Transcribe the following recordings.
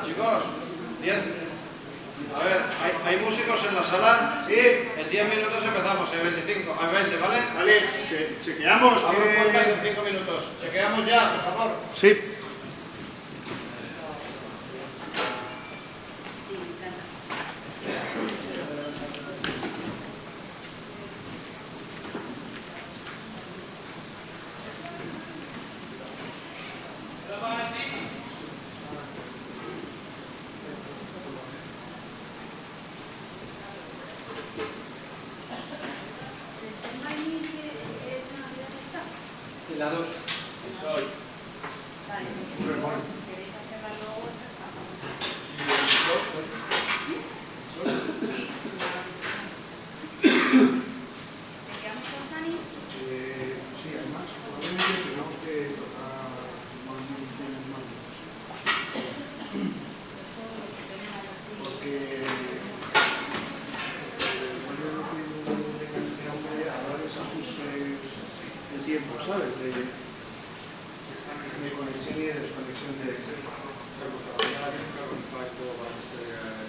Chicos, bien. A ver, ¿hay músicos en la sala? Sí. En 10 minutos empezamos, en 25, a 20, ¿vale? Vale, chequeamos. Abro puertas en 5 minutos. Chequeamos ya, por favor. Sí. La 2. Sol. Vale, ¿queréis hacerla luego? ¿Seguíamos con Sani? Sí, además, probablemente tenemos que tocar más municiones más. Porque bueno, no tiene este hombre ahora desajuste el tiempo, ¿sabes? De conexión y de desconexión de...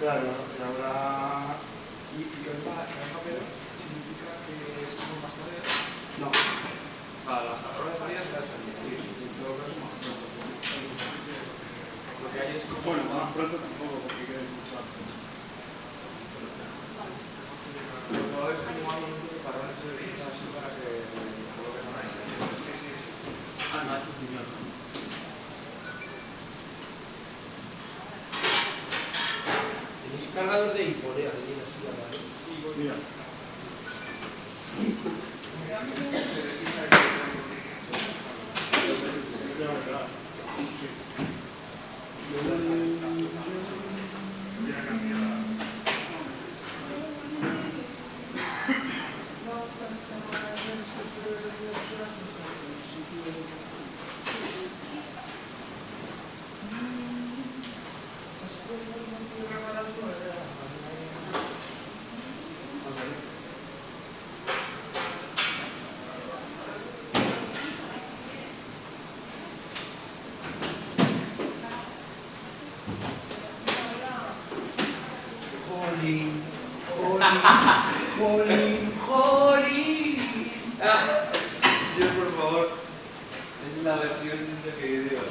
Claro, y ahora... ¿Y que el papel significa que es como más tarde? No. Para la hora de María es la sí, en todo caso más pronto. Lo que hay es como... Bueno, más pronto tampoco, porque queda mucho antes. Pero es como algo que para darse de vida, así para que coloquen a ese. Sí, sí. Ah, no, es un opinión. Tenéis cargador de hiporea, de así llamado. Mira. Dios, por favor. Es la versión de que video.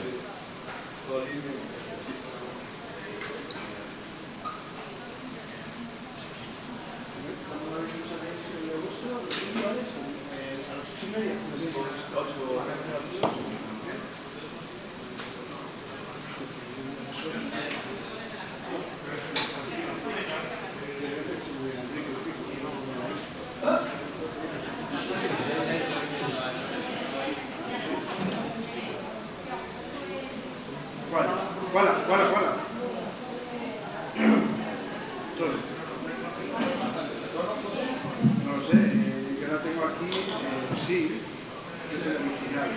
¿Cuál? No lo sé, yo la tengo aquí, sí, es el original.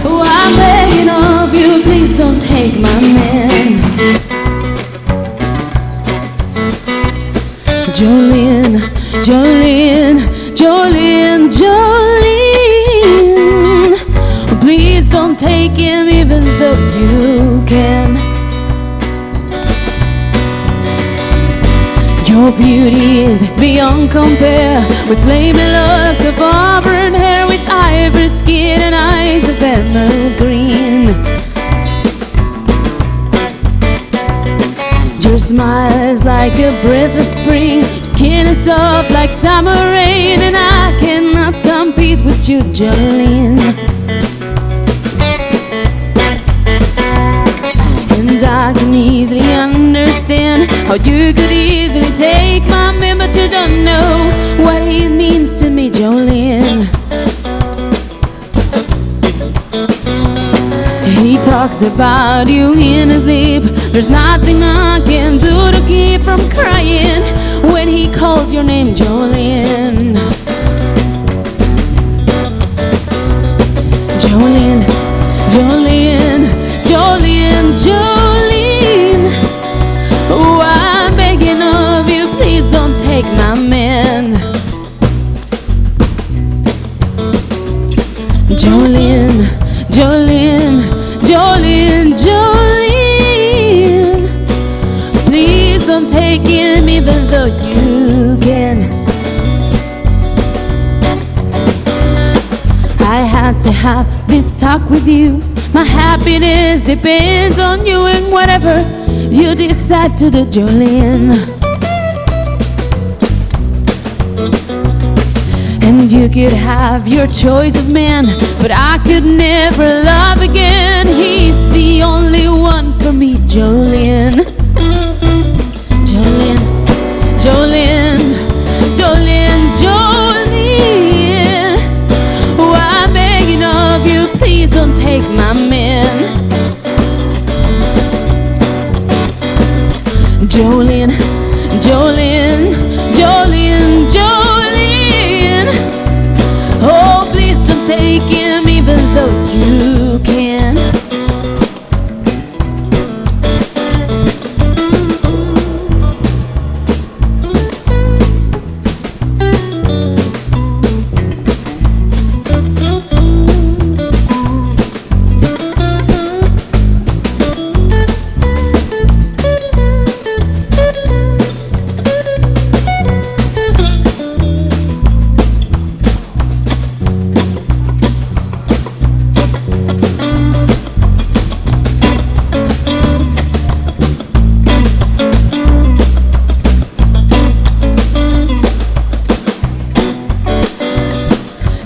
Oh, I'm begging of you, please don't take my man. Jolene, Jolene, Jolene, Jolene. Please don't take him even though you can. Your beauty is beyond compare, with flaming locks of auburn hair, with ivory skin and eyes of emerald green. Your smile is like a breath of spring, your skin is soft like summer rain, and I cannot compete with you, Jolene. And I can easily understand how you could easily take my man, but you don't know what it means to me, Jolene. He talks about you in his sleep. There's nothing I can do to keep from crying when he calls your name, Jolene. Jolene, Jolene, Jolene, Jolene. Oh, I'm begging of you, please don't take my man. Jolene, Jolene, Jolene, Jolene. Please don't take him even though you can. I had to have this talk with you. My happiness depends on you, and whatever you decide to do, Jolene. And you could have your choice of man, but I could never love again. He's the only one for me, Jolene. Jolene, Jolene, Jolene, Jolene. Oh, I'm begging of you, please don't take my man. Jolene, Jolene, Jolene, Jolene. Oh, please don't take him even though you can.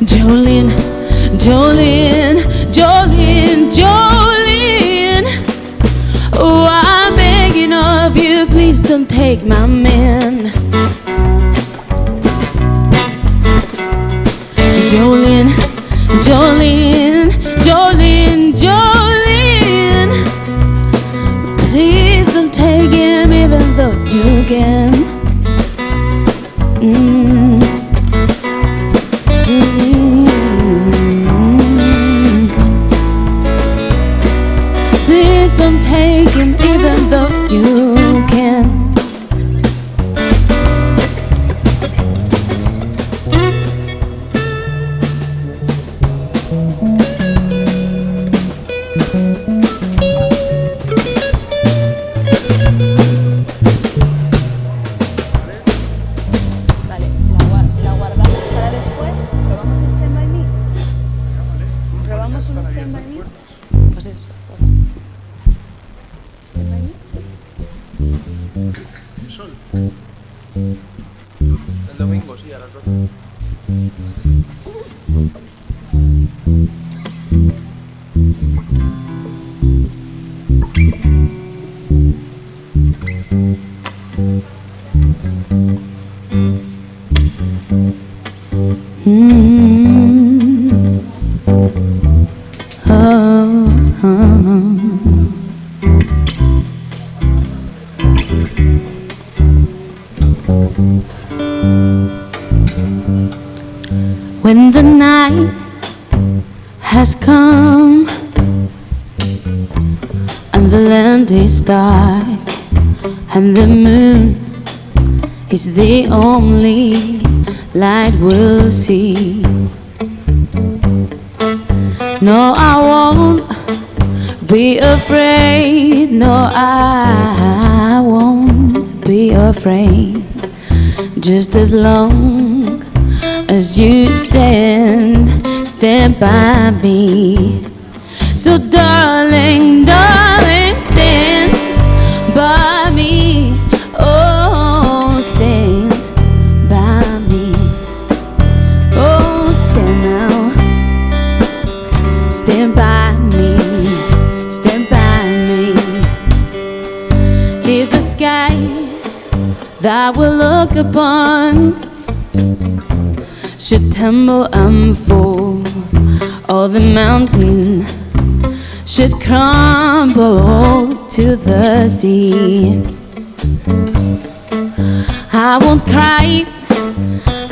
Jolene, Jolene, Jolene, Jolene. Oh, I'm begging of you, please don't take my man. Jolene, Jolene, Jolene, Jolene. Please don't take him even though you can. Please don't take him even though you can. Vale, la guardamos para después. ¿Probamos un Stand By Me? ¿Probamos un Stand By Me? Pues eso. ¿Stand By Me? Sol. El domingo, sí, a las 12. Mm-hmm. night has come and the land is dark and the moon is the only light we'll see. No, I won't be afraid. No, I won't be afraid. Just as long as you stand by me. So darling, darling, stand by me. Oh, stand by me. Oh, stand now. Stand by me. Stand by me. If the sky that we'll look upon should tumble and fall, or the mountain should crumble to the sea, I won't cry,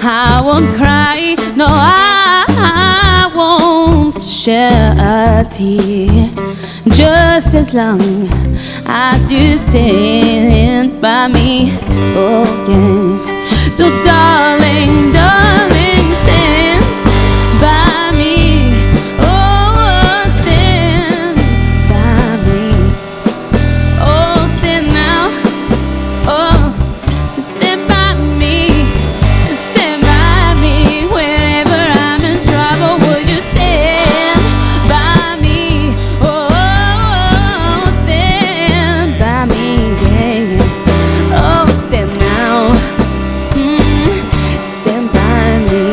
I won't cry, no, I won't shed a tear. Just as long as you stand by me, oh yes. So darling, darling, stand by me. Oh, stand by me. Oh, stand now. Oh, stand by me. Stand by me. Wherever I'm in trouble, will you stand by me? Oh, stand by me, yeah, yeah. Oh, stand now. Stand by me,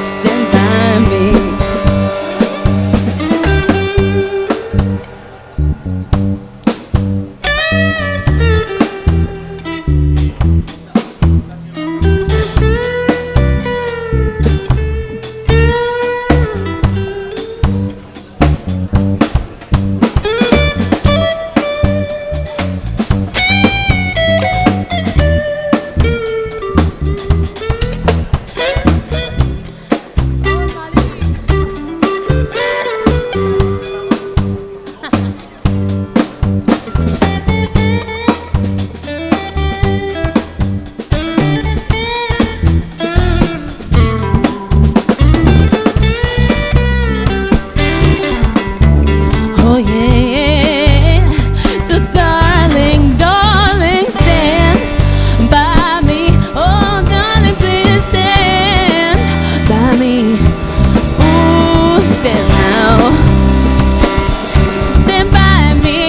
stand by me. Oh yeah, so darling, darling, stand by me. Oh darling, please stand by me. Oh, stand now. Stand by me,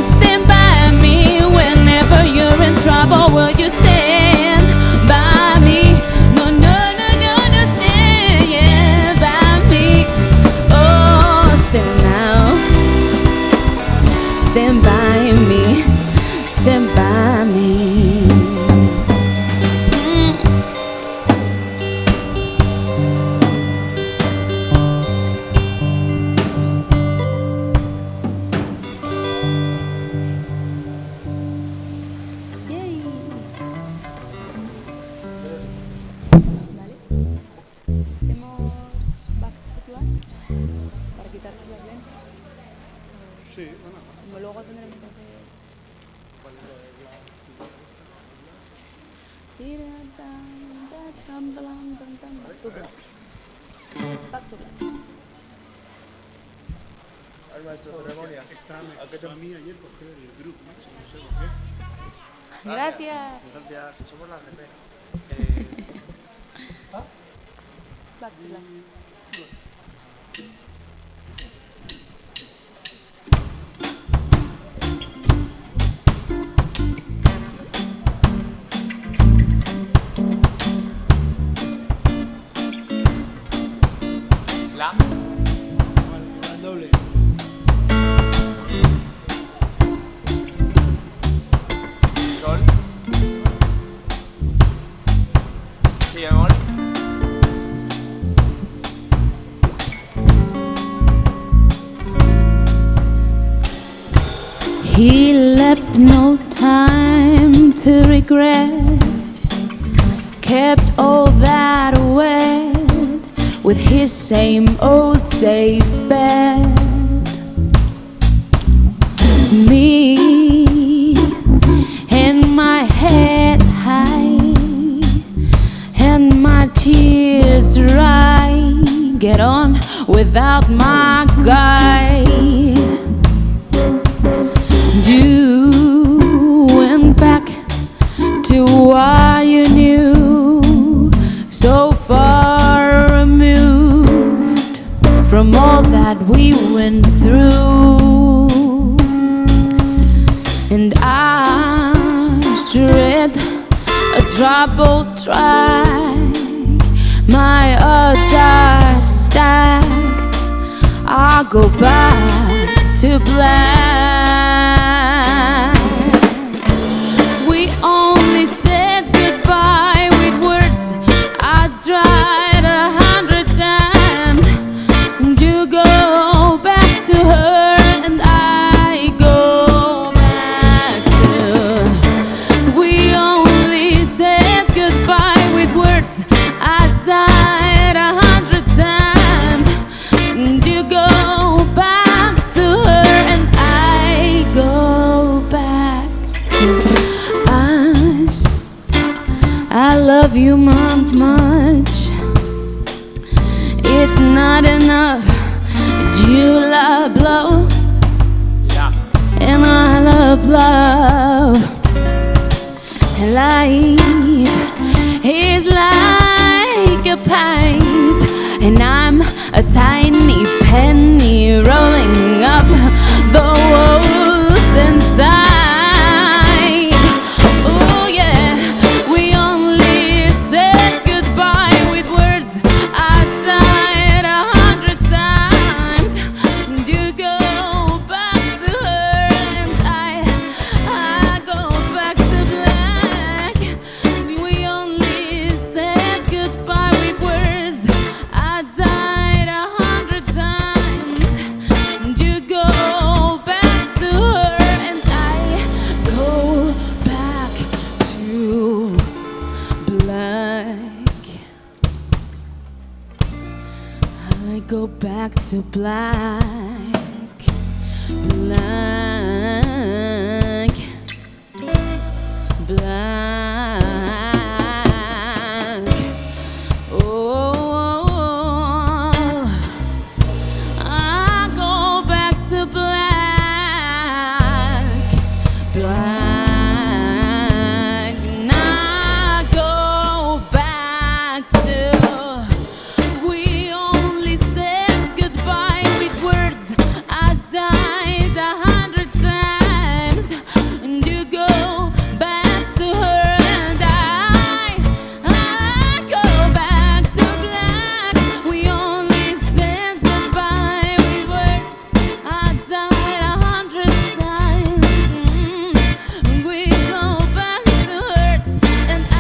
stand by me. Whenever you're in trouble, will you stand by me? No, no, no, no, no, stand, yeah, by me. Oh, stand now. Stand by me, stand by me. Yay. Vale. Hacemos back to black para quitarnos las lentes. Sí, bueno. Como luego tendremos que hacer. To black. Back to black. Hay maestro de ceremonia. Me quedó a mí ayer coger el grupo, macho, no sé por qué. Gracias. Gracias, somos las de Back to black. La. Vale, el doble. Sol. Si bemol. He left no time to regret, kept all that wet with his same old safe bed. Me and my head high and my tears dry, get on without my guy. You went back to what you knew, so far removed from all that we went through. And I dread a troubled track, my odds are stacked. I'll go back to black. We only said goodbye with words. I tried 100 times, and you go back to her, and I go back to. We only said goodbye with words. I died 100 times, and you go back to her, and I go back to us. I love you much. It's not enough. You love blow, and I love love. Life is like a pipe, and I'm a tiny penny rolling up the walls inside. Oh yeah, we only said goodbye with words. I died 100 times, and you go back to her, and I go back to black. We only said goodbye with words. I died 100 times, and you go back to her, and I go back to black. I go back to black, black, black. Oh, I go back to black, black. And I go back to. We only said goodbye with words. I died 100 times, and you go back to her, and I go back to black. We only said goodbye with words. I died 100 times, and we go back to her, and I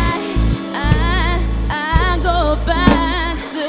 go back to.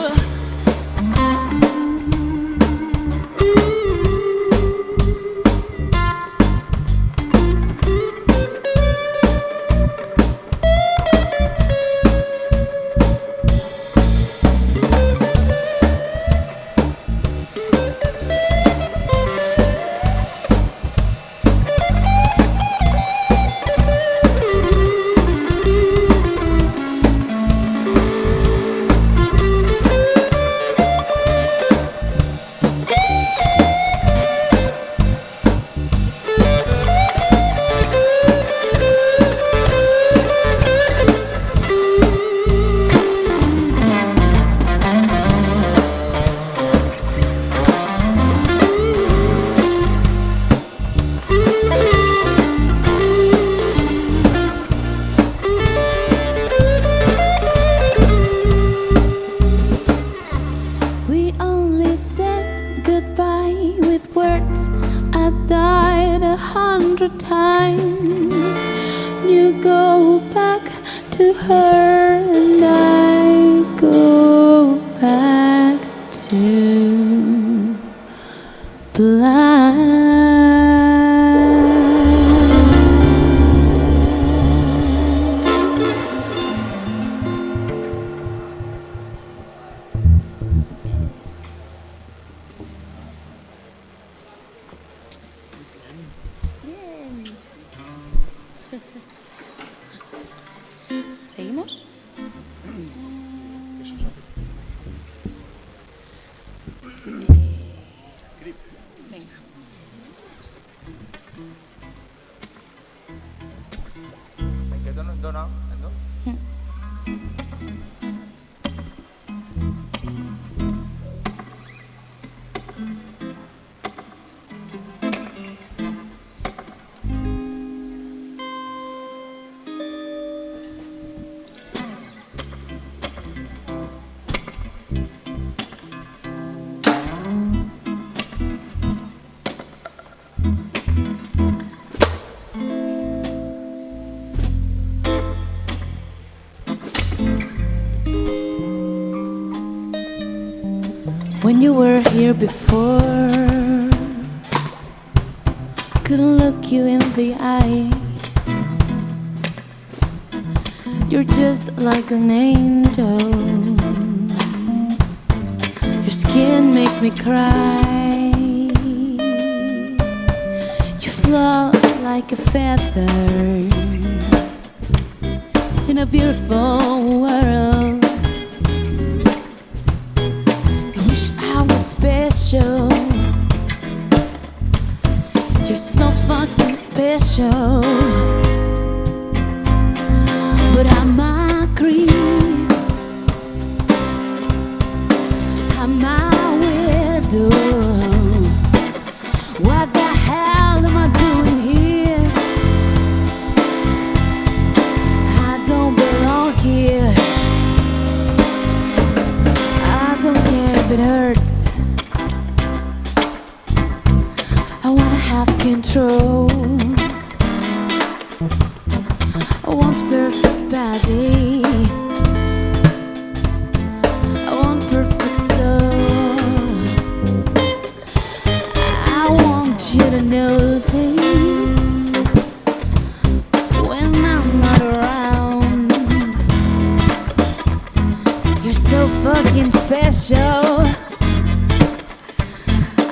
We only said goodbye with words. I died 100 times. You go back to her, and I go back to black. Venga. ¿En qué tono? ¿En do? ¿En do? When you were here before, couldn't look you in the eye. You're just like an angel. Your skin makes me cry. You fly like a feather in a beautiful world. I was special. You're so fucking special. But I'm a creep. I'm a weirdo. What the hell am I doing here? I don't belong here. I don't care if it hurts. I wanna have control. I want perfect body. I want perfect soul. I want you to notice when I'm not around. You're so fucking special.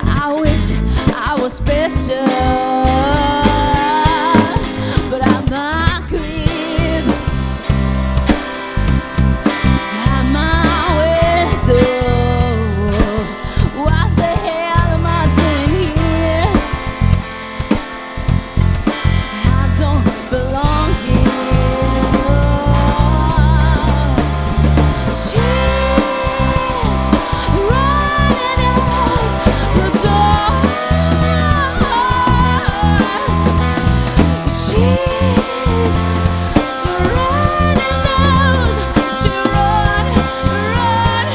I wish I was special, but I'm a creep. I'm a weirdo. What the hell am I doing here? I don't belong here. She's running out the door. She's running out. She run, run,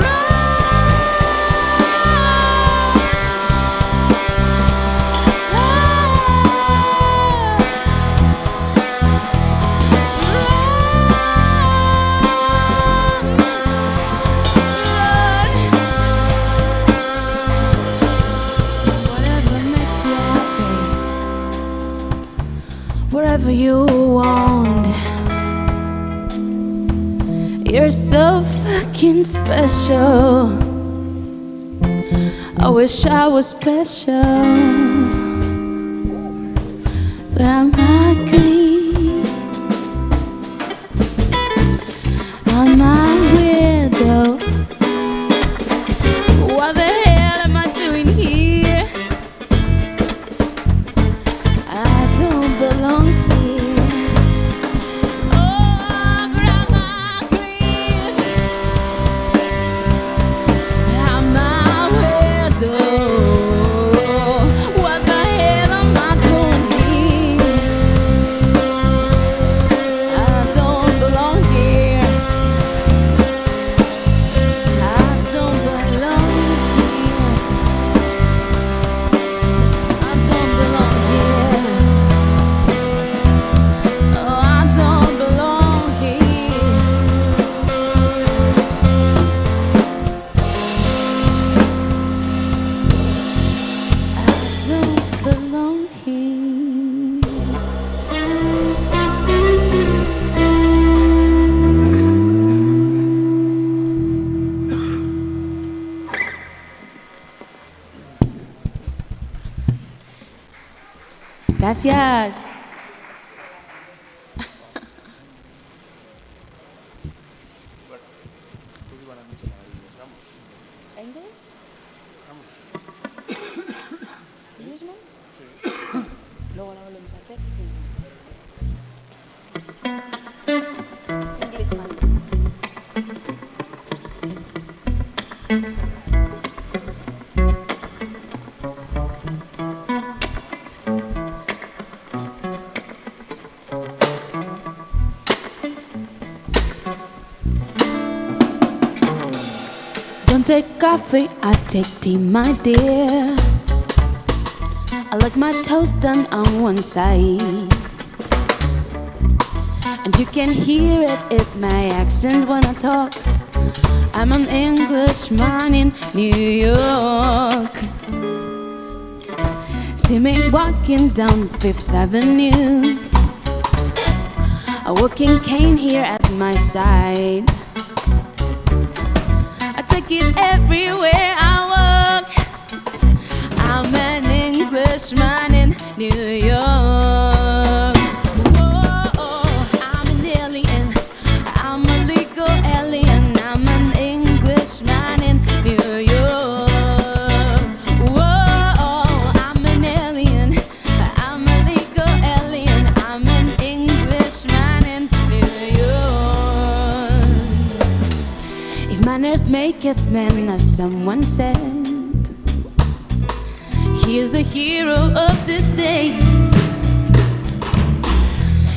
run, Whatever makes you happy, whatever you want. You're so fucking special. I wish I was special, but I'm a creep. I'm a weirdo. What the hell am I doing here? I don't belong here. Oh, but I'm a creep. I'm a weirdo. What the hell am I doing here? I don't belong here. I don't belong here. I don't belong here. Oh, I don't belong here. I don't belong here. Gracias. Última la noche en Madrid, ¿estamos? English? ¿Mismo? Sí. Luego la volvemos a hacer. Sí. Englishman. Don't take coffee, I take tea, my dear. I like my toast done on one side. And you can hear it in my accent when I talk. I'm an Englishman in New York. See me walking down Fifth Avenue, a walking cane here at my side. I take it everywhere I walk. I'm an Englishman in New York. Whoa, I'm an alien. I'm a legal alien. I'm an Englishman in New York. Whoa, I'm an alien. I'm a legal alien. I'm an Englishman in New York. If manners maketh men, as someone said, he is the hero of this day.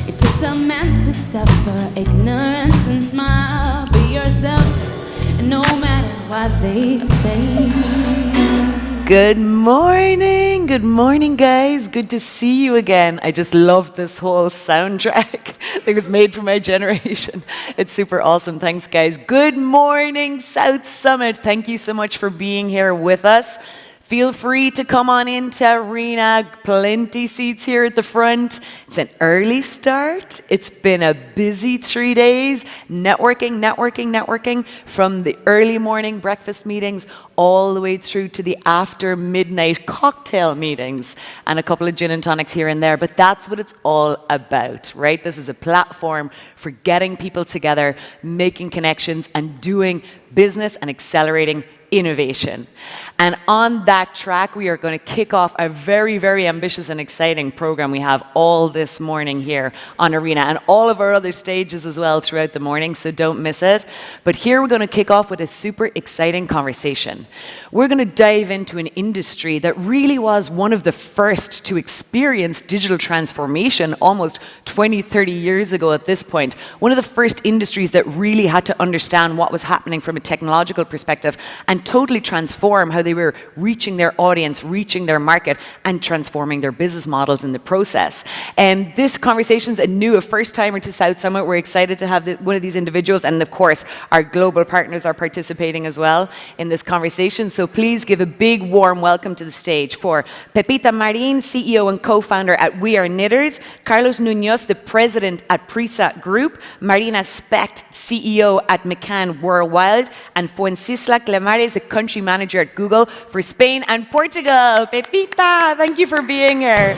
It takes a man to suffer ignorance and smile. Be yourself, and no matter what they say. Good morning guys, good to see you again. I just love this whole soundtrack. It was made for my generation. It's super awesome, thanks guys. Good morning South Summit, thank you so much for being here with us. Feel free to come on into Arena, plenty seats here at the front. It's an early start. It's been a busy 3 days, networking, from the early morning breakfast meetings all the way through to the after midnight cocktail meetings and a couple of gin and tonics here and there, but that's what it's all about, right? This is a platform for getting people together, making connections and doing business and accelerating innovation. And on that track, we are going to kick off a very, very ambitious and exciting program we have all this morning here on Arena and all of our other stages as well throughout the morning, so don't miss it. But here we're going to kick off with a super exciting conversation. We're going to dive into an industry that really was one of the first to experience digital transformation almost 20, 30 years ago at this point. One of the first industries that really had to understand what was happening from a technological perspective and totally transform how they were reaching their audience, reaching their market, and transforming their business models in the process. And this conversation's a first-timer to South Summit. We're excited to have one of these individuals, and of course, our global partners are participating as well in this conversation. So please give a big, warm welcome to the stage for Pepita Marin, CEO and co-founder at We Are Knitters, Carlos Munoz, the president at Prisa Group, Marina Specht, CEO at McCann Worldwide, and Fuencisla Clemares, the country manager at Google for Spain and Portugal. Pepita, thank you for being here.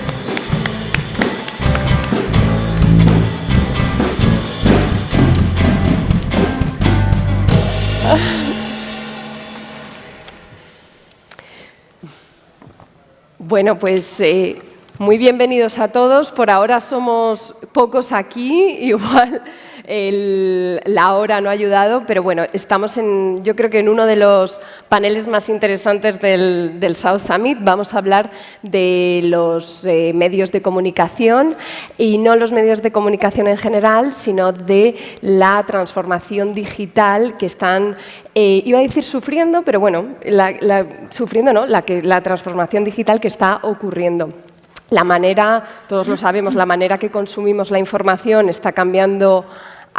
Bueno, pues muy bienvenidos a todos. Por ahora somos pocos aquí, igual la hora no ha ayudado, pero bueno, estamos yo creo que en uno de los paneles más interesantes del South Summit. Vamos a hablar de los medios de comunicación y no los medios de comunicación en general, sino de la transformación digital que están, iba a decir sufriendo, pero bueno, sufriendo no, la transformación digital que está ocurriendo. La manera, todos lo sabemos, la manera que consumimos la información está cambiando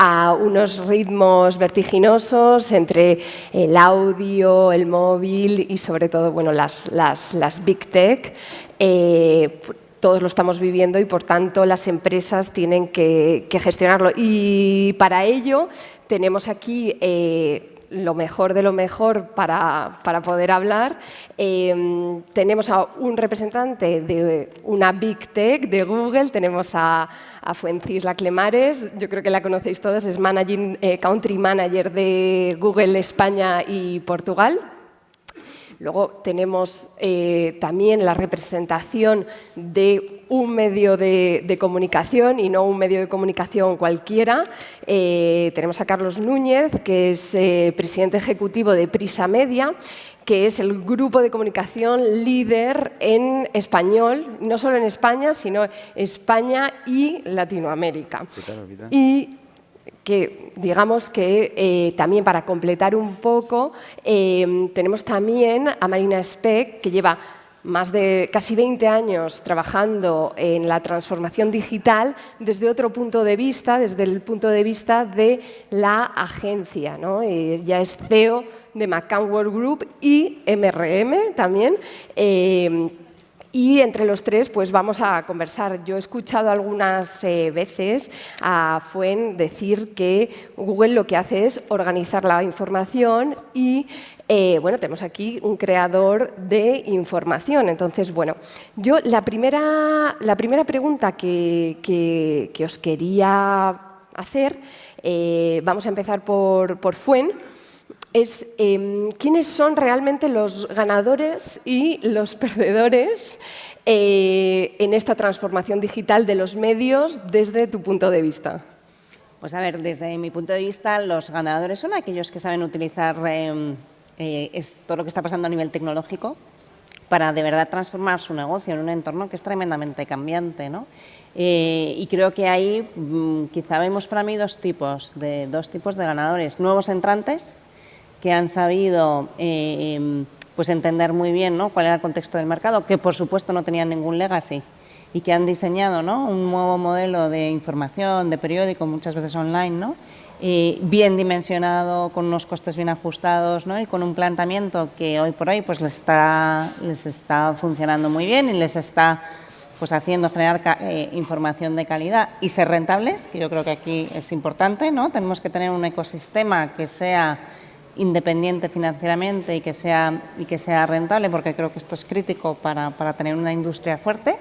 a unos ritmos vertiginosos entre el audio, el móvil y sobre todo bueno, las Big Tech. Todos lo estamos viviendo y por tanto las empresas tienen que gestionarlo. Y para ello tenemos aquí lo mejor de lo mejor para poder hablar. Tenemos a un representante de una Big Tech, de Google, tenemos a Fuencisla Clemares, yo creo que la conocéis todos, es Country Manager de Google España y Portugal. Luego tenemos también la representación de un medio de comunicación y no un medio de comunicación cualquiera. Tenemos a Carlos Núñez, que es presidente ejecutivo de Prisa Media, que es el grupo de comunicación líder en español, no solo en España, sino España y Latinoamérica. Y que digamos que también para completar un poco, tenemos también a Marina Speck, que lleva más de casi 20 años trabajando en la transformación digital desde otro punto de vista, desde el punto de vista de la agencia, ¿no? Ella es CEO de McCann World Group y MRM también. Y entre los tres pues vamos a conversar. Yo he escuchado algunas veces a Fuen decir que Google lo que hace es organizar la información y bueno, tenemos aquí un creador de información. Entonces, bueno, yo la primera pregunta que os quería hacer, vamos a empezar por Fuen, es quiénes son realmente los ganadores y los perdedores en esta transformación digital de los medios desde tu punto de vista. Pues a ver, desde mi punto de vista, los ganadores son aquellos que saben utilizar todo lo que está pasando a nivel tecnológico para de verdad transformar su negocio en un entorno que es tremendamente cambiante, ¿no? Y creo que ahí quizá vemos para mí dos tipos de ganadores. Nuevos entrantes, que han sabido pues entender muy bien, ¿no?, cuál era el contexto del mercado, que por supuesto no tenían ningún legacy y que han diseñado, ¿no?, un nuevo modelo de información, de periódico, muchas veces online, ¿no?, bien dimensionado, con unos costes bien ajustados, ¿no?, y con un planteamiento que hoy por hoy pues les está funcionando muy bien y les está pues haciendo generar información de calidad y ser rentables, que yo creo que aquí es importante, ¿no? Tenemos que tener un ecosistema que sea independiente financieramente y que sea rentable, porque creo que esto es crítico para tener una industria fuerte.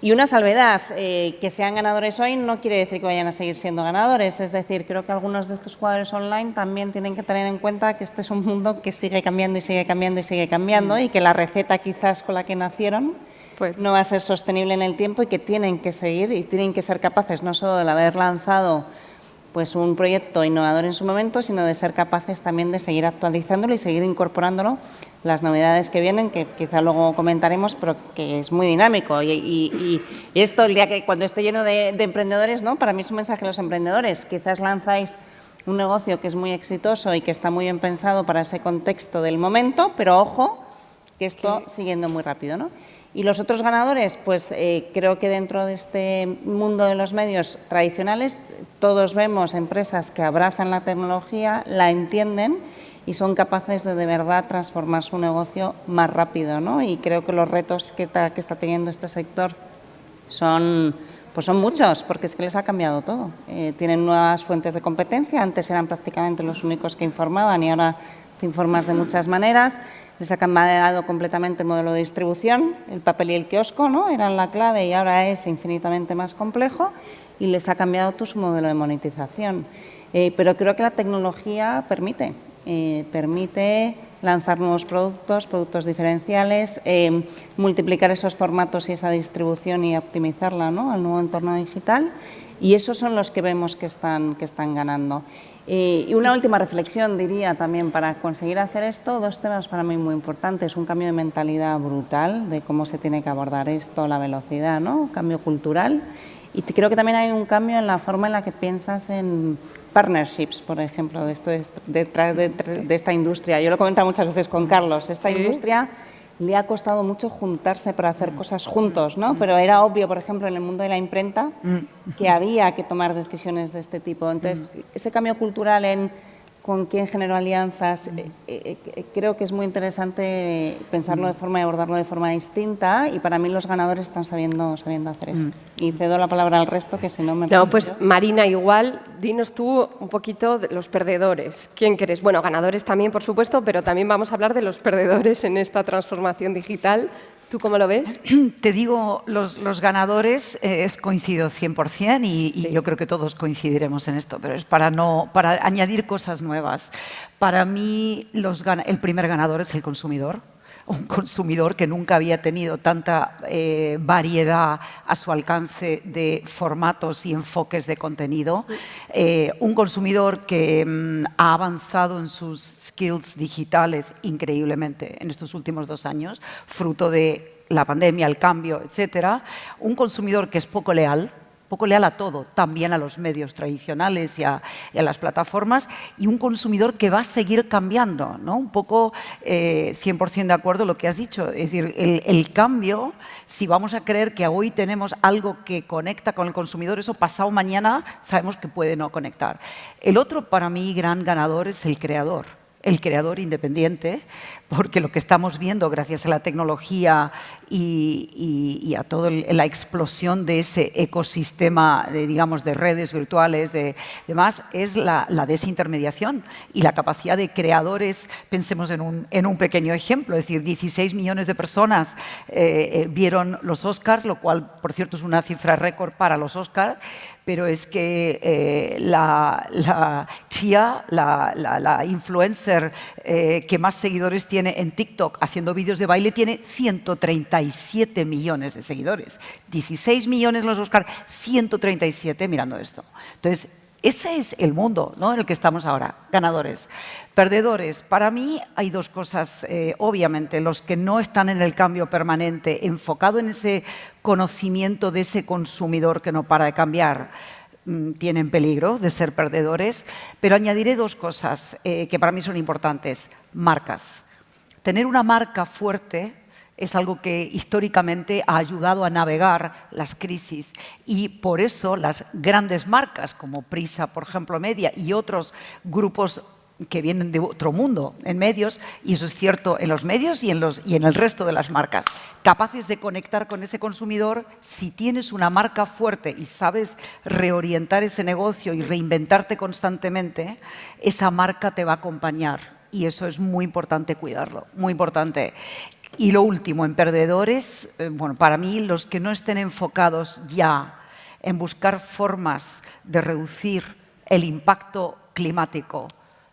Y una salvedad, que sean ganadores hoy no quiere decir que vayan a seguir siendo ganadores, es decir, creo que algunos de estos jugadores online también tienen que tener en cuenta que este es un mundo que sigue cambiando y sigue cambiando y sigue cambiando y que la receta quizás con la que nacieron pues no va a ser sostenible en el tiempo y que tienen que seguir y tienen que ser capaces no solo de haber lanzado pues un proyecto innovador en su momento, sino de ser capaces también de seguir actualizándolo y seguir incorporándolo las novedades que vienen, que quizá luego comentaremos, pero que es muy dinámico. Y esto, el día que cuando esté lleno de emprendedores, ¿no?, para mí es un mensaje a los emprendedores. Quizás lanzáis un negocio que es muy exitoso y que está muy bien pensado para ese contexto del momento, pero ojo, que esto sigue yendo muy rápido, ¿no? Y los otros ganadores, pues creo que dentro de este mundo de los medios tradicionales todos vemos empresas que abrazan la tecnología, la entienden y son capaces de verdad transformar su negocio más rápido, ¿no? Y creo que los retos que está teniendo este sector son muchos, porque es que les ha cambiado todo. Tienen nuevas fuentes de competencia, antes eran prácticamente los únicos que informaban y ahora te informas de muchas maneras. Les ha cambiado completamente el modelo de distribución, el papel y el kiosco, ¿no?, eran la clave y ahora es infinitamente más complejo, y les ha cambiado su modelo de monetización. Pero creo que la tecnología permite lanzar nuevos productos diferenciales, multiplicar esos formatos y esa distribución y optimizarla, ¿no?, al nuevo entorno digital, y esos son los que vemos que están ganando. Y una última reflexión, diría también, para conseguir hacer esto, dos temas para mí muy importantes. Un cambio de mentalidad brutal de cómo se tiene que abordar esto, la velocidad, ¿no?, cambio cultural. Y creo que también hay un cambio en la forma en la que piensas en partnerships, por ejemplo, de esta industria. Yo lo he comentado muchas veces con Carlos. Esta industria le ha costado mucho juntarse para hacer cosas juntos, ¿no? Pero era obvio, por ejemplo, en el mundo de la imprenta, que había que tomar decisiones de este tipo. Entonces, ese cambio cultural en con quién generó alianzas, creo que es muy interesante pensarlo de forma y abordarlo de forma distinta, y para mí los ganadores están sabiendo hacer eso. Y cedo la palabra al resto, que si no me... No, pues Marina, igual, dinos tú un poquito de los perdedores. ¿Quién crees? Bueno, ganadores también, por supuesto, pero también vamos a hablar de los perdedores en esta transformación digital. ¿Tú cómo lo ves? Te digo, los ganadores coincido 100% y yo creo que todos coincidiremos en esto, pero es para añadir cosas nuevas. Para mí, el primer ganador es el consumidor. Un consumidor que nunca había tenido tanta variedad a su alcance de formatos y enfoques de contenido. Un consumidor que ha avanzado en sus skills digitales increíblemente en estos últimos 2 años, fruto de la pandemia, el cambio, etc. Un consumidor que es poco leal a todo, también a los medios tradicionales y a las plataformas, y un consumidor que va a seguir cambiando, ¿no? Un poco 100% de acuerdo lo que has dicho. Es decir, el cambio, si vamos a creer que hoy tenemos algo que conecta con el consumidor, eso pasado mañana sabemos que puede no conectar. El otro, para mí, gran ganador es el creador independiente, porque lo que estamos viendo gracias a la tecnología y a toda la explosión de ese ecosistema de redes virtuales, de demás, es la desintermediación y la capacidad de creadores. Pensemos en un pequeño ejemplo, es decir, 16 millones de personas vieron los Oscars, lo cual, por cierto, es una cifra récord para los Oscars, pero es que la Chia, la influencer que más seguidores tiene en TikTok haciendo vídeos de baile, tiene 137 millones de seguidores. 16 millones los Oscar, 137 mirando esto. Entonces, ese es el mundo, ¿no?, en el que estamos ahora. Ganadores. Perdedores. Para mí hay 2 cosas, obviamente. Los que no están en el cambio permanente, enfocado en ese conocimiento de ese consumidor que no para de cambiar, tienen peligro de ser perdedores. Pero añadiré 2 cosas que para mí son importantes. Marcas. Tener una marca fuerte es algo que históricamente ha ayudado a navegar las crisis, y por eso las grandes marcas como Prisa, por ejemplo, Media, y otros grupos que vienen de otro mundo en medios, y eso es cierto en los medios y en el resto de las marcas, capaces de conectar con ese consumidor. Si tienes una marca fuerte y sabes reorientar ese negocio y reinventarte constantemente, esa marca te va a acompañar. Y eso es muy importante cuidarlo, muy importante. Y lo último, en perdedores, bueno, para mí los que no estén enfocados ya en buscar formas de reducir el impacto climático,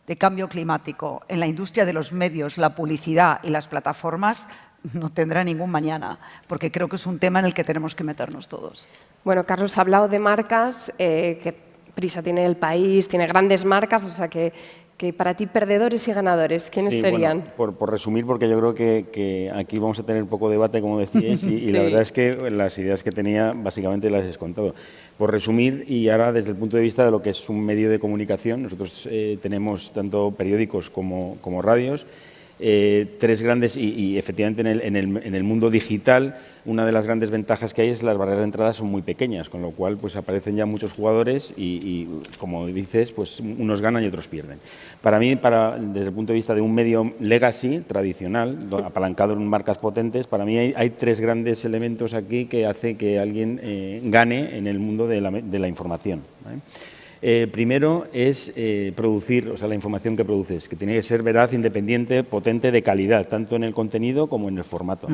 de cambio climático en la industria de los medios, la publicidad y las plataformas, no tendrá ningún mañana, porque creo que es un tema en el que tenemos que meternos todos. Bueno, Carlos ha hablado de marcas, que Prisa tiene El País, tiene grandes marcas, o sea que para ti perdedores y ganadores, ¿quiénes serían? Bueno, por resumir, porque yo creo que aquí vamos a tener poco debate, como decíais, y Sí. la verdad es que las ideas que tenía básicamente las he contado. Por resumir, y ahora desde el punto de vista de lo que es un medio de comunicación, nosotros tenemos tanto periódicos como radios, 3 grandes, y efectivamente en el mundo digital una de las grandes ventajas que hay es las barreras de entrada son muy pequeñas, con lo cual pues aparecen ya muchos jugadores y como dices, pues unos ganan y otros pierden. Para mí, desde el punto de vista de un medio legacy, tradicional, apalancado en marcas potentes, para mí hay 3 grandes elementos aquí que hace que alguien gane en el mundo de la información, ¿vale? Primero es producir, o sea, la información que produces, que tiene que ser veraz, independiente, potente, de calidad, tanto en el contenido como en el formato.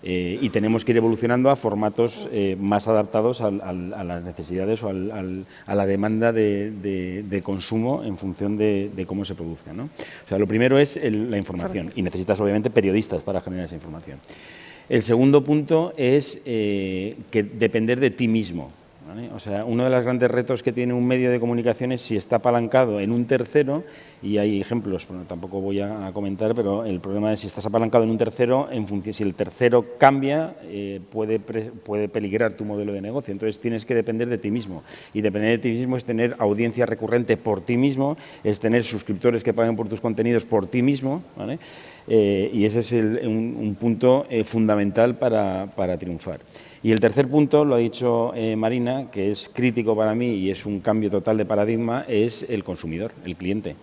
Y tenemos que ir evolucionando a formatos más adaptados a las necesidades o a la demanda de consumo en función de cómo se produzca, ¿no? O sea, lo primero es la información, y necesitas obviamente periodistas para generar esa información. El segundo punto es que depender de ti mismo, ¿vale? O sea, uno de los grandes retos que tiene un medio de comunicación es si está apalancado en un tercero, y hay ejemplos, bueno, tampoco voy a comentar, pero el problema es si estás apalancado en un tercero, en función, si el tercero cambia, puede peligrar tu modelo de negocio. Entonces tienes que depender de ti mismo, y depender de ti mismo es tener audiencia recurrente por ti mismo, es tener suscriptores que paguen por tus contenidos por ti mismo, ¿vale? Y ese es un punto fundamental para triunfar. Y el tercer punto, lo ha dicho Marina, que es crítico para mí y es un cambio total de paradigma, es el consumidor, el cliente.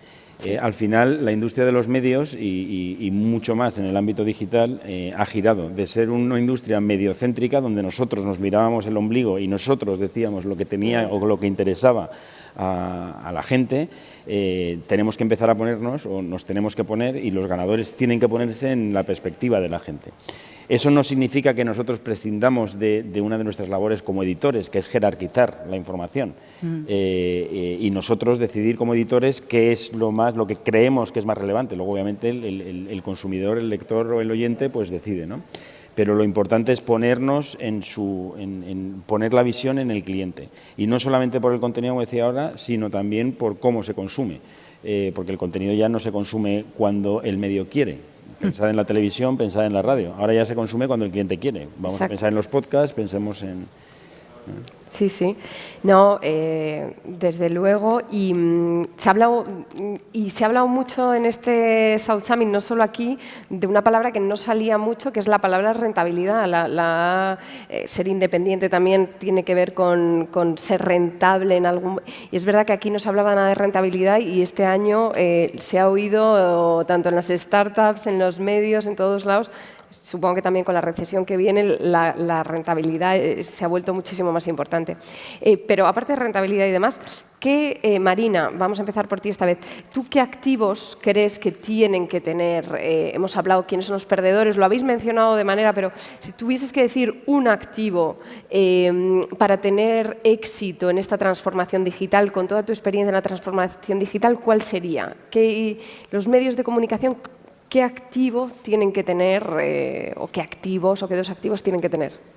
Al final, la industria de los medios y mucho más en el ámbito digital ha girado de ser una industria mediocéntrica, donde nosotros nos mirábamos el ombligo y nosotros decíamos lo que tenía o lo que interesaba a la gente, tenemos que empezar a ponernos, o nos tenemos que poner, y los ganadores tienen que ponerse en la perspectiva de la gente. Eso no significa que nosotros prescindamos de una de nuestras labores como editores, que es jerarquizar la información, y nosotros decidir como editores qué es lo que creemos que es más relevante. Luego, obviamente, el consumidor, el lector o el oyente, pues decide, ¿no? Pero lo importante es ponernos poner la visión en el cliente. Y no solamente por el contenido, como decía ahora, sino también por cómo se consume. Porque el contenido ya no se consume cuando el medio quiere. Pensad en la televisión, pensad en la radio. Ahora ya se consume cuando el cliente quiere. Vamos a pensar en los podcasts, pensemos en... Sí, sí. No, desde luego. Y se ha hablado mucho en este South Summit, no solo aquí, de una palabra que no salía mucho, que es la palabra rentabilidad. Ser independiente también tiene que ver con ser rentable en algún... Y es verdad que aquí no se hablaba nada de rentabilidad y este año se ha oído tanto en las startups, en los medios, en todos lados. Supongo que también con la recesión que viene la rentabilidad se ha vuelto muchísimo más importante. Pero aparte de rentabilidad y demás, Marina, vamos a empezar por ti esta vez. ¿Tú qué activos crees que tienen que tener? Hemos hablado quiénes son los perdedores, lo habéis mencionado de manera, pero si tuvieses que decir un activo para tener éxito en esta transformación digital, con toda tu experiencia en la transformación digital, ¿cuál sería? Los medios de comunicación, ¿qué activo tienen que tener o qué activos o qué dos activos tienen que tener?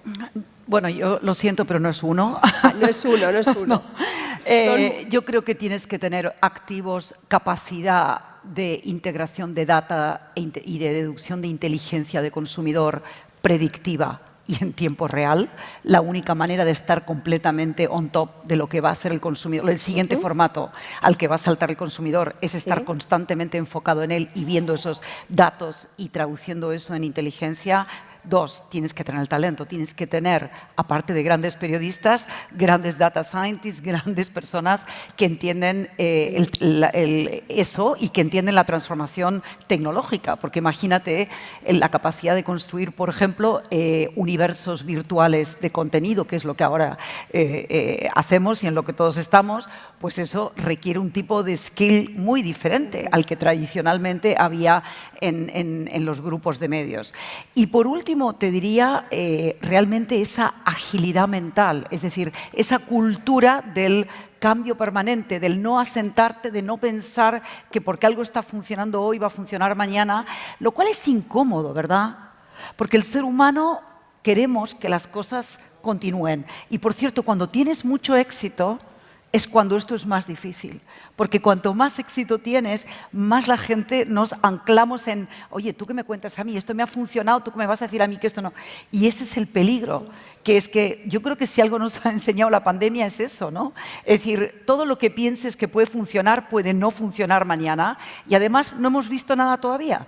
Bueno, yo lo siento, pero no es uno. No es uno, no es uno. No. Yo creo que tienes que tener activos, capacidad de integración de data y de deducción de inteligencia de consumidor predictiva y en tiempo real. La única manera de estar completamente on top de lo que va a hacer el consumidor, el siguiente formato al que va a saltar el consumidor, es estar constantemente enfocado en él y viendo esos datos y traduciendo eso en inteligencia. Dos, tienes que tener el talento, tienes que tener, aparte de grandes periodistas, grandes data scientists, grandes personas que entienden eso y que entienden la transformación tecnológica. Porque imagínate la capacidad de construir, por ejemplo, universos virtuales de contenido, que es lo que ahora hacemos y en lo que todos estamos, pues eso requiere un tipo de skill muy diferente al que tradicionalmente había en los grupos de medios. Y por último, te diría realmente esa agilidad mental, es decir, esa cultura del cambio permanente, del no asentarte, de no pensar que porque algo está funcionando hoy va a funcionar mañana, lo cual es incómodo, ¿verdad? Porque el ser humano queremos que las cosas continúen. Y por cierto, cuando tienes mucho éxito, es cuando esto es más difícil, porque cuanto más éxito tienes, más la gente nos anclamos en, oye, ¿tú qué me cuentas a mí? Esto me ha funcionado, ¿tú qué me vas a decir a mí que esto no? Y ese es el peligro, que es que yo creo que si algo nos ha enseñado la pandemia es eso, ¿no? Es decir, todo lo que pienses que puede funcionar puede no funcionar mañana y además no hemos visto nada todavía.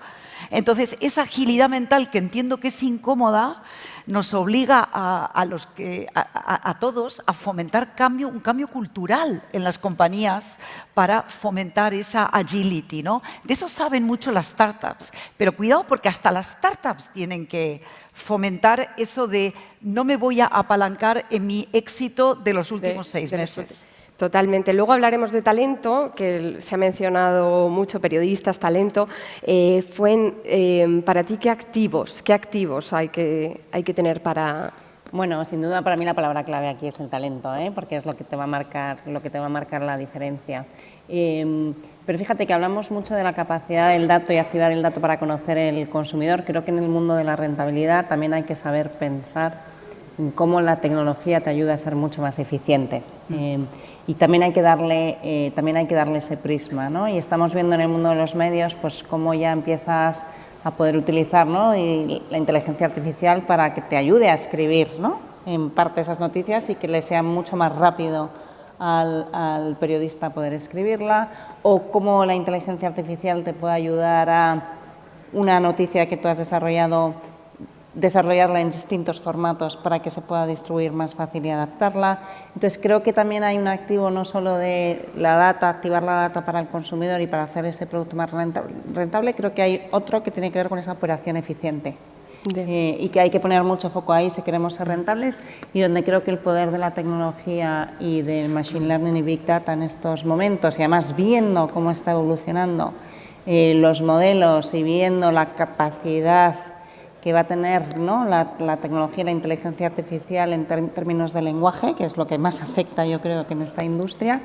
Entonces, esa agilidad mental que entiendo que es incómoda, nos obliga a todos a fomentar un cambio cultural en las compañías para fomentar esa agility, ¿no? De eso saben mucho las startups, pero cuidado porque hasta las startups tienen que fomentar eso de no me voy a apalancar en mi éxito de los últimos 6 meses. Totalmente. Luego hablaremos de talento, que se ha mencionado mucho, periodistas, talento. Para ti, ¿qué activos hay que tener para...? Bueno, sin duda para mí la palabra clave aquí es el talento, porque es lo que te va a marcar la diferencia. Pero fíjate que hablamos mucho de la capacidad del dato y activar el dato para conocer el consumidor. Creo que en el mundo de la rentabilidad también hay que saber pensar en cómo la tecnología te ayuda a ser mucho más eficiente. Y también hay que darle ese prisma, ¿no? Y estamos viendo en el mundo de los medios pues cómo ya empiezas a poder utilizar, ¿no? y la inteligencia artificial para que te ayude a escribir, ¿no? En parte esas noticias y que le sea mucho más rápido al periodista poder escribirla, o cómo la inteligencia artificial te puede ayudar a una noticia que tú has desarrollarla en distintos formatos para que se pueda distribuir más fácil y adaptarla. Entonces creo que también hay un activo no solo de la data, activar la data para el consumidor y para hacer ese producto más rentable, creo que hay otro que tiene que ver con esa operación eficiente. y que hay que poner mucho foco ahí si queremos ser rentables, y donde creo que el poder de la tecnología y del Machine Learning y Big Data en estos momentos, y además viendo cómo está evolucionando los modelos y viendo la capacidad que va a tener, ¿no?, la tecnología y la inteligencia artificial en términos de lenguaje, que es lo que más afecta, yo creo, que en esta industria,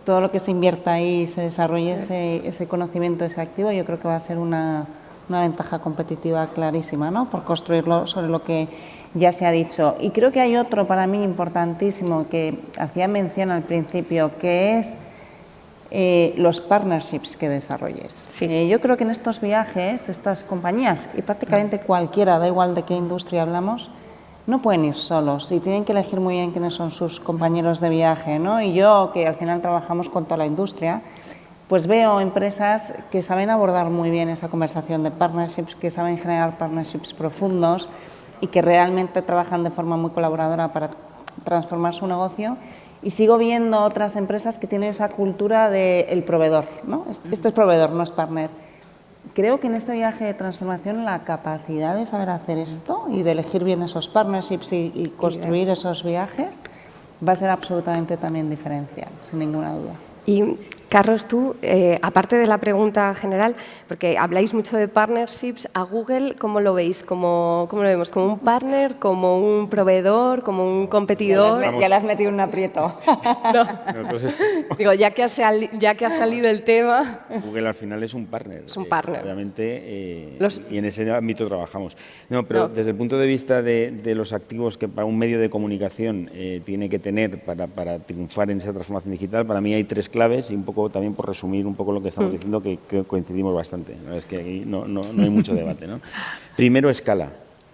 todo lo que se invierta ahí y se desarrolle ese conocimiento, ese activo, yo creo que va a ser una ventaja competitiva clarísima, ¿no?, por construirlo sobre lo que ya se ha dicho. Y creo que hay otro para mí importantísimo que hacía mención al principio, que es los partnerships que desarrolles. Sí. Yo creo que en estos viajes, estas compañías, y prácticamente cualquiera, da igual de qué industria hablamos, no pueden ir solos y tienen que elegir muy bien quiénes son sus compañeros de viaje, ¿no? Y yo, que al final trabajamos con toda la industria, pues veo empresas que saben abordar muy bien esa conversación de partnerships, que saben generar partnerships profundos y que realmente trabajan de forma muy colaboradora para transformar su negocio. Y sigo viendo otras empresas que tienen esa cultura del proveedor, ¿no? Este es proveedor, no es partner. Creo que en este viaje de transformación la capacidad de saber hacer esto y de elegir bien esos partnerships y construir esos viajes va a ser absolutamente también diferencial, sin ninguna duda. Y Carlos, tú, aparte de la pregunta general, porque habláis mucho de partnerships, a Google, ¿cómo lo veis? ¿Cómo lo vemos? ¿Como un partner, como un proveedor, como un competidor? Ya le has metido un aprieto. No. Digo, ya que ha salido el tema... Google al final es un partner. Es un partner. Obviamente, y en ese ámbito trabajamos. No, pero desde el punto de vista de los activos que para un medio de comunicación tiene que tener para triunfar en esa transformación digital, para mí hay 3 claves, y un poco también por resumir un poco lo que estamos diciendo, que coincidimos bastante. La verdad es que ahí no hay mucho debate, ¿no? Primero, escala,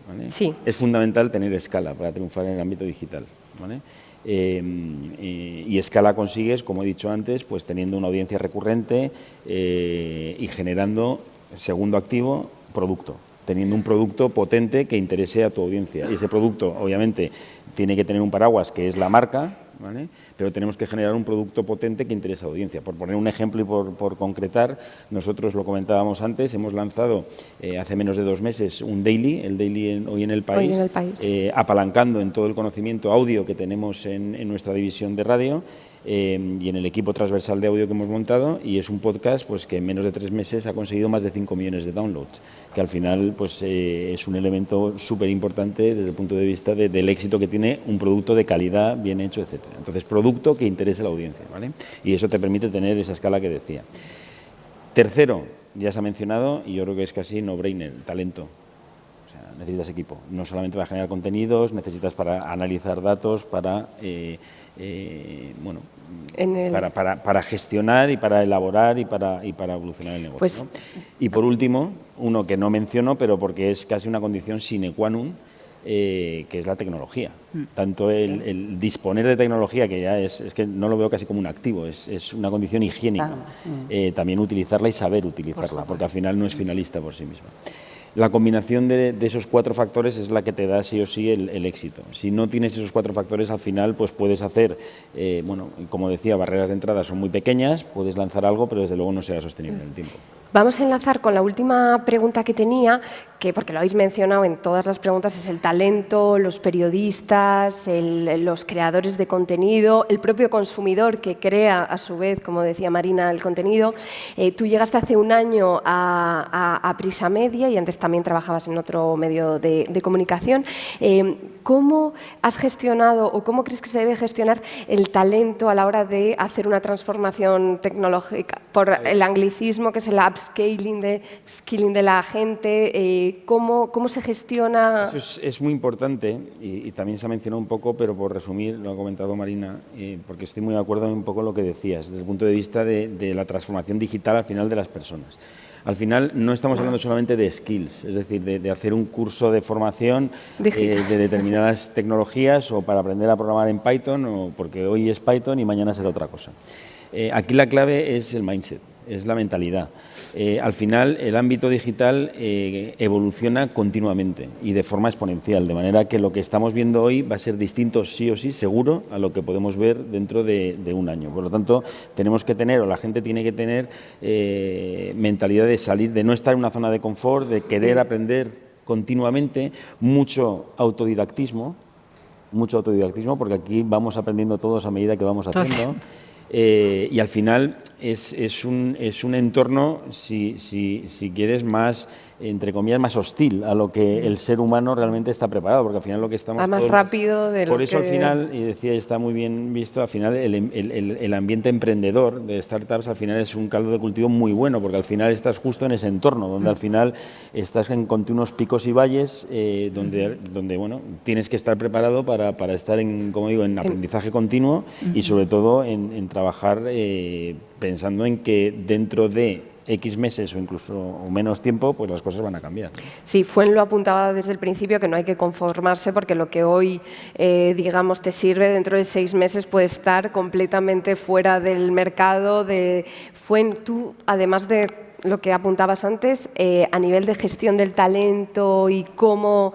¿vale? Sí. Es fundamental tener escala para triunfar en el ámbito digital, ¿vale? Y escala consigues, como he dicho antes, pues teniendo una audiencia recurrente y generando, segundo activo, producto. Teniendo un producto potente que interese a tu audiencia. Y ese producto, obviamente, tiene que tener un paraguas que es la marca, ¿vale? Pero tenemos que generar un producto potente que interese a la audiencia. Por poner un ejemplo y por concretar, nosotros lo comentábamos antes, hemos lanzado hace menos de 2 meses un daily, el daily hoy en el país, apalancando en todo el conocimiento audio que tenemos en nuestra división de radio y en el equipo transversal de audio que hemos montado, y es un podcast pues que en menos de 3 meses ha conseguido más de 5 millones de downloads, que al final pues es un elemento súper importante desde el punto de vista del éxito que tiene un producto de calidad, bien hecho, etcétera. Entonces, producto que interese a la audiencia, ¿vale? Y eso te permite tener esa escala que decía. Tercero, ya se ha mencionado, y yo creo que es casi no-brainer, talento. O sea, necesitas equipo. No solamente para generar contenidos, necesitas para analizar datos, para para gestionar y para elaborar y para evolucionar el negocio. Pues, ¿no? Y por último, uno que no menciono, pero porque es casi una condición sine qua non, que es la tecnología. Tanto el disponer de tecnología, que ya es que no lo veo casi como un activo, es una condición higiénica. También utilizarla y saber utilizarla, porque al final no es finalista por sí misma. La combinación de esos 4 factores es la que te da sí o sí el éxito. Si no tienes esos 4 factores, al final pues puedes hacer, como decía, barreras de entrada son muy pequeñas, puedes lanzar algo, pero desde luego no será sostenible en el tiempo. Vamos a enlazar con la última pregunta que tenía, que porque lo habéis mencionado en todas las preguntas, es el talento, los periodistas, los creadores de contenido, el propio consumidor que crea, a su vez, como decía Marina, el contenido. Tú llegaste hace un año a Prisa Media y antes también trabajabas en otro medio de comunicación. ¿Cómo has gestionado o cómo crees que se debe gestionar el talento a la hora de hacer una transformación tecnológica? Por el anglicismo, que es el upscaling de la gente, ¿cómo se gestiona? Eso es muy importante y también se ha mencionado un poco, pero por resumir, lo ha comentado Marina, porque estoy muy de acuerdo en un poco lo que decías, desde el punto de vista de la transformación digital al final de las personas. Al final no estamos hablando solamente de skills, es decir, de hacer un curso de formación de determinadas tecnologías o para aprender a programar en Python, o porque hoy es Python y mañana será otra cosa. Aquí la clave es el mindset, es la mentalidad. Al final el ámbito digital evoluciona continuamente y de forma exponencial, de manera que lo que estamos viendo hoy va a ser distinto sí o sí, seguro, a lo que podemos ver dentro de un año. Por lo tanto, tenemos que tener, o la gente tiene que tener mentalidad de salir, de no estar en una zona de confort, de querer aprender continuamente, mucho autodidactismo, porque aquí vamos aprendiendo todos a medida que vamos haciendo. Y al final es un entorno, si quieres, más, entre comillas, más hostil a lo que el ser humano realmente está preparado, porque al final lo que estamos... más rápido de lo Por eso que... al final, y decía, está muy bien visto, al final el ambiente emprendedor de startups al final es un caldo de cultivo muy bueno, porque al final estás justo en ese entorno, donde al final estás en continuos picos y valles, donde bueno, tienes que estar preparado para estar en, como digo, en aprendizaje continuo y sobre todo en trabajar pensando en que dentro de X meses o incluso menos tiempo, pues las cosas van a cambiar. Sí, Fuen lo apuntaba desde el principio, que no hay que conformarse porque lo que hoy, digamos, te sirve dentro de 6 meses puede estar completamente fuera del mercado. Fuen, tú, además de lo que apuntabas antes, a nivel de gestión del talento y cómo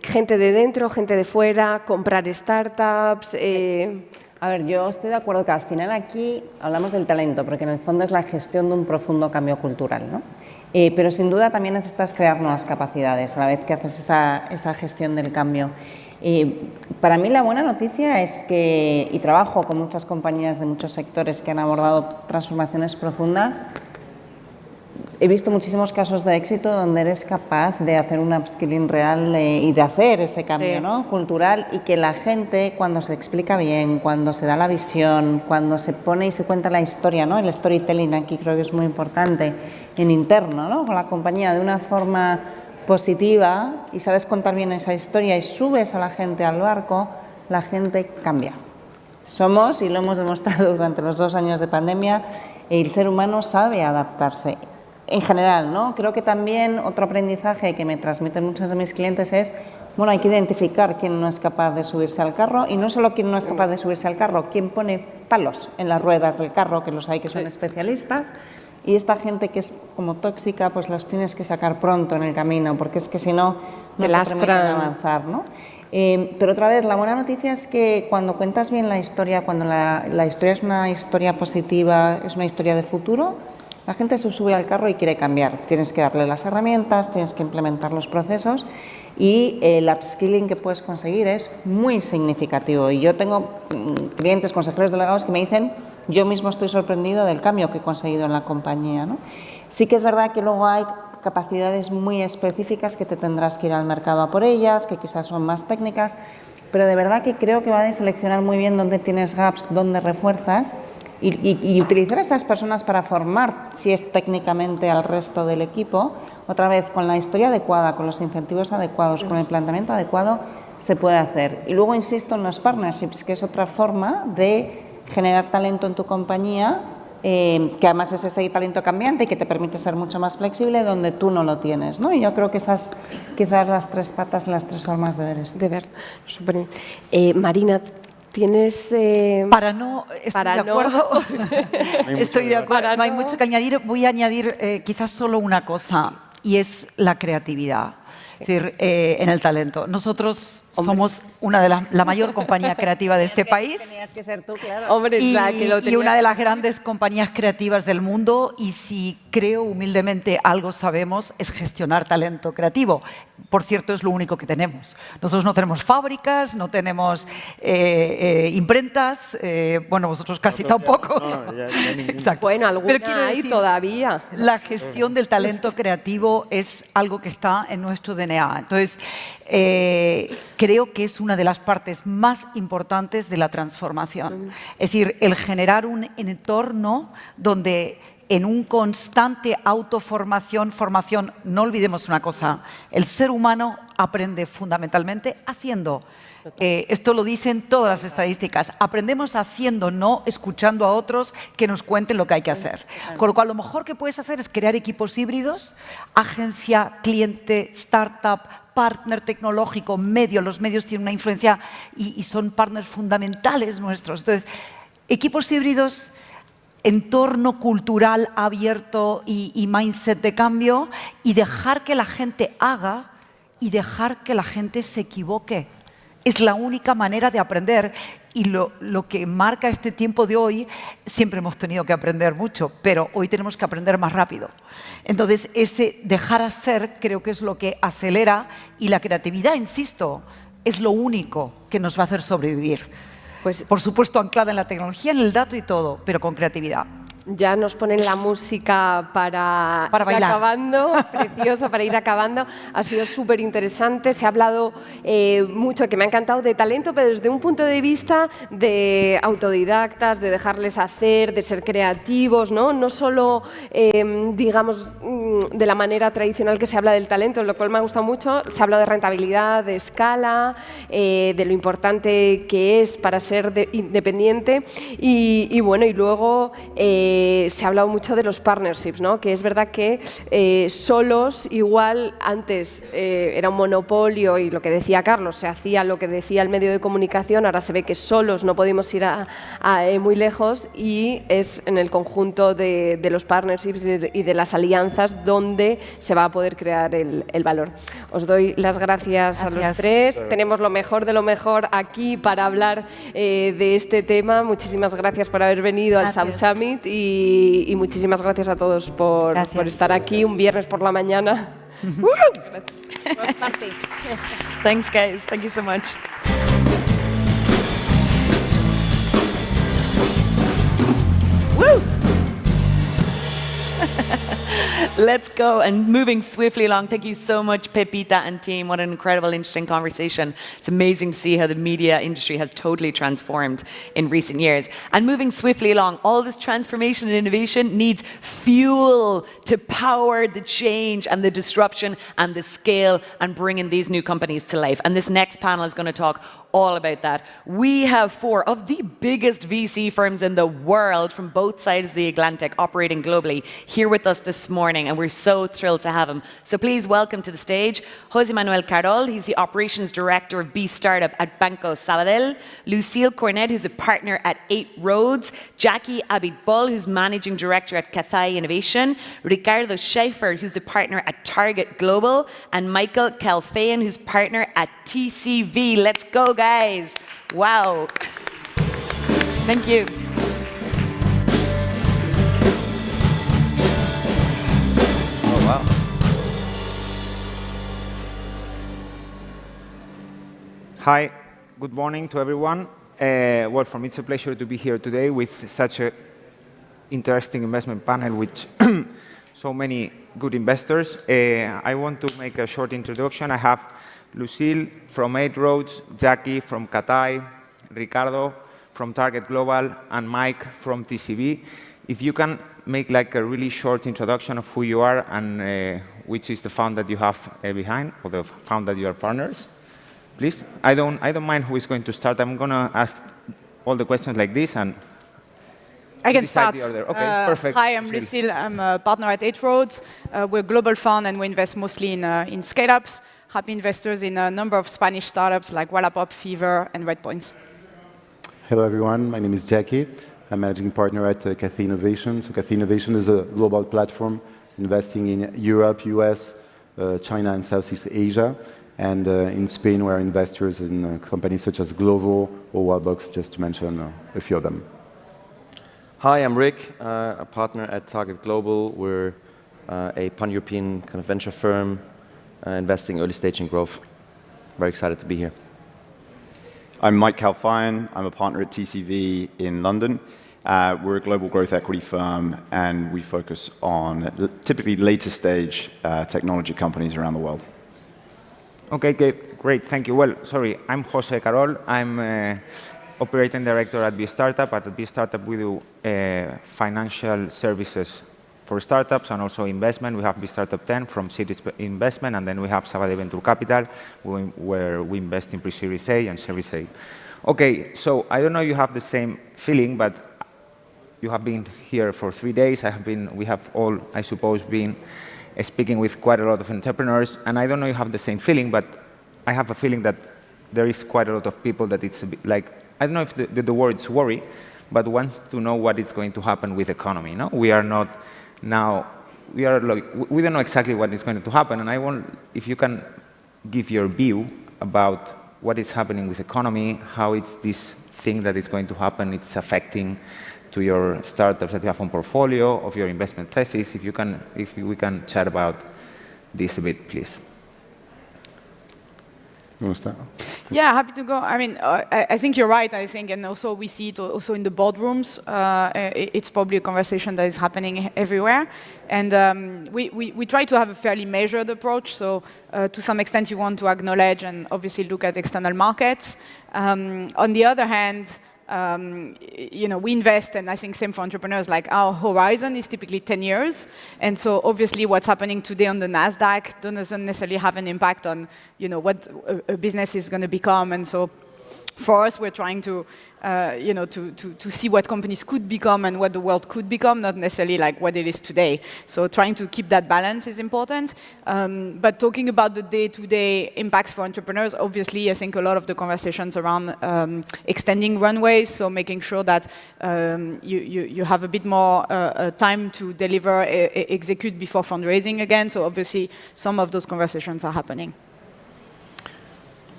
gente de dentro, gente de fuera, comprar startups... A ver, yo estoy de acuerdo que al final aquí hablamos del talento, porque en el fondo es la gestión de un profundo cambio cultural, ¿no? Pero sin duda también necesitas crear nuevas capacidades a la vez que haces esa gestión del cambio. Para mí la buena noticia es que, y trabajo con muchas compañías de muchos sectores que han abordado transformaciones profundas, he visto muchísimos casos de éxito donde eres capaz de hacer un upskilling real y de hacer ese cambio, ¿no?, cultural, y que la gente, cuando se explica bien, cuando se da la visión, cuando se pone y se cuenta la historia, ¿no?, el storytelling aquí creo que es muy importante, en interno, ¿no?, con la compañía de una forma positiva y sabes contar bien esa historia y subes a la gente al barco, la gente cambia. Somos, y lo hemos demostrado durante los 2 años de pandemia, el ser humano sabe adaptarse. En general, ¿no? Creo que también otro aprendizaje que me transmiten muchos de mis clientes es, bueno, hay que identificar quién no es capaz de subirse al carro, y no solo quién no es capaz de subirse al carro, quién pone palos en las ruedas del carro, que los hay que son especialistas, y esta gente que es como tóxica, pues los tienes que sacar pronto en el camino, porque es que si no, no te permiten avanzar, ¿no? Pero otra vez, la buena noticia es que cuando cuentas bien la historia, cuando la historia es una historia positiva, es una historia de futuro, la gente se sube al carro y quiere cambiar. Tienes que darle las herramientas, tienes que implementar los procesos y el upskilling que puedes conseguir es muy significativo. Y yo tengo clientes, consejeros delegados que me dicen, yo mismo estoy sorprendido del cambio que he conseguido en la compañía, ¿no? Sí que es verdad que luego hay capacidades muy específicas que te tendrás que ir al mercado a por ellas, que quizás son más técnicas, pero de verdad que creo que va a seleccionar muy bien dónde tienes gaps, dónde refuerzas, y utilizar a esas personas para formar, si es técnicamente, al resto del equipo, otra vez con la historia adecuada, con los incentivos adecuados, con el planteamiento adecuado, se puede hacer. Y luego insisto en los partnerships, que es otra forma de generar talento en tu compañía, que además es ese talento cambiante y que te permite ser mucho más flexible donde tú no lo tienes, ¿no? Y yo creo que esas quizás las 3 patas, las 3 formas de ver esto. De ver, súper. Marina, ¿tienes...? Para no, estoy de acuerdo. Estoy de acuerdo, no hay mucho que añadir. Voy a añadir quizás solo una cosa, y es la creatividad. Es decir, en el talento. Nosotros somos la mayor compañía creativa de este país. Tenías que ser tú, claro. Hombre, y una de las grandes compañías creativas del mundo, y si creo humildemente algo sabemos es gestionar talento creativo. Por cierto, es lo único que tenemos. Nosotros no tenemos fábricas, no tenemos imprentas, bueno, vosotros casi tampoco. Exacto. Bueno, alguna hay todavía. La gestión del talento creativo es algo que está en nuestro DNA. Entonces, creo que es una de las partes más importantes de la transformación. Es decir, el generar un entorno donde en un constante autoformación, no olvidemos una cosa, el ser humano aprende fundamentalmente haciendo. Esto lo dicen todas las estadísticas. Aprendemos haciendo, no escuchando a otros que nos cuenten lo que hay que hacer. Con lo cual, lo mejor que puedes hacer es crear equipos híbridos, agencia, cliente, startup, partner tecnológico, medio. Los medios tienen una influencia y son partners fundamentales nuestros. Entonces, equipos híbridos, entorno cultural abierto y mindset de cambio, y dejar que la gente haga y dejar que la gente se equivoque. Es la única manera de aprender y lo que marca este tiempo de hoy, siempre hemos tenido que aprender mucho, pero hoy tenemos que aprender más rápido. Entonces, ese dejar hacer creo que es lo que acelera y la creatividad, insisto, es lo único que nos va a hacer sobrevivir. Pues, por supuesto, anclada en la tecnología, en el dato y todo, pero con creatividad. Ya nos ponen la música para ir bailar. Acabando, precioso, para ir acabando. Ha sido súper interesante, se ha hablado mucho, que me ha encantado, de talento, pero desde un punto de vista de autodidactas, de dejarles hacer, de ser creativos, no solo, digamos, de la manera tradicional que se habla del talento, lo cual me ha gustado mucho. Se ha hablado de rentabilidad, de escala, de lo importante que es para ser independiente y bueno, y luego se ha hablado mucho de los partnerships, ¿no? Que es verdad que solos, igual antes era un monopolio y lo que decía Carlos, se hacía lo que decía el medio de comunicación, ahora se ve que solos no podemos ir muy lejos y es en el conjunto de los partnerships y de las alianzas donde se va a poder crear el valor. Os doy las gracias a los tres, tenemos lo mejor de lo mejor aquí para hablar de este tema. Muchísimas gracias por haber venido al South Summit y muchísimas gracias a todos por estar aquí un viernes por la mañana. Thanks, guys. Thank you so much. Woo! Let's go. And moving swiftly along, thank you so much, Pepita and team. What an incredible, interesting conversation. It's amazing to see how the media industry has totally transformed in recent years. And moving swiftly along, all this transformation and innovation needs fuel to power the change and the disruption and the scale and bringing these new companies to life. And this next panel is going to talk all about that. We have 4 of the biggest VC firms in the world from both sides of the Atlantic operating globally here with us this morning, and we're so thrilled to have him. So please welcome to the stage José Manuel Carol. He's the Operations Director of B Startup at Banco Sabadell. Lucille Cornet, who's a partner at 8 Roads. Jackie Abitbol, who's Managing Director at Cathay Innovation. Ricardo Schaefer, who's the partner at Target Global. And Michael Calfayan, who's partner at TCV. Let's go, guys. Wow. Thank you. Oh, wow. Hi, good morning to everyone. Well, for me, it's a pleasure to be here today with such an interesting investment panel with so many good investors. I want to make a short introduction. I have Lucille from 8 Roads, Jackie from Cathay, Ricardo from Target Global, and Mike from TCV. If you can make like a really short introduction of who you are and which is the fund that you have behind, or the fund that you are partners, please. I don't mind who is going to start. I'm going to ask all the questions like this, and I can start. The order. Okay, perfect. Hi, I'm Lucille. I'm a partner at 8 Roads. We're a global fund, and we invest mostly in scale-ups. Happy investors in a number of Spanish startups like Wallapop, Fever, and Redpoint. Hello, everyone. My name is Jackie. I'm managing partner at Cathay Innovation. So Cathay Innovation is a global platform investing in Europe, US, China, and Southeast Asia. And in Spain, we're investors in companies such as Glovo or Wallbox, just to mention a few of them. Hi, I'm Rick, a partner at Target Global. We're a pan-European kind of venture firm investing early stage in growth. Very excited to be here. I'm Mike Calfayan. I'm a partner at TCV in London. We're a global growth equity firm, and we focus on typically later stage technology companies around the world. Okay, great. Thank you. Well, sorry, I'm José Carol. I'm operating director at B Startup. At B Startup, we do financial services for startups and also investment. We have B Startup 10 from Series Investment, and then we have Sabadell Venture Capital, where we invest in pre-Series A and Series A. Okay, so I don't know if you have the same feeling, but you have been here for 3 days. We have all, I suppose, been speaking with quite a lot of entrepreneurs, and I don't know if you have the same feeling, but I have a feeling that there is quite a lot of people that it's a bit like, I don't know if the word's worry, but wants to know what is going to happen with the economy. No? We are not now, we don't know exactly what is going to happen, and I want, if you can give your view about what is happening with economy, how it's this thing that is going to happen, it's affecting to your startups that you have on portfolio, of your investment thesis. If we can chat about this a bit, please. You want to start? Yeah, happy to go. I mean, I think you're right, I think, and also we see it also in the boardrooms. It's probably a conversation that is happening everywhere. And we try to have a fairly measured approach. So to some extent, you want to acknowledge and obviously look at external markets. On the other hand, we invest, and I think same for entrepreneurs, like our horizon is typically 10 years. And so obviously what's happening today on the NASDAQ doesn't necessarily have an impact on, what a business is going to become. And so for us, we're trying to see what companies could become and what the world could become, not necessarily like what it is today. So trying to keep that balance is important. But talking about the day-to-day impacts for entrepreneurs, obviously, I think a lot of the conversations around extending runways, so making sure that you have a bit more time to deliver, execute before fundraising again. So obviously, some of those conversations are happening.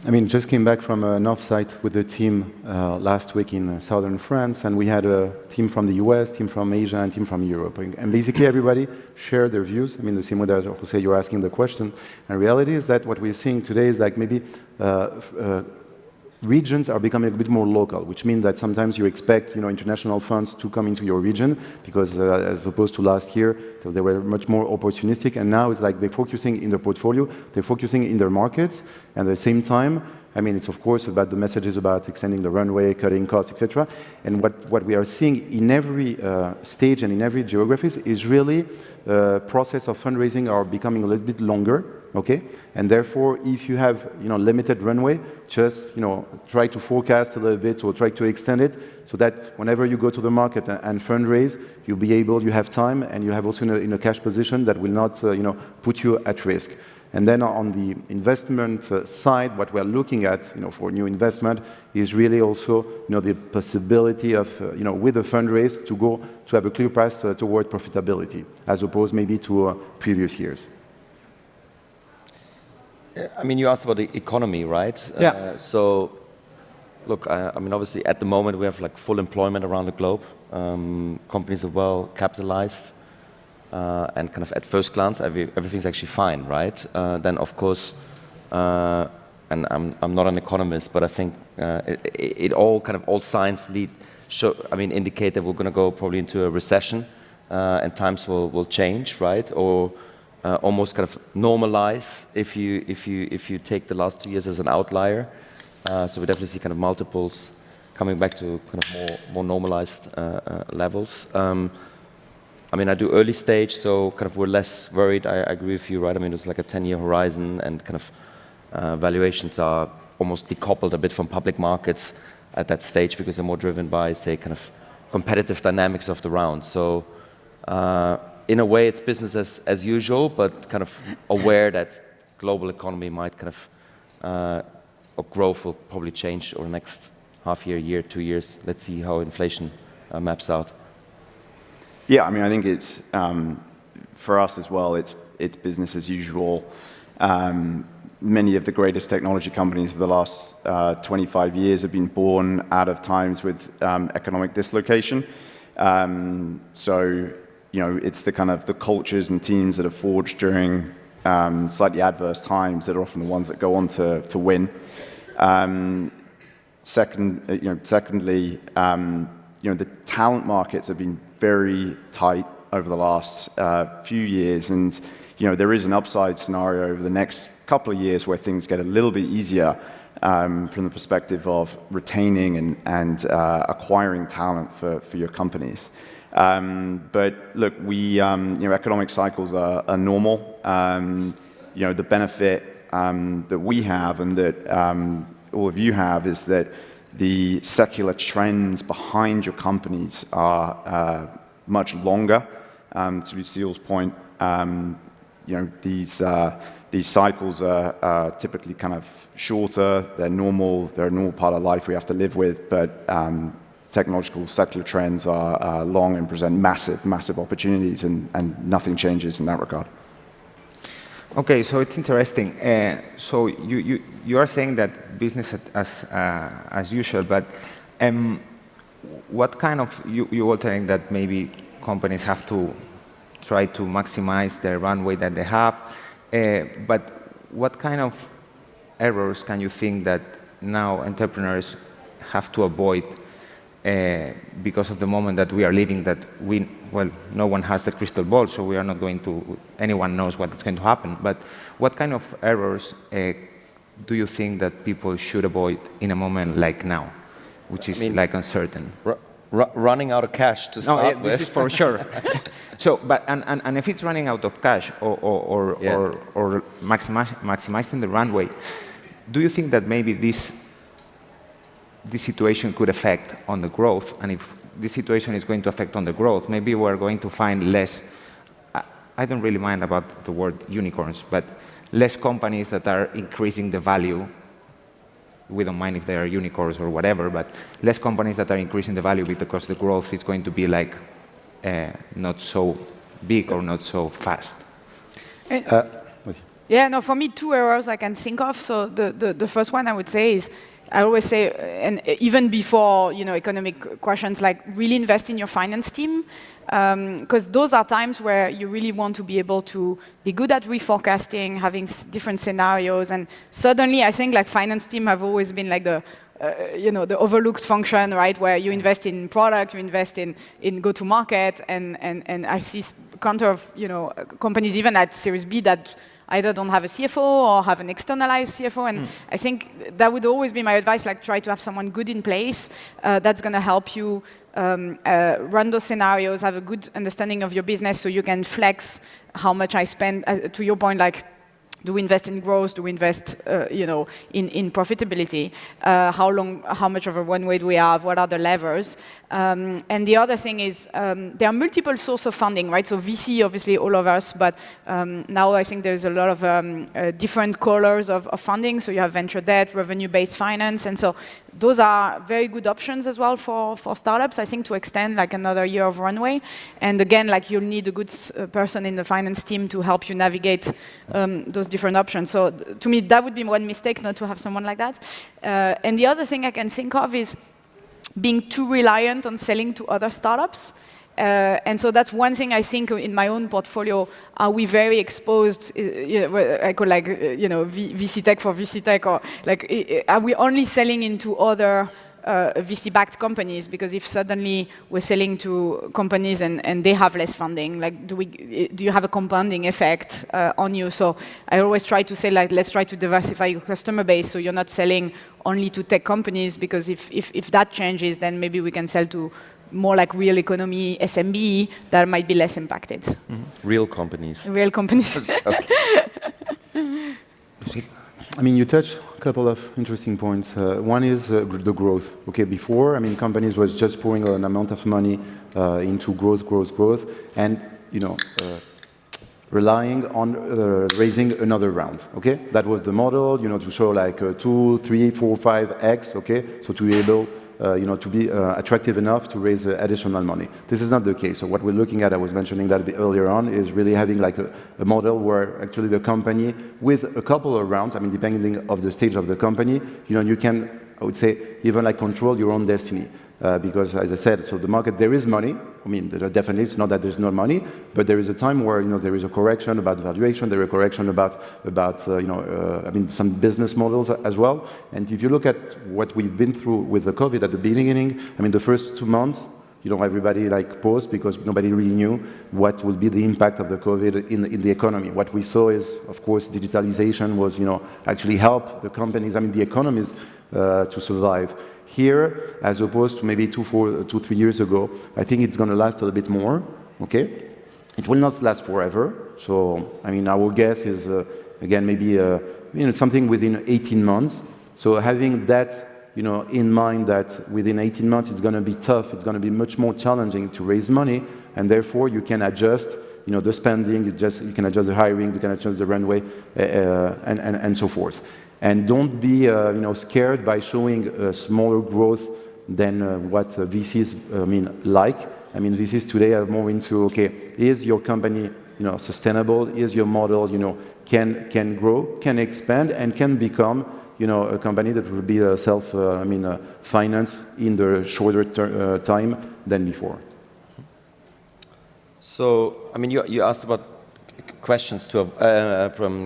I mean, just came back from an offsite with the team last week in southern France, and we had a team from the US, team from Asia, and team from Europe. And basically everybody shared their views. I mean, the same way that Jose, you're asking the question. And reality is that what we're seeing today is like maybe regions are becoming a bit more local, which means that sometimes you expect international funds to come into your region because as opposed to last year, so they were much more opportunistic, and now it's like they're focusing in their portfolio, they're focusing in their markets, and at the same time, I mean, it's of course about the messages about extending the runway, cutting costs, etc. And what we are seeing in every stage and in every geography is really process of fundraising are becoming a little bit longer. Okay, and therefore, if you have limited runway, just try to forecast a little bit or try to extend it, so that whenever you go to the market and fundraise, you have time, and you have also in a cash position that will not put you at risk. And then on the investment side, what we're looking at for new investment is really also the possibility of with a fundraise to have a clear path toward profitability, as opposed maybe to previous years. I mean, you asked about the economy, right? Yeah. So, look, I mean, obviously, at the moment, we have like full employment around the globe. Companies are well capitalized, and kind of at first glance, everything's actually fine, right? Then, of course, and I'm not an economist, but I think all signs indicate that we're going to go probably into a recession, and times will change, right? Or almost kind of normalize if you take the last 2 years as an outlier. So we definitely see kind of multiples coming back to kind of more normalized levels. I mean, I do early stage, so kind of we're less worried. I agree with you, right? I mean, it's like a 10-year horizon, and kind of valuations are almost decoupled a bit from public markets at that stage because they're more driven by, say, kind of competitive dynamics of the round. So in a way, it's business as usual, but kind of aware that global economy might kind of, or growth will probably change over the next half year, 2 years. Let's see how inflation maps out. Yeah, I mean, I think it's, for us as well, it's business as usual. Many of the greatest technology companies of the last 25 years have been born out of times with economic dislocation. So, it's the kind of the cultures and teams that are forged during slightly adverse times that are often the ones that go on to win. Secondly, the talent markets have been very tight over the last few years, and there is an upside scenario over the next couple of years where things get a little bit easier from the perspective of retaining and acquiring talent for your companies. But look, economic cycles are normal. The benefit that we have and that all of you have is that the secular trends behind your companies are much longer. To Lucille's point, these cycles are typically kind of shorter. They're normal. They're a normal part of life we have to live with. But technological secular trends are long and present massive opportunities, and nothing changes in that regard. Okay, so it's interesting. So you are saying that business as usual, but what kind of, you were saying that maybe companies have to try to maximize the runway that they have, but what kind of errors can you think that now entrepreneurs have to avoid because of the moment that we are living, that no one has the crystal ball, so we are not going to, anyone knows what is going to happen, but what kind of errors do you think that people should avoid in a moment like now, which is like uncertain? Running out of cash to start with. This is for sure. So, but and if it's running out of cash or maximizing the runway, do you think that maybe this situation could affect on the growth? And if this situation is going to affect on the growth, maybe we're going to find less, I don't really mind about the word unicorns, but less companies that are increasing the value. We don't mind if they are unicorns or whatever, but less companies that are increasing the value because the growth is going to be like not so big or not so fast. Yeah, no, for me, 2 errors I can think of. So the first one I would say is, I always say, and even before economic questions, like really invest in your finance team, because those are times where you really want to be able to be good at reforecasting, having different scenarios, and suddenly I think like finance team have always been like the the overlooked function, right? Where you invest in product, you invest in go-to-market, and I see counter of companies even at Series B that either don't have a CFO or have an externalized CFO, and I think that would always be my advice, like try to have someone good in place that's going to help you run those scenarios, have a good understanding of your business so you can flex how much I spend, to your point, like do we invest in growth, do we invest in profitability, how much of a runway do we have, what are the levers, and the other thing is there are multiple sources of funding, right? So VC, obviously all of us, but now I think there's a lot of different colors of funding, so you have venture debt, revenue-based finance, and so those are very good options as well for startups, I think, to extend like another year of runway. And again, like you'll need a good person in the finance team to help you navigate those different options. So to me, that would be one mistake, not to have someone like that. And the other thing I can think of is being too reliant on selling to other startups. And so that's one thing I think in my own portfolio, are we very exposed, I call like, VC tech for VC tech, or like, are we only selling into other VC-backed companies? Because if suddenly we're selling to companies and they have less funding, like do you have a compounding effect on you? So I always try to say, like, let's try to diversify your customer base so you're not selling only to tech companies, because if that changes, then maybe we can sell to more like real economy SMB that might be less impacted. Real companies. Real companies. I mean, you touched a couple of interesting points. One is the growth. Okay, before, I mean, companies was just pouring an amount of money into growth, and relying on raising another round. Okay, that was the model. To show like 2, 3, 4, 5x. Okay, so to be able to be attractive enough to raise additional money. This is not the case. So what we're looking at, I was mentioning that a bit earlier on, is really having like a model where actually the company, with a couple of rounds, I mean, depending of the stage of the company, you can, I would say, even like control your own destiny. Because, as I said, so the market, there is money. I mean, definitely, it's not that there's no money, but there is a time where there is a correction about valuation, there is a correction about I mean, some business models as well. And if you look at what we've been through with the COVID at the beginning, I mean, the first 2 months, everybody like paused because nobody really knew what would be the impact of the COVID in the economy. What we saw is, of course, digitalization was, actually help the companies, I mean, the economies to survive. Here, as opposed to maybe 2, 3 years ago, I think it's going to last a little bit more. Okay, it will not last forever. So, I mean, our guess is again maybe something within 18 months. So having that in mind, that within 18 months it's going to be tough. It's going to be much more challenging to raise money, and therefore you can adjust the spending. You can adjust the hiring. You can adjust the runway, and so forth. And don't be scared by showing a smaller growth than what VCs like. I mean, VCs today are more into, okay, is your company sustainable? Is your model, can grow, can expand, and can become, a company that will be financed in the shorter time than before? So, I mean, you asked about questions from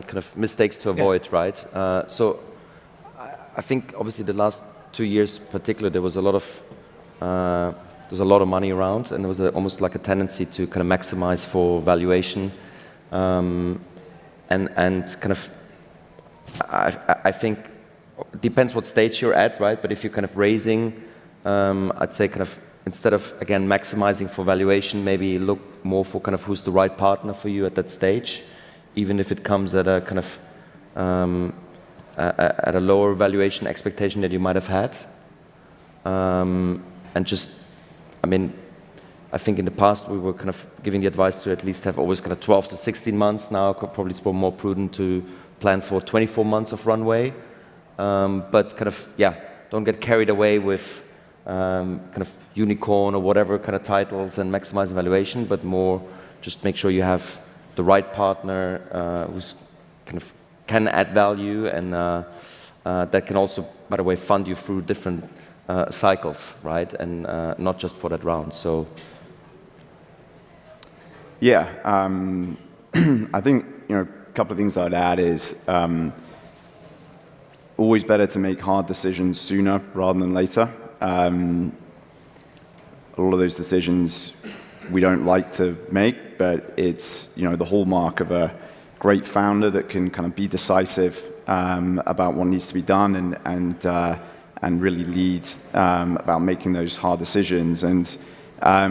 kind of mistakes to avoid, right? So, I think obviously the last 2 years, particularly, there was a lot of money around, and there was almost like a tendency to kind of maximize for valuation, and kind of, I think, it depends what stage you're at, right? But if you're kind of raising, I'd say kind of instead of again maximizing for valuation, maybe look more for kind of who's the right partner for you at that stage, even if it comes at a kind of at a lower valuation expectation that you might have had, and just, I mean, I think in the past we were kind of giving the advice to at least have always kind of 12 to 16 months. Now probably it's more prudent to plan for 24 months of runway, but kind of, yeah, don't get carried away with kind of unicorn or whatever kind of titles and maximizing valuation, but more just make sure you have the right partner who's kind of can add value, and that can also, by the way, fund you through different cycles, right? And not just for that round. So, yeah, I think a couple of things I'd add is always better to make hard decisions sooner rather than later. A lot of those decisions we don't like to make, but it's the hallmark of a great founder that can kind of be decisive about what needs to be done, and really lead about making those hard decisions. And a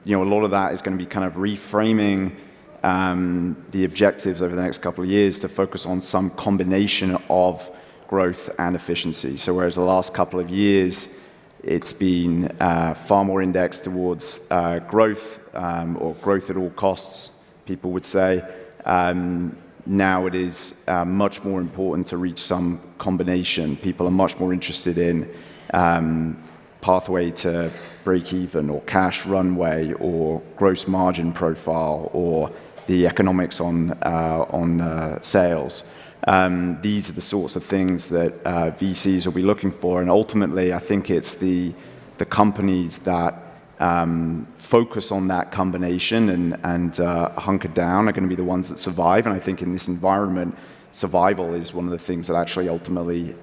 lot of that is going to be kind of reframing the objectives over the next couple of years to focus on some combination of growth and efficiency. So whereas the last couple of years it's been far more indexed towards growth, or growth at all costs, people would say. Now it is much more important to reach some combination. People are much more interested in pathway to break even, or cash runway, or gross margin profile, or the economics on sales. These are the sorts of things that VCs will be looking for, and ultimately I think it's the companies that focus on that combination and hunker down are going to be the ones that survive. And I think in this environment, survival is one of the things that actually ultimately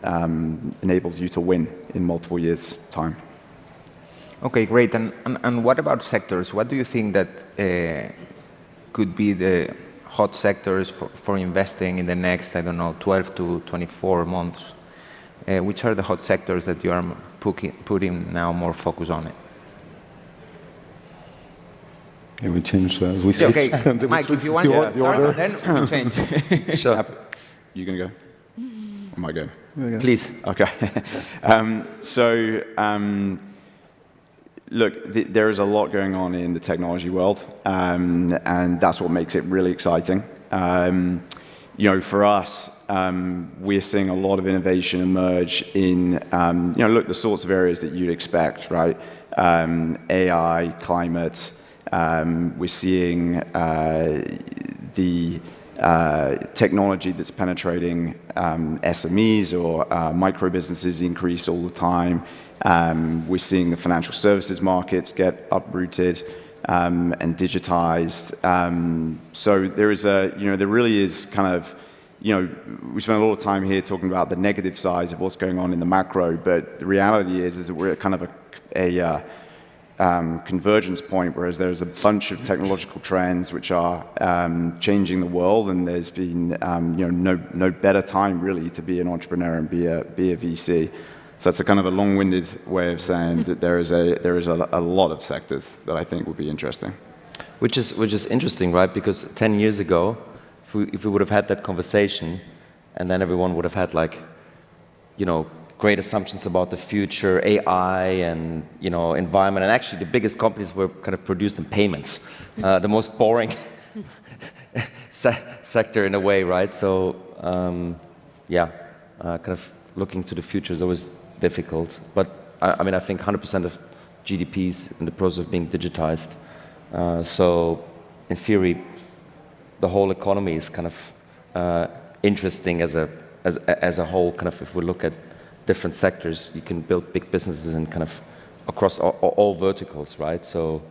enables you to win in multiple years' time. Okay, great. And what about sectors? What do you think that could be the hot sectors for investing in the next, 12 to 24 months? Which are the hot sectors that you are putting now more focus on it? Can we change? We switch. Okay, Mike, if you want to start, then we change. Sure. You going to go? Or am I going? Please. Okay. Look, there is a lot going on in the technology world, and that's what makes it really exciting. For us, we're seeing a lot of innovation emerge in, the sorts of areas that you'd expect, right? AI, climate. We're seeing the technology that's penetrating SMEs or micro businesses increase all the time. We're seeing the financial services markets get uprooted and digitized. So there is there really is kind of, we spend a lot of time here talking about the negative sides of what's going on in the macro, but the reality is that we're at kind of a convergence point, whereas there's a bunch of technological trends which are changing the world, and there's been no better time really to be an entrepreneur and be a VC. So that's a kind of a long-winded way of saying that there is a lot of sectors that I think would be interesting. Which is interesting, right? Because 10 years ago, if we would have had that conversation, and then everyone would have had great assumptions about the future, AI and environment, and actually the biggest companies were kind of produced in payments, the most boring sector in a way, right? So kind of looking to the future is always difficult, but I mean I think 100% of GDP is in the process of being digitized. So in theory, the whole economy is kind of interesting as a whole. Kind of, if we look at different sectors, you can build big businesses and kind of across all verticals, right? So,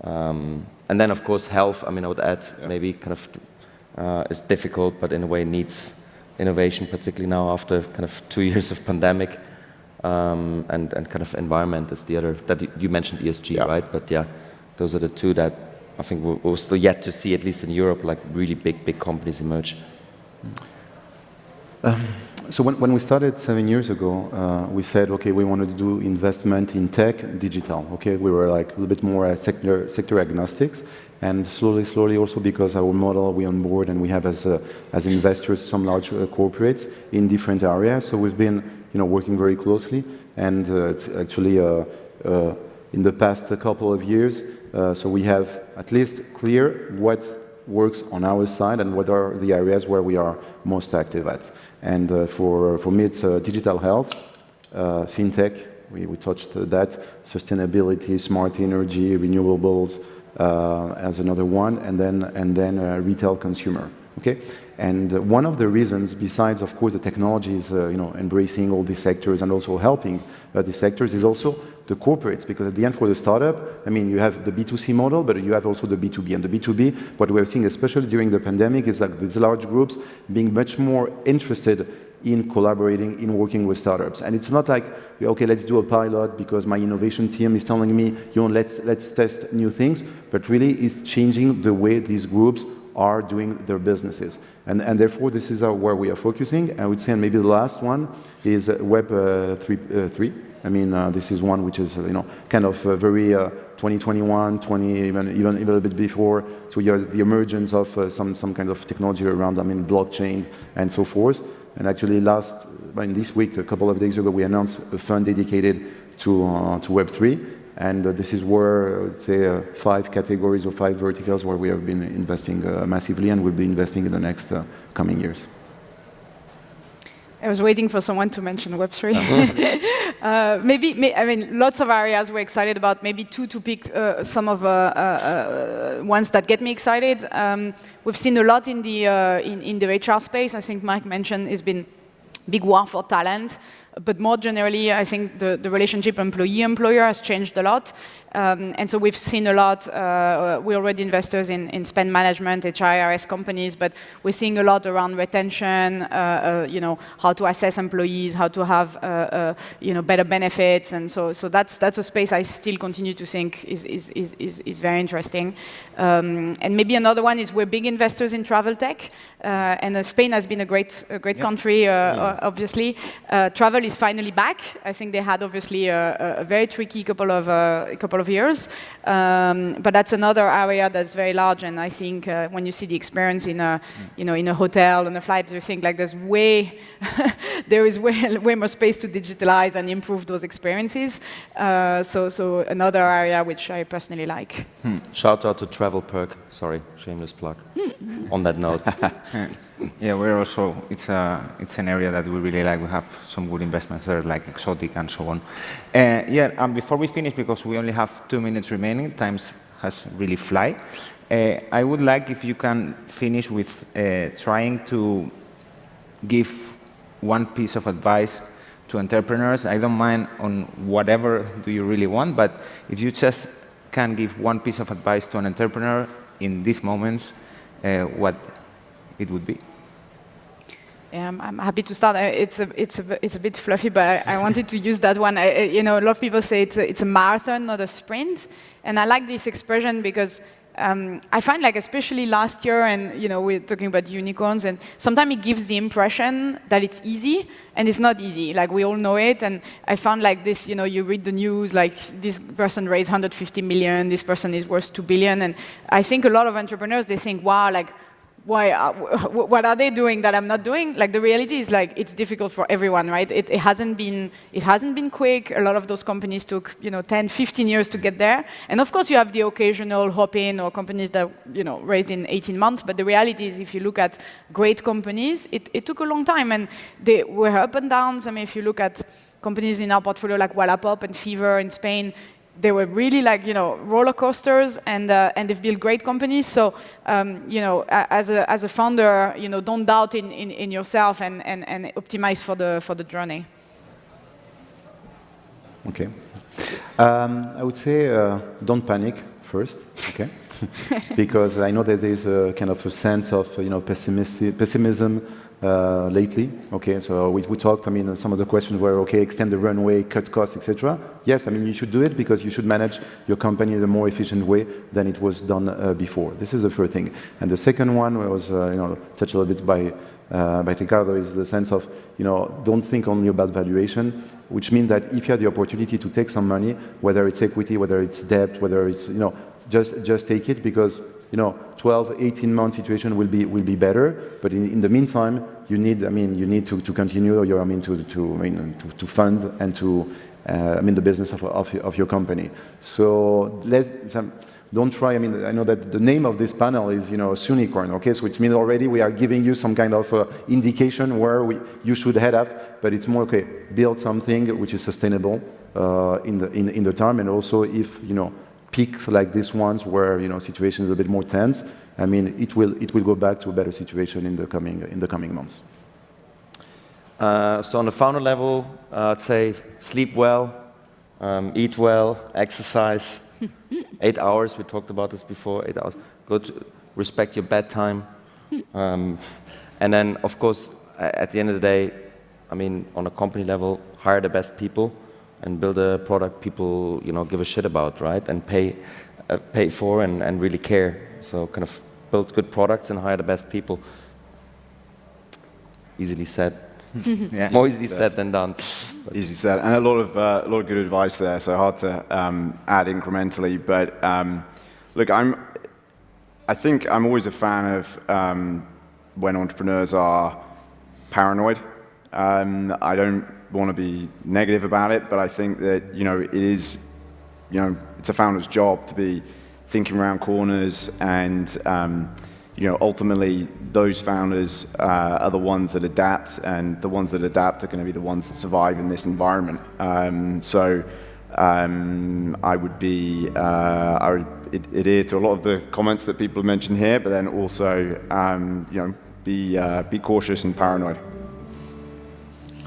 and then of course health. I mean, I would add maybe kind of is difficult, but in a way needs innovation, particularly now after kind of 2 years of pandemic. And kind of environment is the other that you mentioned, ESG, right? But yeah, those are the two that I think we're still yet to see, at least in Europe, like really big companies emerge. So when we started 7 years ago, we said, okay, we wanted to do investment in tech, digital. Okay, we were like a little bit more sector agnostics, and slowly also because our model we onboard and we have as investors some large corporates in different areas. So we've been working very closely, and actually in the past couple of years, so we have at least clear what works on our side and what are the areas where we are most active at. And for me, it's digital health, fintech. We touched that, sustainability, smart energy, renewables as another one, and then retail consumer. Okay. And one of the reasons, besides, of course, the technology is embracing all these sectors and also helping these sectors, is also the corporates. Because at the end, for the startup, I mean, you have the B2C model, but you have also the B2B. And the B2B, what we're seeing, especially during the pandemic, is that these large groups being much more interested in collaborating, in working with startups. And it's not like, okay, let's do a pilot because my innovation team is telling me, let's test new things, but really it's changing the way these groups are doing their businesses. And therefore, this is where we are focusing. I would say, and maybe the last one is Web 3.3. I mean, this is one which is, kind of very 2021, even a little bit before. So you have the emergence of some kind of technology around, I mean, blockchain and so forth. And actually this week, a couple of days ago, we announced a fund dedicated to Web3. And this is where, I would say, 5 categories or 5 verticals where we have been investing massively and will be investing in the next coming years. I was waiting for someone to mention Web3. I mean, lots of areas we're excited about. Maybe 2 to pick some of ones that get me excited. We've seen a lot in the HR space. I think Mike mentioned it's been big war for talent. But more generally, I think the relationship employee-employer has changed a lot. And so we've seen a lot, we're already investors in spend management, HRIS companies, but we're seeing a lot around retention, how to assess employees, how to have, better benefits. And so that's a space I still continue to think is very interesting. And maybe another one is we're big investors in travel tech. And Spain has been a great country, obviously. Travel is finally back. I think they had obviously a very tricky couple of years, but that's another area that's very large. And I think when you see the experience in a hotel, on a flight, you think like there is way more space to digitalize and improve those experiences. So another area which I personally like. Shout out to TravelPerk. Sorry, shameless plug. On that note. Yeah, we're also, it's an area that we really like. We have some good investments there, like Exotic and so on. Before we finish, because we only have 2 minutes remaining, time has really fly. I would like if you can finish with trying to give one piece of advice to entrepreneurs. I don't mind on whatever do you really want, but if you just can give one piece of advice to an entrepreneur in these moments, what it would be. I'm happy to start. It's a bit fluffy, but I wanted to use that one. A lot of people say it's a marathon, not a sprint, and I like this expression because I find, like, especially last year, and we're talking about unicorns, and sometimes it gives the impression that it's easy, and it's not easy. Like, we all know it, and I found like this. You read the news, like this person raised 150 million, this person is worth 2 billion, and I think a lot of entrepreneurs, they think, wow, like, what are they doing that I'm not doing? Like, the reality is, like, it's difficult for everyone, right? It hasn't been quick. A lot of those companies took 10, 15 years to get there. And of course you have the occasional hop-in or companies that raised in 18 months. But the reality is, if you look at great companies, it took a long time, and they were up and downs. I mean, if you look at companies in our portfolio like Wallapop and Fever in Spain, they were really like, roller coasters, and they've built great companies. So, as a founder, don't doubt in yourself and optimize for the journey. Okay. I would say don't panic first, okay? Because I know that there's a kind of a sense of pessimism lately. Okay, so we talked. I mean, some of the questions were okay, extend the runway, cut costs, etc. Yes, I mean you should do it because you should manage your company in a more efficient way than it was done before. This is the first thing. And the second one was touched a little bit by Ricardo, is the sense of don't think only about valuation, which means that if you have the opportunity to take some money, whether it's equity, whether it's debt, whether it's just take it, because 12, 18-month situation will be better. But in the meantime, you need to continue your to fund and to the business of your company. So don't try. I mean, I know that the name of this panel is Sunicorn. Okay, so it means already we are giving you some kind of indication where you should head up. But it's more okay. Build something which is sustainable in the time, and also if peaks like this ones where situations are a bit more tense. I mean, it will go back to a better situation in the coming months. So on the founder level, I'd say sleep well, eat well, exercise. 8 hours, we talked about this before, 8 hours. Good, respect your bedtime. And then, of course, at the end of the day, I mean, on a company level, hire the best people and build a product people, give a shit about, right? And pay for and really care. So kind of build good products and hire the best people. Easily said. Yeah. More easily said than done. Easy said, and a lot of good advice there. So hard to add incrementally, but look, I think I'm always a fan of when entrepreneurs are paranoid. I don't want to be negative about it, but I think that it is, it's a founder's job to be thinking around corners and. Ultimately, those founders are the ones that adapt, and the ones that adapt are going to be the ones that survive in this environment. I would adhere to a lot of the comments that people mentioned here, but then also, be cautious and paranoid.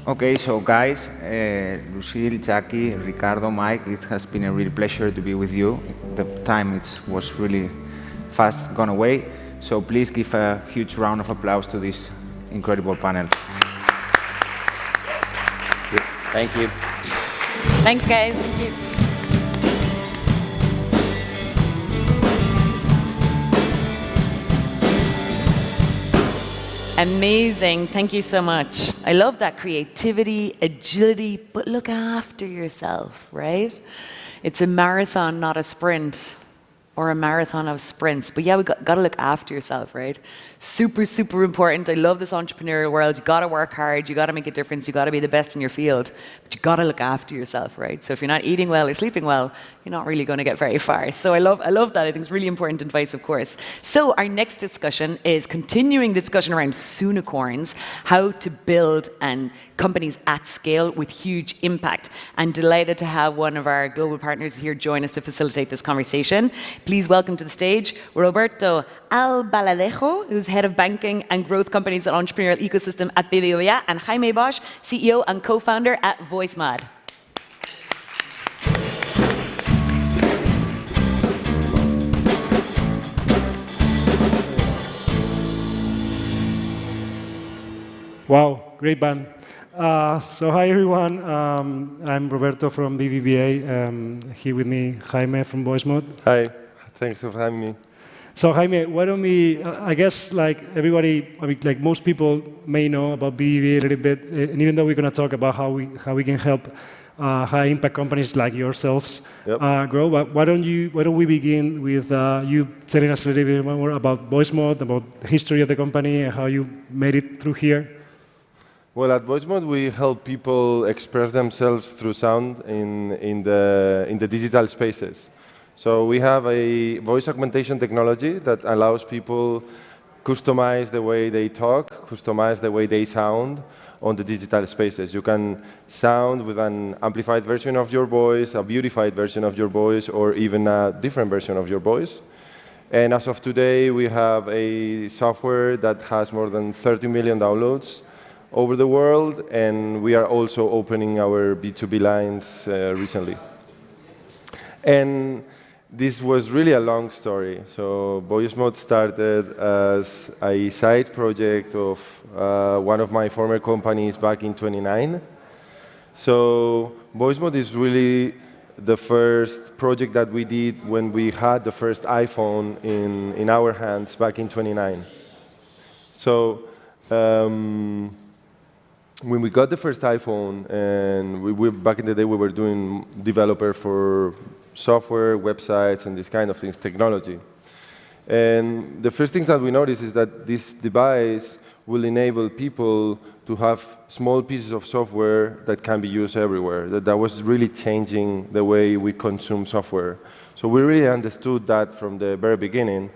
Okay, so guys, Lucille, Jackie, Ricardo, Mike, it has been a real pleasure to be with you. The time was really fast gone away. So please give a huge round of applause to this incredible panel. Thank you. Thanks, guys. Thank you. Amazing. Thank you so much. I love that creativity, agility, but look after yourself, right? It's a marathon, not a sprint. Or a marathon of sprints. But yeah, we got to look after yourself, right? Super, super important. I love this entrepreneurial world. You got to work hard. You got to make a difference. You got to be the best in your field. But you got to look after yourself, right? So if you're not eating well or sleeping well, you're not really going to get very far. So I love that. I think it's really important advice, of course. So our next discussion is continuing the discussion around Sunicorns, how to build companies at scale with huge impact. And delighted to have one of our global partners here join us to facilitate this conversation. Please welcome to the stage Roberto Albaladejo, who's Head of Banking and Growth Companies and Entrepreneurial Ecosystem at BBVA, and Jaime Bosch, CEO and co-founder at VoiceMod. Wow, great band. So hi everyone, I'm Roberto from BBVA. Here with me, Jaime from VoiceMod. Hi, thanks for having me. So Jaime, why don't we, I guess like everybody, like most people may know about BBVA a little bit, and even though we're going to talk about how we can help high impact companies like yourselves grow, why don't we begin with you telling us a little bit more about VoiceMod, about the history of the company and how you made it through here? Well, at VoiceMod, we help people express themselves through sound in the digital spaces. So we have a voice augmentation technology that allows people customize the way they talk, customize the way they sound on the digital spaces. You can sound with an amplified version of your voice, a beautified version of your voice, or even a different version of your voice. And as of today, we have a software that has more than 30 million downloads over the world, and we are also opening our B2B lines recently. And this was really a long story. So VoiceMod started as a side project of one of my former companies back in 2009. So VoiceMod is really the first project that we did when we had the first iPhone in our hands back in 2009. So when we got the first iPhone, and back in the day we were doing developer for software, websites, and this kind of things, technology. And the first thing that we noticed is that this device will enable people to have small pieces of software that can be used everywhere. That was really changing the way we consume software. So we really understood that from the very beginning.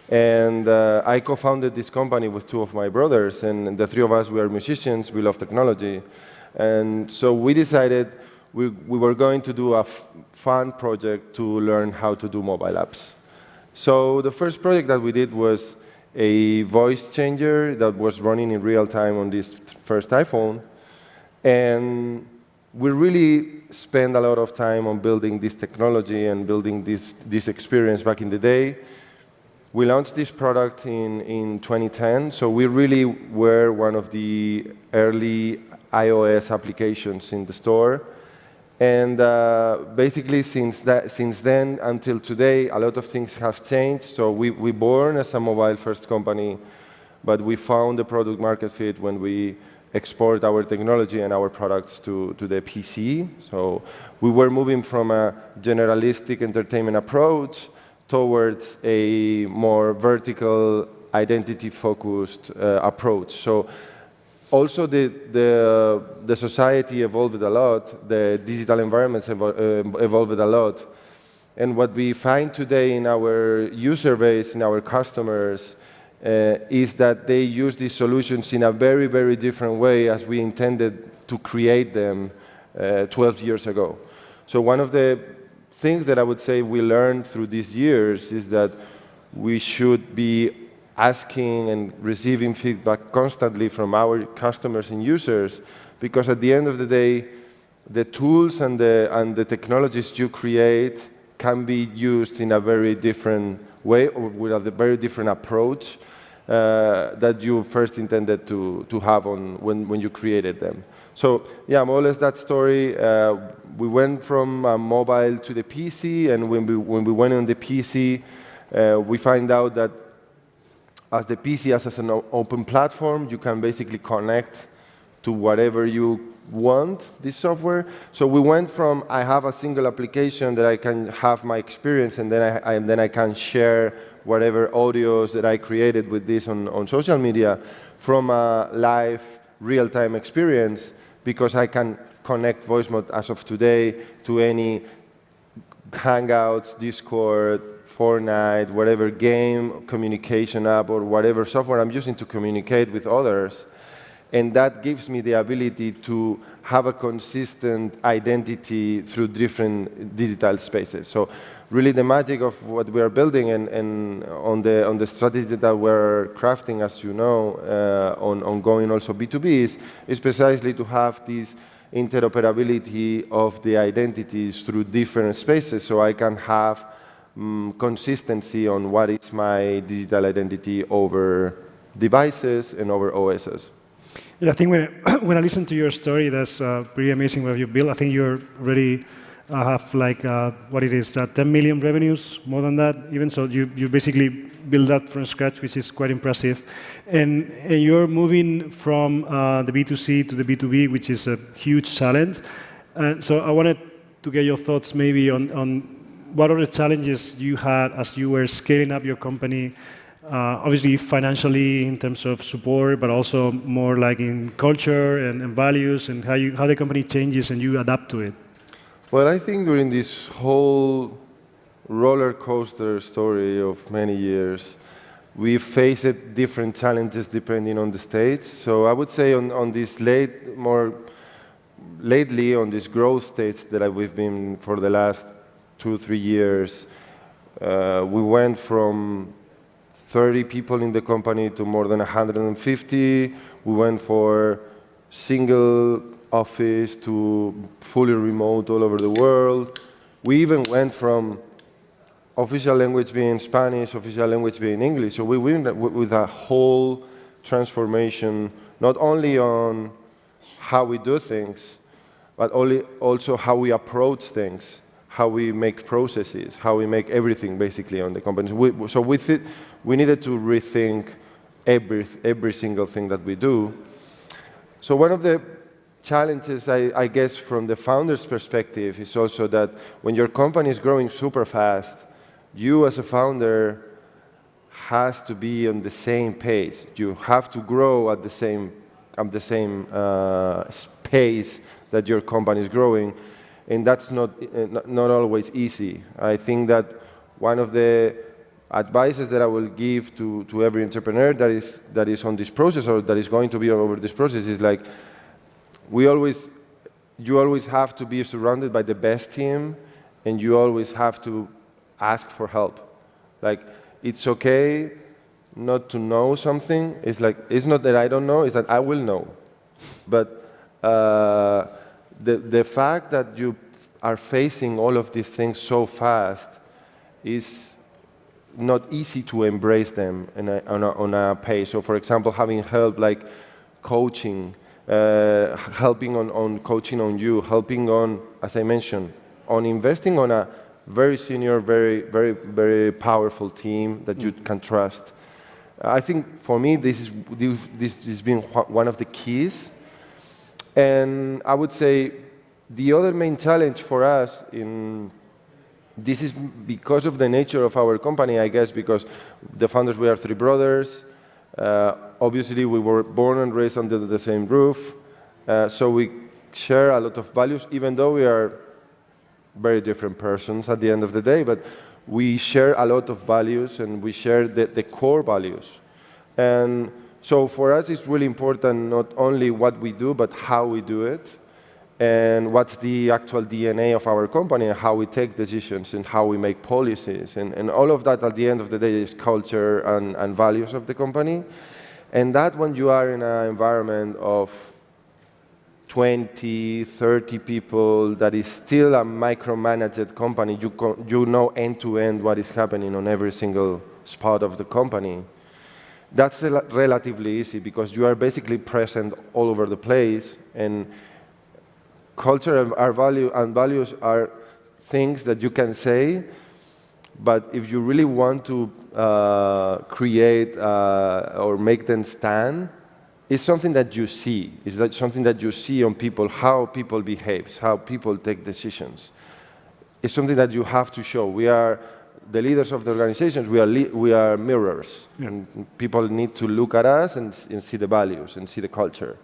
And I co-founded this company with two of my brothers, and the three of us, we are musicians, we love technology. And so we decided we were going to do a fun project to learn how to do mobile apps. So the first project that we did was a voice changer that was running in real time on this first iPhone. And we really spent a lot of time on building this technology and building this experience back in the day. We launched this product in 2010, so we really were one of the early iOS applications in the store. And basically, since then until today, a lot of things have changed. So we born as a mobile-first company, but we found the product market fit when we export our technology and our products to the PC. So we were moving from a generalistic entertainment approach towards a more vertical, identity-focused approach. So also, the society evolved a lot, the digital environments evolved a lot. And what we find today in our user base, in our customers, is that they use these solutions in a very, very different way as we intended to create them 12 years ago. So one of the things that I would say we learned through these years is that we should be asking and receiving feedback constantly from our customers and users, because at the end of the day, the tools and the technologies you create can be used in a very different way or with a very different approach that you first intended to have when you created them. So yeah, more or less that story. We went from mobile to the PC, and when we went on the PC, we find out that as the PC as an open platform, you can basically connect to whatever you want, this software. So we went from, I have a single application that I can have my experience, and then I can share whatever audios that I created with this on social media, from a live, real-time experience, because I can connect VoiceMod as of today to any Hangouts, Discord, Fortnite, whatever game, communication app, or whatever software I'm using to communicate with others. And that gives me the ability to have a consistent identity through different digital spaces. So really the magic of what we are building and on the strategy that we're crafting, as you know, on going also B2B is precisely to have this interoperability of the identities through different spaces, so I can have consistency on what is my digital identity over devices and over OSs. Yeah, I think when I listen to your story, that's pretty amazing what you built. I think you're already have like what it is, 10 million revenues, more than that even. So you basically build that from scratch, which is quite impressive. And you're moving from the B2C to the B2B, which is a huge challenge. So I wanted to get your thoughts maybe on what are the challenges you had as you were scaling up your company, obviously financially in terms of support, but also more like in culture and values, and how the company changes and you adapt to it. Well, I think during this whole roller coaster story of many years, we faced different challenges depending on the stage. So I would say on this lately on this growth stage that we've been for the last 2-3 years, we went from 30 people in the company to more than 150. We went for single office to fully remote all over the world. We even went from official language being Spanish, official language being English. So we went with a whole transformation, not only on how we do things, but also how we approach things, how we make processes, how we make everything basically on the company. So with it, we needed to rethink every single thing that we do. So one of the challenges, I guess, from the founder's perspective is also that when your company is growing super fast, you as a founder has to be on the same pace. You have to grow at the same pace that your company is growing, and that's not always easy. I think that one of the advices that I will give to every entrepreneur that is on this process or that is going to be over this process is like, you always have to be surrounded by the best team, and you always have to ask for help. Like, it's okay not to know something. It's like, it's not that I don't know, it's that I will know. But the fact that you are facing all of these things so fast is not easy to embrace them on a pace. So for example, having help like coaching, helping on coaching on you, helping on, as I mentioned, on investing on a very senior, very powerful team that you can trust. I think for me, this has been one of the keys. And I would say the other main challenge for us this is because of the nature of our company, I guess, because the founders, we are 3 brothers. Obviously, we were born and raised under the same roof. So we share a lot of values, even though we are very different persons at the end of the day, but we share a lot of values and we share the core values. And so for us, it's really important not only what we do, but how we do it, and what's the actual DNA of our company, and how we take decisions, and how we make policies. And all of that, at the end of the day, is culture and values of the company. And that when you are in an environment of 20, 30 people that is still a micromanaged company, you know end-to-end what is happening on every single spot of the company. That's relatively easy because you are basically present all over the place, and culture and values are things that you can say, but if you really want to create or make them stand, it's something that you see. It's like something that you see on people, how people behave, how people take decisions. It's something that you have to show. We are the leaders of the organizations. We are mirrors, and people need to look at us and see the values and see the culture.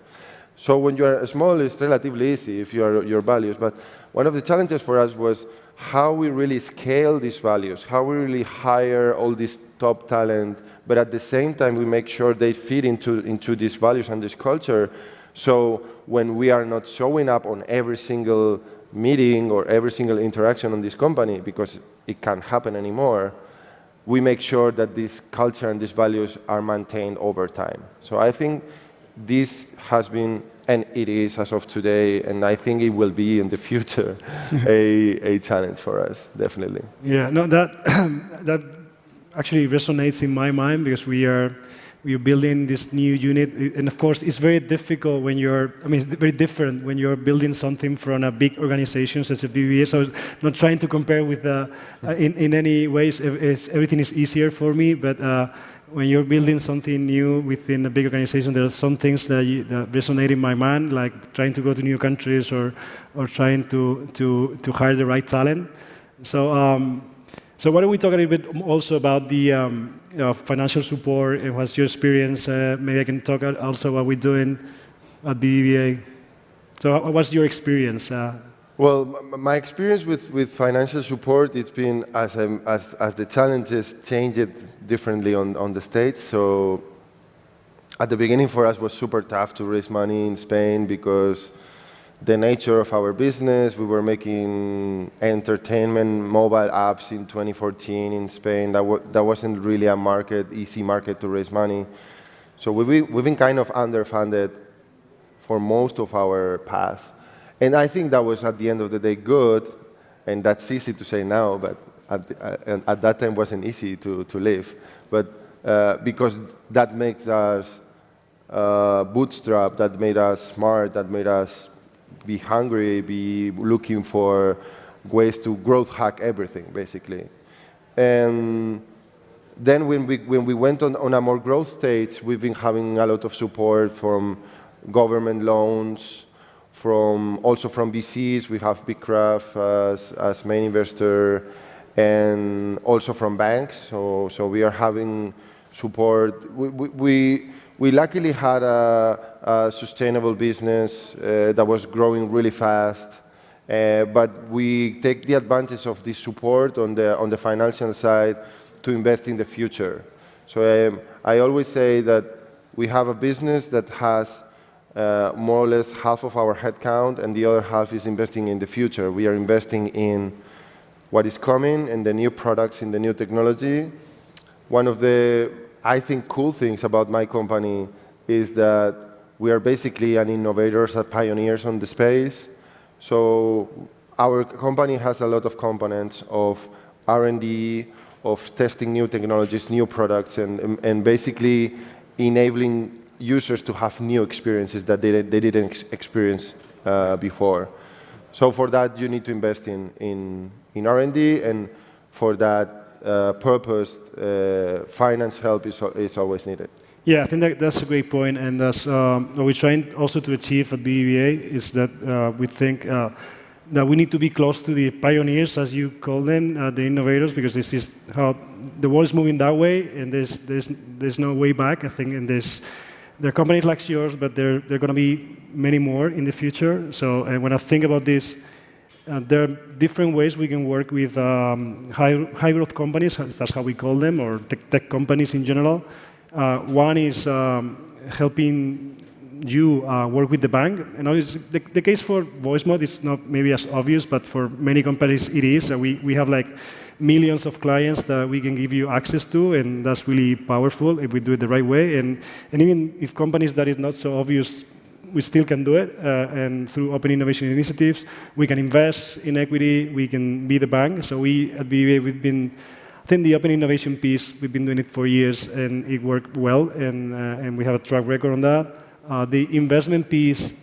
So when you are small, it's relatively easy if you are your values. But one of the challenges for us was how we really scale these values, how we really hire all this top talent, but at the same time we make sure they fit into these values and this culture. So when we are not showing up on every single meeting or every single interaction on this company, because it can't happen anymore, we make sure that this culture and these values are maintained over time. So I think this has been, and it is as of today, and I think it will be in the future, a challenge for us, definitely. Yeah, no, that actually resonates in my mind because we're building this new unit, and of course it's very difficult when it's very different when you're building something from a big organization such as BBVA. So not trying to compare with in any ways, everything is easier for me, but when you're building something new within a big organization, there are some things that resonate in my mind, like trying to go to new countries or trying to hire the right talent. So why don't we talk a little bit also about the financial support and what's your experience? Maybe I can talk also what we're doing at BBVA. So what's your experience? Well, my experience with financial support, it's been as the challenges changed differently on the States. So at the beginning for us was super tough to raise money in Spain because the nature of our business, we were making entertainment mobile apps in 2014 in Spain. That wasn't really a easy market to raise money. So we've been kind of underfunded for most of our path. And I think that was, at the end of the day, good, and that's easy to say now, but at that time wasn't easy to live. But because that makes us bootstrap, that made us smart, that made us be hungry, be looking for ways to growth hack everything, basically. And then when we went on a more growth stage, we've been having a lot of support from government loans, also from VCs. We have Bigcraft as main investor, and also from banks. So we are having support. We luckily had a sustainable business that was growing really fast, but we take the advantage of this support on the financial side to invest in the future. So I always say that we have a business that has more or less half of our headcount, and the other half is investing in the future. We are investing in what is coming, and the new products, in the new technology. One of the, I think, cool things about my company is that we are basically an innovators and pioneers on the space. So our company has a lot of components of R&D, of testing new technologies, new products, and basically enabling users to have new experiences that they didn't experience before. So for that, you need to invest in R&D, and for that purpose, finance help is always needed. Yeah, I think that's a great point, and that's what we're trying also to achieve at BBVA is that we think that we need to be close to the pioneers, as you call them, the innovators, because this is how the world is moving that way, and there's no way back. I think, and there are companies like yours, but there are going to be many more in the future. So when I think about this, there are different ways we can work with high growth companies, that's how we call them, or tech companies in general. One is helping you work with the bank. And the case for VoiceMod is not maybe as obvious, but for many companies it is. We have like millions of clients that we can give you access to, and that's really powerful if we do it the right way. And even if companies that is not so obvious, we still can do it. And through open innovation initiatives, we can invest in equity, we can be the bank. So we at BBVA, we've been, I think the open innovation piece, we've been doing it for years, and it worked well, and we have a track record on that. The investment piece,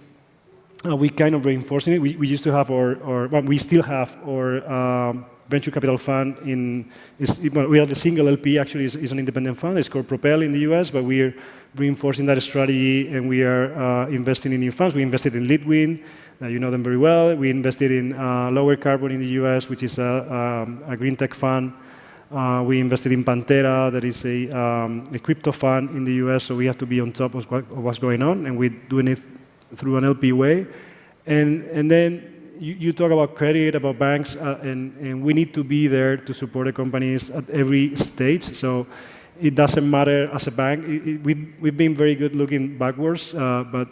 we kind of reinforcing it. We used to have well, we still have our venture capital fund we are the single LP, actually is an independent fund. It's called Propel in the US, but we're reinforcing that strategy, and we are investing in new funds. We invested in Litwin, you know them very well. We invested in Lower Carbon in the US, which is a green tech fund. We invested in Pantera, that is a crypto fund in the US, so we have to be on top of what's going on, and we're doing it through an LP way. And then you talk about credit, about banks, and we need to be there to support the companies at every stage. So it doesn't matter as a bank. We've been very good looking backwards, but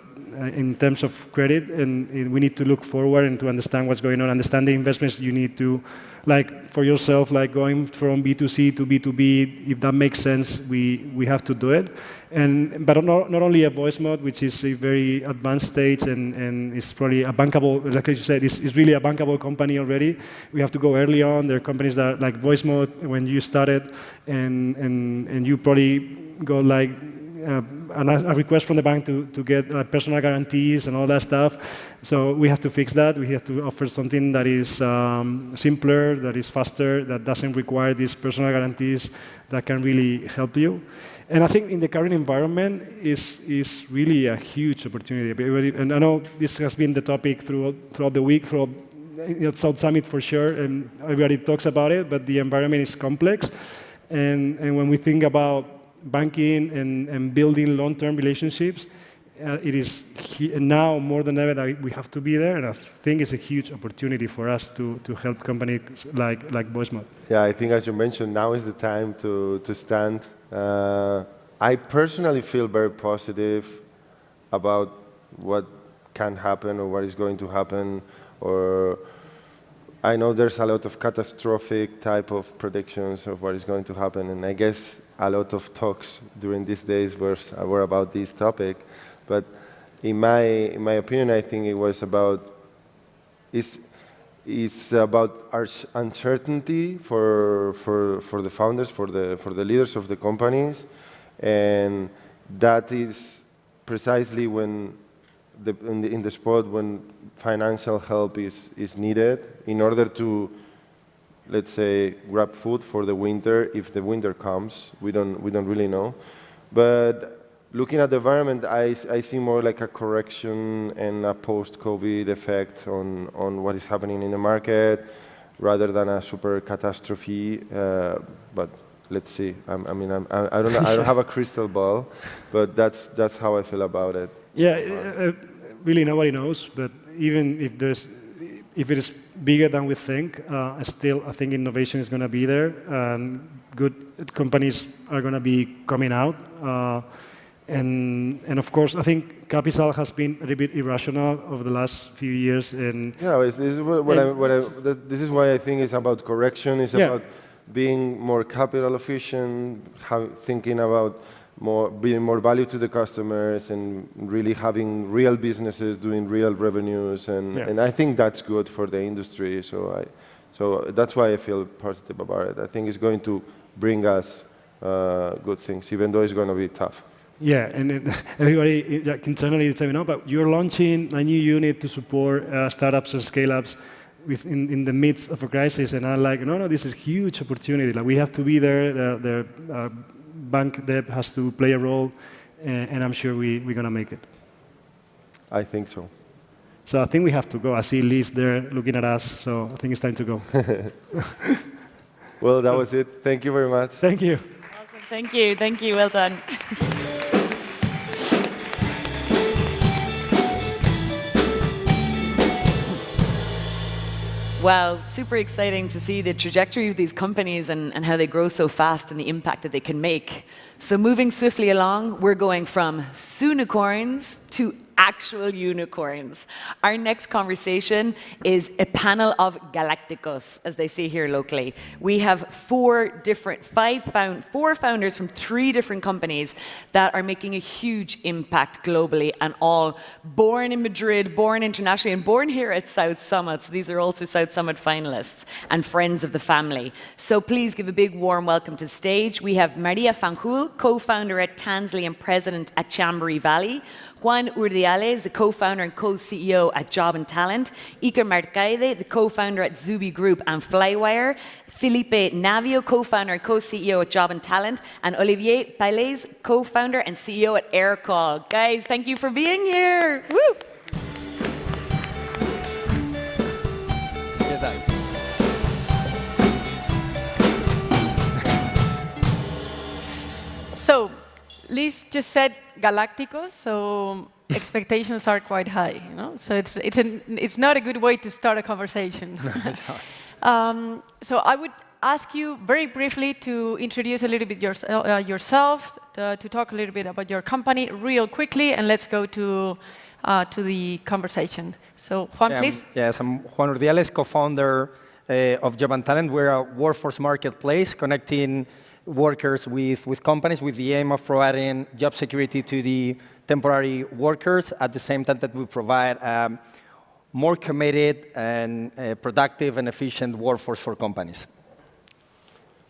in terms of credit, and we need to look forward and to understand what's going on, understand the investments you need to, like for yourself, like going from B2C to B2B, if that makes sense, we have to do it. But not only a VoiceMod, which is a very advanced stage, and it's probably a bankable, like you said, it's really a bankable company already. We have to go early on. There are companies that, like VoiceMod, when you started, and you probably got like a request from the bank to get personal guarantees and all that stuff. So we have to fix that. We have to offer something that is simpler, that is faster, that doesn't require these personal guarantees, that can really help you. And I think in the current environment is really a huge opportunity. And I know this has been the topic throughout the week, throughout South Summit for sure, and everybody talks about it, but the environment is complex. And when we think about banking and building long-term relationships, it is now more than ever that we have to be there, and I think it's a huge opportunity for us to help companies like Voicemod. Yeah, I think as you mentioned, now is the time to stand. I personally feel very positive about what can happen or what is going to happen, or I know there's a lot of catastrophic type of predictions of what is going to happen, and I guess a lot of talks during these days were about this topic. But in my opinion, I think it was about it's about our uncertainty for the founders, for the leaders of the companies, and that is precisely when in the spot when financial help is needed in order to, let's say, grab food for the winter if the winter comes. We don't really know, but looking at the environment, I see more like a correction and a post-COVID effect on what is happening in the market, rather than a super catastrophe. But let's see. I don't know. I don't have a crystal ball, but that's how I feel about it. Yeah, really nobody knows. But even if it is bigger than we think, still I think innovation is going to be there, and good companies are going to be coming out. And of course, I think capital has been a little bit irrational over the last few years. And yeah, this is why I think it's about correction. It's about being more capital efficient, thinking about bringing more value to the customers, and really having real businesses doing real revenues. And I think that's good for the industry. So that's why I feel positive about it. I think it's going to bring us good things, even though it's going to be tough. Yeah, and everybody internally is telling me, no, but you're launching a new unit to support startups and scale-ups in the midst of a crisis, and I'm like, no, this is a huge opportunity. Like, we have to be there. The bank debt has to play a role, and I'm sure we're going to make it. I think so. So I think we have to go. I see Liz there looking at us, so I think it's time to go. Well, that was it. Thank you very much. Thank you. Awesome. Thank you. Thank you. Well done. Wow, super exciting to see the trajectory of these companies and how they grow so fast and the impact that they can make. So moving swiftly along, we're going from Soonicorns to actual unicorns. Our next conversation is a panel of Galacticos, as they say here locally. We have four founders from 3 different companies that are making a huge impact globally, and all born in Madrid, born internationally, and born here at South Summit. So these are also South Summit finalists and friends of the family. So please give a big warm welcome to the stage. We have Maria Fanjul, co-founder at Tansley and president at Chambery Valley. Juan Urdiales, the co-founder and co-CEO at Job and Talent. Iker Marcaide, the co-founder at Zuby Group and Flywire. Felipe Navio, co-founder and co-CEO at Job and Talent. And Olivier Pailes, co-founder and CEO at Aircall. Guys, thank you for being here. Woo! So, Liz just said Galacticos, so expectations are quite high. So it's not a good way to start a conversation. So I would ask you very briefly to introduce a little bit yourself, to talk a little bit about your company real quickly, and let's go to the conversation. So Juan, please. Yes, I'm Juan Urdiales, co-founder of Job and Talent. We're a workforce marketplace connecting workers with companies with the aim of providing job security to the temporary workers at the same time that we provide more committed and productive and efficient workforce for companies.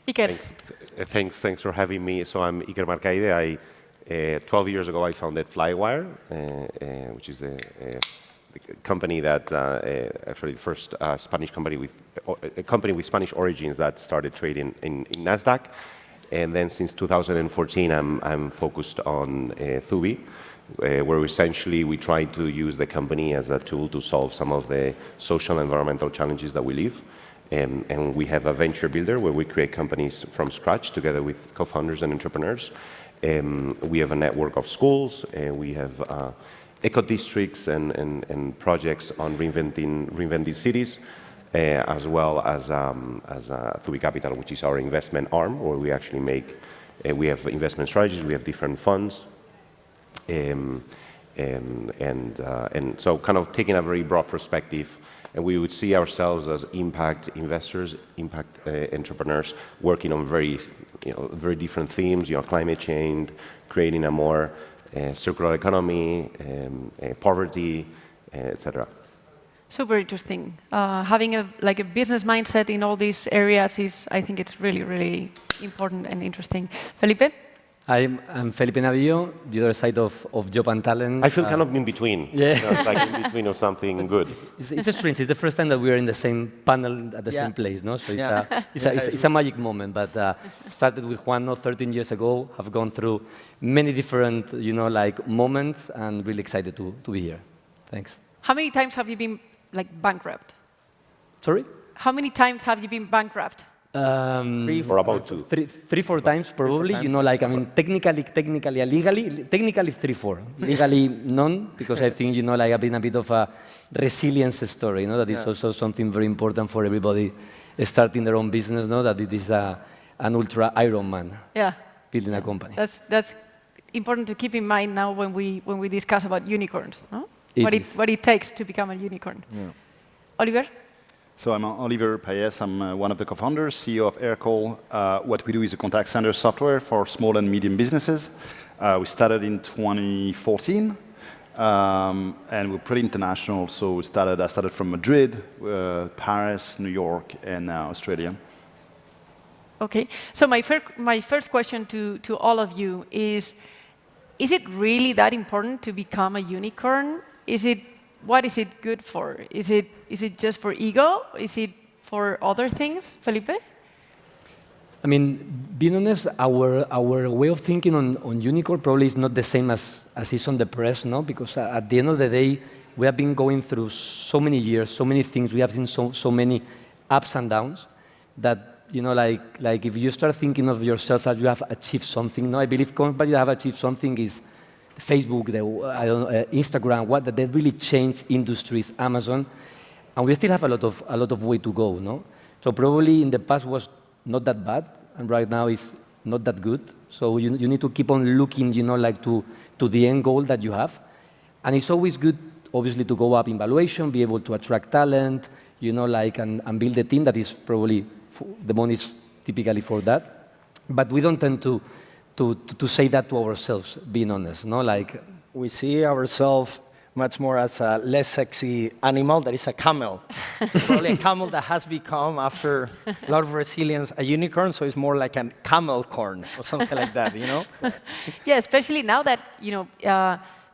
Iker. Thanks for having me. So I'm Iker Marcaide. 12 years ago I founded Flywire, which is the company that actually the first Spanish company with Spanish origins that started trading in NASDAQ. And then since 2014, I'm focused on Zuby, where essentially we try to use the company as a tool to solve some of the social and environmental challenges that we live. And we have a venture builder where we create companies from scratch together with co-founders and entrepreneurs. We have a network of schools, and we have eco districts and projects on reinventing cities, as well as Zubi Capital, which is our investment arm, where we actually make, we have investment strategies, we have different funds, and so kind of taking a very broad perspective, and we would see ourselves as impact investors, impact entrepreneurs, working on very different themes, climate change, creating a more circular economy, poverty, etc. Super interesting. Having a business mindset in all these areas is, I think, it's really, really important and interesting. Felipe? I'm Felipe Navillo, the other side of Job and Talent. I feel kind of in between. Yeah. It's like in between of something good. It's strange. It's the first time that we are in the same panel at the same place, no? So it's a magic moment. But started with Juan 13 years ago. Have gone through many different, moments, and really excited to be here. Thanks. How many times have you been bankrupt? Sorry? How many times have you been bankrupt? 3, or about 2. 3, 4 times probably. 4 times. Technically, legally, technically 3, 4. Legally, none, because I think I've been a bit of a resilience story. That is also something very important for everybody starting their own business. That it is an ultra Ironman. Yeah. Building a company. That's important to keep in mind now when we discuss about unicorns. No? What it takes to become a unicorn. Yeah. Oliver? So I'm Oliver Payes. I'm one of the co-founders, CEO of Aircall. What we do is a contact center software for small and medium businesses. We started in 2014, and we're pretty international. So I started from Madrid, Paris, New York, and now Australia. Okay. So my first question to all of you is it really that important to become a unicorn? What is it good for? Is it just for ego? Is it for other things, Felipe? I mean, being honest, our way of thinking on unicorn probably is not the same as is on the press, no? Because at the end of the day, we have been going through so many years, so many things. We have seen so many ups and downs that like if you start thinking of yourself as you have achieved something, no? I believe companies that have achieved something is Facebook, Instagram, that they really changed industries, Amazon, and we still have a lot of way to go, no? So probably in the past was not that bad, and right now is not that good. So you need to keep on looking, to the end goal that you have, and it's always good, obviously, to go up in valuation, be able to attract talent, and build a team that is probably the money is typically for that, but we don't tend to say that to ourselves, being honest, no? We see ourselves much more as a less sexy animal that is a camel. So probably a camel that has become, after a lot of resilience, a unicorn, so it's more like a camel corn or something like that, Yeah, especially now that,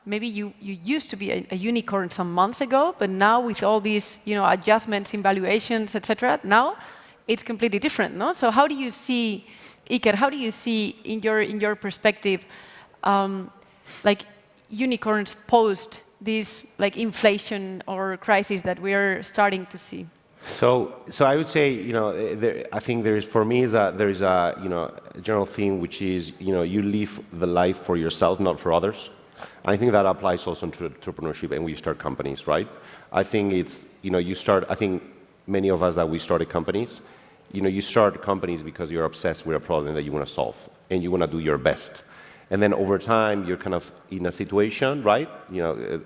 maybe you used to be a unicorn some months ago, but now with all these, adjustments in valuations, etc., now it's completely different, no? So how do you see, Iker, how do you see in your perspective, unicorns post this inflation or crisis that we are starting to see? So I would say, I think for me there is a general theme which is, you live the life for yourself, not for others. I think that applies also to entrepreneurship and when you start companies, right? I think it's, I think many of us that we started companies, you start companies because you're obsessed with a problem that you want to solve and you want to do your best. And then over time, you're kind of in a situation, right?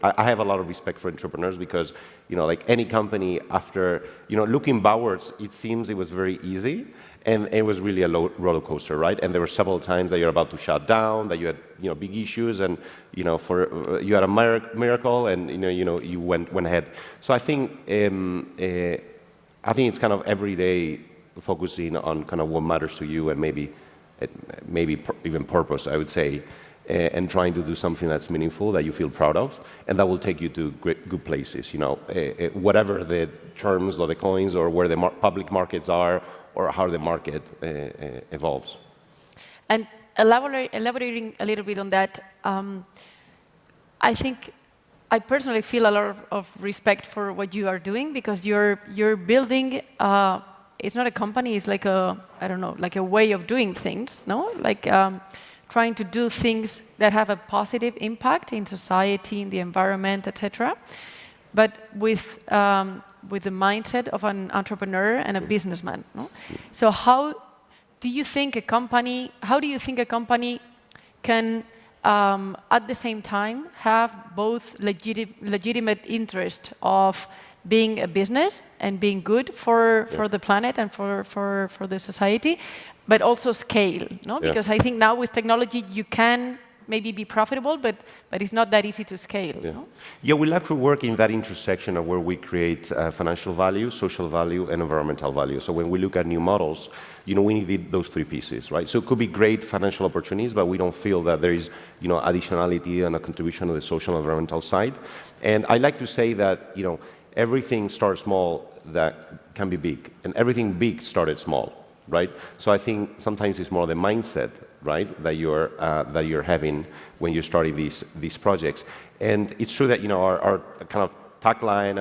I have a lot of respect for entrepreneurs because, like any company after, looking backwards, it seems it was very easy and it was really a roller coaster, right? And there were several times that you're about to shut down, that you had, big issues and, you had a miracle and, you went ahead. So I think it's kind of every day focusing on kind of what matters to you and maybe even purpose, I would say, and trying to do something that's meaningful, that you feel proud of, and that will take you to good places, whatever the terms or the coins or where the public markets are or how the market evolves. And elaborating a little bit on that, I think I personally feel a lot of respect for what you are doing because you're building it's not a company, it's like a, I don't know, like a way of doing things, no? Like trying to do things that have a positive impact in society, in the environment, etc., but with the mindset of an entrepreneur and a businessman. No? So how do you think a company can, at the same time, have both legitimate interest of being a business and being good for the planet and for the society, but also scale? No? Because I think now with technology you can maybe be profitable, but it's not that easy to scale. No? Yeah, we like to work in that intersection of where we create financial value, social value, and environmental value. So when we look at new models, we need those three pieces, right? So it could be great financial opportunities, but we don't feel that there is, additionality and a contribution on the social and environmental side. And I like to say that, everything starts small that can be big, and everything big started small, right? So I think sometimes it's more the mindset, right, that you're having when you're starting these projects. And it's true that our kind of tagline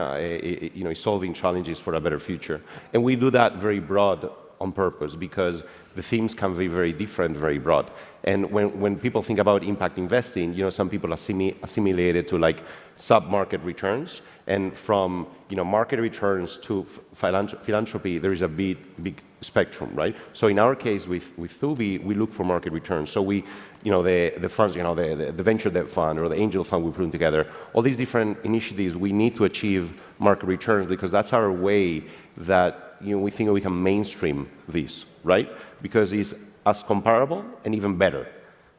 is solving challenges for a better future, and we do that very broad on purpose because the themes can be very different, very broad. And when people think about impact investing, some people assimilate it to like sub-market returns, and from market returns to philanthropy, there is a big spectrum, right? So in our case with Thubi, we look for market returns. So we, the funds, the venture debt fund or the angel fund we put together, all these different initiatives, we need to achieve market returns because that's our way that we think we can mainstream this, right? Because it's as comparable and even better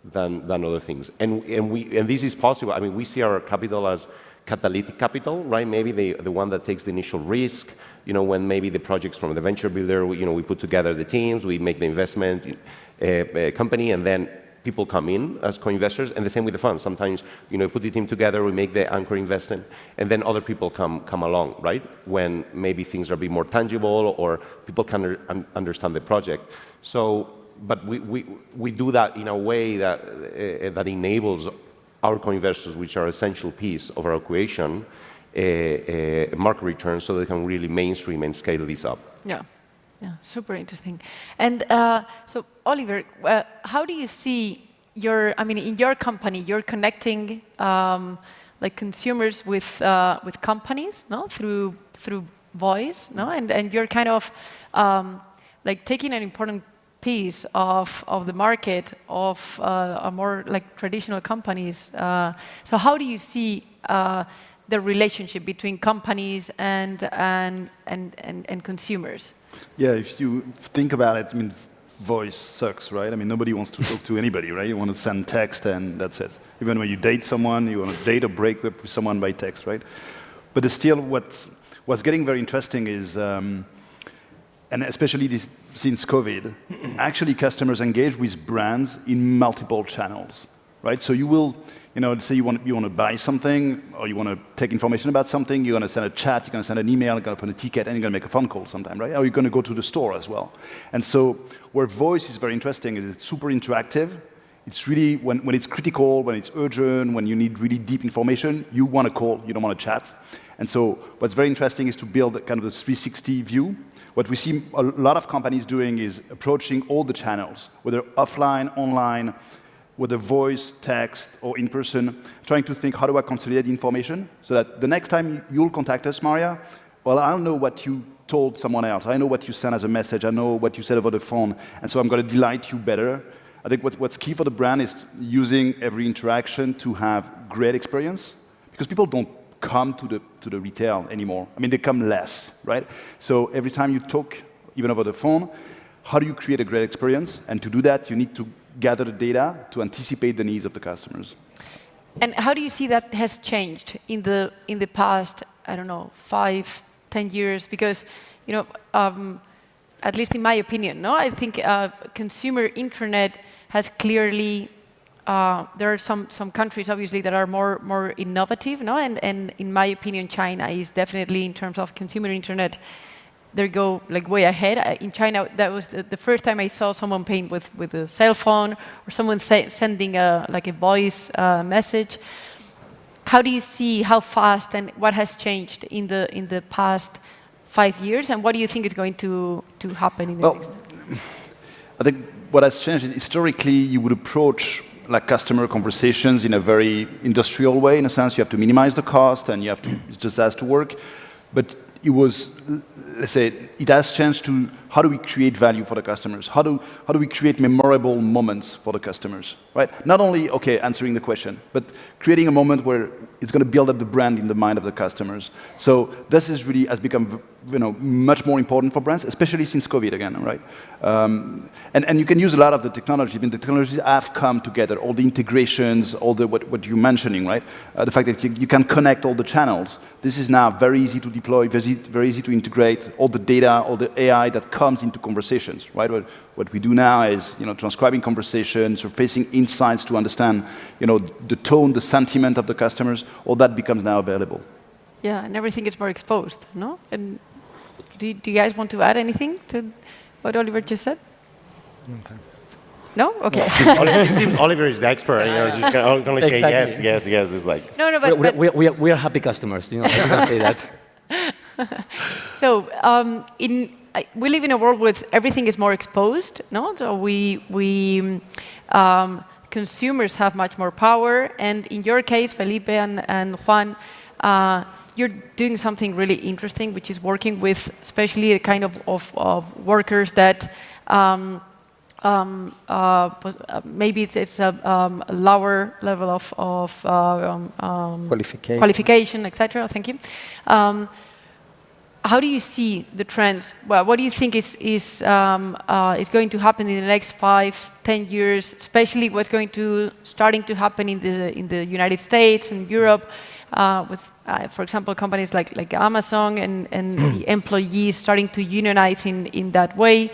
than other things. And this is possible. I mean, we see our capital as catalytic capital, right? Maybe the one that takes the initial risk, when maybe the projects from the venture builder, we put together the teams, we make the investment company, and then people come in as co-investors, and the same with the funds. Sometimes, put the team together, we make the anchor investment, and then other people come along, right? When maybe things are a bit more tangible or people can understand the project. So, but we do that in a way that enables our co-investors, which are an essential piece of our equation, market returns, so they can really mainstream and scale this up. Yeah, super interesting. And so, Oliver, how do you see in your company, you're connecting like consumers with companies, no, through voice, no, and you're kind of like taking an important piece of the market of a more like traditional companies. So how do you see the relationship between companies and consumers? Yeah, if you think about it, I mean, voice sucks, right? I mean, nobody wants to talk to anybody, right? You want to send text and that's it. Even when you date someone, you want to date or break up with someone by text, right? But it's still what's getting very interesting is, and especially since COVID, actually customers engage with brands in multiple channels, right? So you will, say you want to buy something or you want to take information about something, you're going to send a chat, you're going to send an email, you're going to put a ticket, and you're going to make a phone call sometime, right? Or you're going to go to the store as well. And so where voice is very interesting is it's super interactive. It's really, when it's critical, when it's urgent, when you need really deep information, you want to call, you don't want to chat. And so what's very interesting is to build kind of a 360 view. What we see a lot of companies doing is approaching all the channels, whether offline, online, whether voice, text, or in person, trying to think, how do I consolidate the information so that the next time you'll contact us, Maria, well, I'll know what you told someone else. I know what you sent as a message. I know what you said over the phone. And so I'm going to delight you better. I think what's key for the brand is using every interaction to have great experience, because people don't come to the retail anymore. I mean, they come less, right? So every time you talk, even over the phone, how do you create a great experience? And to do that, you need to gather the data to anticipate the needs of the customers. And how do you see that has changed in the past, I don't know, 5, 10 years? Because, at least in my opinion, no, I think consumer internet has clearly. There are some countries, obviously, that are more innovative, no? And in my opinion, China is definitely, in terms of consumer internet, they go like way ahead. In China, that was the first time I saw someone paying with a cell phone or someone sending a voice message. How do you see how fast and what has changed in the past 5 years, and what do you think is going to happen in the next? I think what has changed is historically you would approach like customer conversations in a very industrial way. In a sense, you have to minimize the cost and you have to it just has to work. But it was, let's say, it has changed to how do we create value for the customers? How do we create memorable moments for the customers, right? Not only, okay, answering the question, but creating a moment where it's going to build up the brand in the mind of the customers. So this is really has become, much more important for brands, especially since COVID again, right? And you can use a lot of the technology. I mean, the technologies have come together, all the integrations, all the what you're mentioning, right? The fact that you can connect all the channels. This is now very easy to deploy, very easy to integrate all the data, all the AI that comes into conversations, right? What we do now is, transcribing conversations, surfacing insights to understand, the tone, the sentiment of the customers. All that becomes now available. Yeah, and everything is more exposed, no? And do you guys want to add anything to what Oliver just said? Okay. No? Okay. It seems Oliver is the expert. He's going to say yes. It's like no, but we are happy customers. I can say that. So we live in a world where everything is more exposed, no? So consumers have much more power, and in your case, Felipe and Juan, you're doing something really interesting, which is working with especially the kind of workers that maybe it's a lower level of qualification, etc. Thank you. How do you see the trends? Well, what do you think is going to happen in the next 5-10 years? Especially what's starting to happen in the United States and Europe, with, for example, companies like Amazon and the employees starting to unionize in that way.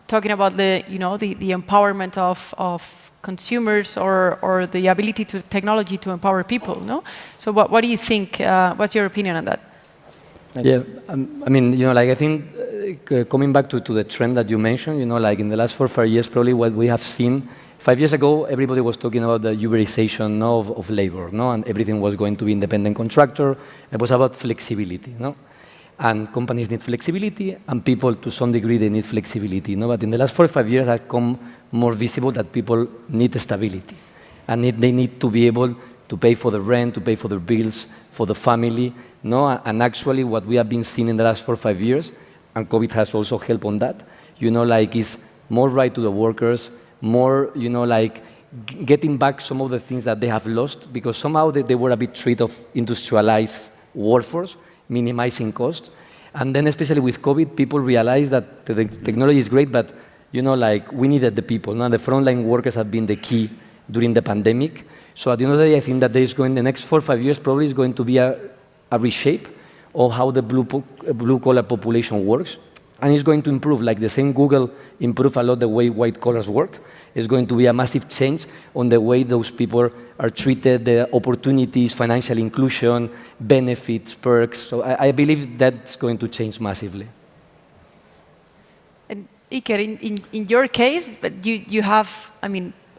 Talking about the empowerment of consumers or the ability to technology to empower people. No. So what do you think? What's your opinion on that? Yeah, I mean, I think coming back to the trend that you mentioned, like in the last 4 or 5 years, probably what we have seen, 5 years ago, everybody was talking about the Uberization of labor, no? And everything was going to be independent contractor. It was about flexibility, no? And companies need flexibility, and people, to some degree, they need flexibility, no? But in the last 4 or 5 years, it has become more visible that people need stability, and they need to be able to pay for the rent, to pay for their bills, for the family, no? And actually, what we have been seeing in the last 4 or 5 years, and COVID has also helped on that, is more right to the workers, more, getting back some of the things that they have lost, because somehow they were a bit treated of industrialized workforce, minimizing cost. And then especially with COVID, people realized that the technology is great, but, we needed the people. Now, the frontline workers have been the key during the pandemic. So at the end of the day, I think that the next 4 or 5 years probably is going to be a reshape of how the blue-collar population works. And it's going to improve, like the same Google improved a lot the way white collars work. It's going to be a massive change on the way those people are treated, the opportunities, financial inclusion, benefits, perks. So I believe that's going to change massively. And Iker, in your case, but you have,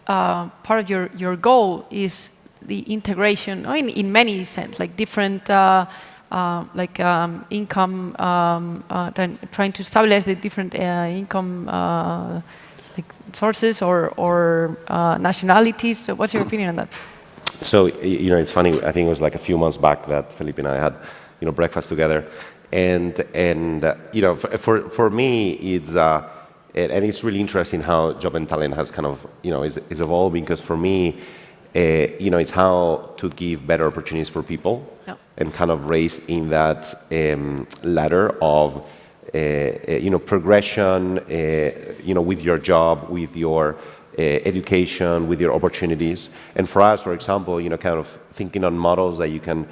part of your goal is the integration in many sense, like different income, trying to stabilize the different income sources or nationalities. So what's your opinion on that? So, it's funny, I think it was like a few months back that Felipe and I had, breakfast together. And for me, it's, and it's really interesting how Job and Talent has kind of, is evolving, because for me, it's how to give better opportunities for people. Yep. And kind of raise in that ladder of, progression, with your job, with your education, with your opportunities. And for us, for example, kind of thinking on models that you can,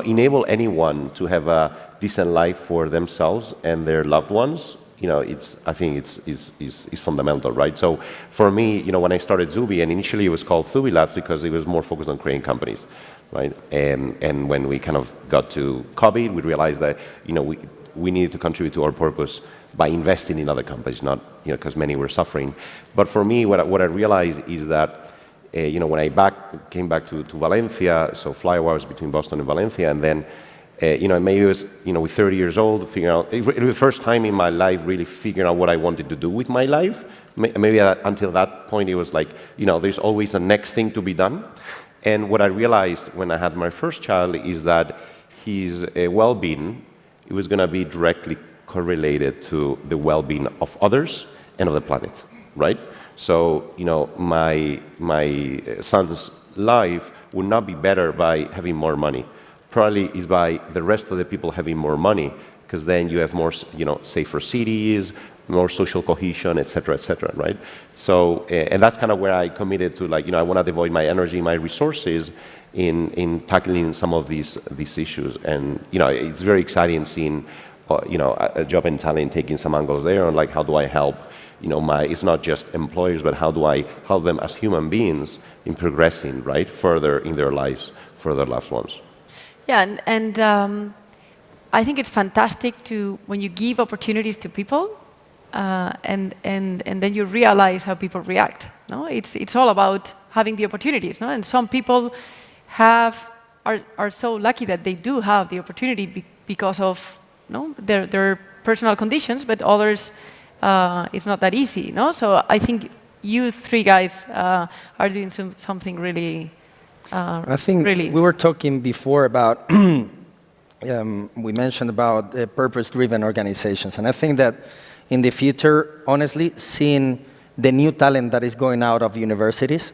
enable anyone to have a decent life for themselves and their loved ones. I think it's fundamental, right? So for me, when I started Zuby, and initially it was called Zuby Labs because it was more focused on creating companies, right? And when we kind of got to COVID, we realized that, we needed to contribute to our purpose by investing in other companies, not, because many were suffering. But for me, what I realized is that, when I came back to Valencia, so Flywire was between Boston and Valencia, and then Maybe it was, with 30 years old, figuring out, it was the first time in my life really figuring out what I wanted to do with my life. Maybe until that point, it was like, there's always a next thing to be done. And what I realized when I had my first child is that his well-being, it was going to be directly correlated to the well-being of others and of the planet, right? So, my son's life would not be better by having more money. Probably is by the rest of the people having more money, because then you have more, safer cities, more social cohesion, et cetera, right? So, and that's kind of where I committed to, I want to devote my energy, my resources in tackling some of these issues. And, it's very exciting seeing, a Job and Talent taking some angles there on, how do I help, it's not just employers, but how do I help them as human beings in progressing, right, further in their lives for their loved ones. Yeah, and I think it's fantastic when you give opportunities to people, and then you realize how people react. No, it's all about having the opportunities. No, and some people are so lucky that they do have the opportunity because of their personal conditions, but others it's not that easy. No, so I think you three guys are doing something really. I think we were talking before about, we mentioned about purpose-driven organizations. And I think that in the future, honestly, seeing the new talent that is going out of universities,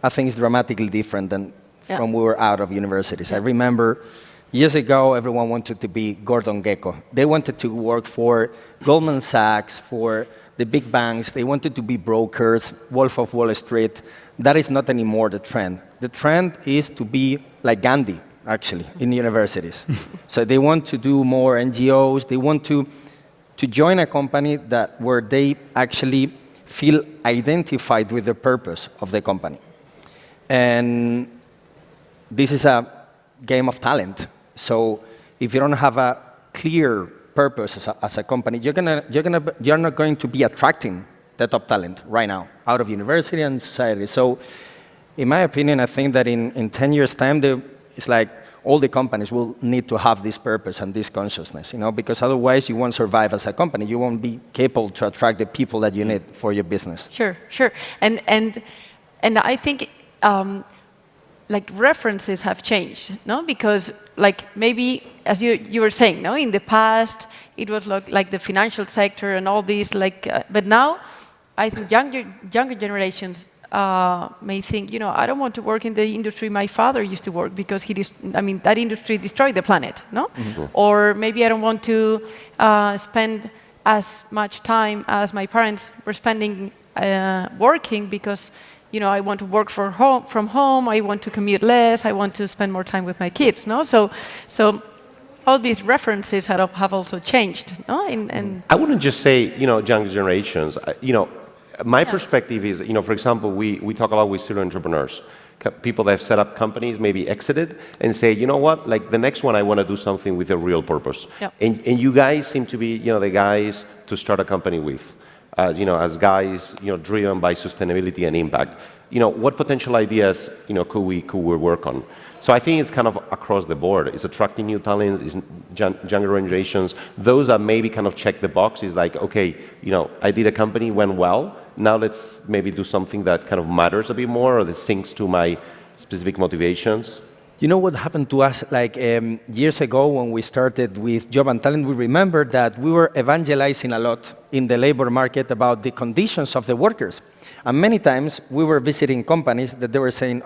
I think is dramatically different than from we were out of universities. I remember years ago, everyone wanted to be Gordon Gekko. They wanted to work for Goldman Sachs, for the big banks. They wanted to be brokers, Wolf of Wall Street. That is not anymore the trend. The trend is to be like Gandhi, actually, in universities. So they want to do more NGOs. They want to join a company where they actually feel identified with the purpose of the company. And this is a game of talent. So if you don't have a clear purpose as a company, you're not going to be attracting the top talent right now out of university and society. So in my opinion, I think that in 10 years' time, it's like all the companies will need to have this purpose and this consciousness, because otherwise you won't survive as a company. You won't be capable to attract the people that you need for your business. Sure. And I think references have changed, no? Because maybe, as you were saying, no, in the past it was like the financial sector and all these, but now I think younger generations may think, I don't want to work in the industry my father used to work because that industry destroyed the planet, no? Mm-hmm. Or maybe I don't want to spend as much time as my parents were spending working because, I want to work from home, I want to commute less, I want to spend more time with my kids, no? So all these references have also changed, no? I wouldn't just say, younger generations. My perspective is, for example, we talk a lot with serial entrepreneurs, people that have set up companies, maybe exited, and say, you know what, the next one I want to do something with a real purpose. Yep. And you guys seem to be, the guys to start a company with. As guys, driven by sustainability and impact. What potential ideas, could we work on? So I think it's kind of across the board. It's attracting new talents, it's younger generations. Those that maybe kind of check the box is like, okay, I did a company, went well. Now let's maybe do something that kind of matters a bit more or that syncs to my specific motivations. You know what happened to us years ago when we started with Job and Talent? We remember that we were evangelizing a lot in the labor market about the conditions of the workers. And many times we were visiting companies that they were saying,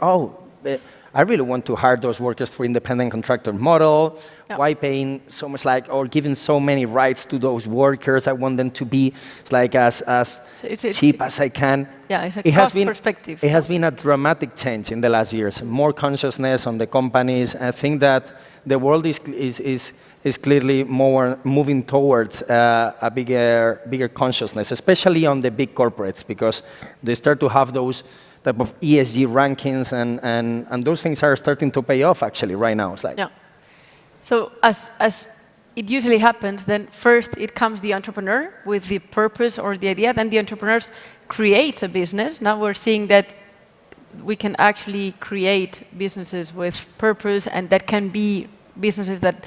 I really want to hire those workers for independent contractor model. Yep. Why paying so much or giving so many rights to those workers? I want them to be as cheap as I can. Yeah, it's a cost perspective. It has been a dramatic change in the last years. More consciousness on the companies. I think that the world is clearly more moving towards a bigger consciousness, especially on the big corporates, because they start to have those type of ESG rankings, and those things are starting to pay off actually right now. It's like, yeah. So as it usually happens, then first it comes the entrepreneur with the purpose or the idea, then the entrepreneur creates a business. Now we're seeing that we can actually create businesses with purpose and that can be businesses that,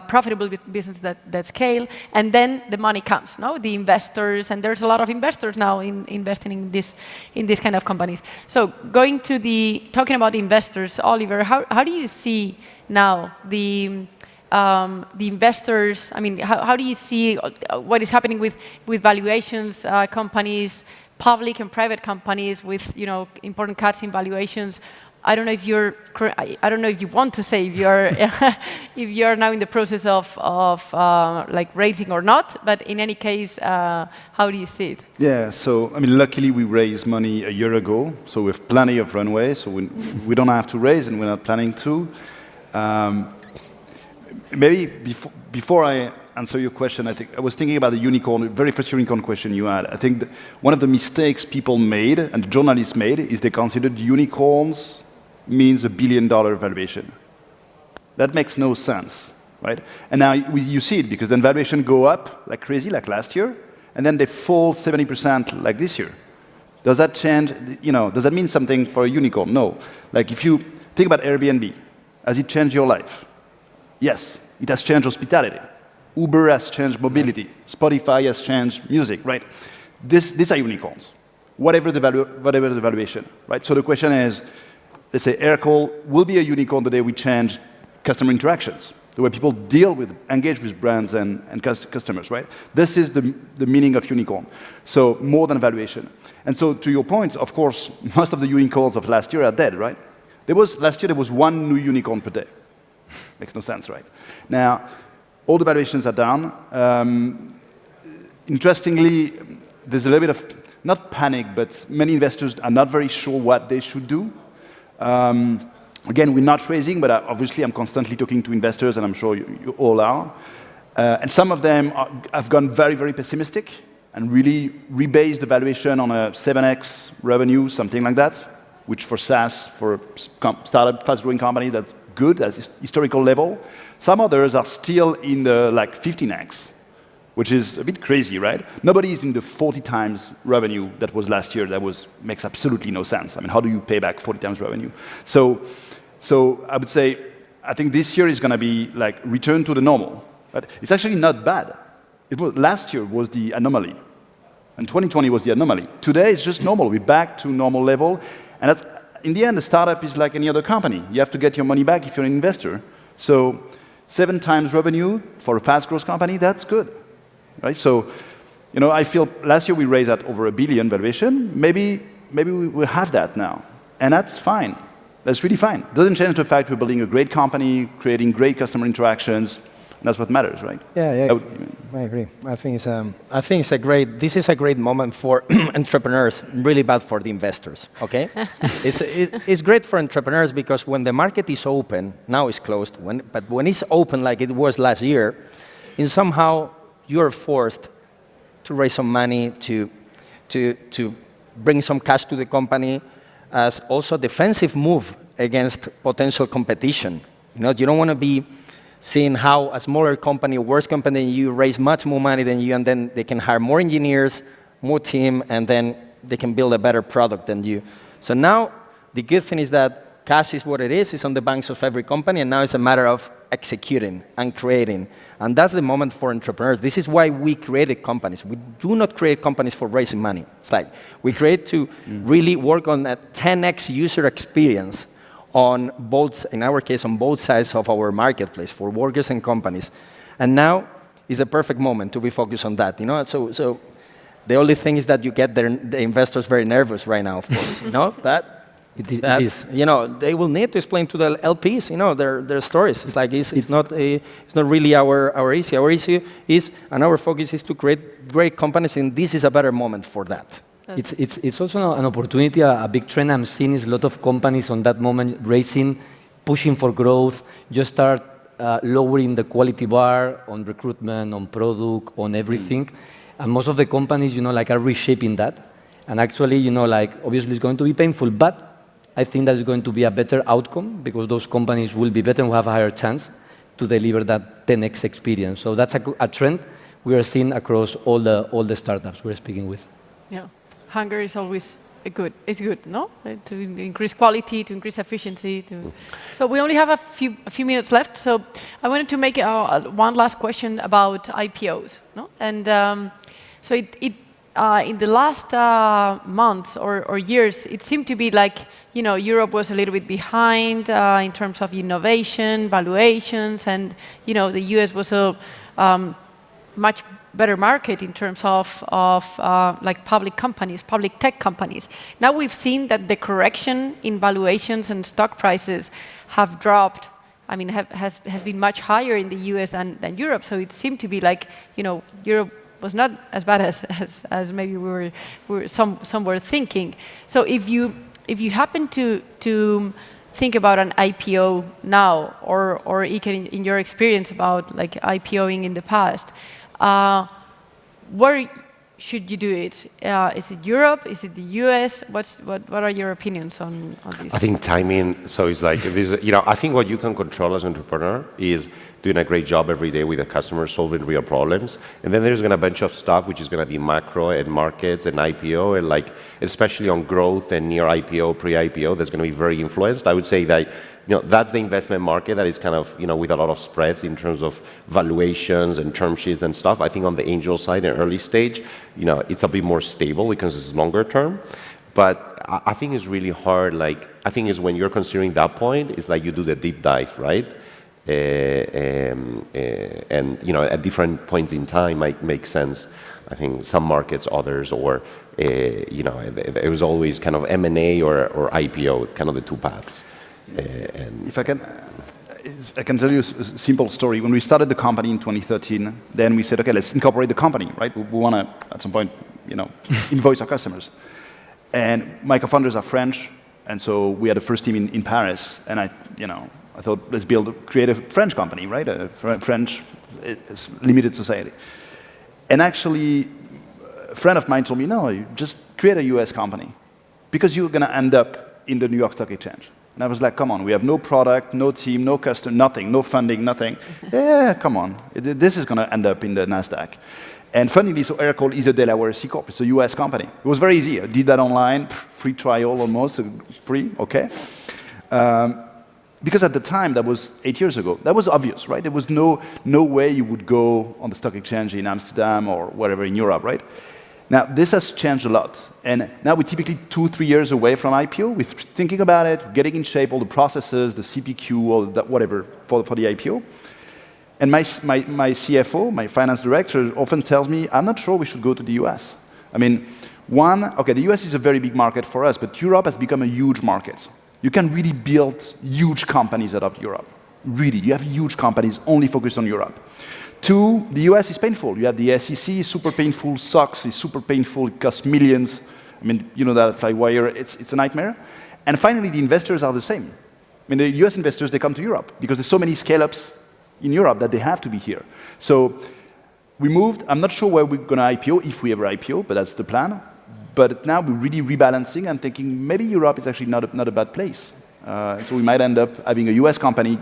profitable businesses that scale, and then the money comes, no? The investors, and there's a lot of investors now investing in these kind of companies. So talking about investors, Oliver, how do you see now the investors? How do you see what is happening with valuations, companies, public and private companies with important cuts in valuations? I don't know if you want to say if you're now in the process of raising or not, but in any case, how do you see it? Yeah, so luckily we raised money a year ago, so we have plenty of runway, so we don't have to raise, and we're not planning to. Maybe before I answer your question, I was thinking about the unicorn, the very first unicorn question you had. I think one of the mistakes people made, and the journalists made, is they considered unicorns means $1 billion valuation. That makes no sense, right? And now you see it, because then valuation go up like crazy, like last year, and then they fall 70% like this year. Does that change, does that mean something for a unicorn? No. Like if you think about Airbnb, has it changed your life? Yes, it has changed hospitality. Uber has changed mobility. Spotify has changed music, right? These are unicorns, whatever the valuation, right? So the question is, let's say Aircall will be a unicorn the day we change customer interactions, the way people engage with brands and customers, right? This is the meaning of unicorn. So more than valuation. And so to your point, of course, most of the unicorns of last year are dead, right? Last year there was one new unicorn per day. Makes no sense, right? Now, all the valuations are down. Interestingly, there's a little bit of, not panic, but many investors are not very sure what they should do. Again, we're not raising, but obviously I'm constantly talking to investors, and I'm sure you all are. And some of them have gone very, very pessimistic and really rebased the valuation on a 7x revenue, something like that, which for SaaS, for a startup, fast-growing company, that's good, that's historical level. Some others are still in the 15x, which is a bit crazy, right? Nobody is in the 40 times revenue that was last year. That makes absolutely no sense. How do you pay back 40 times revenue? So I would say, I think this year is going to be return to the normal. But it's actually not bad. Last year was the anomaly, and 2020 was the anomaly. Today it's just normal. We're back to normal level, and in the end, a startup is like any other company. You have to get your money back if you're an investor. So 7 times revenue for a fast growth company, that's good. Right? So, I feel last year we raised at over $1 billion valuation. Maybe we will have that now. And that's fine. That's really fine. It doesn't change the fact we're building a great company, creating great customer interactions. And that's what matters, right? Yeah, I agree. I think this is a great moment for entrepreneurs, really bad for the investors, okay? It's great for entrepreneurs because when the market is open, now it's closed, but when it's open like it was last year, somehow you're forced to raise some money, to bring some cash to the company as also a defensive move against potential competition. You don't want to be seeing how a smaller company, a worse company than you, raise much more money than you, and then they can hire more engineers, more team, and then they can build a better product than you. So now the good thing is that cash is what it is. It's on the banks of every company, and now it's a matter of executing and creating. And that's the moment for entrepreneurs. This is why we created companies. We do not create companies for raising money. It's we create to really work on a 10x user experience on both, in our case, on both sides of our marketplace for workers and companies. And now is a perfect moment to be focused on that. So the only thing is that you get the investors very nervous right now, of course. It is. They will need to explain to the LPs, their stories. It's not really our issue. Our issue is, and our focus is to create great companies, and this is a better moment for that. It's also an opportunity. A big trend I'm seeing is a lot of companies on that moment raising, pushing for growth, just start lowering the quality bar on recruitment, on product, on everything. And most of the companies, are reshaping that. And actually, obviously it's going to be painful, but I think that is going to be a better outcome because those companies will be better and will have a higher chance to deliver that 10x experience. So that's a trend we are seeing across all the startups we're speaking with. Yeah. Hunger is always good. It's good, no? To increase quality, to increase efficiency. So we only have a few minutes left. So I wanted to make one last question about IPOs, no? And so in the last months or years, it seemed to be like, you know, Europe was a little bit behind in terms of innovation, valuations, and, you know, the US was a much better market in terms of like public companies, public tech companies. Now we've seen that the correction in valuations and stock prices have dropped. I mean, has been much higher in the US than Europe. So it seemed to be like, you know, Europe was not as bad as maybe some were thinking. So if you happen to think about an IPO now, or Iker, in your experience about like IPOing in the past, where should you do it? Is it Europe? Is it the US? What are your opinions on this? I think timing. So it's like, you know, I think what you can control as an entrepreneur is doing a great job every day with the customer, solving real problems. And then there's going to be a bunch of stuff which is going to be macro and markets and IPO, and like, especially on growth and near IPO, pre-IPO, that's going to be very influenced. I would say that, you know, that's the investment market that is kind of, you know, with a lot of spreads in terms of valuations and term sheets and stuff. I think on the angel side and early stage, you know, it's a bit more stable because it's longer term. But I think it's really hard. Like, I think is when you're considering that point, it's like you do the deep dive, right? And you know, at different points in time might make sense. I think some markets, others, or you know, it was always kind of M&A or IPO, kind of the two paths. And if I can tell you a simple story. When we started the company in 2013, then we said, okay, let's incorporate the company, right? We want to, at some point, you know, invoice our customers. And my co-founders are French, and so we had the first team in Paris, and I thought, let's create a French company, right? A French limited society. And actually, a friend of mine told me, no, you just create a US company because you're going to end up in the New York Stock Exchange. And I was like, come on, we have no product, no team, no customer, nothing, no funding, nothing. Yeah, come on. This is going to end up in the NASDAQ. And funnily, so Aircall is a Delaware C Corp. It's a US company. It was very easy. I did that online, free trial almost, free, okay. Because at the time, that was 8 years ago, that was obvious, right? There was no way you would go on the stock exchange in Amsterdam or wherever in Europe, right? Now, this has changed a lot. And now we're typically 2-3 years away from IPO. We're thinking about it, getting in shape, all the processes, the CPQ, all that, whatever, for the IPO. And my CFO, my finance director, often tells me, I'm not sure we should go to the US. I mean, okay, the US is a very big market for us, but Europe has become a huge market. You can really build huge companies out of Europe. Really, you have huge companies only focused on Europe. 2, the US is painful. You have the SEC is super painful, SOX is super painful, it costs millions. I mean, you know that at Flywire, it's a nightmare. And finally, the investors are the same. I mean, the US investors, they come to Europe because there's so many scale-ups in Europe that they have to be here. So we moved. I'm not sure where we're going to IPO, if we ever IPO, but that's the plan. But now we're really rebalancing and thinking maybe Europe is actually not a bad place. So we might end up having a US company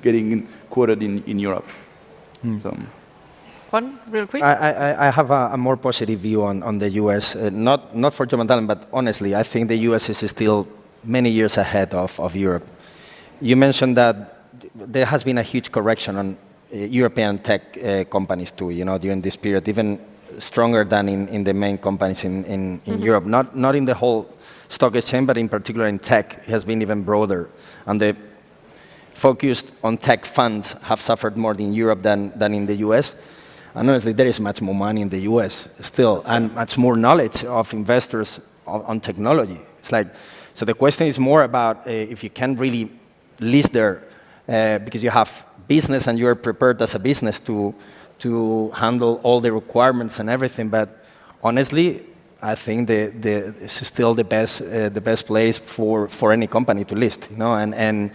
getting quoted in Europe. So. Juan, real quick. I have a more positive view on the US, not for Job and Talent, but honestly, I think the US is still many years ahead of Europe. You mentioned that there has been a huge correction on European tech companies too, you know, during this period, even stronger than in the main companies in Europe. Not in the whole stock exchange, but in particular in tech, it has been even broader. And the focused on tech funds have suffered more in Europe than in the US. And honestly, there is much more money in the US still, and much more knowledge of investors on technology. It's like, so the question is more about if you can really list there, because you have business and you're prepared as a business to handle all the requirements and everything. But honestly, I think this is still the best place for any company to list, you know. And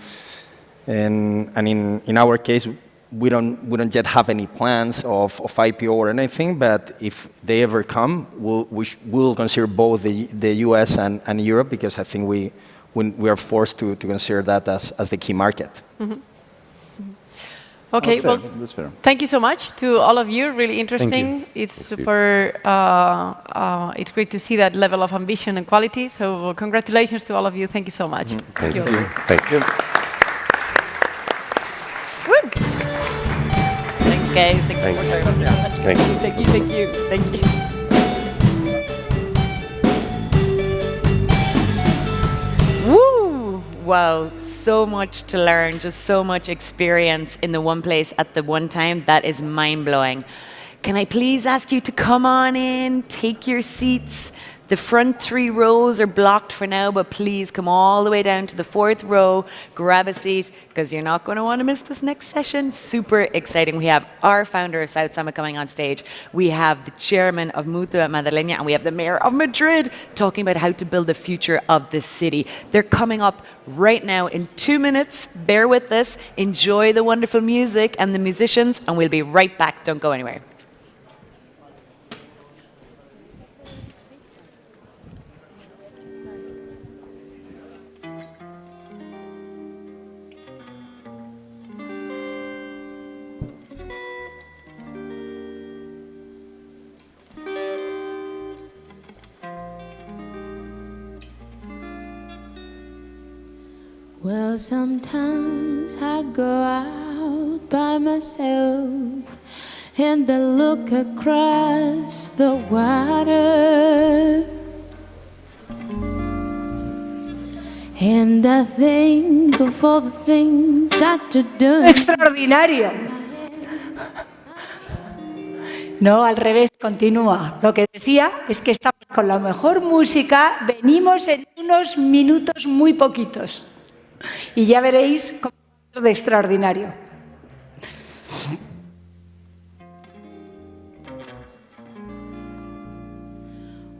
in our case, we don't yet have any plans of IPO or anything. But if they ever come, we'll consider both the US and Europe, because I think we are forced to consider that as the key market. Mm-hmm. Okay, well, that's fair. Thank you so much to all of you. Really interesting. It's super it's great to see that level of ambition and quality. So congratulations to all of you. Thank you so much. Thank you. Thank you. Thanks, guys. Thank you so much. Thank you. Thank you. Thank you. Thank you. Woo! Wow, so much to learn, just so much experience in the one place at the one time. That is mind-blowing. Can I please ask you to come on in, take your seats? The front 3 rows are blocked for now, but please come all the way down to the 4th row, grab a seat, because you're not going to want to miss this next session. Super exciting. We have our founder of South Summit coming on stage. We have the chairman of Mutua Madrileña, and we have the mayor of Madrid talking about how to build the future of the city. They're coming up right now in 2 minutes. Bear with us. Enjoy the wonderful music and the musicians, and we'll be right back. Don't go anywhere. Well, sometimes I go out by myself and I look across the water and I think of all the things that you're doing. Extraordinario. No, al revés, continúa. Lo que decía es que estamos con la mejor música, venimos en unos minutos muy poquitos. Y ya veréis cómo es de extraordinario.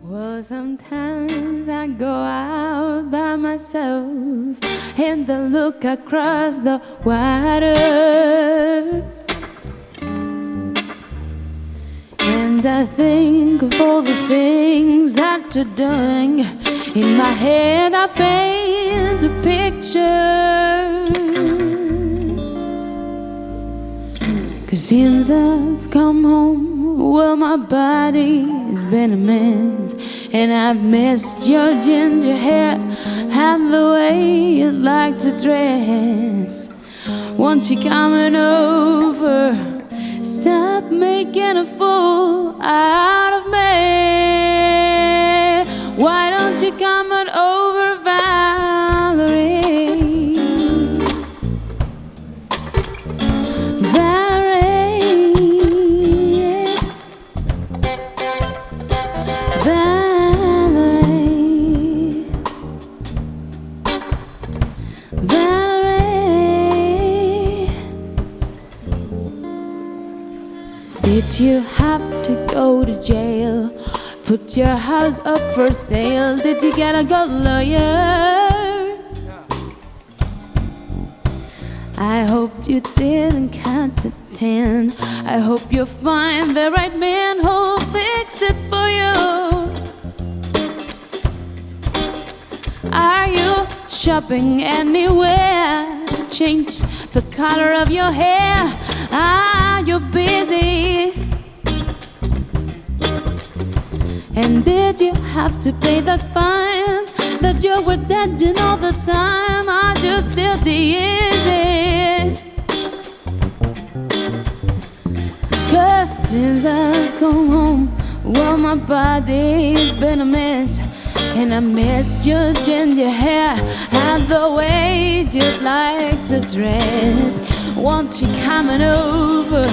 Well, sometimes I go out by myself and I look across the water and I think of all the things that you're doing. In my head I paint a picture, 'cause since I've come home, well, my body's been a mess, and I've missed your ginger hair and the way you like to dress. Won't you coming over? Stop making a fool out of me. Why don't you come on over, Valerie? Valerie, Valerie, Valerie. Did you have to go to jail? Put your house up for sale? Did you get a good lawyer? I hope you didn't count to 10. I hope you find the right man who'll fix it for you. Are you shopping anywhere? Change the color of your hair. Are you busy? And did you have to pay that fine that you were dodging all the time? Are you still easy? 'Cause since I've come home, well, my body's been a mess, and I missed your ginger hair and the way you'd like to dress. Won't you coming over?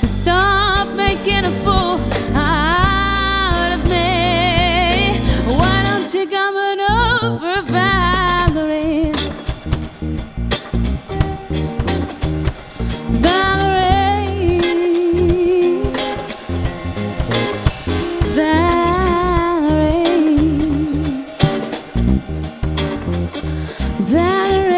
Stop making a fool out of me. Why don't you coming over, Valerie? Valerie, Valerie, Valerie.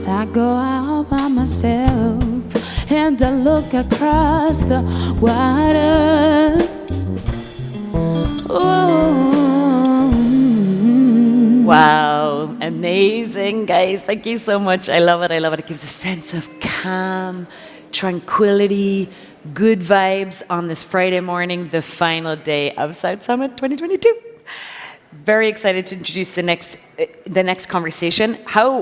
as I go out by myself and I look across the water. Wow, amazing, guys. Thank you so much. I love it. I love it. It gives a sense of calm, tranquility, good vibes on this Friday morning, the final day of South Summit 2022. Very excited to introduce the next conversation.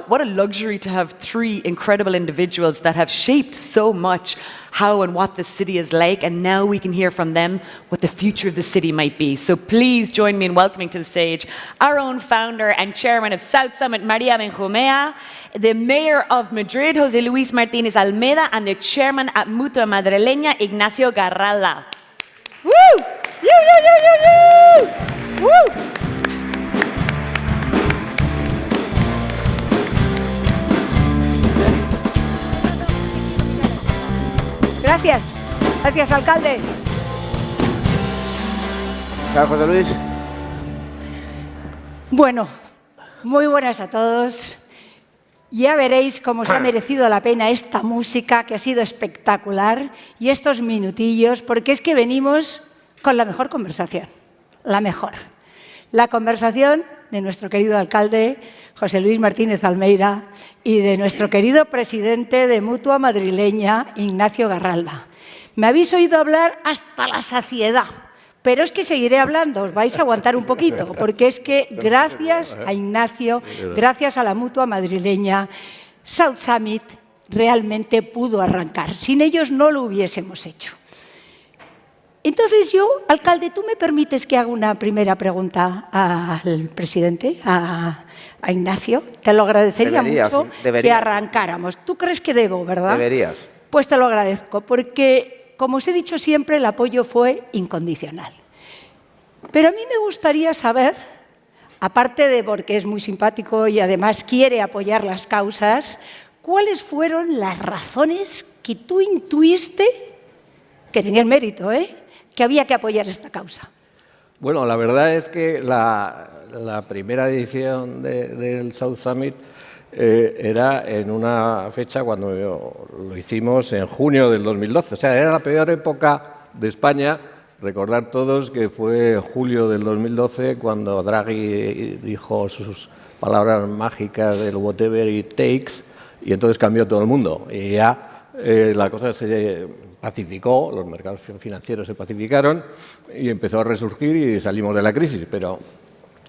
What a luxury to have three incredible individuals that have shaped so much how and what the city is like, and now we can hear from them what the future of the city might be. So please join me in welcoming to the stage our own founder and chairman of South Summit, María Benjumea, the mayor of Madrid, José Luis Martínez Almeida, and the chairman at Mutua Madrileña, Ignacio Garralda. Woo! Woo! Gracias. Gracias, alcalde. Chao, José Luis. Bueno, muy buenas a todos. Ya veréis cómo se ha merecido la pena esta música, que ha sido espectacular, y estos minutillos, porque es que venimos con la mejor conversación, la mejor. La conversación de nuestro querido alcalde, José Luis Martínez Almeida, y de nuestro querido presidente de Mutua Madrileña, Ignacio Garralda. Me habéis oído hablar hasta la saciedad, pero es que seguiré hablando, os vais a aguantar un poquito, porque es que gracias a Ignacio, gracias a la Mutua Madrileña, South Summit realmente pudo arrancar. Sin ellos no lo hubiésemos hecho. Entonces yo, alcalde, ¿tú me permites que haga una primera pregunta al presidente, a Ignacio? Te lo agradecería mucho que arrancáramos. ¿Tú crees que debo, verdad? Deberías. Pues te lo agradezco, porque, como os he dicho siempre, el apoyo fue incondicional. Pero a mí me gustaría saber, aparte de porque es muy simpático y además quiere apoyar las causas, ¿cuáles fueron las razones que tú intuiste, que tenías mérito, que había que apoyar esta causa? Bueno, la verdad es que la primera edición del South Summit era en una fecha cuando lo hicimos en junio del 2012. O sea, era la peor época de España. Recordar todos que fue julio del 2012 cuando Draghi dijo sus palabras mágicas del whatever it takes, y entonces cambió todo el mundo. Y ya la cosa se pacificó, los mercados financieros se pacificaron y empezó a resurgir y salimos de la crisis. Pero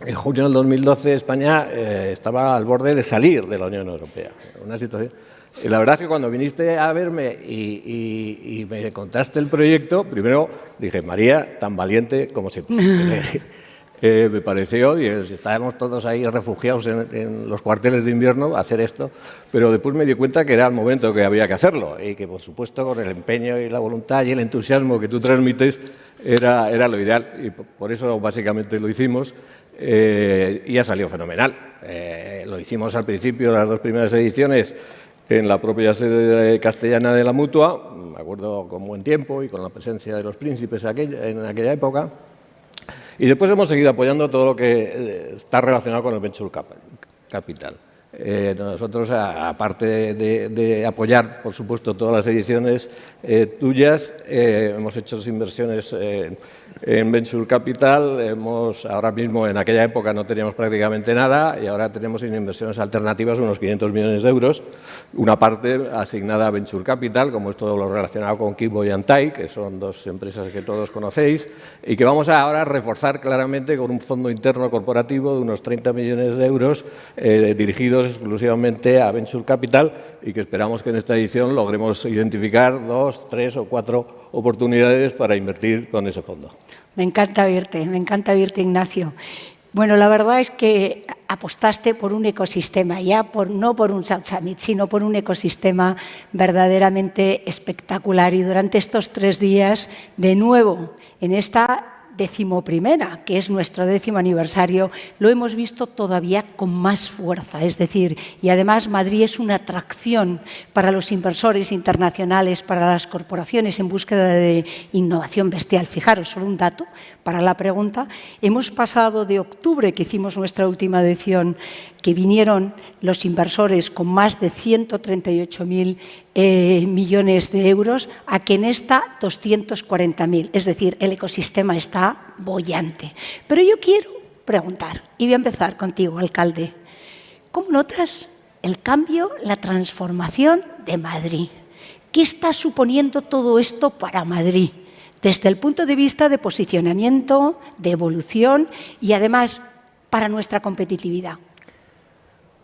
en junio del 2012 España estaba al borde de salir de la Unión Europea. Una situación. Y la verdad es que cuando viniste a verme y me contaste el proyecto, primero dije, María, tan valiente como siempre. Me pareció, y estábamos todos ahí refugiados en los cuarteles de invierno a hacer esto, pero después me di cuenta que era el momento que había que hacerlo y que, por supuesto, con el empeño y la voluntad y el entusiasmo que tú transmites era lo ideal, y por eso básicamente lo hicimos. Y ha salido fenomenal. Lo hicimos al principio, las dos primeras ediciones, en la propia sede castellana de la Mutua, me acuerdo con buen tiempo y con la presencia de los príncipes en aquella época. Y después hemos seguido apoyando todo lo que está relacionado con el Venture Capital. Nosotros, aparte de apoyar, por supuesto, todas las ediciones tuyas, hemos hecho inversiones en Venture Capital. Ahora mismo, en aquella época, no teníamos prácticamente nada y ahora tenemos en inversiones alternativas unos 500 millones de euros. Una parte asignada a Venture Capital, como es todo lo relacionado con Kibo y Antai, que son dos empresas que todos conocéis, y que vamos ahora a reforzar claramente con un fondo interno corporativo de unos 30 millones de euros dirigidos exclusivamente a Venture Capital, y que esperamos que en esta edición logremos identificar 2, 3 o 4 oportunidades para invertir con ese fondo. Me encanta oírte, Ignacio. Bueno, la verdad es que apostaste por un ecosistema, no por un South Summit, sino por un ecosistema verdaderamente espectacular. Y durante estos 3 días, de nuevo, en esta 11ª, que es nuestro 10º aniversario, lo hemos visto todavía con más fuerza. Es decir, y además Madrid es una atracción para los inversores internacionales, para las corporaciones en búsqueda de innovación bestial. Fijaros, solo un dato para la pregunta. Hemos pasado de octubre, que hicimos nuestra última edición, que vinieron los inversores con más de 138.000 millones de euros, a que en esta 240.000. Es decir, el ecosistema está boyante. Pero yo quiero preguntar, y voy a empezar contigo, alcalde. ¿Cómo notas el cambio, la transformación de Madrid? ¿Qué está suponiendo todo esto para Madrid? Desde el punto de vista de posicionamiento, de evolución y además para nuestra competitividad.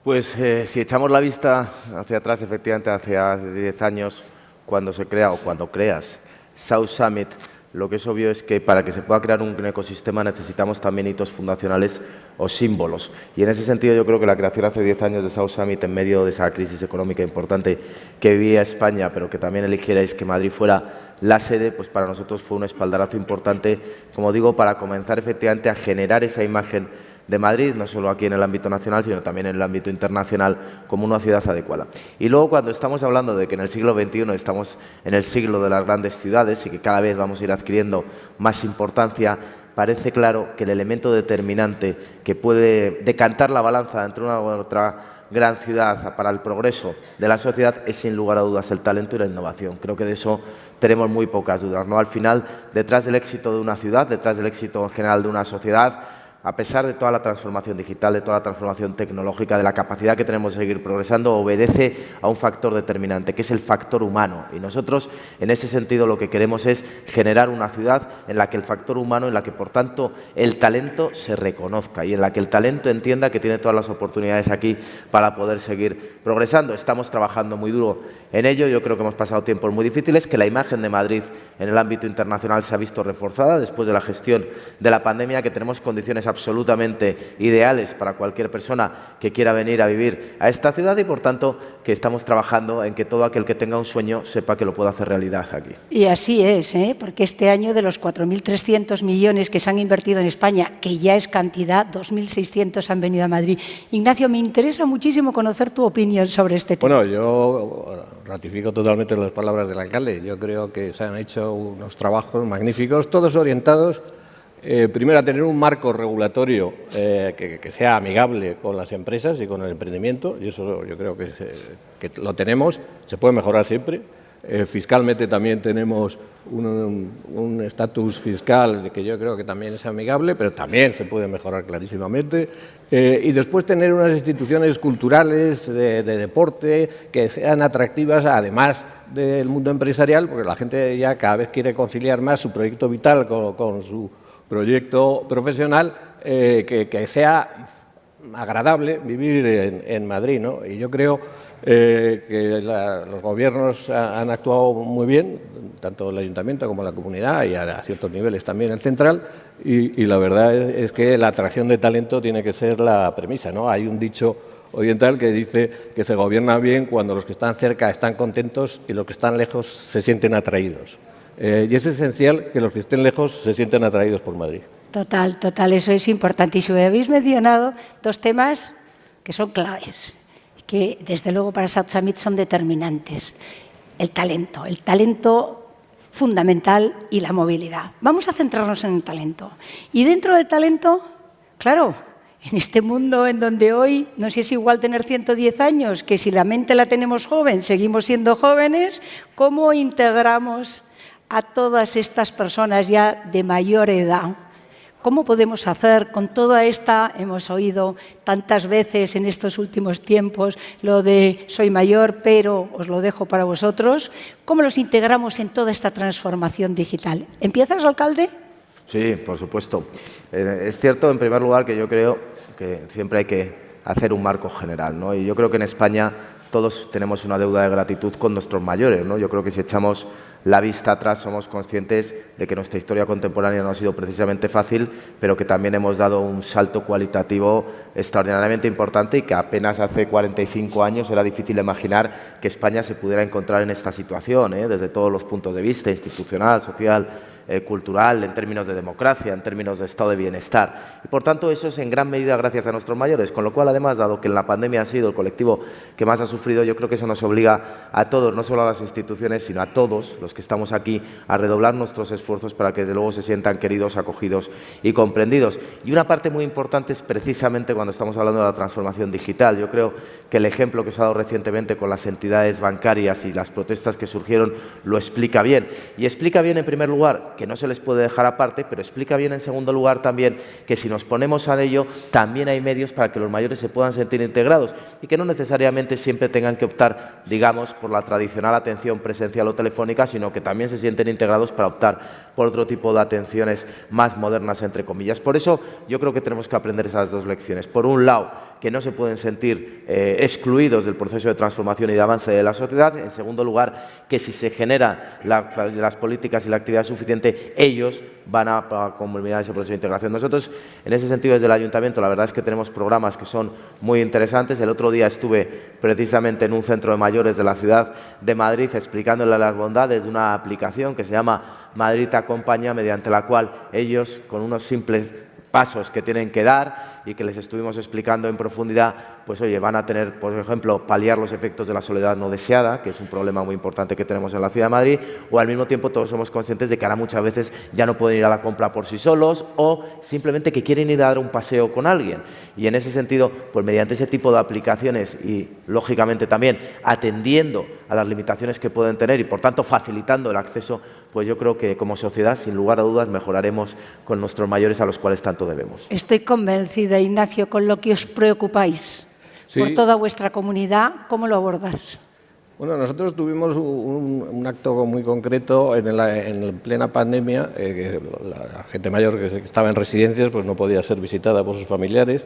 Pues si echamos la vista hacia atrás, efectivamente, hacia 10 años, cuando se crea o cuando creas South Summit, lo que es obvio es que para que se pueda crear un ecosistema necesitamos también hitos fundacionales o símbolos. Y en ese sentido yo creo que la creación hace 10 años de South Summit, en medio de esa crisis económica importante que vivía España, pero que también eligierais que Madrid fuera la sede, pues para nosotros fue un espaldarazo importante, como digo, para comenzar efectivamente a generar esa imagen de Madrid, no solo aquí en el ámbito nacional, sino también en el ámbito internacional, como una ciudad adecuada. Y luego, cuando estamos hablando de que en el siglo XXI estamos en el siglo de las grandes ciudades y que cada vez vamos a ir adquiriendo más importancia, parece claro que el elemento determinante que puede decantar la balanza entre una u otra gran ciudad para el progreso de la sociedad es, sin lugar a dudas, el talento y la innovación. Creo que de eso tenemos muy pocas dudas, ¿no? Al final, detrás del éxito de una ciudad, detrás del éxito en general de una sociedad, a pesar de toda la transformación digital, de toda la transformación tecnológica, de la capacidad que tenemos de seguir progresando, obedece a un factor determinante, que es el factor humano. Y nosotros, en ese sentido, lo que queremos es generar una ciudad en la que el factor humano, en la que, por tanto, el talento se reconozca y en la que el talento entienda que tiene todas las oportunidades aquí para poder seguir progresando. Estamos trabajando muy duro en ello. Yo creo que hemos pasado tiempos muy difíciles, que la imagen de Madrid en el ámbito internacional se ha visto reforzada después de la gestión de la pandemia, que tenemos condiciones absolutamente ideales para cualquier persona que quiera venir a vivir a esta ciudad y, por tanto, que estamos trabajando en que todo aquel que tenga un sueño sepa que lo puede hacer realidad aquí. Y así es, porque este año, de los 4.300 millones que se han invertido en España, que ya es cantidad, 2.600 han venido a Madrid. Ignacio, me interesa muchísimo conocer tu opinión sobre este tema. Bueno, yo ratifico totalmente las palabras del alcalde. Yo creo que se han hecho unos trabajos magníficos, todos orientados primero a tener un marco regulatorio que sea amigable con las empresas y con el emprendimiento, y eso yo creo que lo tenemos, se puede mejorar siempre. Fiscalmente también tenemos un estatus fiscal que yo creo que también es amigable, pero también se puede mejorar clarísimamente. Y después tener unas instituciones culturales de deporte que sean atractivas, además del mundo empresarial, porque la gente ya cada vez quiere conciliar más su proyecto vital con su proyecto profesional, que sea agradable vivir en Madrid, ¿no? Y yo creo que los gobiernos han actuado muy bien, tanto el ayuntamiento como la comunidad y a ciertos niveles también el central, y la verdad es que la atracción de talento tiene que ser la premisa, ¿no? Hay un dicho oriental que dice que se gobierna bien cuando los que están cerca están contentos y los que están lejos se sienten atraídos. Y es esencial que los que estén lejos se sientan atraídos por Madrid. Total, eso es importantísimo. Habéis mencionado dos temas que son claves, que desde luego para South Summit son determinantes. El talento fundamental y la movilidad. Vamos a centrarnos en el talento. Y dentro del talento, claro, en este mundo en donde hoy no sé si es igual tener 110 años que si la mente la tenemos joven, seguimos siendo jóvenes, ¿cómo integramos a todas estas personas ya de mayor edad? ¿Cómo podemos hacer con toda esta, hemos oído tantas veces en estos últimos tiempos, lo de soy mayor, pero os lo dejo para vosotros? ¿Cómo los integramos en toda esta transformación digital? ¿Empiezas, alcalde? Sí, por supuesto. Es cierto, en primer lugar, que yo creo que siempre hay que hacer un marco general, ¿no? Y yo creo que en España todos tenemos una deuda de gratitud con nuestros mayores, ¿no? Yo creo que si echamos la vista atrás somos conscientes de que nuestra historia contemporánea no ha sido precisamente fácil, pero que también hemos dado un salto cualitativo extraordinariamente importante y que apenas hace 45 años era difícil imaginar que España se pudiera encontrar en esta situación, desde todos los puntos de vista, institucional, social, cultural, en términos de democracia, en términos de estado de bienestar. Y por tanto eso es en gran medida gracias a nuestros mayores, con lo cual además, dado que en la pandemia ha sido el colectivo que más ha sufrido, yo creo que eso nos obliga a todos, no solo a las instituciones, sino a todos los que estamos aquí, a redoblar nuestros esfuerzos para que desde luego se sientan queridos, acogidos y comprendidos. Y una parte muy importante es precisamente cuando estamos hablando de la transformación digital. Yo creo que el ejemplo que se ha dado recientemente con las entidades bancarias y las protestas que surgieron lo explica bien. Y explica bien, en primer lugar, que no se les puede dejar aparte, pero explica bien, en segundo lugar, también que si nos ponemos a ello, también hay medios para que los mayores se puedan sentir integrados y que no necesariamente siempre tengan que optar, digamos, por la tradicional atención presencial o telefónica, sino que también se sienten integrados para optar por otro tipo de atenciones más modernas, entre comillas. Por eso yo creo que tenemos que aprender esas dos lecciones. Por un lado, que no se pueden sentir excluidos del proceso de transformación y de avance de la sociedad. En segundo lugar, que si se generan las políticas y la actividad suficiente, ellos van a culminar ese proceso de integración. Nosotros, en ese sentido, desde el Ayuntamiento, la verdad es que tenemos programas que son muy interesantes. El otro día estuve precisamente en un centro de mayores de la ciudad de Madrid explicándole las bondades de una aplicación que se llama Madrid Te Acompaña, mediante la cual ellos, con unos simples pasos que tienen que dar y que les estuvimos explicando en profundidad, pues oye, van a tener, por ejemplo, paliar los efectos de la soledad no deseada, que es un problema muy importante que tenemos en la Ciudad de Madrid, o al mismo tiempo todos somos conscientes de que ahora muchas veces ya no pueden ir a la compra por sí solos o simplemente que quieren ir a dar un paseo con alguien. Y en ese sentido, pues mediante ese tipo de aplicaciones y, lógicamente, también atendiendo a las limitaciones que pueden tener y, por tanto, facilitando el acceso, pues yo creo que como sociedad, sin lugar a dudas, mejoraremos con nuestros mayores a los cuales tanto debemos. Estoy convencida, Ignacio, con lo que os preocupáis por toda vuestra comunidad. ¿Cómo lo abordas? Bueno, nosotros tuvimos un acto muy concreto en plena pandemia, que la gente mayor que estaba en residencias pues no podía ser visitada por sus familiares,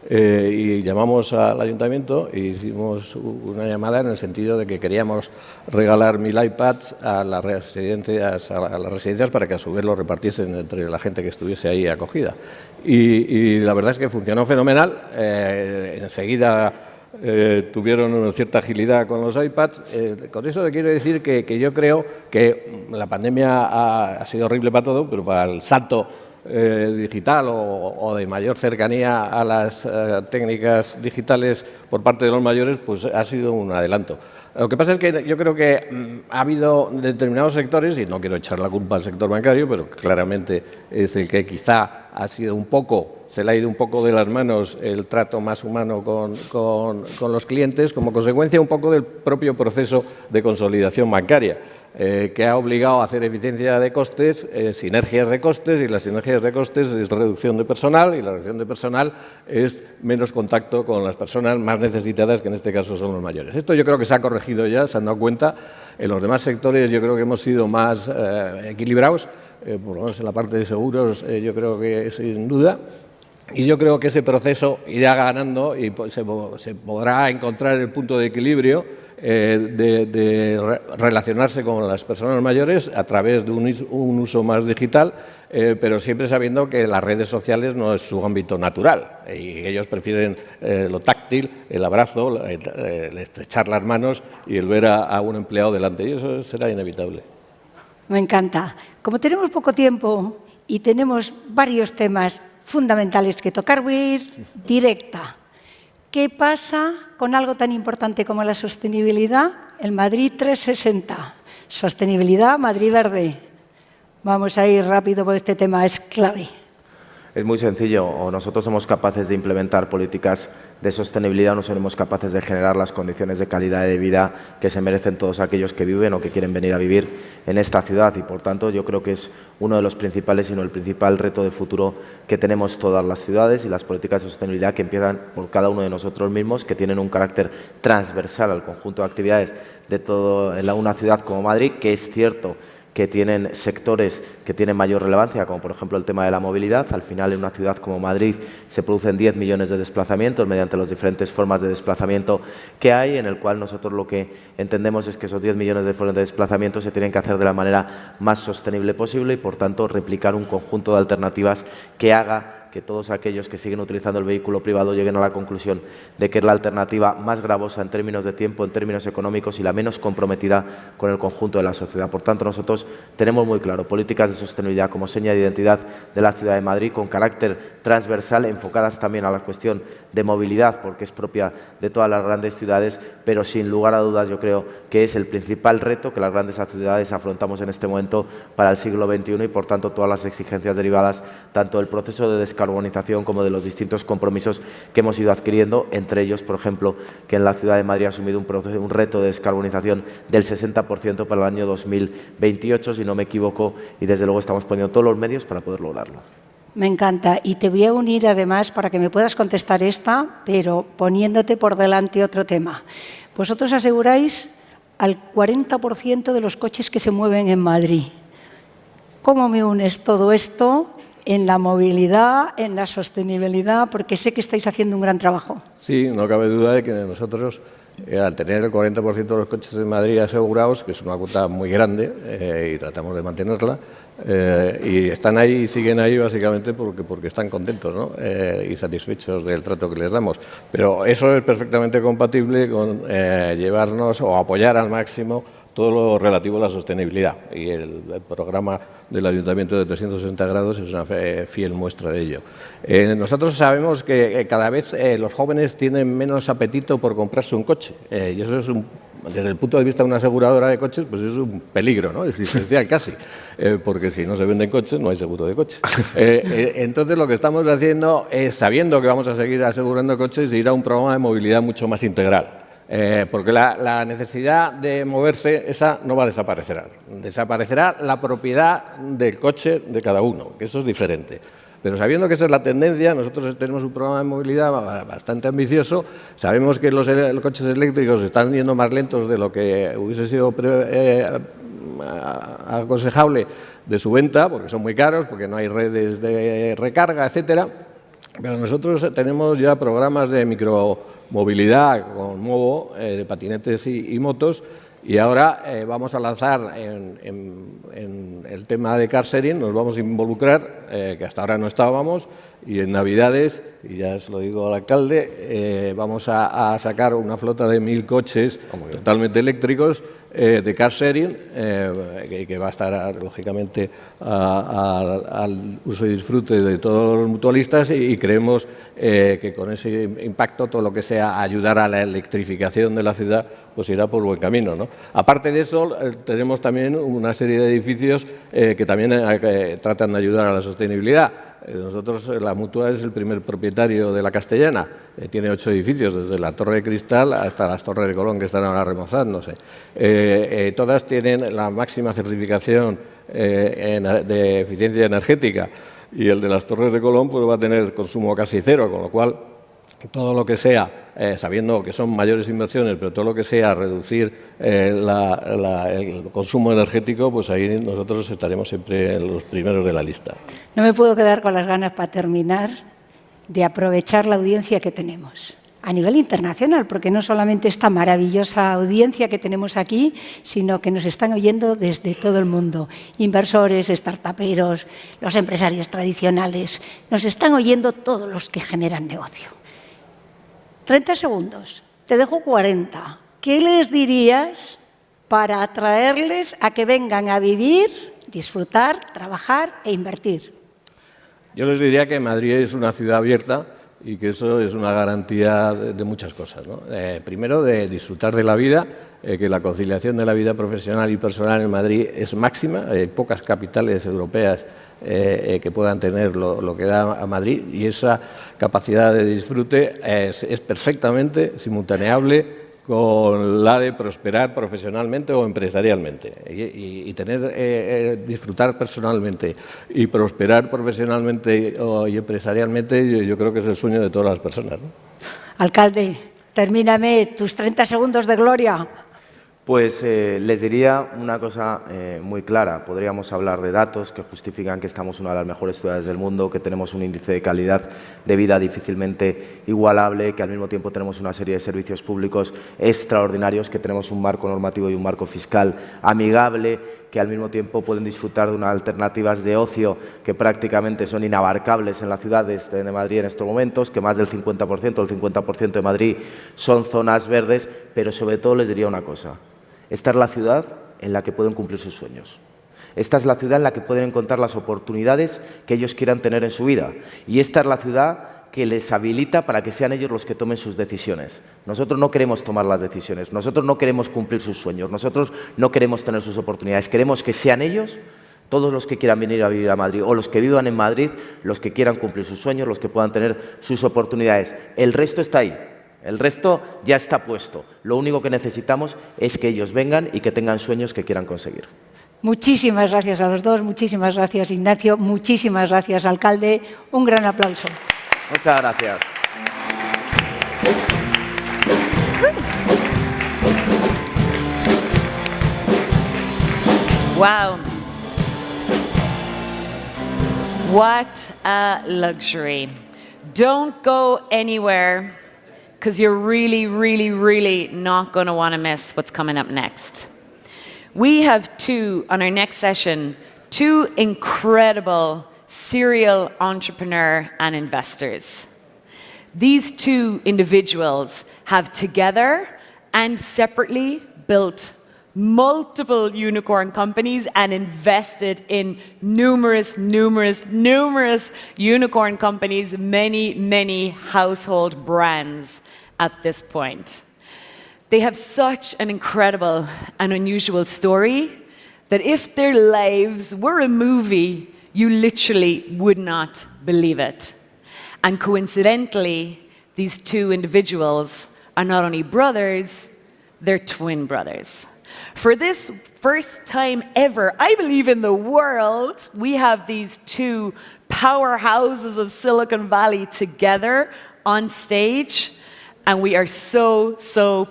y llamamos al ayuntamiento e hicimos una llamada en el sentido de que queríamos regalar 1000 iPads a las residencias para que a su vez los repartiesen entre la gente que estuviese ahí acogida. Y la verdad es que funcionó fenomenal. Enseguida tuvieron una cierta agilidad con los iPads. Con eso le quiero decir que yo creo que la pandemia ha sido horrible para todo, pero para el salto digital o de mayor cercanía a las técnicas digitales por parte de los mayores, pues ha sido un adelanto. Lo que pasa es que yo creo que ha habido determinados sectores, y no quiero echar la culpa al sector bancario, pero claramente es el que quizá ha sido se le ha ido un poco de las manos el trato más humano con los clientes, como consecuencia un poco del propio proceso de consolidación bancaria, que ha obligado a hacer eficiencia de costes, sinergias de costes, y las sinergias de costes es reducción de personal, y la reducción de personal es menos contacto con las personas más necesitadas, que en este caso son los mayores. Esto yo creo que se ha corregido ya, se han dado cuenta. En los demás sectores yo creo que hemos sido más equilibrados, por lo menos en la parte de seguros yo creo que sin duda. Y yo creo que ese proceso irá ganando y se podrá encontrar el punto de equilibrio de relacionarse con las personas mayores a través de un uso más digital, pero siempre sabiendo que las redes sociales no es su ámbito natural y ellos prefieren lo táctil, el abrazo, el estrechar las manos y el ver a un empleado delante, y eso será inevitable. Me encanta. Como tenemos poco tiempo y tenemos varios temas fundamentales que tocar, voy a ir directa. ¿Qué pasa con algo tan importante como la sostenibilidad? El Madrid 360. Sostenibilidad, Madrid Verde. Vamos a ir rápido porque este tema es clave. Es muy sencillo, o nosotros somos capaces de implementar políticas de sostenibilidad o no somos capaces de generar las condiciones de calidad de vida que se merecen todos aquellos que viven o que quieren venir a vivir en esta ciudad. Y por tanto yo creo que es uno de los principales, sino el principal reto de futuro que tenemos todas las ciudades, y las políticas de sostenibilidad que empiezan por cada uno de nosotros mismos, que tienen un carácter transversal al conjunto de actividades de toda una ciudad como Madrid, que es cierto que tienen sectores que tienen mayor relevancia, como por ejemplo el tema de la movilidad. Al final, en una ciudad como Madrid se producen 10 millones de desplazamientos mediante las diferentes formas de desplazamiento que hay, en el cual nosotros lo que entendemos es que esos 10 millones de formas de desplazamiento se tienen que hacer de la manera más sostenible posible y, por tanto, replicar un conjunto de alternativas que haga que todos aquellos que siguen utilizando el vehículo privado lleguen a la conclusión de que es la alternativa más gravosa en términos de tiempo, en términos económicos y la menos comprometida con el conjunto de la sociedad. Por tanto, nosotros tenemos muy claro políticas de sostenibilidad como seña de identidad de la Ciudad de Madrid, con carácter transversal, enfocadas también a la cuestión de movilidad, porque es propia de todas las grandes ciudades, pero sin lugar a dudas yo creo que es el principal reto que las grandes ciudades afrontamos en este momento para el siglo XXI y, por tanto, todas las exigencias derivadas tanto del proceso de descarbonización como de los distintos compromisos que hemos ido adquiriendo, entre ellos, por ejemplo, que en la Ciudad de Madrid ha asumido un reto de descarbonización del 60% para el año 2028, si no me equivoco, y desde luego estamos poniendo todos los medios para poder lograrlo. Me encanta. Y te voy a unir además para que me puedas contestar esta, pero poniéndote por delante otro tema. Vosotros aseguráis al 40% de los coches que se mueven en Madrid. ¿Cómo me unes todo esto en la movilidad, en la sostenibilidad? Porque sé que estáis haciendo un gran trabajo. Sí, no cabe duda de que nosotros, al tener el 40% de los coches de Madrid asegurados, que es una cuota muy grande y tratamos de mantenerla, y están ahí y siguen ahí básicamente porque están contentos, ¿no? Y satisfechos del trato que les damos. Pero eso es perfectamente compatible con llevarnos o apoyar al máximo todo lo relativo a la sostenibilidad. Y el programa del Ayuntamiento de 360 grados es una fiel muestra de ello. Nosotros sabemos que cada vez los jóvenes tienen menos apetito por comprarse un coche. Y eso es desde el punto de vista de una aseguradora de coches, pues es un peligro, ¿no? Existencial casi, porque si no se venden coches, no hay seguro de coches. Entonces, lo que estamos haciendo es, sabiendo que vamos a seguir asegurando coches, ir a un programa de movilidad mucho más integral. Porque la necesidad de moverse, esa no va a desaparecer. Desaparecerá la propiedad del coche de cada uno, que eso es diferente. Pero sabiendo que esa es la tendencia, nosotros tenemos un programa de movilidad bastante ambicioso. Sabemos que los coches eléctricos están yendo más lentos de lo que hubiese sido aconsejable de su venta, porque son muy caros, porque no hay redes de recarga, etcétera. Pero nosotros tenemos ya programas de micromovilidad con Movo, de patinetes y motos, y ahora vamos a lanzar en el tema de car sharing, nos vamos a involucrar, que hasta ahora no estábamos, y en Navidades, y ya se lo digo al alcalde, vamos a sacar una flota de 1000 coches totalmente eléctricos de car sharing, que va a estar lógicamente al uso y disfrute de todos los mutualistas, y creemos que con ese impacto todo lo que sea ayudar a la electrificación de la ciudad pues irá por buen camino, ¿no? Aparte de eso, tenemos también una serie de edificios que también tratan de ayudar a la sostenibilidad. Nosotros, la Mutua es el primer propietario de la Castellana, tiene 8 edificios, desde la Torre de Cristal hasta las Torres de Colón, que están ahora remozándose. Todas tienen la máxima certificación de eficiencia energética, y el de las Torres de Colón pues va a tener consumo casi cero, con lo cual todo lo que sea, sabiendo que son mayores inversiones, pero todo lo que sea reducir el consumo energético, pues ahí nosotros estaremos siempre en los primeros de la lista. No me puedo quedar con las ganas, para terminar, de aprovechar la audiencia que tenemos a nivel internacional, porque no solamente esta maravillosa audiencia que tenemos aquí, sino que nos están oyendo desde todo el mundo. Inversores, startuperos, los empresarios tradicionales, nos están oyendo todos los que generan negocio. 30 segundos, te dejo 40. ¿Qué les dirías para atraerles a que vengan a vivir, disfrutar, trabajar e invertir? Yo les diría que Madrid es una ciudad abierta y que eso es una garantía de muchas cosas, ¿no? Primero, de disfrutar de la vida, que la conciliación de la vida profesional y personal en Madrid es máxima. Hay pocas capitales europeas que puedan tener lo que da a Madrid, y esa capacidad de disfrute es perfectamente simultaneable con la de prosperar profesionalmente o empresarialmente, y disfrutar personalmente y prosperar profesionalmente y empresarialmente, yo creo que es el sueño de todas las personas, ¿no? Alcalde, termíname tus 30 segundos de gloria. Pues les diría una cosa muy clara. Podríamos hablar de datos que justifican que estamos una de las mejores ciudades del mundo, que tenemos un índice de calidad de vida difícilmente igualable, que al mismo tiempo tenemos una serie de servicios públicos extraordinarios, que tenemos un marco normativo y un marco fiscal amigable, que al mismo tiempo pueden disfrutar de unas alternativas de ocio que prácticamente son inabarcables en la ciudad de Madrid en estos momentos, que más del 50%, el 50% de Madrid son zonas verdes, pero sobre todo les diría una cosa. Esta es la ciudad en la que pueden cumplir sus sueños. Esta es la ciudad en la que pueden encontrar las oportunidades que ellos quieran tener en su vida. Y esta es la ciudad que les habilita para que sean ellos los que tomen sus decisiones. Nosotros no queremos tomar las decisiones, nosotros no queremos cumplir sus sueños, nosotros no queremos tener sus oportunidades, queremos que sean ellos, todos los que quieran venir a vivir a Madrid o los que vivan en Madrid, los que quieran cumplir sus sueños, los que puedan tener sus oportunidades. El resto está ahí. El resto ya está puesto. Lo único que necesitamos es que ellos vengan y que tengan sueños que quieran conseguir. Muchísimas gracias a los dos, muchísimas gracias Ignacio, muchísimas gracias alcalde. Un gran aplauso. Muchas gracias. Wow. What a luxury. Don't go anywhere, because you're really, really, really not going to want to miss what's coming up next. We have on our next session, two incredible serial entrepreneur and investors. These two individuals have together and separately built multiple unicorn companies and invested in numerous unicorn companies, many household brands at this point. They have such an incredible and unusual story that if their lives were a movie, you literally would not believe it. And coincidentally, these two individuals are not only brothers, they're twin brothers. For this first time ever, I believe in the world, we have these two powerhouses of Silicon Valley together on stage, and we are so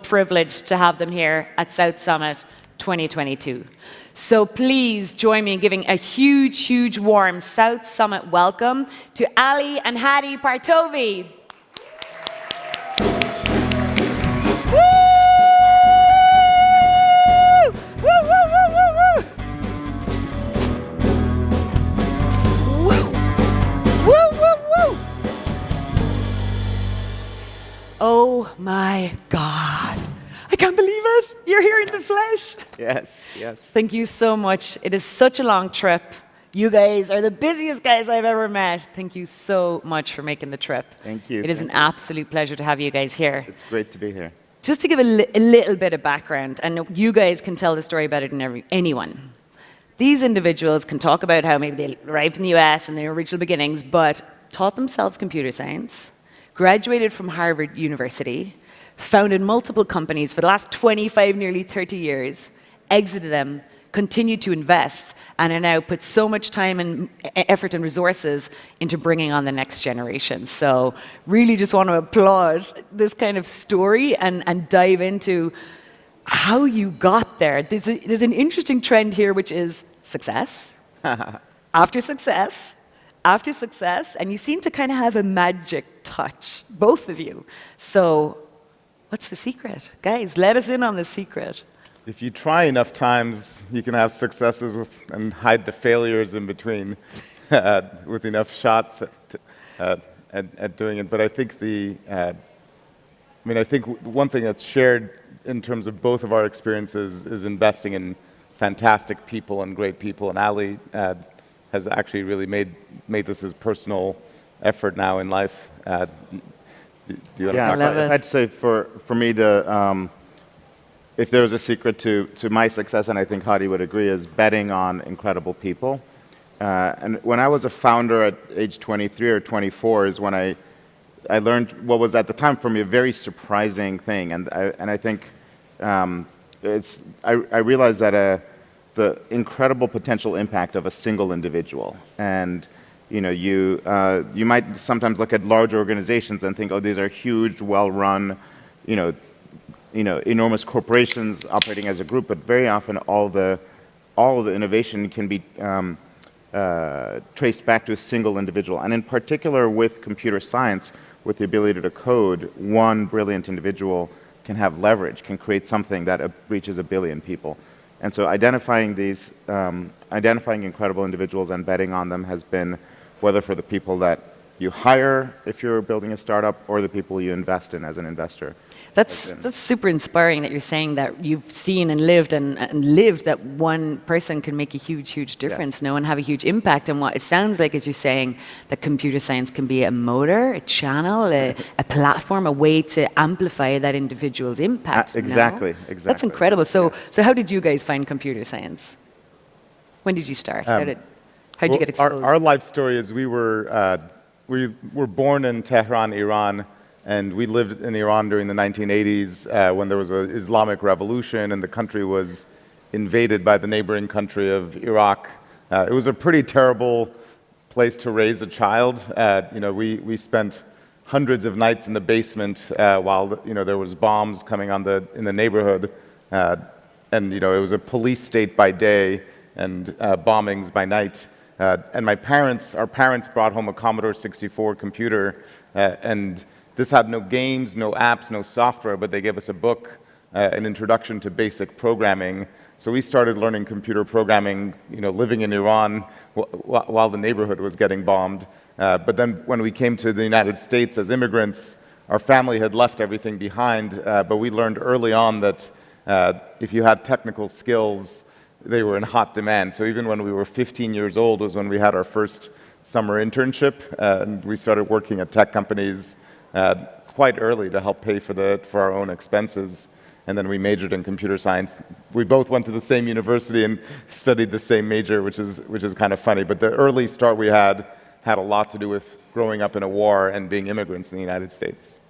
privileged to have them here at South Summit 2022. So please join me in giving a huge warm South Summit welcome to Ali and Hadi Partovi. Oh my God. I can't believe it. You're here in the flesh. Yes. Thank you so much. It is such a long trip. You guys are the busiest guys I've ever met. Thank you so much for making the trip. Thank you. It is an absolute pleasure to have you guys here. It's great to be here. Just to give a little bit of background, and you guys can tell the story better than anyone. These individuals can talk about how maybe they arrived in the US and their original beginnings, but taught themselves computer science, graduated from Harvard University, founded multiple companies for the last 25, nearly 30 years, exited them, continued to invest, and are now put so much time and effort and resources into bringing on the next generation. So really just want to applaud this kind of story and dive into how you got there. There's an interesting trend here, which is success, after success, after success, and you seem to kind of have a magic touch, both of you. So what's the secret? Guys, let us in on the secret. If you try enough times, you can have successes and hide the failures in between with enough shots at doing it. But I think I think one thing that's shared in terms of both of our experiences is investing in fantastic people and great people. And Ali has actually really made this his personal effort now in life. Do you want to talk about it? I'd say for me, if there was a secret to my success, and I think Hadi would agree, is betting on incredible people. And when I was a founder at age 23 or 24 is when I learned what was at the time for me a very surprising thing. And I think I realized that the incredible potential impact of a single individual. And you might sometimes look at large organizations and think, oh, these are huge, well-run, enormous corporations operating as a group, but very often all of the innovation can be traced back to a single individual. And in particular with computer science, with the ability to code, one brilliant individual can have leverage, can create something that reaches 1 billion people. And so identifying incredible individuals and betting on them has been, whether for the people that you hire if you're building a startup or the people you invest in as an investor. That's super inspiring that you're saying that you've seen and lived that one person can make a huge difference, and have a huge impact. And what it sounds like is you're saying that computer science can be a motor, a channel, a platform, a way to amplify that individual's impact. Exactly. That's incredible. So how did you guys find computer science? When did you start? How did you get exposed? Our life story is we were born in Tehran, Iran, and we lived in Iran during the 1980s when there was an Islamic revolution and the country was invaded by the neighboring country of Iraq. It was a pretty terrible place to raise a child. We spent hundreds of nights in the basement while there was bombs coming in the neighborhood, and it was a police state by day and bombings by night. And our parents brought home a Commodore 64 computer, and this had no games, no apps, no software, but they gave us a book, an introduction to basic programming. So we started learning computer programming, living in Iran while the neighborhood was getting bombed. But then when we came to the United States as immigrants, our family had left everything behind, but we learned early on that if you had technical skills, they were in hot demand. So even when we were 15 years old was when we had our first summer internship, and we started working at tech companies quite early to help pay for our own expenses. And then we majored in computer science. We both went to the same university and studied the same major, which is kind of funny. But the early start we had a lot to do with growing up in a war and being immigrants in the United States.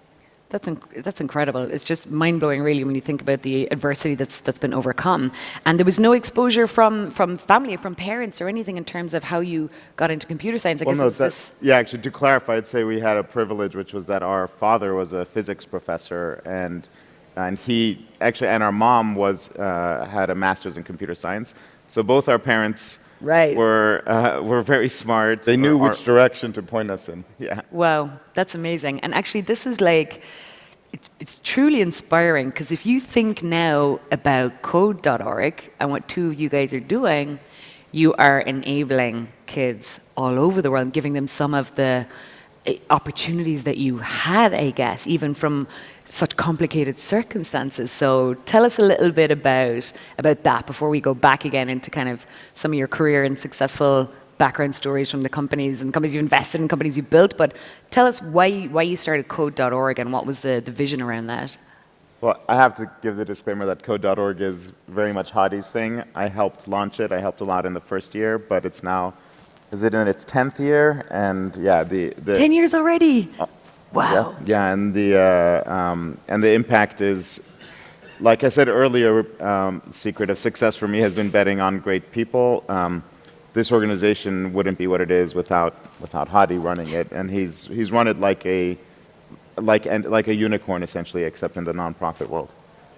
That's incredible. It's just mind-blowing, really, when you think about the adversity that's been overcome. And there was no exposure from family, from parents, or anything in terms of how you got into computer science. Actually, to clarify, I'd say we had a privilege, which was that our father was a physics professor, and our mom had a master's in computer science. So both our parents were very smart. They knew which direction to point us in. Yeah. Wow, that's amazing. And actually, this is it's truly inspiring, because if you think now about code.org and what two of you guys are doing, you are enabling kids all over the world, giving them some of the opportunities that you had, I guess, even from such complicated circumstances. So tell us a little bit about that before we go back again into kind of some of your career and successful background stories from the companies you invested in, companies you built. But tell us why you started code.org and what was the vision around that. Well, I have to give the disclaimer that code.org is very much Hadi's thing. I helped launch it. I helped a lot in the first year, but it's now, is it in its 10th year? And yeah, the 10 years already. Wow. Yeah, and the impact is, like I said earlier, secret of success for me has been betting on great people. This organization wouldn't be what it is without Hadi running it, and he's run it like a unicorn essentially, except in the nonprofit world.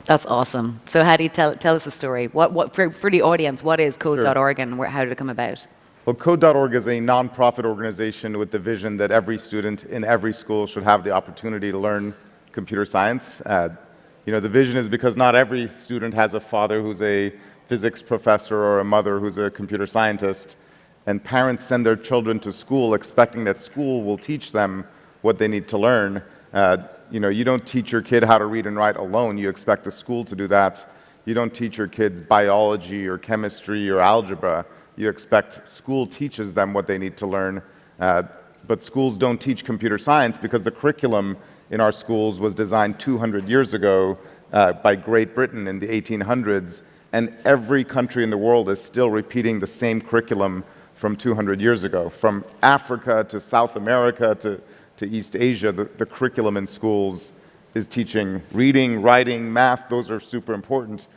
That's awesome. So Hadi, tell us the story. What for the audience? What is Code.org and how did it come about? Well, Code.org is a nonprofit organization with the vision that every student in every school should have the opportunity to learn computer science. The vision is because not every student has a father who's a physics professor or a mother who's a computer scientist, and parents send their children to school expecting that school will teach them what they need to learn. You don't teach your kid how to read and write alone. You expect the school to do that. You don't teach your kids biology or chemistry or algebra. You expect school teaches them what they need to learn. But schools don't teach computer science because the curriculum in our schools was designed 200 years ago by Great Britain in the 1800s. And every country in the world is still repeating the same curriculum from 200 years ago. From Africa to South America to East Asia, the curriculum in schools is teaching reading, writing, math. Those are super important.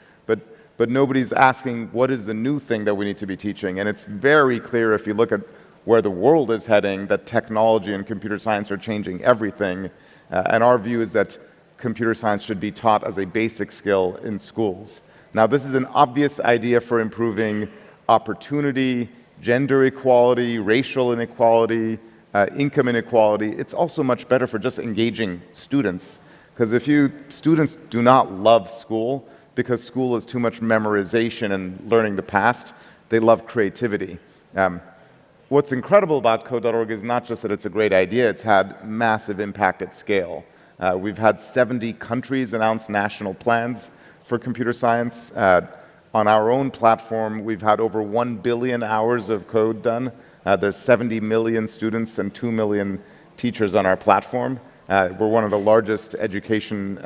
But nobody's asking what is the new thing that we need to be teaching. And it's very clear if you look at where the world is heading that technology and computer science are changing everything. And our view is that computer science should be taught as a basic skill in schools. Now, this is an obvious idea for improving opportunity, gender equality, racial inequality, income inequality. It's also much better for just engaging students. Because if students do not love school because school is too much memorization and learning the past, they love creativity. What's incredible about Code.org is not just that it's a great idea, it's had massive impact at scale. We've had 70 countries announce national plans for computer science. On our own platform, we've had over 1 billion hours of code done. There's 70 million students and 2 million teachers on our platform. We're one of the largest education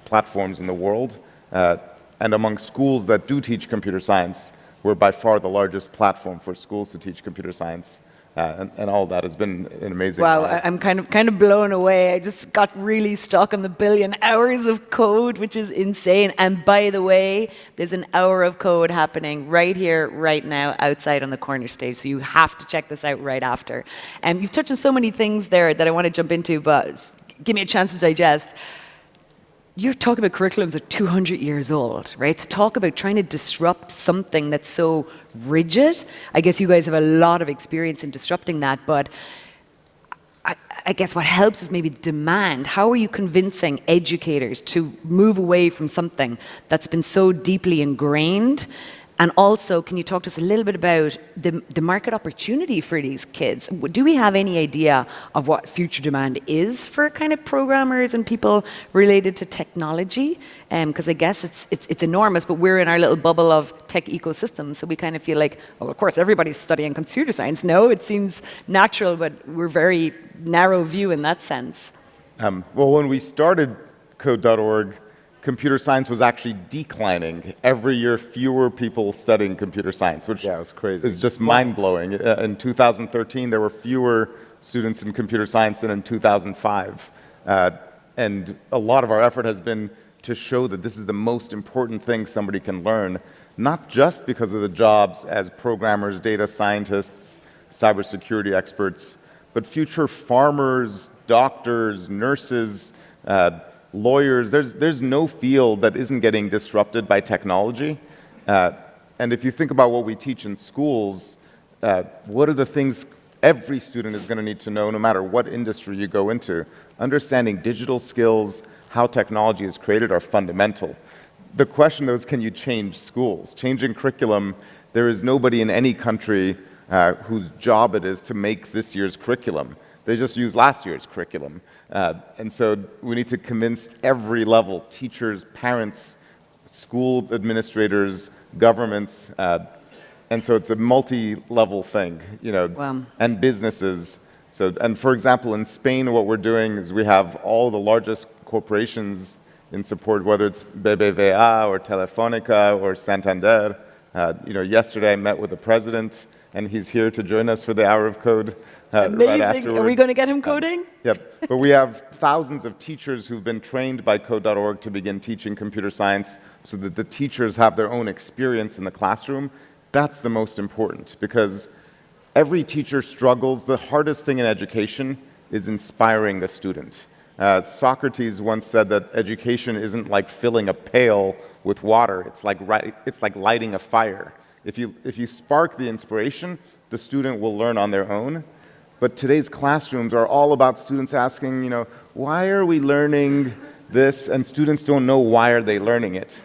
platforms in the world. And among schools that do teach computer science, we're by far the largest platform for schools to teach computer science. And all that has been an amazing Wow, ride. I'm kind of blown away. I just got really stuck on the billion hours of code, which is insane. And by the way, there's an hour of code happening right here, right now, outside on the corner stage. So you have to check this out right after. And you've touched on so many things there that I want to jump into, but give me a chance to digest. You're talking about curriculums that are 200 years old, right? So talk about trying to disrupt something that's so rigid. I guess you guys have a lot of experience in disrupting that, but I guess what helps is maybe demand. How are you convincing educators to move away from something that's been so deeply ingrained? And also, can you talk to us a little bit about the market opportunity for these kids? Do we have any idea of what future demand is for kind of programmers and people related to technology? Because I guess it's enormous, but we're in our little bubble of tech ecosystem, so we kind of feel like, oh, of course, everybody's studying computer science. No, it seems natural, but we're very narrow view in that sense. Well, when we started Code.org, computer science was actually declining. Every year, fewer people studying computer science, which is just mind-blowing. In 2013, there were fewer students in computer science than in 2005. And a lot of our effort has been to show that this is the most important thing somebody can learn, not just because of the jobs as programmers, data scientists, cybersecurity experts, but future farmers, doctors, nurses, lawyers. There's no field that isn't getting disrupted by technology. And if you think about what we teach in schools, what are the things every student is going to need to know no matter what industry you go into? Understanding digital skills, how technology is created are fundamental. The question, though, is can you change schools? Changing curriculum, there is nobody in any country whose job it is to make this year's curriculum. They just use last year's curriculum. And so we need to convince every level, teachers, parents, school administrators, governments, and so it's a multi-level thing, and businesses. So, and for example, in Spain, what we're doing is we have all the largest corporations in support, whether it's BBVA or Telefónica or Santander. Yesterday I met with the president, and he's here to join us for the Hour of Code right afterward. Are we going to get him coding? Yep. But we have thousands of teachers who've been trained by Code.org to begin teaching computer science so that the teachers have their own experience in the classroom. That's the most important because every teacher struggles. The hardest thing in education is inspiring a student. Socrates once said that education isn't like filling a pail with water. It's like lighting a fire. If you spark the inspiration, the student will learn on their own. But today's classrooms are all about students asking, why are we learning this? And students don't know why are they learning it.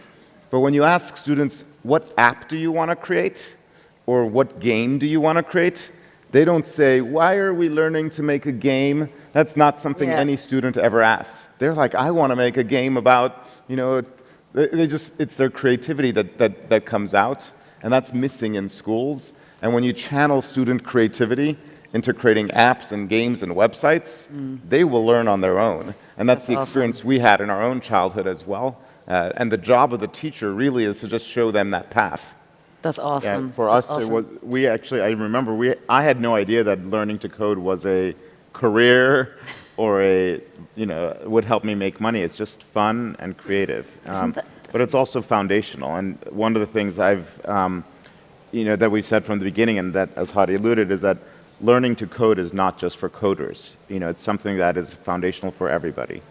But when you ask students, what app do you want to create? Or what game do you want to create? They don't say, why are we learning to make a game? That's not something any student ever asks. They're like, I want to make a game about, it's their creativity that comes out. And that's missing in schools. And when you channel student creativity into creating apps and games and websites, they will learn on their own. And that's the experience we had in our own childhood as well. And the job of the teacher really is to just show them that path. That's awesome. Yeah, for us, it was, I remember, I had no idea that learning to code was a career or would help me make money. It's just fun and creative. But it's also foundational. And one of the things that we've said from the beginning, and that, as Hadi alluded, is that learning to code is not just for coders. It's something that is foundational for everybody.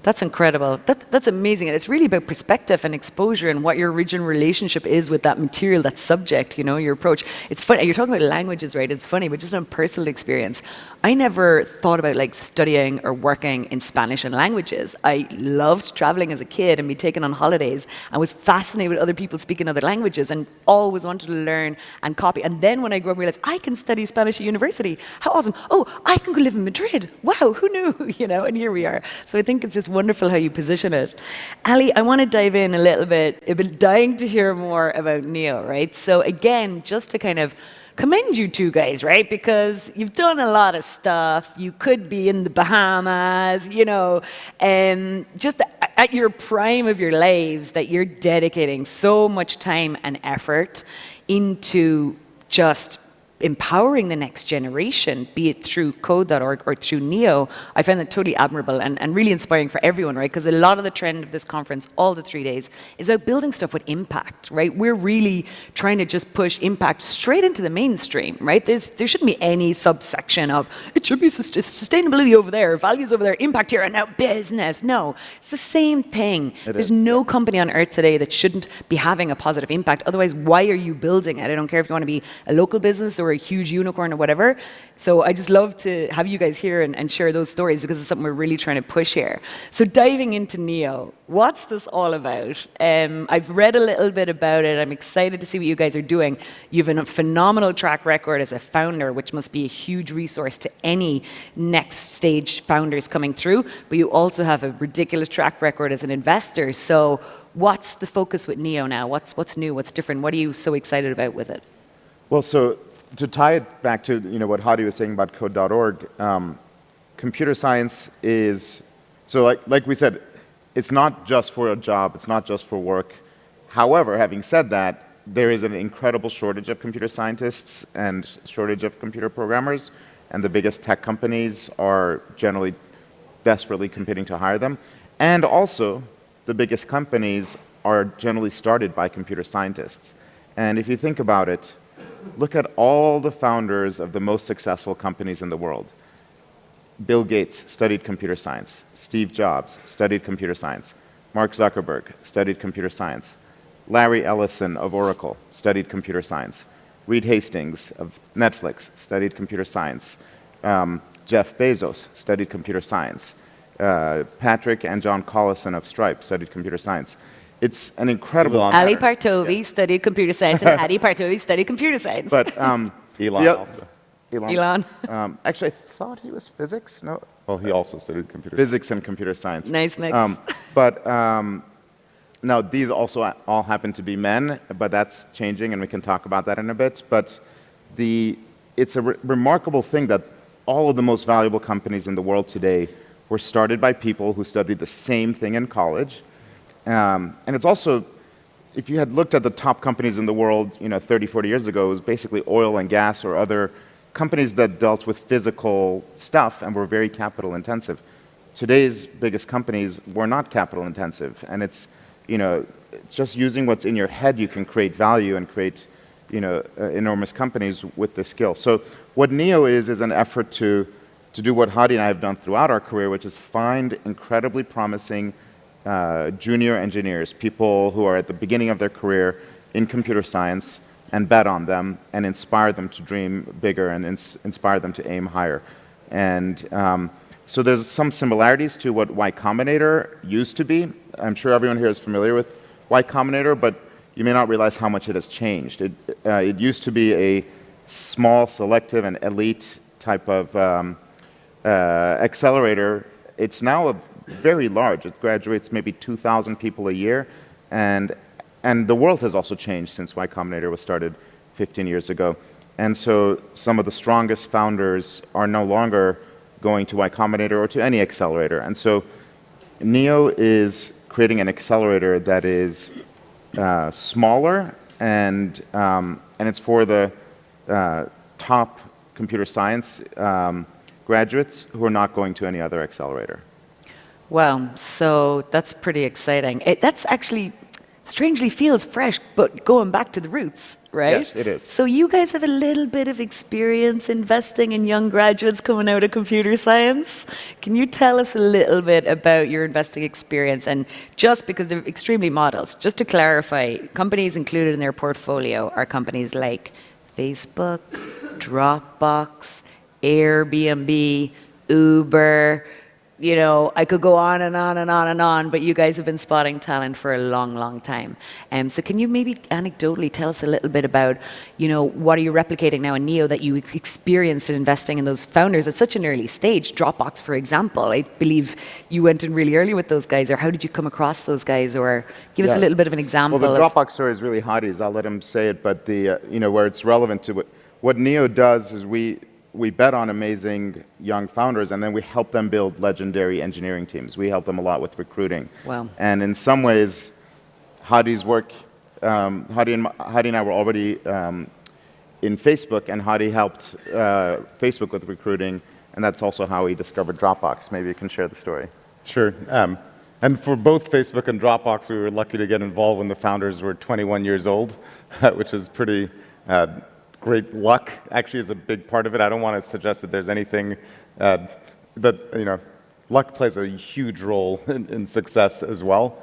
That's incredible. That's amazing. And it's really about perspective and exposure and what your original relationship is with that material, that subject, you know, your approach. It's funny, you're talking about languages, right? It's funny, but just on personal experience, I never thought about like studying or working in Spanish and languages. I loved traveling as a kid and be taken on holidays. I was fascinated with other people speaking other languages and always wanted to learn and copy. And then when I grew up, I realized I can study Spanish at university. How awesome. Oh, I can go live in Madrid. Wow, who knew? You know, and here we are. So I think it's just wonderful how you position it. Ali, I want to dive in a little bit. I've been dying to hear more about Neo, right? So again, just to kind of commend you two guys, right? Because you've done a lot of stuff. You could be in the Bahamas, you know, and just at your prime of your lives that you're dedicating so much time and effort into just empowering the next generation, be it through code.org or through Neo. I find that totally admirable and really inspiring for everyone, right? Because a lot of the trend of this conference, all the 3 days, is about building stuff with impact, right? We're really trying to just push impact straight into the mainstream, right? There shouldn't be any subsection of, it should be sustainability over there, values over there, impact here, and now business. No, it's the same thing. There's no company on earth today that shouldn't be having a positive impact. Otherwise, why are you building it? I don't care if you want to be a local business or a huge unicorn or whatever. So I just love to have you guys here and share those stories because it's something we're really trying to push here. So diving into Neo, what's this all about? I've read a little bit about it. I'm excited to see what you guys are doing. You have a phenomenal track record as a founder, which must be a huge resource to any next stage founders coming through, but you also have a ridiculous track record as an investor. So what's the focus with Neo now? What's new? What's different? What are you so excited about with it? Well, so to tie it back to what Hadi was saying about code.org, computer science is, so like we said, it's not just for a job, it's not just for work. However, having said that, there is an incredible shortage of computer scientists and shortage of computer programmers, and the biggest tech companies are generally desperately competing to hire them. And also, the biggest companies are generally started by computer scientists. And if you think about it, look at all the founders of the most successful companies in the world. Bill Gates studied computer science. Steve Jobs studied computer science. Mark Zuckerberg studied computer science. Larry Ellison of Oracle studied computer science. Reed Hastings of Netflix studied computer science. Jeff Bezos studied computer science. Patrick and John Collison of Stripe studied computer science. It's an incredible honor. Ali Partovi studied computer science, and Adi Partovi studied computer science. But Elon also. Elon. Actually, I thought he was physics. No. Well, he also studied physics and computer science. Nice mix. Now, these also all happen to be men, but that's changing, and we can talk about that in a bit. But it's a remarkable thing that all of the most valuable companies in the world today were started by people who studied the same thing in college. And it's also, if you had looked at the top companies in the world, 30, 40 years ago, it was basically oil and gas or other companies that dealt with physical stuff and were very capital intensive. Today's biggest companies were not capital intensive, and it's just using what's in your head, you can create value and create, enormous companies with this skill. So what Neo is an effort to do what Hadi and I have done throughout our career, which is find incredibly promising junior engineers, people who are at the beginning of their career in computer science, and bet on them and inspire them to dream bigger and inspire them to aim higher. And so there's some similarities to what Y Combinator used to be. I'm sure everyone here is familiar with Y Combinator, but you may not realize how much it has changed. It used to be a small, selective, and elite type of accelerator. It's now very large. It graduates maybe 2,000 people a year, and the world has also changed since Y Combinator was started 15 years ago. And so some of the strongest founders are no longer going to Y Combinator or to any accelerator. And so Neo is creating an accelerator that is smaller, and it's for the top computer science graduates who are not going to any other accelerator. Wow, so that's pretty exciting. That's actually strangely feels fresh, but going back to the roots, right? Yes, it is. So you guys have a little bit of experience investing in young graduates coming out of computer science. Can you tell us a little bit about your investing experience? And just because they're extremely models, just to clarify, companies included in their portfolio are companies like Facebook, Dropbox, Airbnb, Uber. You know, I could go on and on and on and on, but you guys have been spotting talent for a long, long time. So can you maybe anecdotally tell us a little bit about, you know, what are you replicating now in Neo that you experienced in investing in those founders at such an early stage? Dropbox, for example, I believe you went in really early with those guys, or how did you come across those guys? Or give us a little bit of an example. Well, the Dropbox story is really Hadi's. I'll let him say it, but the, you know, where it's relevant to what Neo does is we bet on amazing young founders, and then we help them build legendary engineering teams. We help them a lot with recruiting. Wow. And in some ways, Hadi's work, Hadi and I were already in Facebook, and Hadi helped Facebook with recruiting, and that's also how he discovered Dropbox. Maybe you can share the story. Sure. And for both Facebook and Dropbox, we were lucky to get involved when the founders were 21 years old, which is pretty great luck. Actually is a big part of it. I don't want to suggest that there's anything that, you know, luck plays a huge role in success as well.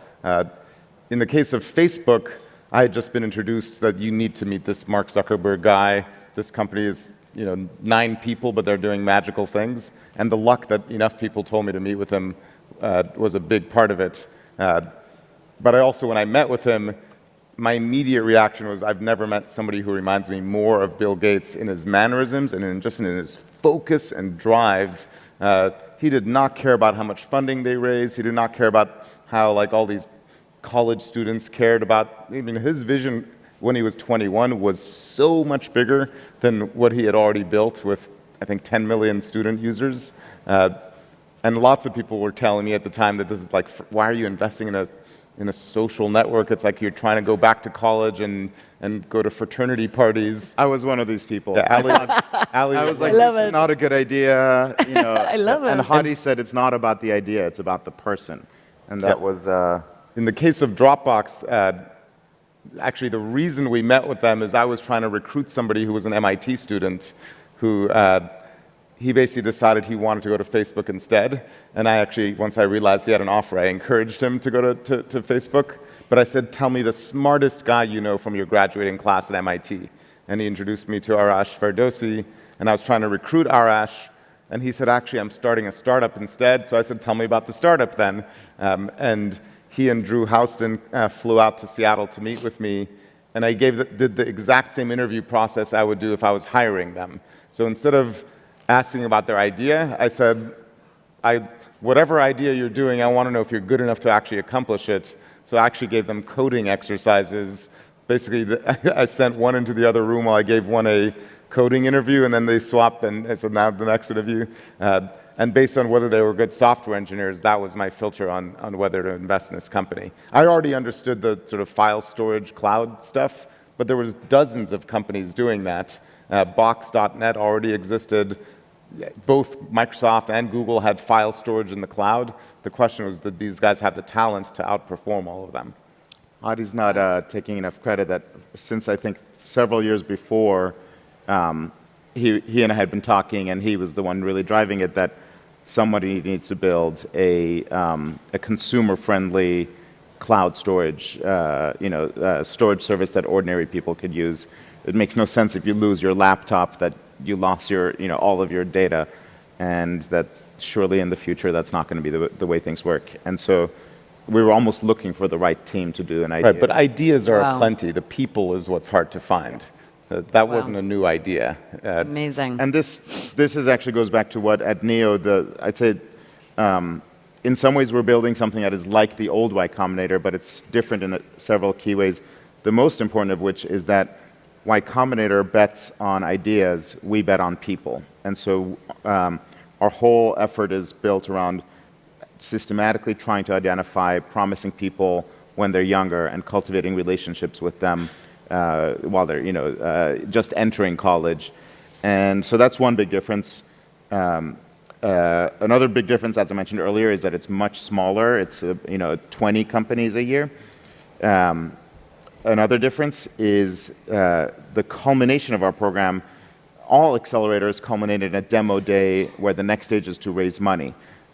In the case of Facebook, I had just been introduced that you need to meet this Mark Zuckerberg guy. This company is, you know, 9 people, but they're doing magical things. And the luck that enough people told me to meet with him was a big part of it. But I also, when I met with him, my immediate reaction was, I've never met somebody who reminds me more of Bill Gates in his mannerisms and in his focus and drive. He did not care about how much funding they raised. He did not care about how, like, all these college students cared about. I mean, his vision when he was 21 was so much bigger than what he had already built with, I think, 10 million student users. And lots of people were telling me at the time that this is like, why are you investing in a social network? It's like you're trying to go back to college and go to fraternity parties. I was one of these people. Yeah, Ali I was like, this is not a good idea. You know, I love it. And Hadi said it's not about the idea, it's about the person. And that was... In the case of Dropbox, actually the reason we met with them is I was trying to recruit somebody who was an MIT student who he basically decided he wanted to go to Facebook instead. And I actually, once I realized he had an offer, I encouraged him to go to Facebook. But I said, tell me the smartest guy you know from your graduating class at MIT. And he introduced me to Arash Ferdowsi, and I was trying to recruit Arash. And he said, actually, I'm starting a startup instead. So I said, tell me about the startup then. And he and Drew Houston flew out to Seattle to meet with me. And I did the exact same interview process I would do if I was hiring them. So instead of asking about their idea, I said, whatever idea you're doing, I want to know if you're good enough to actually accomplish it. So I actually gave them coding exercises. Basically, I sent one into the other room while I gave one a coding interview, and then they swapped, and I said, now the next interview. And based on whether they were good software engineers, that was my filter on whether to invest in this company. I already understood the sort of file storage cloud stuff, but there was dozens of companies doing that. Box.net already existed. Both Microsoft and Google had file storage in the cloud. The question was, did these guys have the talents to outperform all of them? Hadi's not taking enough credit that since I think several years before, he and I had been talking, and he was the one really driving it, that somebody needs to build a consumer-friendly cloud storage, storage service that ordinary people could use. It makes no sense if you lose your laptop that you lost your, all of your data, and that surely in the future that's not going to be the way things work. And so we were almost looking for the right team to do an idea. Right, but ideas are plenty. The people is what's hard to find. That wasn't a new idea. Amazing. And this actually goes back to what at Neo, I'd say in some ways we're building something that is like the old Y Combinator, but it's different in several key ways. The most important of which is that Y Combinator bets on ideas, we bet on people. And so our whole effort is built around systematically trying to identify promising people when they're younger and cultivating relationships with them while they're just entering college. And so that's one big difference. Another big difference, as I mentioned earlier, is that it's much smaller. It's 20 companies a year. Another difference is the culmination of our program. All accelerators culminate in a demo day where the next stage is to raise money.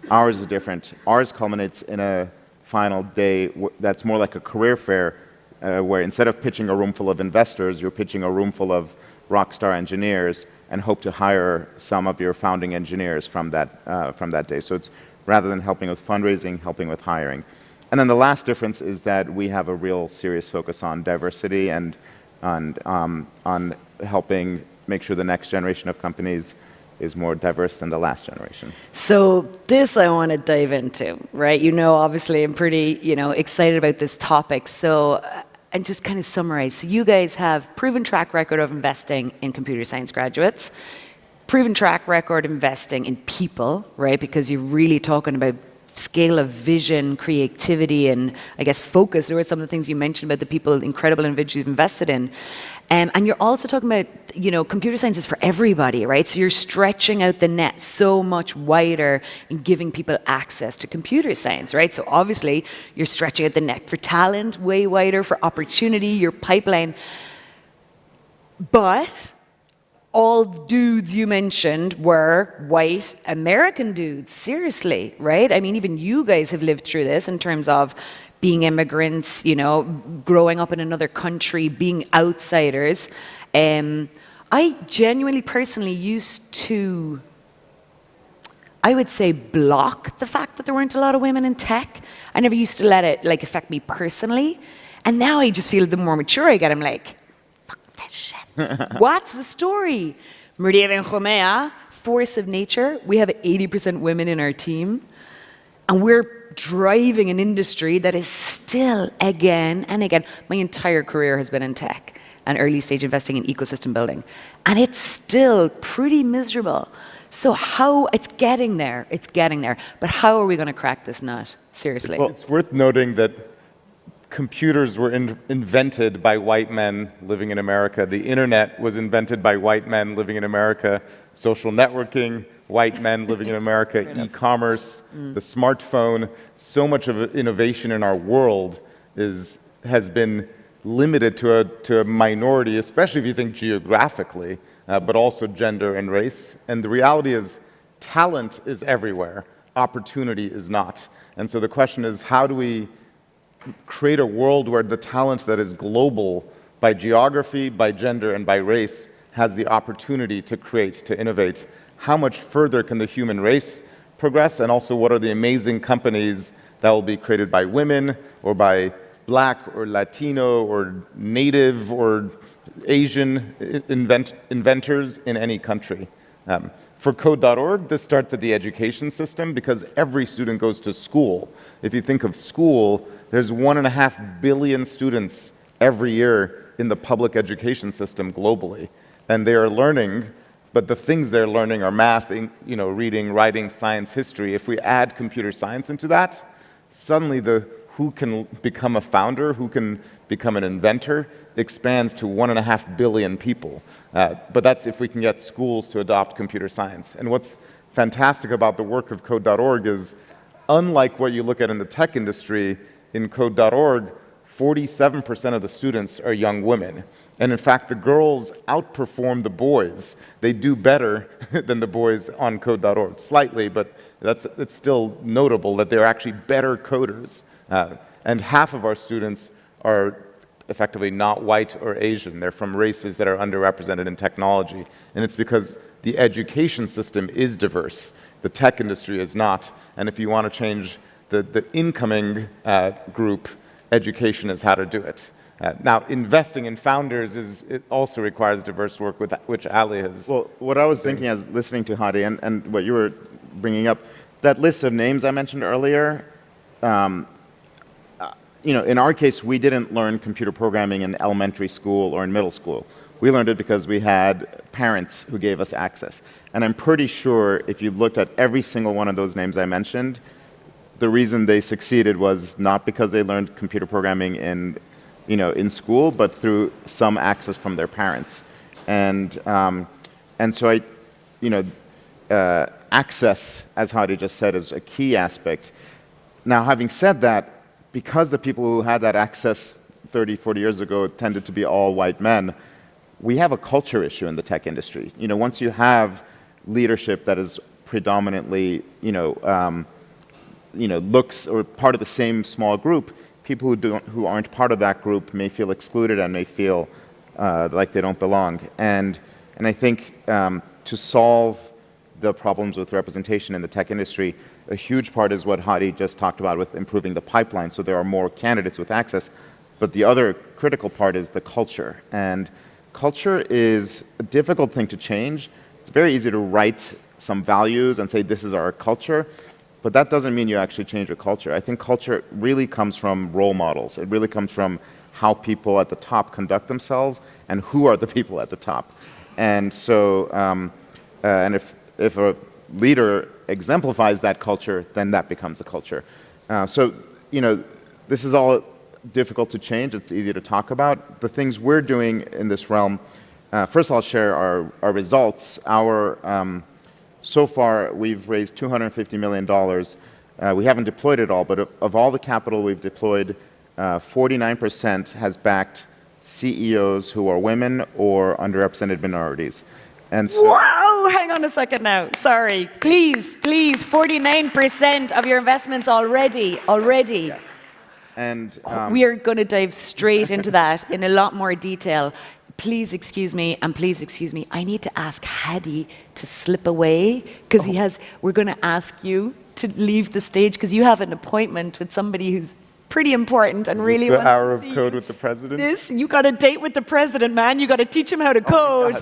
Ours is different. Ours culminates in a final day that's more like a career fair, where instead of pitching a room full of investors, you're pitching a room full of rock star engineers and hope to hire some of your founding engineers from that day. So it's rather than helping with fundraising, helping with hiring. And then the last difference is that we have a real serious focus on diversity and on helping make sure the next generation of companies is more diverse than the last generation. So this I want to dive into, right? Obviously I'm pretty, excited about this topic. So, and just kind of summarize. So you guys have proven track record of investing in computer science graduates, proven track record investing in people, right? Because you're really talking about scale of vision, creativity, and I guess focus. There were some of the things you mentioned about the people, incredible individuals you've invested in. And you're also talking about, computer science is for everybody, right? So you're stretching out the net so much wider and giving people access to computer science, right? So obviously you're stretching out the net for talent way wider, for opportunity, your pipeline. But all dudes you mentioned were white American dudes, seriously, right? I mean, even you guys have lived through this in terms of being immigrants, growing up in another country, being outsiders. I genuinely, personally used to, I would say, block the fact that there weren't a lot of women in tech. I never used to let it affect me personally. And now I just feel the more mature I get, I'm like, fuck that shit. What's the story? Maria Benjumea, force of nature. We have 80% women in our team. And we're driving an industry that is still, again and again, my entire career has been in tech and early stage investing in ecosystem building. And it's still pretty miserable. So it's getting there. But how are we going to crack this nut? Seriously. It's worth noting that computers were invented by white men living in America. The internet was invented by white men living in America. Social networking, white men living in America. E-commerce, the smartphone. So much of innovation in our world has been limited to a minority, especially if you think geographically, but also gender and race. And the reality is talent is everywhere. Opportunity is not. And so the question is, how do we create a world where the talent that is global by geography, by gender, and by race has the opportunity to create, to innovate? How much further can the human race progress? And also, what are the amazing companies that will be created by women or by Black or Latino or Native or Asian inventors in any country? For Code.org, this starts at the education system because every student goes to school. If you think of school, there's 1.5 billion students every year in the public education system globally. And they are learning, but the things they're learning are math, reading, writing, science, history. If we add computer science into that, suddenly who can become a founder, who can become an inventor, expands to 1.5 billion people. But that's if we can get schools to adopt computer science. And what's fantastic about the work of Code.org is, unlike what you look at in the tech industry, in Code.org, 47% of the students are young women. And in fact, the girls outperform the boys. They do better than the boys on Code.org, slightly, but it's still notable that they're actually better coders. And half of our students are effectively not white or Asian. They're from races that are underrepresented in technology. And it's because the education system is diverse. The tech industry is not. And if you want to change the incoming group, education is how to do it. Now, investing in founders it also requires diverse work, which Ali has. Well, what I was thinking as listening to Hadi and what you were bringing up, that list of names I mentioned earlier, in our case, we didn't learn computer programming in elementary school or in middle school. We learned it because we had parents who gave us access. And I'm pretty sure if you looked at every single one of those names I mentioned, the reason they succeeded was not because they learned computer programming in school, but through some access from their parents. And so access, as Hadi just said, is a key aspect. Now, having said that, because the people who had that access 30, 40 years ago tended to be all white men, we have a culture issue in the tech industry. You know, once you have leadership that is predominantly, looks or part of the same small group, people who aren't part of that group may feel excluded and may feel like they don't belong. And I think to solve the problems with representation in the tech industry, a huge part is what Hadi just talked about with improving the pipeline, so there are more candidates with access. But the other critical part is the culture. And culture is a difficult thing to change. It's very easy to write some values and say this is our culture, but that doesn't mean you actually change your culture. I think culture really comes from role models. It really comes from how people at the top conduct themselves and who are the people at the top. And so, and if a leader exemplifies that culture, then that becomes the culture. So, this is all difficult to change. It's easy to talk about. The things we're doing in this realm, first I'll share our results. So far, we've raised $250 million. We haven't deployed it all, but of all the capital we've deployed, 49% has backed CEOs who are women or underrepresented minorities. And so, Whoa, hang on a second now. Sorry. Please, 49% of your investments already. Yes. And we are going to dive straight into that in a lot more detail. Please excuse me, and please excuse me. I need to ask Hadi to slip away because we're going to ask you to leave the stage because you have an appointment with somebody who's pretty important and really wants to see the hour of code with the president? You got a date with the president, man. You got to teach him how to code.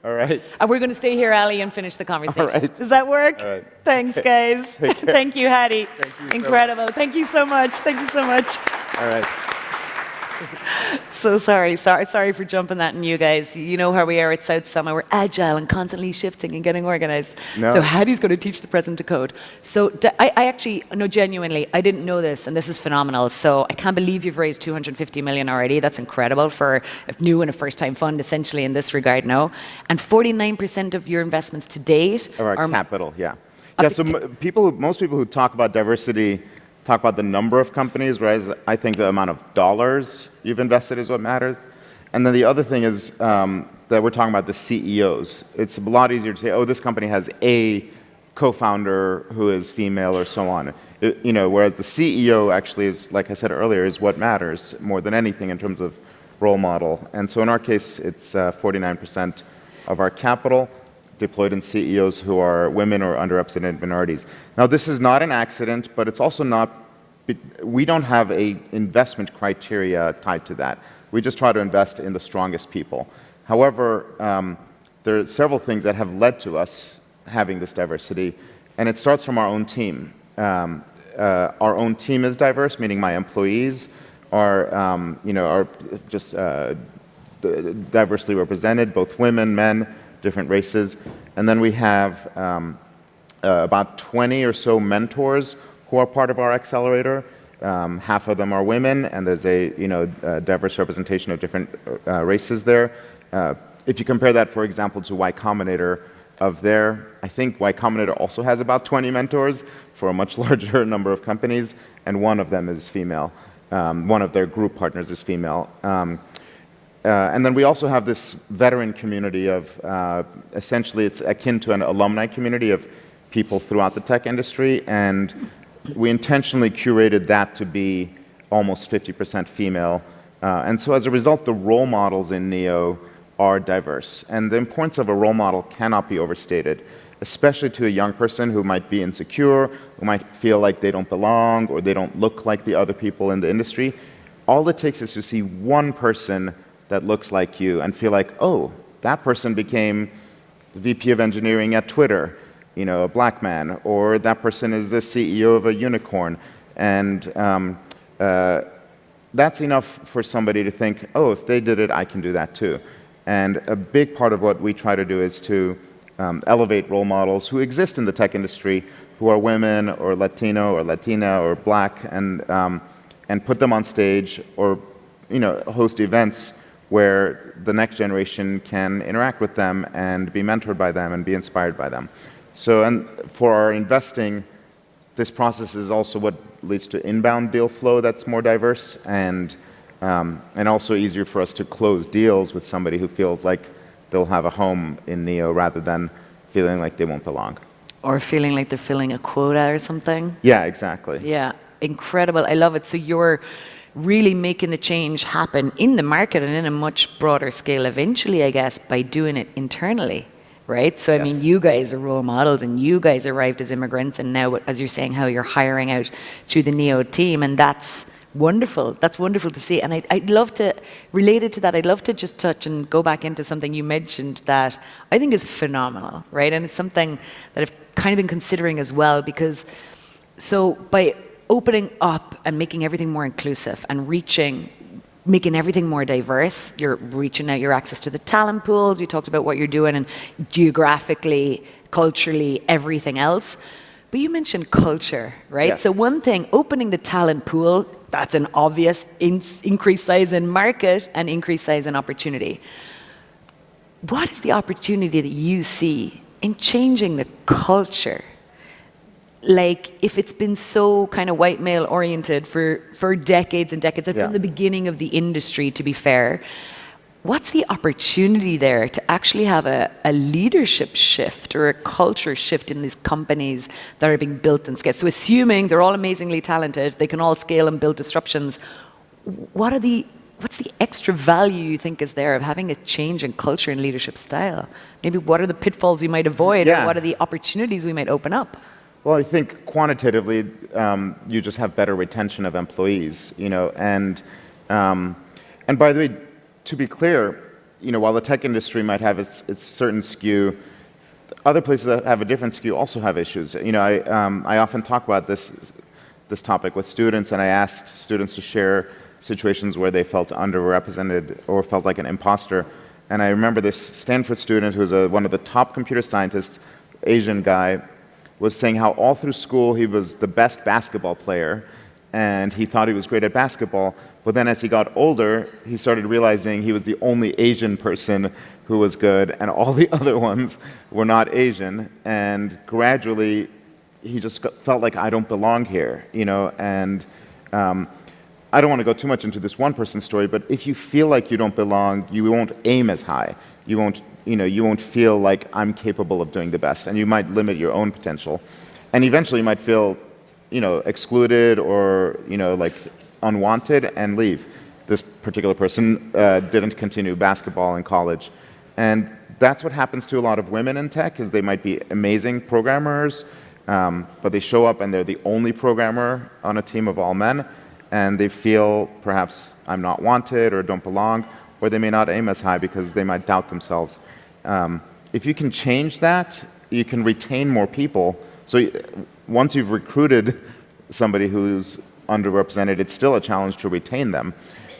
All right. And we're going to stay here, Ali, and finish the conversation. All right. Does that work? All right. Thanks, guys. Thank you, Hadi. Thank you. Incredible. Thank you so much. Thank you so much. All right. So sorry for jumping that on you guys. You know how we are at South Summit. We're agile and constantly shifting and getting organized. No. So Hadi's going to teach the president to code. So I actually, no, genuinely, I didn't know this, and this is phenomenal. So I can't believe you've raised $250 million already. That's incredible for a new and a first-time fund, essentially, in this regard, no? And 49% of your investments to date are capital, yeah. Yeah, so most people who talk about diversity talk about the number of companies, whereas I think the amount of dollars you've invested is what matters. And then the other thing is that we're talking about the CEOs. It's a lot easier to say, oh, this company has a co-founder who is female or so on. Whereas the CEO actually is, like I said earlier, is what matters more than anything in terms of role model. And so in our case, it's 49% of our capital deployed in CEOs who are women or underrepresented minorities. Now, this is not an accident, but it's also not, we don't have an investment criteria tied to that. We just try to invest in the strongest people. However, there are several things that have led to us having this diversity, and it starts from our own team. Our own team is diverse, meaning my employees are just diversely represented, both women, men, different races. And then we have about 20 or so mentors who are part of our accelerator. Half of them are women, and there's a diverse representation of different races there. If you compare that, for example, to Y Combinator, I think Y Combinator also has about 20 mentors for a much larger number of companies, and one of them is female. One of their group partners is female. And then we also have this veteran community of, essentially it's akin to an alumni community of people throughout the tech industry, and we intentionally curated that to be almost 50% female. And so as a result, the role models in NEO are diverse. And the importance of a role model cannot be overstated, especially to a young person who might be insecure, who might feel like they don't belong, or they don't look like the other people in the industry. All it takes is to see one person that looks like you and feel like, oh, that person became the VP of engineering at Twitter, a black man, or that person is the CEO of a unicorn. And that's enough for somebody to think, oh, if they did it, I can do that too. And a big part of what we try to do is to elevate role models who exist in the tech industry, who are women or Latino or Latina or black, and put them on stage or host events where the next generation can interact with them and be mentored by them and be inspired by them. So, and for our investing, this process is also what leads to inbound deal flow that's more diverse and also easier for us to close deals with somebody who feels like they'll have a home in Neo rather than feeling like they won't belong. Or feeling like they're filling a quota or something. Yeah, exactly. Yeah, incredible. I love it. So you're really making the change happen in the market and in a much broader scale eventually, I guess, by doing it internally, right? So, I mean, you guys are role models and you guys arrived as immigrants and now, as you're saying, how you're hiring out through the Neo team, and that's wonderful. That's wonderful to see. And I'd love to, related to that, I'd love to just touch and go back into something you mentioned that I think is phenomenal, right? And it's something that I've kind of been considering as well, because so by opening up and making everything more inclusive and making everything more diverse, you're reaching out your access to the talent pools, we talked about what you're doing, and geographically, culturally, everything else. But you mentioned culture, right? Yes. So one thing, opening the talent pool, that's an obvious increased size in market and increased size in opportunity. What is the opportunity that you see in changing the culture? Like, if it's been so kind of white male oriented for decades and decades, and from the beginning of the industry, to be fair, what's the opportunity there to actually have a leadership shift or a culture shift in these companies that are being built and scaled? So assuming they're all amazingly talented, they can all scale and build disruptions, what's the extra value you think is there of having a change in culture and leadership style? Maybe what are the pitfalls we might avoid, or what are the opportunities we might open up? Well, I think quantitatively, you just have better retention of employees, you know, and by the way, to be clear, you know, while the tech industry might have its certain skew, other places that have a different skew also have issues. You know, I often talk about this topic with students, and I asked students to share situations where they felt underrepresented or felt like an imposter. And I remember this Stanford student who was one of the top computer scientists, Asian guy, was saying how all through school he was the best basketball player and he thought he was great at basketball, but then as he got older, he started realizing he was the only Asian person who was good and all the other ones were not Asian, and gradually he just felt like, I don't belong here, you know, and I don't want to go too much into this one person's story, but if you feel like you don't belong, you won't aim as high. You won't feel like I'm capable of doing the best, and you might limit your own potential. And eventually you might feel, you know, excluded or, you know, like unwanted and leave. This particular person didn't continue basketball in college. And that's what happens to a lot of women in tech, is they might be amazing programmers, but they show up and they're the only programmer on a team of all men, and they feel perhaps I'm not wanted or don't belong, or they may not aim as high because they might doubt themselves. If you can change that, you can retain more people. So once you've recruited somebody who's underrepresented, it's still a challenge to retain them.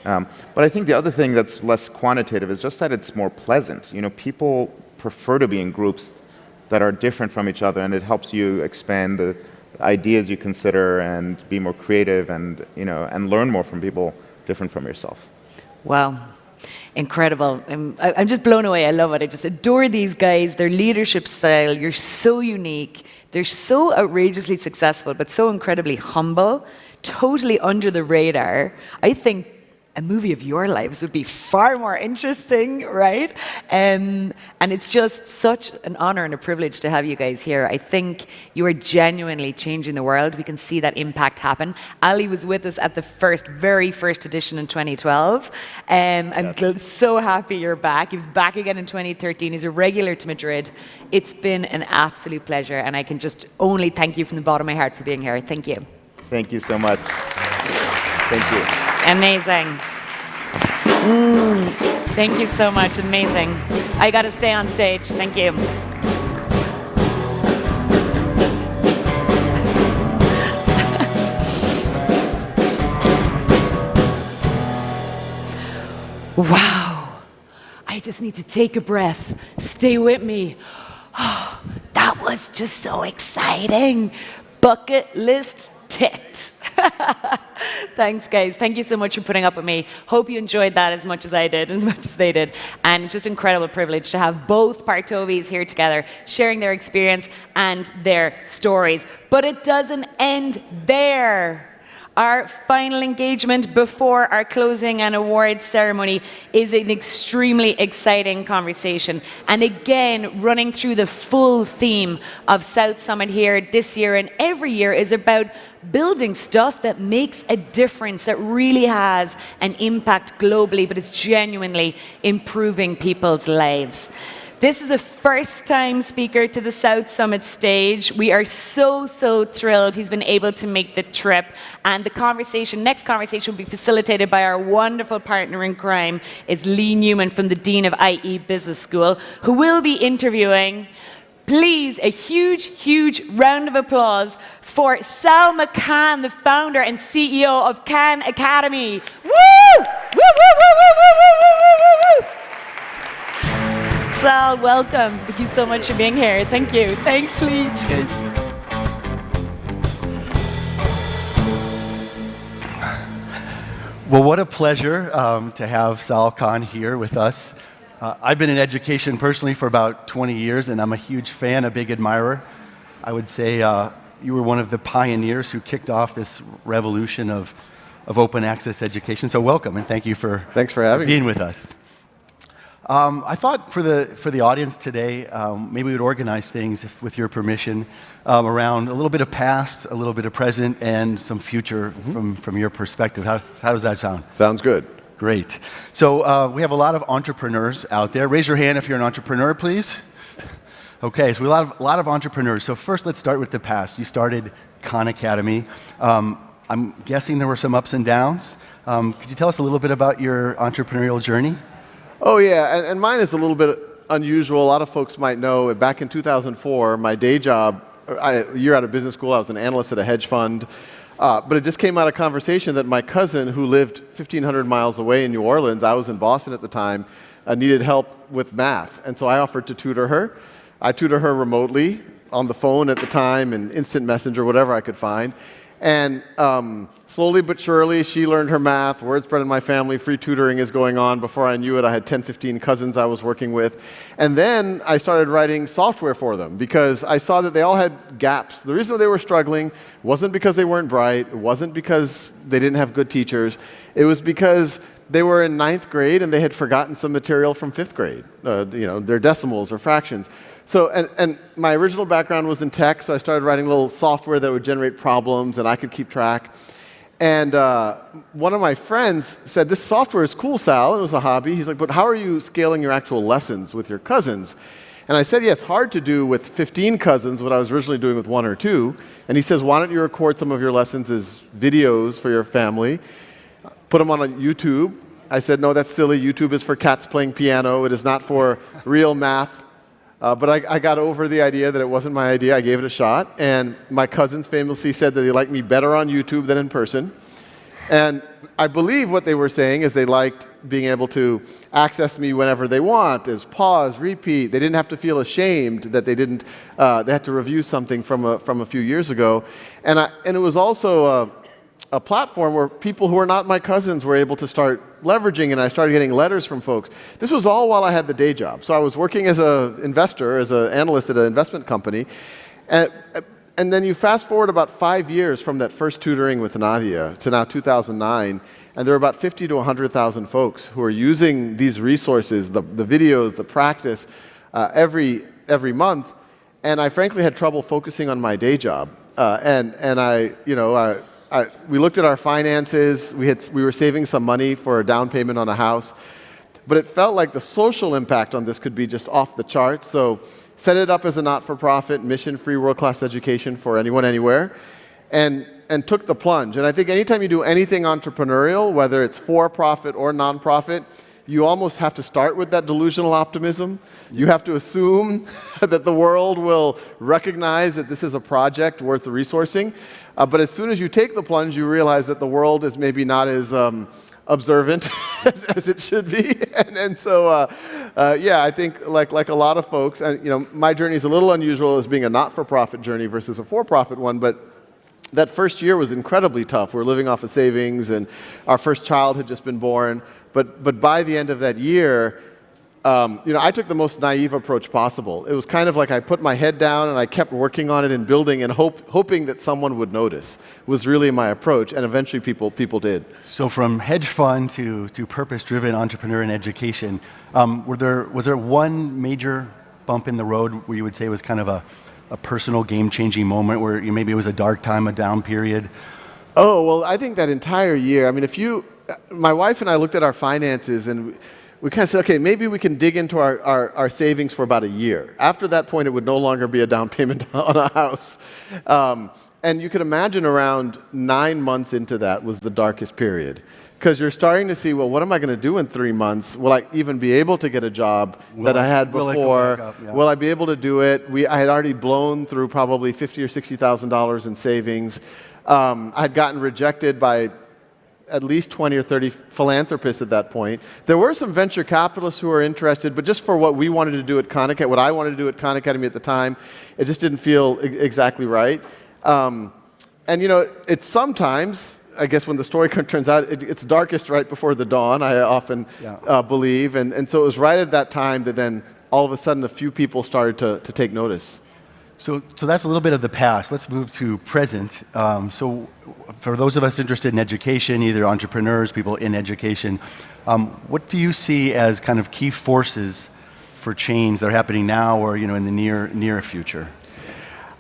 But I think the other thing that's less quantitative is just that it's more pleasant. You know, people prefer to be in groups that are different from each other, and it helps you expand the ideas you consider and be more creative and, you know, and learn more from people different from yourself. Wow. Incredible. I'm just blown away. I love it. I just adore these guys, their leadership style. You're so unique. They're so outrageously successful, but so incredibly humble, totally under the radar. I think a movie of your lives would be far more interesting, right? And it's just such an honor and a privilege to have you guys here. I think you are genuinely changing the world. We can see that impact happen. Ali was with us at the very first edition in 2012. I'm so happy you're back. He was back again in 2013. He's a regular to Madrid. It's been an absolute pleasure, and I can just only thank you from the bottom of my heart for being here. Thank you. Thank you so much. Thank you. Amazing. Thank you so much. Amazing. I got to stay on stage. Thank you. Wow. I just need to take a breath. Stay with me. Oh, that was just so exciting. Bucket list ticked. Thanks, guys. Thank you so much for putting up with me. Hope you enjoyed that as much as I did, as much as they did. And just incredible privilege to have both Partobis here together, sharing their experience and their stories. But it doesn't end there. Our final engagement before our closing and awards ceremony is an extremely exciting conversation. And again, running through the full theme of South Summit here this year and every year is about building stuff that makes a difference, that really has an impact globally, but is genuinely improving people's lives. This is a first-time speaker to the South Summit stage. We are so thrilled he's been able to make the trip. And the next conversation will be facilitated by our wonderful partner in crime. It's Lee Newman from the Dean of IE Business School, who will be interviewing. Please, a huge round of applause for Sal McCann, the founder and CEO of Khan Academy. Woo! Woo, woo, woo, woo, woo, woo, woo, woo, woo. Sal, welcome. Thank you so much for being here. Thank you. Thanks, Lee. Cheers. Well, what a pleasure to have Sal Khan here with us. I've been in education personally for about 20 years, and I'm a huge fan, a big admirer. I would say you were one of the pioneers who kicked off this revolution of open access education. So welcome, and thank you for being with us. I thought for the audience today, maybe we would organize things, with your permission, around a little bit of past, a little bit of present, and some future from your perspective. How does that sound? Sounds good. Great. So we have a lot of entrepreneurs out there. Raise your hand if you're an entrepreneur, please. Okay, so we have a lot of entrepreneurs. So first, let's start with the past. You started Khan Academy. I'm guessing there were some ups and downs. Could you tell us a little bit about your entrepreneurial journey? Oh, yeah, and mine is a little bit unusual. A lot of folks might know, back in 2004, my day job, a year out of business school, I was an analyst at a hedge fund. But it just came out of conversation that my cousin, who lived 1,500 miles away in New Orleans, I was in Boston at the time, needed help with math. And so I offered to tutor her. I tutor her remotely, on the phone at the time, and instant messenger, whatever I could find. And slowly but surely, she learned her math, word spread in my family, free tutoring is going on. Before I knew it, I had 10, 15 cousins I was working with. And then I started writing software for them because I saw that they all had gaps. The reason they were struggling wasn't because they weren't bright, it wasn't because they didn't have good teachers, it was because they were in 9th grade and they had forgotten some material from 5th grade, their decimals or fractions. So, and my original background was in tech, so I started writing little software that would generate problems and I could keep track. And one of my friends said, "This software is cool, Sal." And it was a hobby. He's like, "But how are you scaling your actual lessons with your cousins?" And I said, "Yeah, it's hard to do with 15 cousins what I was originally doing with 1 or 2. And he says, "Why don't you record some of your lessons as videos for your family, put them on YouTube?" I said, "No, that's silly. YouTube is for cats playing piano. It is not for real math." But I got over the idea that it wasn't my idea. I gave it a shot. And my cousins famously said that they liked me better on YouTube than in person. And I believe what they were saying is they liked being able to access me whenever they want. Is pause, repeat. They didn't have to feel ashamed that they had to review something from a few years ago. And it was also a platform where people who are not my cousins were able to start leveraging, and I started getting letters from folks. This was all while I had the day job. So I was working as an investor, as an analyst at an investment company. And then you fast forward about 5 years from that first tutoring with Nadia to now 2009, and there are about 50 to 100,000 folks who are using these resources, the videos, the practice, every month. And I frankly had trouble focusing on my day job. We looked at our finances. We were saving some money for a down payment on a house. But it felt like the social impact on this could be just off the charts. So set it up as a not-for-profit, mission-free, world-class education for anyone, anywhere, and took the plunge. And I think anytime you do anything entrepreneurial, whether it's for-profit or non-profit, you almost have to start with that delusional optimism. You have to assume that the world will recognize that this is a project worth the resourcing. But as soon as you take the plunge, you realize that the world is maybe not as observant as it should be. So I think like a lot of folks, and my journey is a little unusual as being a not-for-profit journey versus a for-profit one, but that first year was incredibly tough. We were living off of savings, and our first child had just been born. But by the end of that year, I took the most naive approach possible. It was kind of like I put my head down and I kept working on it and building and hoping that someone would notice was really my approach, and eventually people did. So from hedge fund to purpose-driven entrepreneur in education, was there one major bump in the road where you would say was kind of a personal game-changing moment where maybe it was a dark time, a down period? Oh, well, I think that entire year, I mean, my wife and I looked at our finances and we kind of said, okay, maybe we can dig into our savings for about a year. After that point, it would no longer be a down payment on a house. And you can imagine around 9 months into that was the darkest period. Because you're starting to see, well, what am I going to do in 3 months? Will I even be able to get a job that I had before? Will I be able to do it? I had already blown through probably $50,000 or $60,000 in savings. I had gotten rejected by at least 20 or 30 philanthropists at that point. There were some venture capitalists who were interested, but just for what we wanted to do at Khan Academy, what I wanted to do at Khan Academy at the time, it just didn't feel exactly right. And it's sometimes, I guess when the story turns out, it's darkest right before the dawn, I often believe. And so it was right at that time that then all of a sudden a few people started to take notice. So that's a little bit of the past. Let's move to present. So for those of us interested in education, either entrepreneurs, people in education, what do you see as kind of key forces for change that are happening now or in the near future?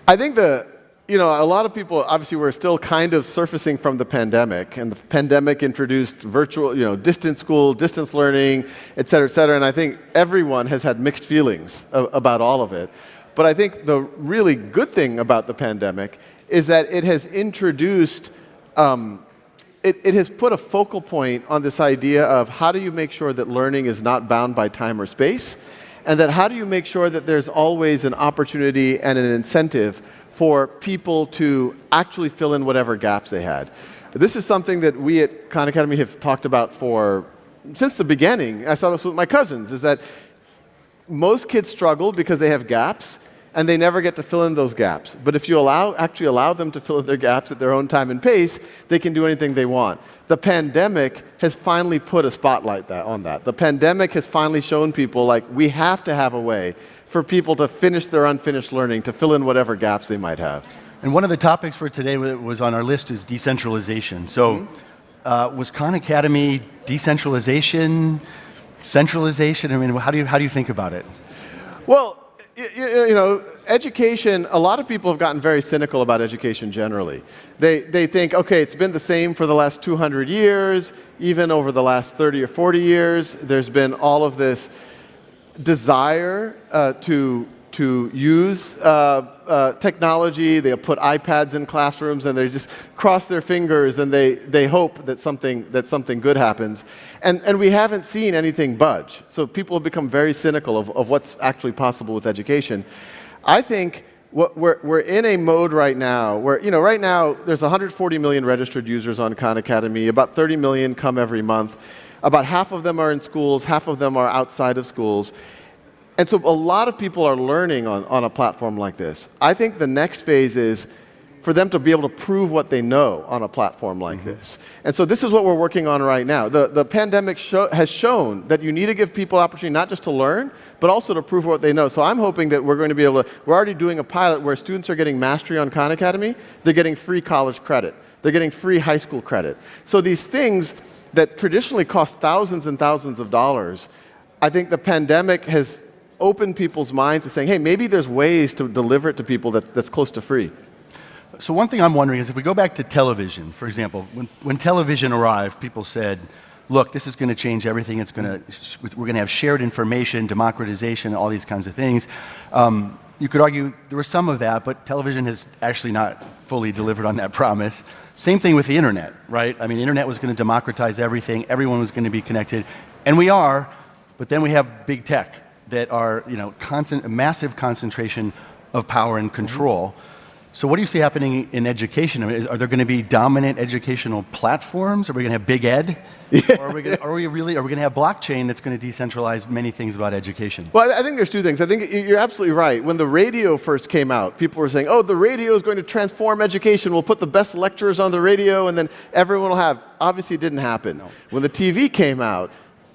I think a lot of people, obviously we're still kind of surfacing from the pandemic, and the pandemic introduced virtual, distance school, distance learning, et cetera, and I think everyone has had mixed feelings about all of it. But I think the really good thing about the pandemic is that it has introduced, it has put a focal point on this idea of how do you make sure that learning is not bound by time or space, and that how do you make sure that there's always an opportunity and an incentive for people to actually fill in whatever gaps they had. This is something that we at Khan Academy have talked about since the beginning. I saw this with my cousins, is that most kids struggle because they have gaps, and they never get to fill in those gaps. But if you actually allow them to fill in their gaps at their own time and pace, they can do anything they want. The pandemic has finally put a spotlight on that. The pandemic has finally shown people, we have to have a way for people to finish their unfinished learning, to fill in whatever gaps they might have. And one of the topics for today was on our list is decentralization. So was Khan Academy decentralization, centralization? I mean, how do you think about it? Well, education, a lot of people have gotten very cynical about education generally. They think, okay, it's been the same for the last 200 years, even over the last 30 or 40 years, there's been all of this desire to use technology. They'll put iPads in classrooms and they just cross their fingers and they hope that something good happens. And we haven't seen anything budge. So people have become very cynical of what's actually possible with education. I think we're in a mode right now where, right now there's 140 million registered users on Khan Academy. About 30 million come every month. About half of them are in schools, half of them are outside of schools. And so a lot of people are learning on a platform like this. I think the next phase is for them to be able to prove what they know on a platform like this. And so this is what we're working on right now. The pandemic has shown that you need to give people opportunity not just to learn, but also to prove what they know. So I'm hoping that we're going to be able to, we're already doing a pilot where students are getting mastery on Khan Academy, they're getting free college credit, they're getting free high school credit. So these things that traditionally cost thousands and thousands of dollars, I think the pandemic has opened people's minds to saying, hey, maybe there's ways to deliver it to people that's close to free. So one thing I'm wondering is if we go back to television, for example, when television arrived, people said, look, this is going to change everything. We're going to have shared information, democratization, all these kinds of things. You could argue there was some of that, but television has actually not fully delivered on that promise. Same thing with the internet, right? I mean, the internet was going to democratize everything. Everyone was going to be connected. And we are, but then we have big tech that are, a massive concentration of power and control. So what do you see happening in education? I mean, are there going to be dominant educational platforms? Are we going to have big ed? Or are we going to have blockchain that's going to decentralize many things about education? Well, I think there's two things. I think you're absolutely right. When the radio first came out, people were saying, oh, the radio is going to transform education. We'll put the best lecturers on the radio, and then everyone will have. Obviously, it didn't happen. No. When the TV came out,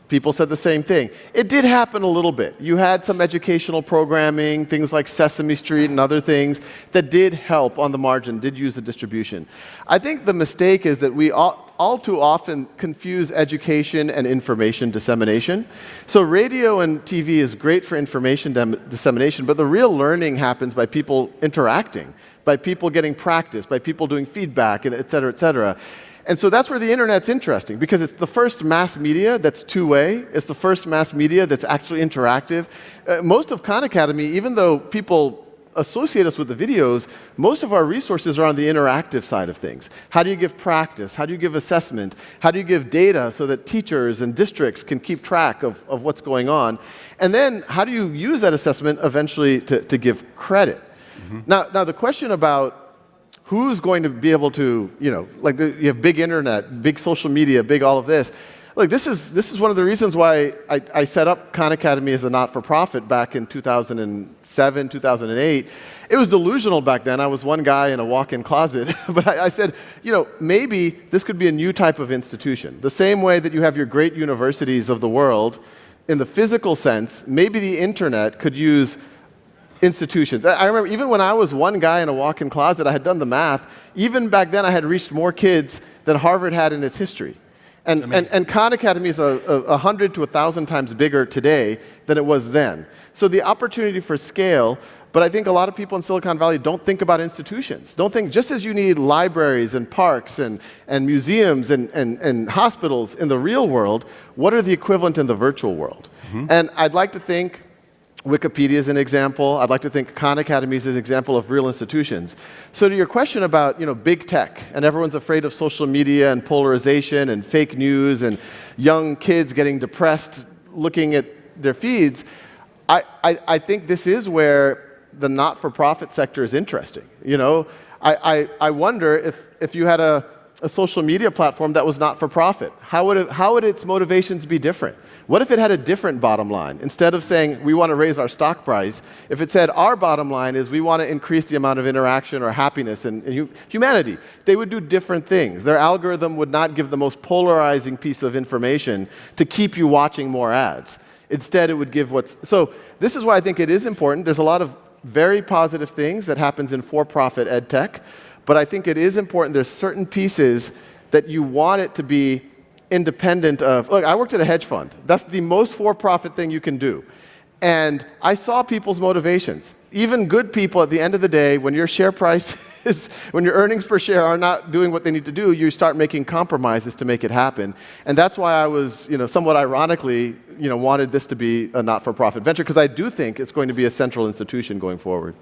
people said the same thing. It did happen a little bit. You had some educational programming, things like Sesame Street and other things that did help on the margin, did use the distribution. I think the mistake is that we all too often confuse education and information dissemination. So radio and TV is great for information dissemination, but the real learning happens by people interacting, by people getting practice, by people doing feedback, and et cetera, et cetera. And so that's where the internet's interesting, because it's the first mass media that's two-way. It's the first mass media that's actually interactive. Most of Khan Academy, even though people associate us with the videos, most of our resources are on the interactive side of things. How do you give practice? How do you give assessment? How do you give data so that teachers and districts can keep track of what's going on? And then how do you use that assessment eventually to give credit? Mm-hmm. Now the question about who's going to be able to, you have big internet, big social media, big all of this. Look, this is one of the reasons why I set up Khan Academy as a not-for-profit back in 2007, 2008. It was delusional back then. I was one guy in a walk-in closet. But I said, maybe this could be a new type of institution. The same way that you have your great universities of the world, in the physical sense, maybe the internet could use institutions. I remember even when I was one guy in a walk-in closet, I had done the math. Even back then, I had reached more kids than Harvard had in its history. And Khan Academy is 100 to 1,000 times bigger today than it was then. So the opportunity for scale, but I think a lot of people in Silicon Valley don't think about institutions. Don't think, just as you need libraries and parks and museums and hospitals in the real world, what are the equivalent in the virtual world? Mm-hmm. And I'd like to think Wikipedia is an example. I'd like to think Khan Academy is an example of real institutions. So to your question about big tech, and everyone's afraid of social media and polarization and fake news and young kids getting depressed looking at their feeds, I think this is where the not-for-profit sector is interesting. I wonder if you had a social media platform that was not-for-profit, how would its motivations be different? What if it had a different bottom line? Instead of saying, we want to raise our stock price, if it said, our bottom line is we want to increase the amount of interaction or happiness in humanity, they would do different things. Their algorithm would not give the most polarizing piece of information to keep you watching more ads. Instead, it would give what's... So this is why I think it is important. There's a lot of very positive things that happens in for-profit ed tech, but I think it is important. There's certain pieces that you want it to be independent of. Look, I worked at a hedge fund. That's the most for-profit thing you can do. And I saw people's motivations. Even good people, at the end of the day, when your share price is, when your earnings per share are not doing what they need to do, you start making compromises to make it happen. And that's why I was, somewhat ironically, wanted this to be a not-for-profit venture, because I do think it's going to be a central institution going forward.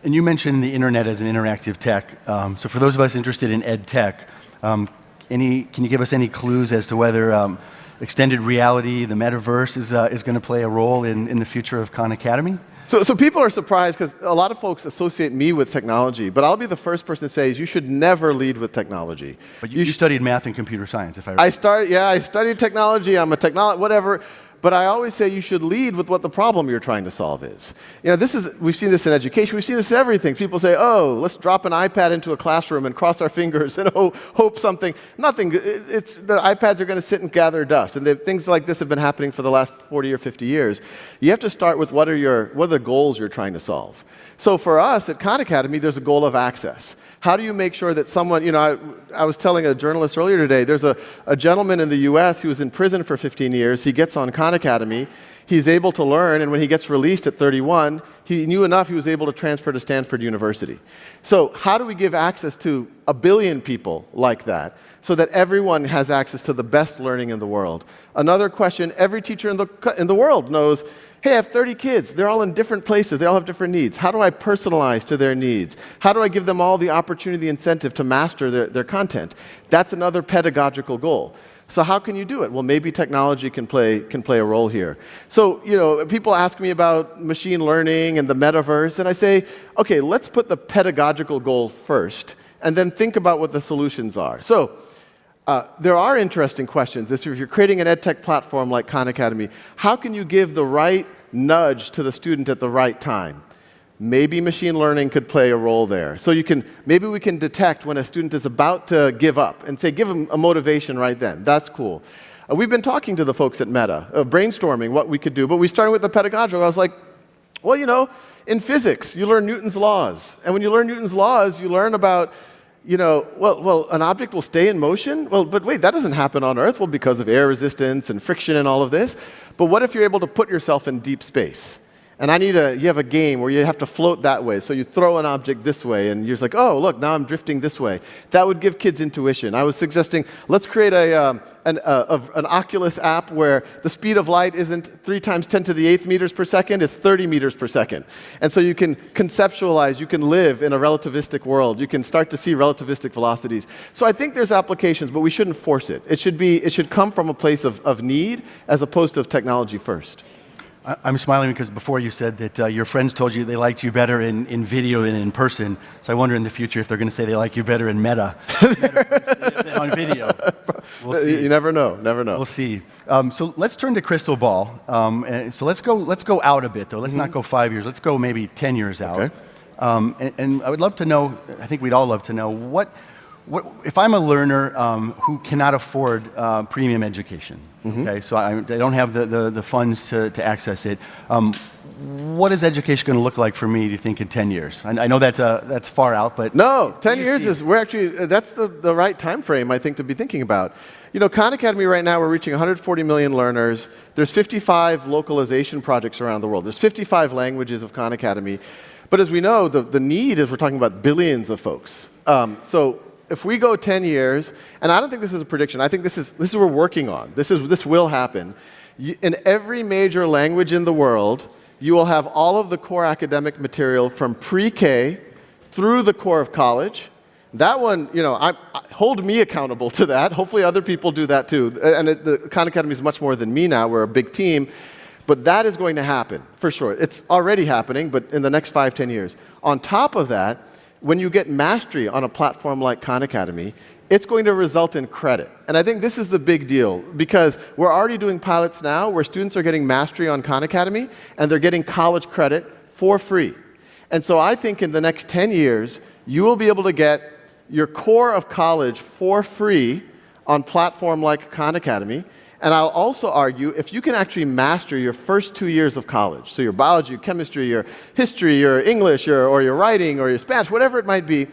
And you mentioned the internet as an interactive tech. So for those of us interested in ed tech, can you give us any clues as to whether extended reality, the metaverse, is going to play a role in the future of Khan Academy? So people are surprised because a lot of folks associate me with technology, but I'll be the first person to say is you should never lead with technology. But you studied math and computer science, if I remember. I studied technology. I'm a technologist, whatever. But I always say you should lead with what the problem you're trying to solve is. We've seen this in education. We've seen this in everything. People say, oh, let's drop an iPad into a classroom and cross our fingers and hope something. Nothing. The iPads are going to sit and gather dust. And things like this have been happening for the last 40 or 50 years. You have to start with what are the goals you're trying to solve. So for us at Khan Academy, there's a goal of access. How do you make sure that someone, I was telling a journalist earlier today, there's a gentleman in the US who was in prison for 15 years. He gets on Khan Academy. He's able to learn, and when he gets released at 31, he knew enough he was able to transfer to Stanford University. So how do we give access to 1 billion people like that so that everyone has access to the best learning in the world? Another question, every teacher in the world knows Hey, I have 30 kids. They're all in different places. They all have different needs. How do I personalize to their needs? How do I give them all the opportunity, the incentive to master their content? That's another pedagogical goal. So how can you do it? Well, maybe technology can play a role here. So, people ask me about machine learning and the metaverse, and I say, okay, let's put the pedagogical goal first, and then think about what the solutions are. So, there are interesting questions. If you're creating an edtech platform like Khan Academy, how can you give the right nudge to the student at the right time? Maybe machine learning could play a role there. So maybe we can detect when a student is about to give up and say, give them a motivation right then. That's cool. We've been talking to the folks at Meta, brainstorming what we could do, but we started with the pedagogical. I was like, well, in physics, you learn Newton's laws. And when you learn Newton's laws, you learn about, an object will stay in motion? Well, but wait, that doesn't happen on Earth. Well, because of air resistance and friction and all of this. But what if you're able to put yourself in deep space? And you have a game where you have to float that way. So you throw an object this way, and you're just like, oh, look, now I'm drifting this way. That would give kids intuition. I was suggesting, let's create an Oculus app where the speed of light isn't 3 times 10 to the 8th meters per second, it's 30 meters per second. And so you can conceptualize, you can live in a relativistic world. You can start to see relativistic velocities. So I think there's applications, but we shouldn't force it. It should come from a place of need as opposed to technology first. I'm smiling because before you said that your friends told you they liked you better in video than in person. So I wonder in the future if they're going to say they like you better in Meta than on video. We'll see. You never know. Never know. We'll see. So let's turn to Crystal Ball. So let's go out a bit though. Let's not go 5 years. Let's go maybe 10 years out. Okay. And I would love to know. I think we'd all love to know what if I'm a learner who cannot afford premium education. Okay, so I don't have the funds to access it. What is education going to look like for me, do you think, in 10 years? I know that's far out, but... No, 10 years that's the right time frame, I think, to be thinking about. Khan Academy right now, we're reaching 140 million learners. There's 55 localization projects around the world. There's 55 languages of Khan Academy. But as we know, the need is we're talking about billions of folks. So if we go 10 years, and I don't think this is a prediction, I think this is what we're working on. This will happen. In every major language in the world, you will have all of the core academic material from pre-K through the core of college. That one, hold me accountable to that. Hopefully other people do that too. And the Khan Academy is much more than me now. We're a big team. But that is going to happen, for sure. It's already happening, but in the next 5, 10 years. On top of that, when you get mastery on a platform like Khan Academy, it's going to result in credit. And I think this is the big deal, because we're already doing pilots now where students are getting mastery on Khan Academy, and they're getting college credit for free. And so I think in the next 10 years, you will be able to get your core of college for free on a platform like Khan Academy. And I'll also argue, if you can actually master your first 2 years of college, so your biology, your chemistry, your history, your English, or your writing, or your Spanish, whatever it might be,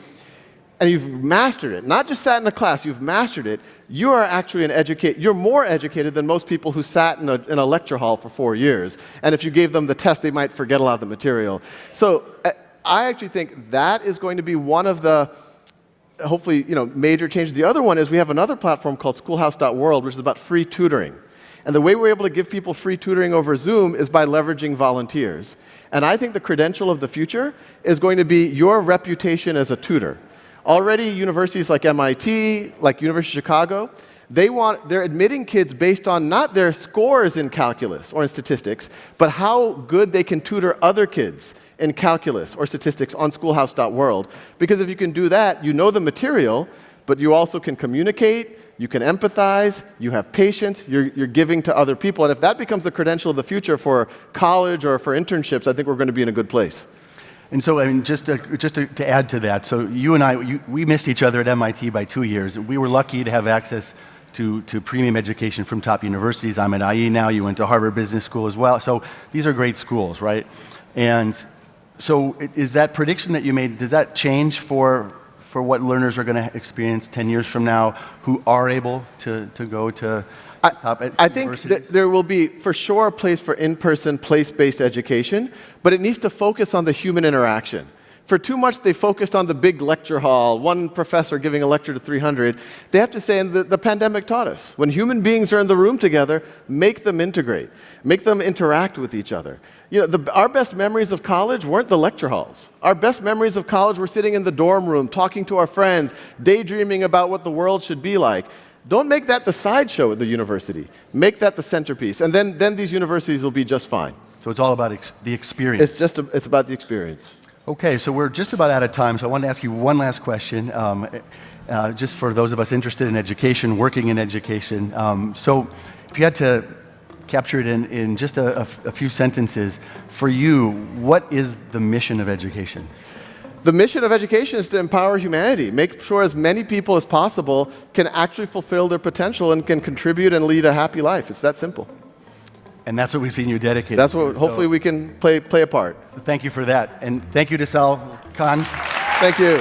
and you've mastered it, not just sat in a class, you've mastered it, you are actually you're more educated than most people who sat in a lecture hall for 4 years. And if you gave them the test, they might forget a lot of the material. So I actually think that is going to be one of the hopefully, major changes. The other one is we have another platform called Schoolhouse.World, which is about free tutoring. And the way we're able to give people free tutoring over Zoom is by leveraging volunteers. And I think the credential of the future is going to be your reputation as a tutor. Already, universities like MIT, like University of Chicago, they're admitting kids based on not their scores in calculus or in statistics, but how good they can tutor other kids in calculus or statistics on Schoolhouse.World. Because if you can do that, you know the material, but you also can communicate, you can empathize, you have patience, you're giving to other people. And if that becomes the credential of the future for college or for internships, I think we're going to be in a good place. And so, just to add to that, so you and I, we missed each other at MIT by 2 years. We were lucky to have access to premium education from top universities. I'm at IE now. You went to Harvard Business School as well. So these are great schools, right? And so is that prediction that you made, does that change for what learners are going to experience 10 years from now who are able to go to top universities? I think that there will be, for sure, a place for in-person, place-based education, but it needs to focus on the human interaction. For too much, they focused on the big lecture hall, one professor giving a lecture to 300. They have to say, and the pandemic taught us, when human beings are in the room together, make them integrate, make them interact with each other. You know, our best memories of college weren't the lecture halls. Our best memories of college were sitting in the dorm room, talking to our friends, daydreaming about what the world should be like. Don't make that the sideshow at the university. Make that the centerpiece, and then these universities will be just fine. So it's all about the experience. It's about the experience. Okay, so we're just about out of time, so I wanted to ask you one last question, just for those of us interested in education, working in education. So if you had to capture it in just a few sentences, for you, what is the mission of education? The mission of education is to empower humanity, make sure as many people as possible can actually fulfill their potential and can contribute and lead a happy life. It's that simple. And that's what we've seen you dedicated That's what hopefully we can play a part. So thank you for that. And thank you to Sal Khan. Thank you.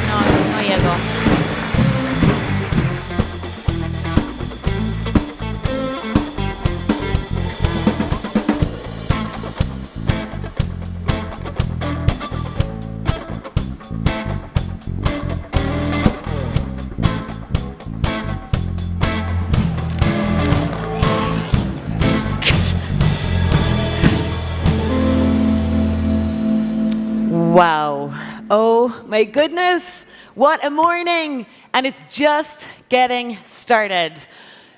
No llego. Wow. Oh my goodness. What a morning. And it's just getting started.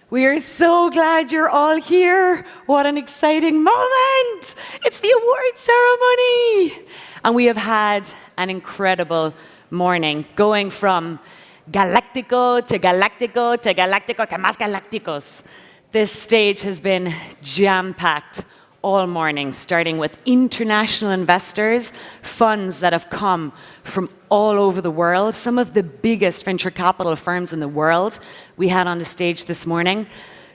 We are so glad you're all here. What an exciting moment. It's the award ceremony. And we have had an incredible morning, going from Galáctico to Galáctico to Galáctico to más Galácticos. This stage has been jam-packed all morning, starting with international investors, funds that have come from all over the world, some of the biggest venture capital firms in the world we had on the stage this morning,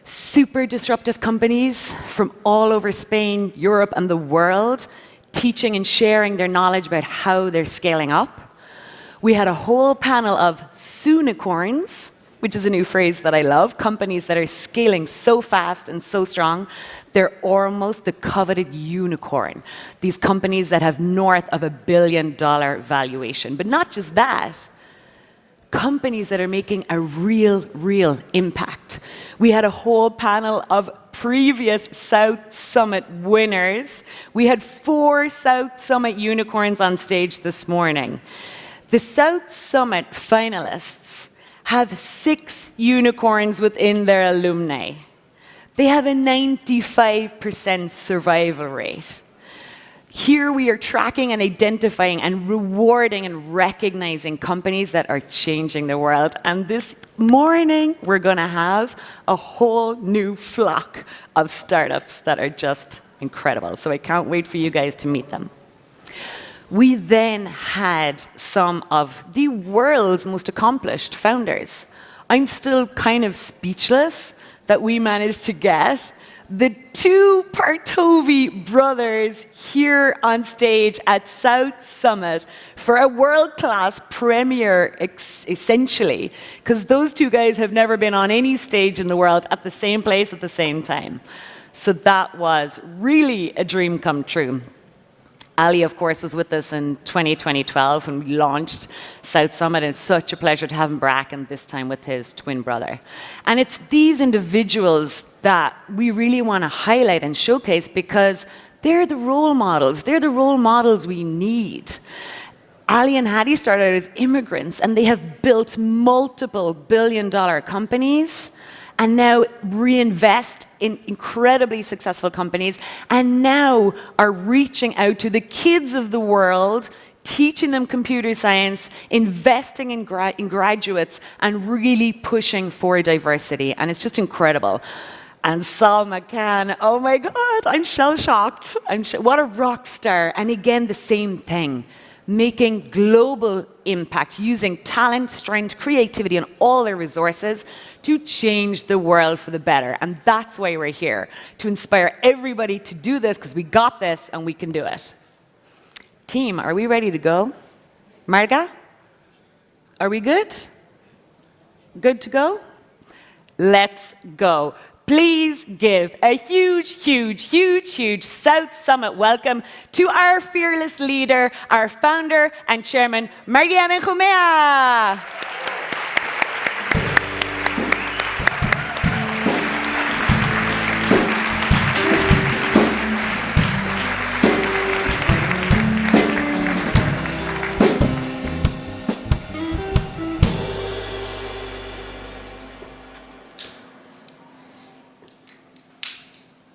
super disruptive companies from all over Spain, Europe, and the world, teaching and sharing their knowledge about how they're scaling up. We had a whole panel of soonicorns, which is a new phrase that I love, companies that are scaling so fast and so strong, they're almost the coveted unicorn. These companies that have north of $1 billion valuation. But not just that, companies that are making a real impact. We had a whole panel of previous South Summit winners. We had 4 South Summit unicorns on stage this morning. The South Summit finalists have 6 unicorns within their alumni. They have a 95% survival rate. Here we are tracking and identifying and rewarding and recognizing companies that are changing the world. And this morning, we're going to have a whole new flock of startups that are just incredible. So I can't wait for you guys to meet them. We then had some of the world's most accomplished founders. I'm still kind of speechless that we managed to get the 2 Partovi brothers here on stage at South Summit for a world-class premiere, essentially, because those 2 guys have never been on any stage in the world at the same place at the same time. So that was really a dream come true. Ali, of course, was with us in 2012 when we launched South Summit, and it's such a pleasure to have him back, and this time with his twin brother. And it's these individuals that we really want to highlight and showcase because they're the role models. They're the role models we need. Ali and Hadi started as immigrants, and they have built multiple billion-dollar companies and now reinvest in incredibly successful companies, and now are reaching out to the kids of the world, teaching them computer science, investing in graduates, and really pushing for diversity. And it's just incredible. And Salma Khan, oh my God, I'm shell-shocked. What a rock star. And again, the same thing. Making global impact, using talent, strength, creativity, and all their resources to change the world for the better. And that's why we're here, to inspire everybody to do this, because we got this and we can do it. Team, are we ready to go? Marga? Are we good? Good to go? Let's go. Please give a huge, huge, huge, huge South Summit welcome to our fearless leader, our founder and chairman, Marguerite Benjumea.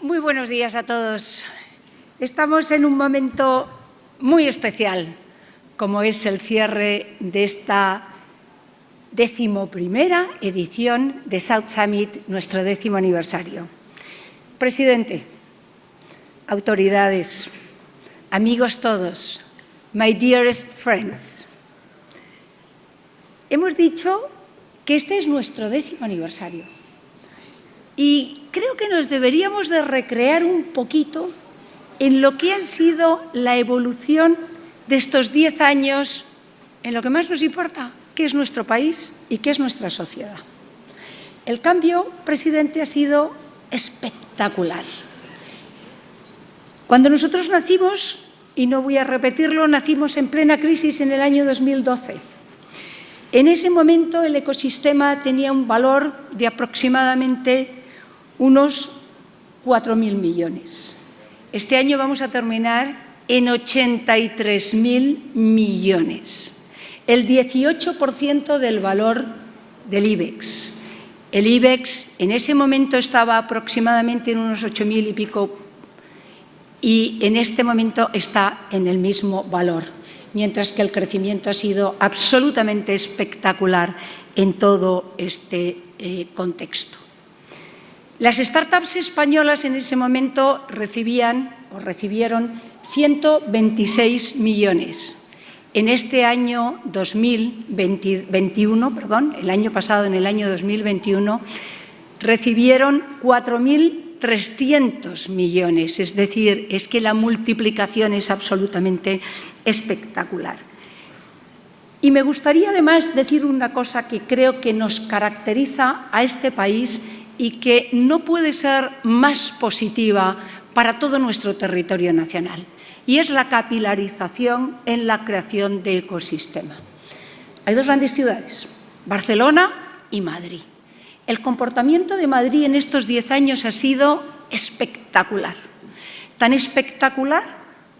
Muy buenos días a todos. Estamos en un momento muy especial, como es el cierre de esta 11ª edición de South Summit, nuestro 10º aniversario. Presidente, autoridades, amigos todos, my dearest friends, hemos dicho que este es nuestro 10º aniversario. Y creo que nos deberíamos de recrear un poquito en lo que ha sido la evolución de estos 10 años en lo que más nos importa, que es nuestro país y que es nuestra sociedad. El cambio, presidente, ha sido espectacular. Cuando nosotros nacimos, y no voy a repetirlo, nacimos en plena crisis en el año 2012. En ese momento el ecosistema tenía un valor de aproximadamente unos 4.000 millones. Este año vamos a terminar en 83.000 millones, el 18% del valor del IBEX. El IBEX en ese momento estaba aproximadamente en unos 8.000 y pico y en este momento está en el mismo valor, mientras que el crecimiento ha sido absolutamente espectacular en todo este contexto. Las startups españolas en ese momento recibieron 126 millones. En este año 2021, el año pasado, en el año 2021, recibieron 4.300 millones. Es decir, es que la multiplicación es absolutamente espectacular. Y me gustaría además decir una cosa que creo que nos caracteriza a este país y que no puede ser más positiva para todo nuestro territorio nacional, y es la capilarización en la creación de ecosistema. Hay dos grandes ciudades, Barcelona y Madrid. El comportamiento de Madrid en estos 10 años ha sido espectacular, tan espectacular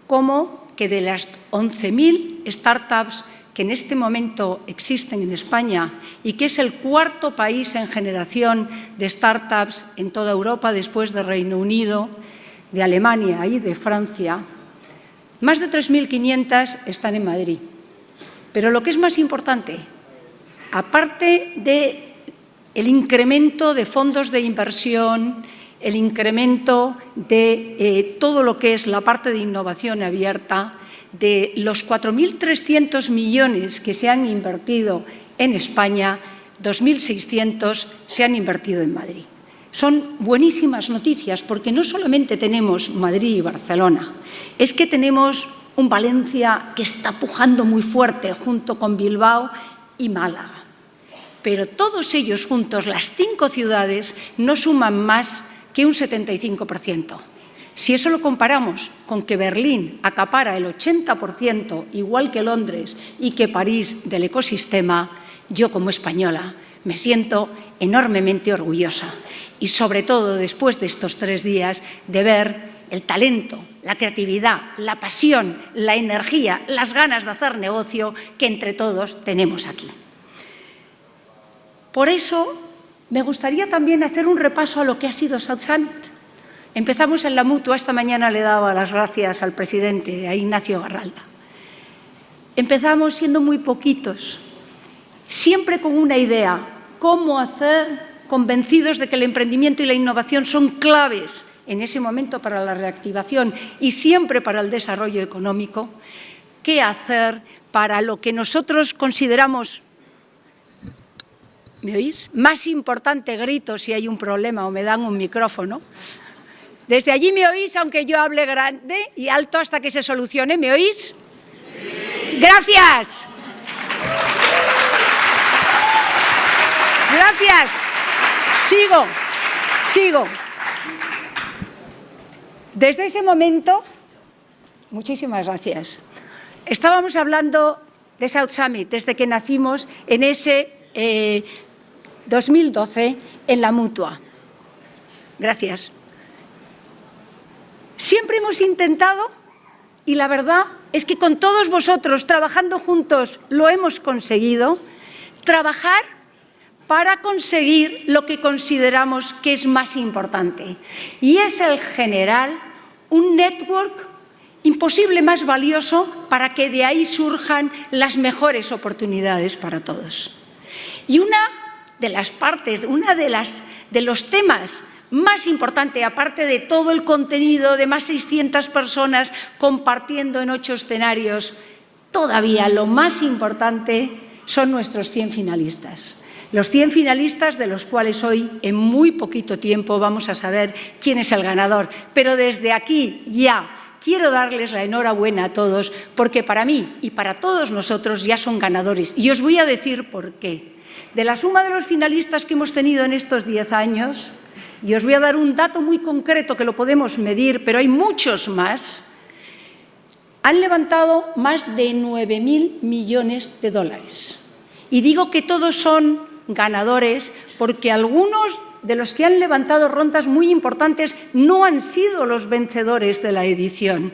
como que de las 11.000 startups que en este momento existen en España y que es el cuarto país en generación de startups en toda Europa después de Reino Unido, de Alemania y de Francia, más de 3.500 están en Madrid. Pero lo que es más importante, aparte del incremento de fondos de inversión, el incremento de todo lo que es la parte de innovación abierta, de los 4.300 millones que se han invertido en España, 2.600 se han invertido en Madrid. Son buenísimas noticias porque no solamente tenemos Madrid y Barcelona, es que tenemos un Valencia que está pujando muy fuerte junto con Bilbao y Málaga. Pero todos ellos juntos, las 5 ciudades, no suman más que un 75%. Si eso lo comparamos con que Berlín acapara el 80%, igual que Londres y que París, del ecosistema, yo como española me siento enormemente orgullosa. Y sobre todo después de estos 3 días de ver el talento, la creatividad, la pasión, la energía, las ganas de hacer negocio que entre todos tenemos aquí. Por eso me gustaría también hacer un repaso a lo que ha sido South Summit. Empezamos en la Mutua, esta mañana le daba las gracias al presidente, a Ignacio Garralda. Empezamos siendo muy poquitos, siempre con una idea, cómo hacer, convencidos de que el emprendimiento y la innovación son claves en ese momento para la reactivación y siempre para el desarrollo económico, qué hacer para lo que nosotros consideramos, ¿me oís?, más importante, grito si hay un problema o me dan un micrófono. Desde allí me oís, aunque yo hable grande y alto hasta que se solucione. ¿Me oís? Sí. Gracias. Gracias. Sigo. Desde ese momento, muchísimas gracias. Estábamos hablando de South Summit desde que nacimos en ese 2012 en la Mutua. Gracias. Siempre hemos intentado, y la verdad es que con todos vosotros trabajando juntos lo hemos conseguido, trabajar para conseguir lo que consideramos que es más importante, y es el generar un network imposible más valioso para que de ahí surjan las mejores oportunidades para todos. Y una de los temas más importantes, aparte de todo el contenido de más 600 personas compartiendo en 8 escenarios, todavía lo más importante son nuestros 100 finalistas. Los 100 finalistas de los cuales hoy, en muy poquito tiempo, vamos a saber quién es el ganador. Pero desde aquí ya quiero darles la enhorabuena a todos, porque para mí y para todos nosotros ya son ganadores. Y os voy a decir por qué. De la suma de los finalistas que hemos tenido en estos 10 años, y os voy a dar un dato muy concreto que lo podemos medir, pero hay muchos más, han levantado más de 9.000 millones de dólares. Y digo que todos son ganadores porque algunos de los que han levantado rondas muy importantes no han sido los vencedores de la edición,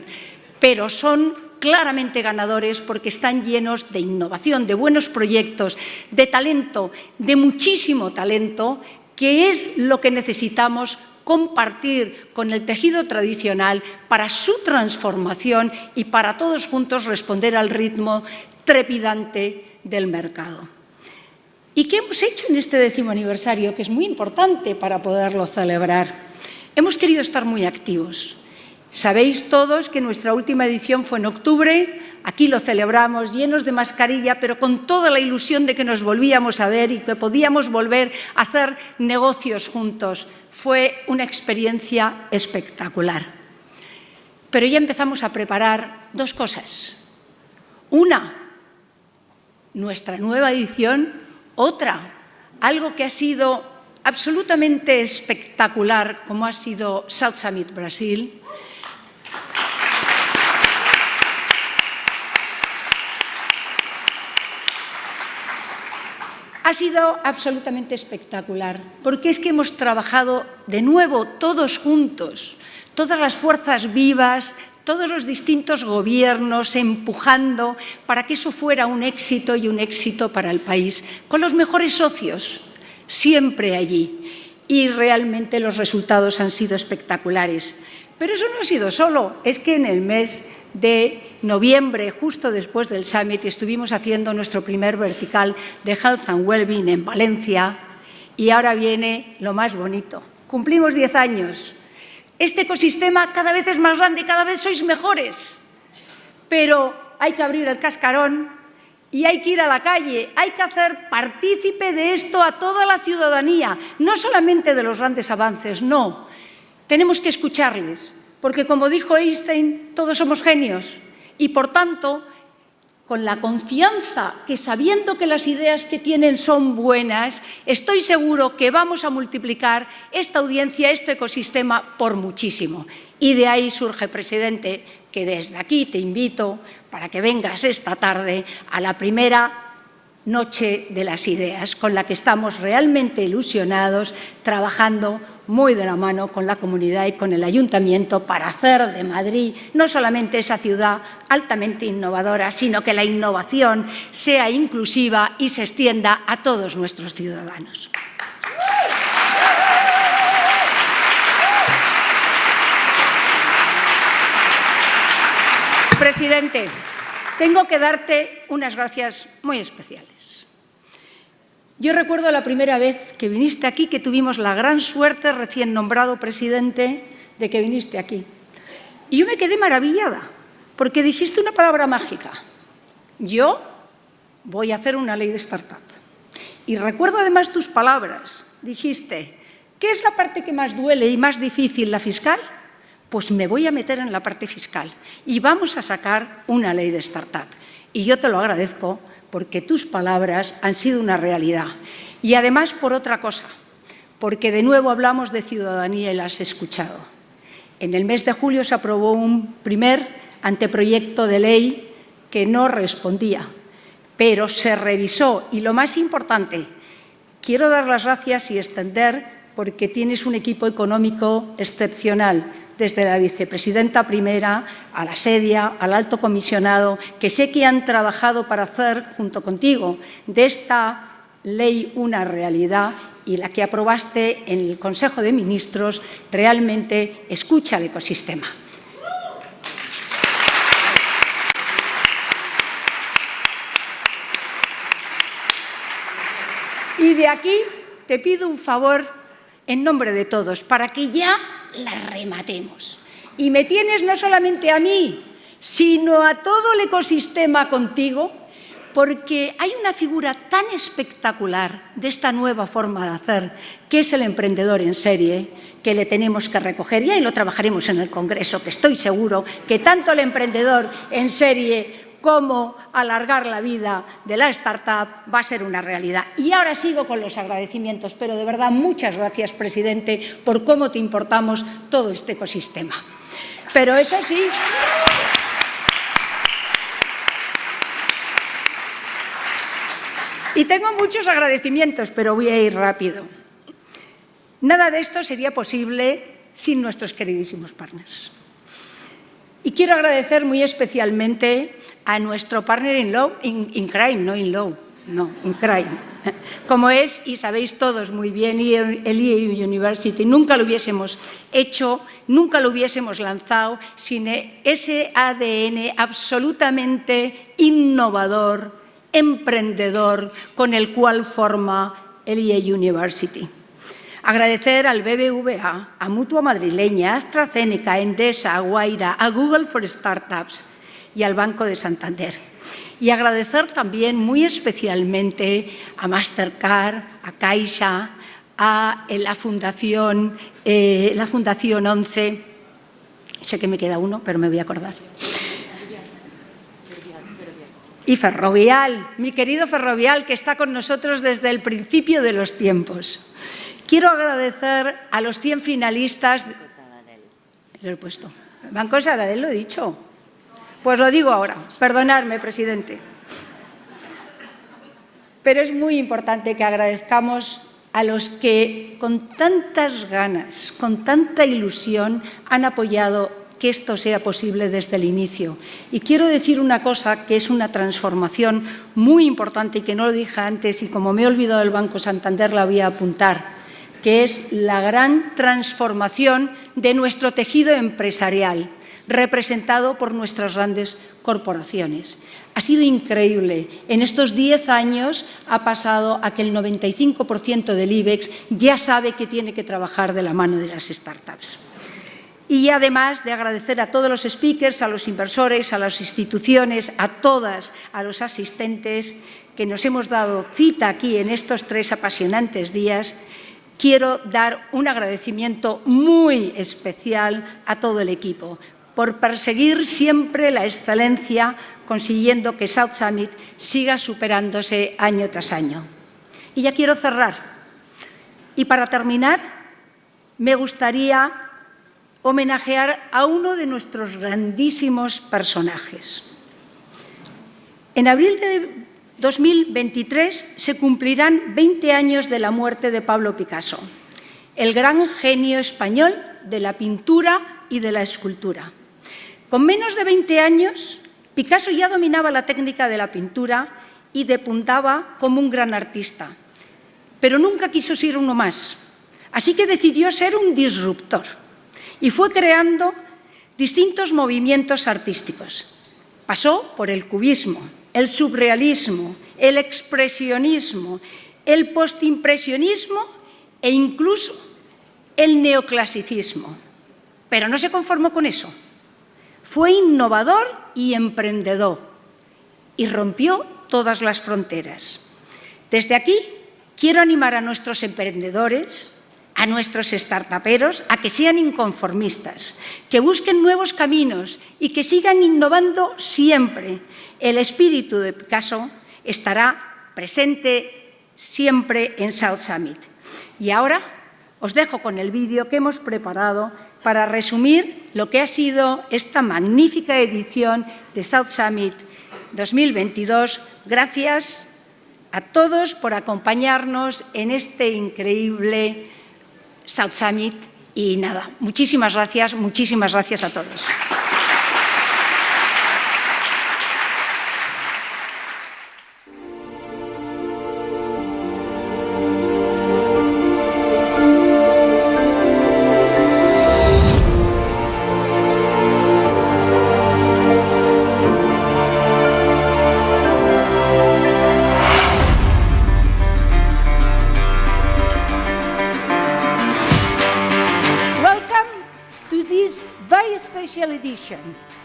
pero son claramente ganadores porque están llenos de innovación, de buenos proyectos, de talento, de muchísimo talento, que es lo que necesitamos compartir con el tejido tradicional para su transformación y para todos juntos responder al ritmo trepidante del mercado. ¿Y qué hemos hecho en este 10º aniversario? Que es muy importante para poderlo celebrar. Hemos querido estar muy activos. Sabéis todos que nuestra última edición fue en octubre. Aquí lo celebramos llenos de mascarilla, pero con toda la ilusión de que nos volvíamos a ver y que podíamos volver a hacer negocios juntos. Fue una experiencia espectacular. Pero ya empezamos a preparar 2 cosas. Una, nuestra nueva edición. Otra, algo que ha sido absolutamente espectacular, como ha sido South Summit Brasil. Ha sido absolutamente espectacular, porque es que hemos trabajado de nuevo todos juntos, todas las fuerzas vivas, todos los distintos gobiernos empujando para que eso fuera un éxito y un éxito para el país, con los mejores socios, siempre allí. Y realmente los resultados han sido espectaculares. Pero eso no ha sido solo, es que en el mes de noviembre, justo después del Summit, estuvimos haciendo nuestro primer vertical de Health and Wellbeing en Valencia, y ahora viene lo más bonito. Cumplimos 10 años. Este ecosistema cada vez es más grande, cada vez sois mejores, pero hay que abrir el cascarón y hay que ir a la calle, hay que hacer partícipe de esto a toda la ciudadanía, no solamente de los grandes avances, no. Tenemos que escucharles, porque como dijo Einstein, todos somos genios y, por tanto, con la confianza que sabiendo que las ideas que tienen son buenas, estoy seguro que vamos a multiplicar esta audiencia, este ecosistema por muchísimo. Y de ahí surge, presidente, que desde aquí te invito para que vengas esta tarde a la primera Noche de las Ideas, con la que estamos realmente ilusionados, trabajando muy de la mano con la comunidad y con el ayuntamiento para hacer de Madrid no solamente esa ciudad altamente innovadora, sino que la innovación sea inclusiva y se extienda a todos nuestros ciudadanos. Presidente, tengo que darte unas gracias muy especiales. Yo recuerdo la primera vez que viniste aquí, que tuvimos la gran suerte, recién nombrado presidente, de que viniste aquí. Y yo me quedé maravillada, porque dijiste una palabra mágica. Yo voy a hacer una ley de startup. Y recuerdo además tus palabras. Dijiste, ¿qué es la parte que más duele y más difícil, la fiscal? Pues me voy a meter en la parte fiscal y vamos a sacar una ley de startup. Y yo te lo agradezco porque tus palabras han sido una realidad. Y además por otra cosa, porque de nuevo hablamos de ciudadanía y la has escuchado. En el mes de julio se aprobó un primer anteproyecto de ley que no respondía, pero se revisó. Y lo más importante, quiero dar las gracias y extender porque tienes un equipo económico excepcional, desde la vicepresidenta primera, a la SEDIA, al alto comisionado, que sé que han trabajado para hacer, junto contigo, de esta ley una realidad, y la que aprobaste en el Consejo de Ministros realmente escucha al ecosistema. Y de aquí te pido un favor en nombre de todos, para que ya la rematemos. Y me tienes no solamente a mí, sino a todo el ecosistema contigo, porque hay una figura tan espectacular de esta nueva forma de hacer, que es el emprendedor en serie, que le tenemos que recoger. Y ahí lo trabajaremos en el Congreso, que estoy seguro que tanto el emprendedor en serie como alargar la vida de la startup va a ser una realidad. Y ahora sigo con los agradecimientos, pero de verdad muchas gracias, presidente, por cómo te importamos todo este ecosistema. Pero eso sí, y tengo muchos agradecimientos, pero voy a ir rápido. Nada de esto sería posible sin nuestros queridísimos partners. Y quiero agradecer muy especialmente a nuestro partner in crime, no in law, no, in crime, como es, y sabéis todos muy bien, el EA University. Nunca lo hubiésemos hecho, nunca lo hubiésemos lanzado sin ese ADN absolutamente innovador, emprendedor, con el cual forma el EA University. Agradecer al BBVA, a Mutua Madrileña, a AstraZeneca, a Endesa, a Guaira, a Google for Startups y al Banco de Santander. Y agradecer también muy especialmente a Mastercard, a Caixa, a la Fundación 11. Sé que me queda uno, pero me voy a acordar. Y Ferrovial, mi querido Ferrovial, que está con nosotros desde el principio de los tiempos. Quiero agradecer a los 100 finalistas. Lo he puesto. Banco Sabadell, lo he dicho. Pues lo digo ahora. Perdonadme, presidente. Pero es muy importante que agradezcamos a los que con tantas ganas, con tanta ilusión, han apoyado que esto sea posible desde el inicio. Y quiero decir una cosa que es una transformación muy importante y que no lo dije antes, y como me he olvidado del Banco Santander la voy a apuntar, que es la gran transformación de nuestro tejido empresarial, representado por nuestras grandes corporaciones. Ha sido increíble. En estos 10 años ha pasado a que el 95% del IBEX ya sabe que tiene que trabajar de la mano de las startups. Y además de agradecer a todos los speakers, a los inversores, a las instituciones, a todas, a los asistentes que nos hemos dado cita aquí en estos 3 apasionantes días, quiero dar un agradecimiento muy especial a todo el equipo por perseguir siempre la excelencia, consiguiendo que South Summit siga superándose año tras año. Y ya quiero cerrar. Y para terminar, me gustaría homenajear a uno de nuestros grandísimos personajes. En abril de 2023 se cumplirán 20 años de la muerte de Pablo Picasso, el gran genio español de la pintura y de la escultura. Con menos de 20 años, Picasso ya dominaba la técnica de la pintura y depuntaba como un gran artista, pero nunca quiso ser uno más, así que decidió ser un disruptor y fue creando distintos movimientos artísticos. Pasó por el cubismo, el surrealismo, el expresionismo, el postimpresionismo e incluso el neoclasicismo. Pero no se conformó con eso. Fue innovador y emprendedor y rompió todas las fronteras. Desde aquí quiero animar a nuestros emprendedores, a nuestros startuperos, a que sean inconformistas, que busquen nuevos caminos y que sigan innovando siempre. El espíritu de Picasso estará presente siempre en South Summit. Y ahora Os dejo con el vídeo que hemos preparado para resumir lo que ha sido esta magnífica edición de South Summit 2022. Gracias a todos por acompañarnos en este increíble South Summit. Y nada, muchísimas gracias a todos. Edition,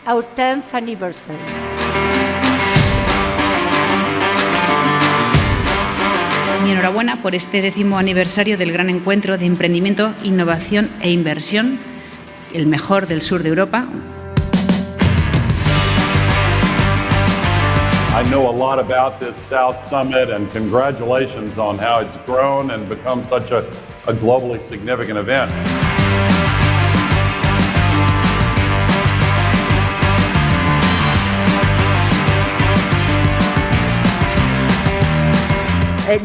our 10th anniversary. Mi enhorabuena por este 10º aniversario del gran encuentro de emprendimiento, innovación e inversión, el mejor del sur de Europa. I know a lot about this South Summit, and congratulations on how it's grown and become such a globally significant event.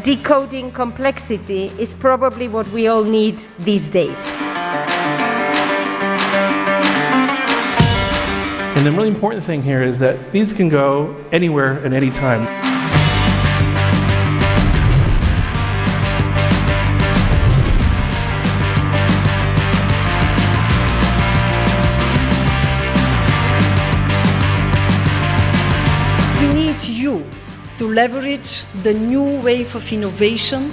Decoding complexity is probably what we all need these days. And the really important thing here is that these can go anywhere and any time. We need you to leverage the new wave of innovation.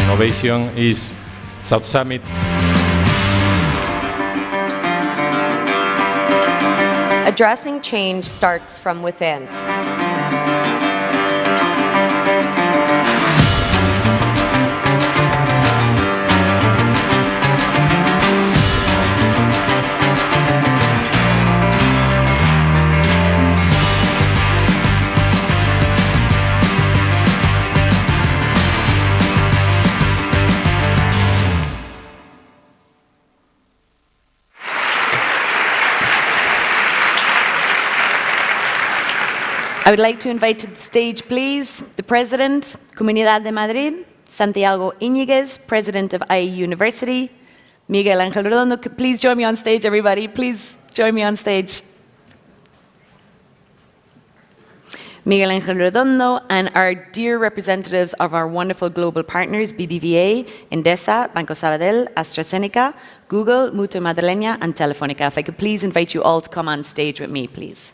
Innovation is South Summit. Addressing change starts from within. I would like to invite to the stage, please, the President, Comunidad de Madrid, Santiago Iñiguez, President of IE University, Miguel Ángel Redondo. Please join me on stage, everybody. Please join me on stage. Miguel Ángel Redondo, and our dear representatives of our wonderful global partners, BBVA, Endesa, Banco Sabadell, AstraZeneca, Google, Mutua Madrileña, and Telefónica. If I could please invite you all to come on stage with me, please.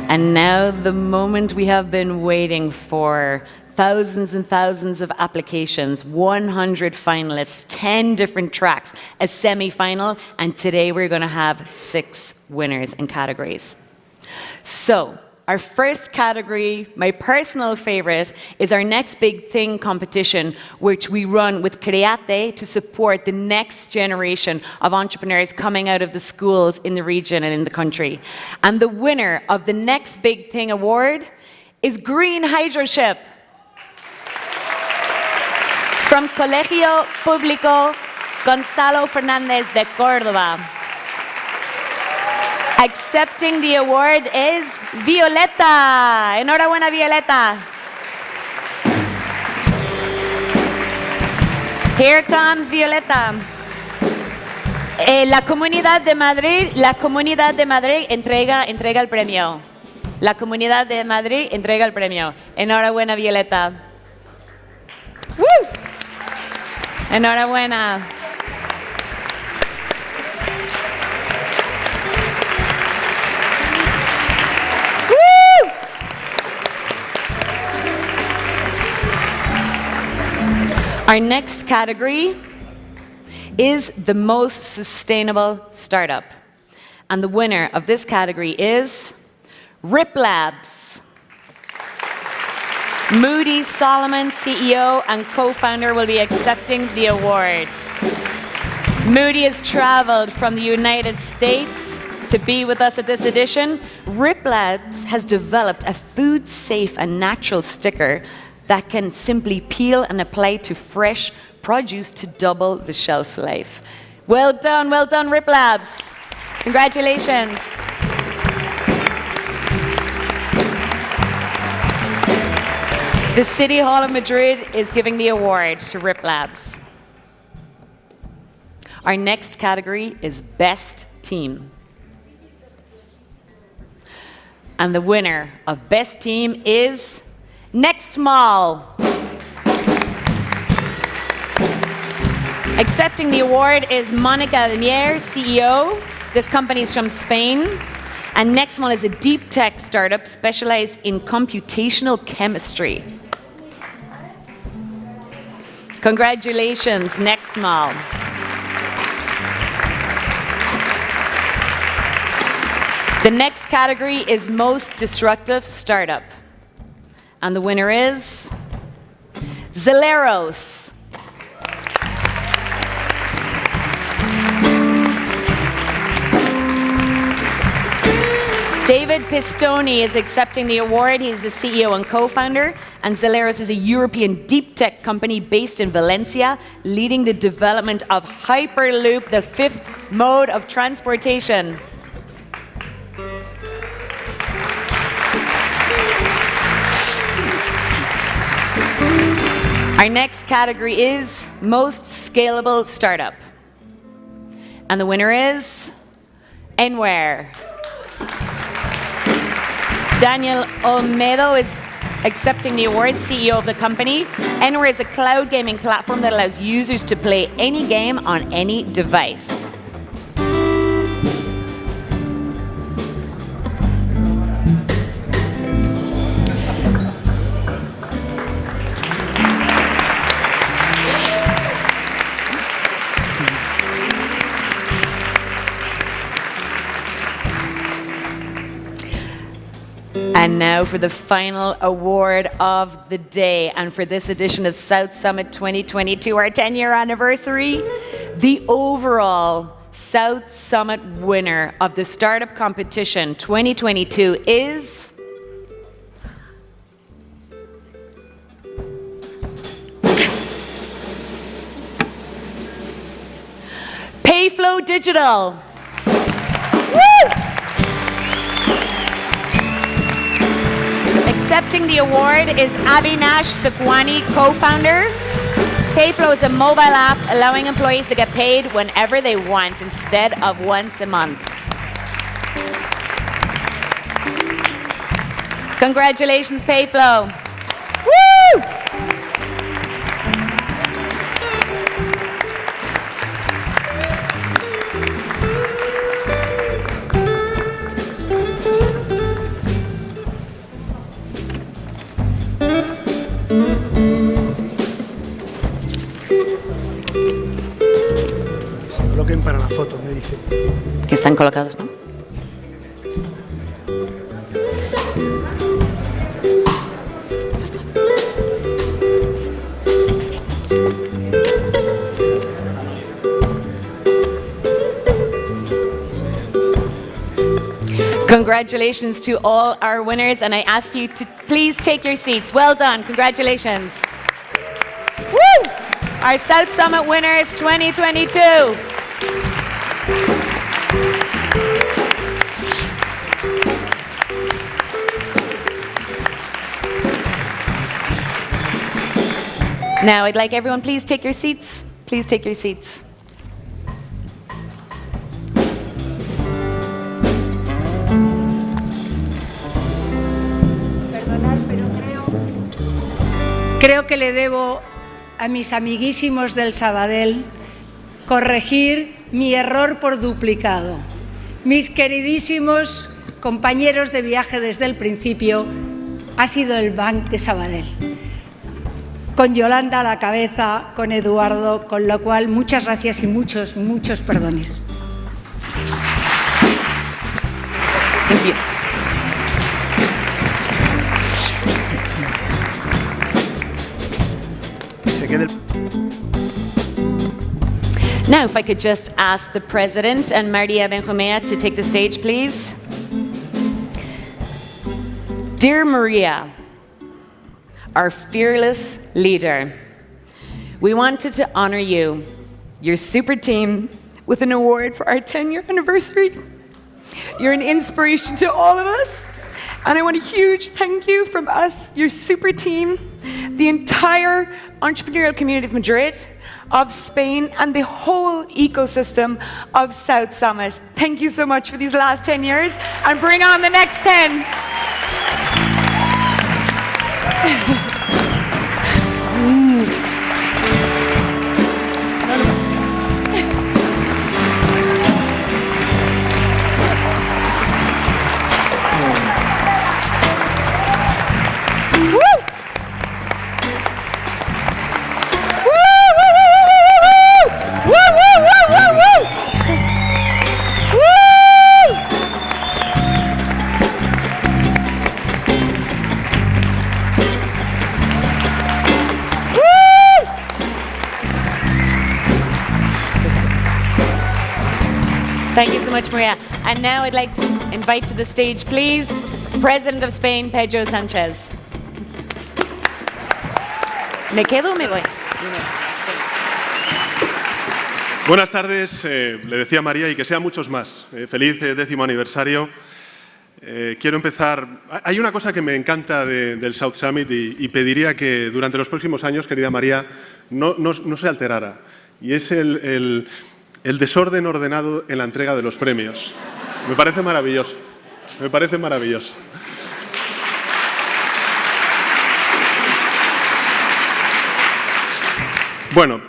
And now the moment we have been waiting for. Thousands and thousands of applications, 100 finalists, 10 different tracks, a semi-final, and today we're going to have 6 winners in categories. So, our first category, my personal favorite, is our Next Big Thing competition, which we run with Create to support the next generation of entrepreneurs coming out of the schools in the region and in the country. And the winner of the Next Big Thing award is Green Hydroship from Colegio Público Gonzalo Fernández de Córdoba. Accepting the award is Violeta. Enhorabuena, Violeta. Here comes Violeta. La Comunidad de Madrid entrega el premio. La Comunidad de Madrid entrega el premio. Enhorabuena, Violeta. ¡Woo! Enhorabuena. ¡Woo! Our next category is the most sustainable startup. And the winner of this category is Rip Labs. Moody Solomon, CEO and co-founder, will be accepting the award. Moody has traveled from the United States to be with us at this edition. Rip Labs has developed a food-safe and natural sticker that can simply peel and apply to fresh produce to double the shelf life. Well done, Rip Labs. Congratulations. The City Hall of Madrid is giving the award to Rip Labs. Our next category is Best Team. And the winner of Best Team is Next Mall. Accepting the award is Monica Lemier, CEO. This company is from Spain. And Nextmall is a deep tech startup specialized in computational chemistry. Congratulations, Nextmall. The next category is Most Disruptive Startup. And the winner is Zeleros. David Pistoni is accepting the award. He's the CEO and co-founder. And Zeleros is a European deep tech company based in Valencia, leading the development of Hyperloop, the fifth mode of transportation. Our next category is Most Scalable Startup. And the winner is Enware. Daniel Olmedo is accepting the award, CEO of the company. Enware is a cloud gaming platform that allows users to play any game on any device. And now for the final award of the day. And for this edition of South Summit 2022, our 10-year anniversary, the overall South Summit winner of the Startup Competition 2022 is Payflow Digital. Woo! Accepting the award is Avinash Sukwani, co-founder. Payflow is a mobile app allowing employees to get paid whenever they want instead of once a month. Congratulations, Payflow. Woo! Coloquen para la foto, me dice. Que están colocados, ¿no? Congratulations to all our winners, and I ask you to please take your seats. Well done. Congratulations. Woo! Our South Summit winners 2022. Now, I'd like everyone please take your seats. please take your seats. Creo que le debo a mis amiguísimos del Sabadell corregir mi error por duplicado. Mis queridísimos compañeros de viaje desde el principio, ha sido el Banc de Sabadell. Con Yolanda a la cabeza, con Eduardo, con lo cual muchas gracias y muchos, muchos perdones. Thank you. Now, if I could just ask the President and Maria Benjumea to take the stage, please. Dear Maria, our fearless leader, we wanted to honor you, your super team, with an award for our 10-year anniversary. You're an inspiration to all of us. And I want a huge thank you from us, your super team, the entire entrepreneurial community of Madrid, of Spain, and the whole ecosystem of South Summit. Thank you so much for these last 10 years, and bring on the next 10. Thank you so much, Maria. And now I'd like to invite to the stage, please, President of Spain, Pedro Sánchez. ¿Me quedo o me voy? Buenas tardes, le decía María, y que sean muchos más. Feliz 10º aniversario. Quiero empezar. Hay una cosa que me encanta del South Summit y pediría que durante los próximos años, querida María, no se alterara. Y es el desorden ordenado en la entrega de los premios. Me parece maravilloso. Me parece maravilloso. Bueno,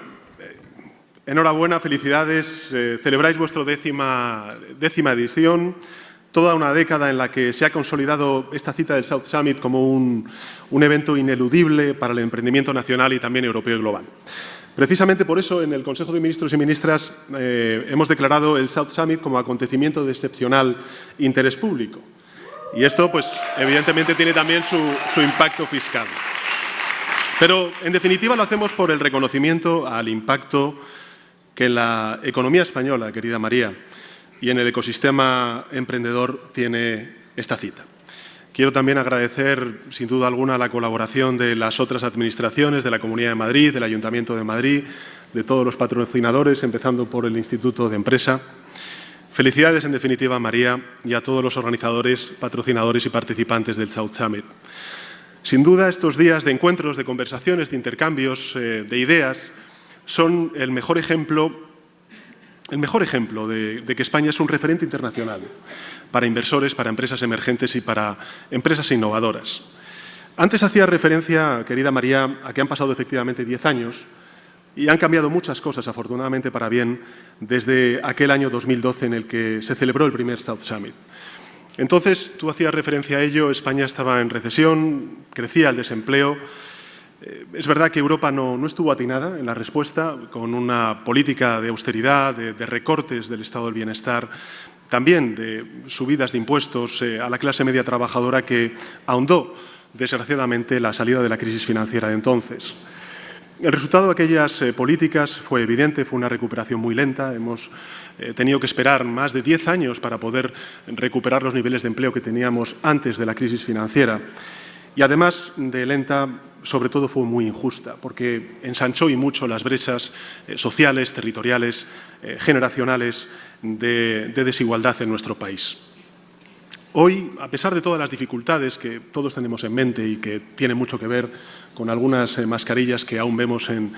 enhorabuena, felicidades. Celebráis vuestra décima edición. Toda una década en la que se ha consolidado esta cita del South Summit como un evento ineludible para el emprendimiento nacional y también europeo y global. Precisamente por eso, en el Consejo de Ministros y Ministras hemos declarado el South Summit como acontecimiento de excepcional interés público. Y esto, pues, evidentemente tiene también su impacto fiscal. Pero, en definitiva, lo hacemos por el reconocimiento al impacto que en la economía española, querida María, y en el ecosistema emprendedor tiene esta cita. Quiero también agradecer, sin duda alguna, la colaboración de las otras administraciones, de la Comunidad de Madrid, del Ayuntamiento de Madrid, de todos los patrocinadores, empezando por el Instituto de Empresa. Felicidades, en definitiva, María, y a todos los organizadores, patrocinadores y participantes del South Summit. Sin duda, estos días de encuentros, de conversaciones, de intercambios, de ideas, son el mejor ejemplo de que España es un referente internacional para inversores, para empresas emergentes y para empresas innovadoras. Antes hacía referencia, querida María, a que han pasado efectivamente 10 años y han cambiado muchas cosas, afortunadamente para bien, desde aquel año 2012 en el que se celebró el primer South Summit. Entonces, tú hacías referencia a ello, España estaba en recesión, crecía el desempleo. Es verdad que Europa no estuvo atinada en la respuesta, con una política de austeridad, de recortes del estado del bienestar, también de subidas de impuestos a la clase media trabajadora que ahondó, desgraciadamente, la salida de la crisis financiera de entonces. El resultado de aquellas políticas fue evidente, fue una recuperación muy lenta. Hemos tenido que esperar más de 10 años para poder recuperar los niveles de empleo que teníamos antes de la crisis financiera. Y además de lenta, sobre todo fue muy injusta, porque ensanchó y mucho las brechas sociales, territoriales, generacionales de desigualdad en nuestro país. Hoy, a pesar de todas las dificultades que todos tenemos en mente y que tienen mucho que ver con algunas mascarillas que aún vemos en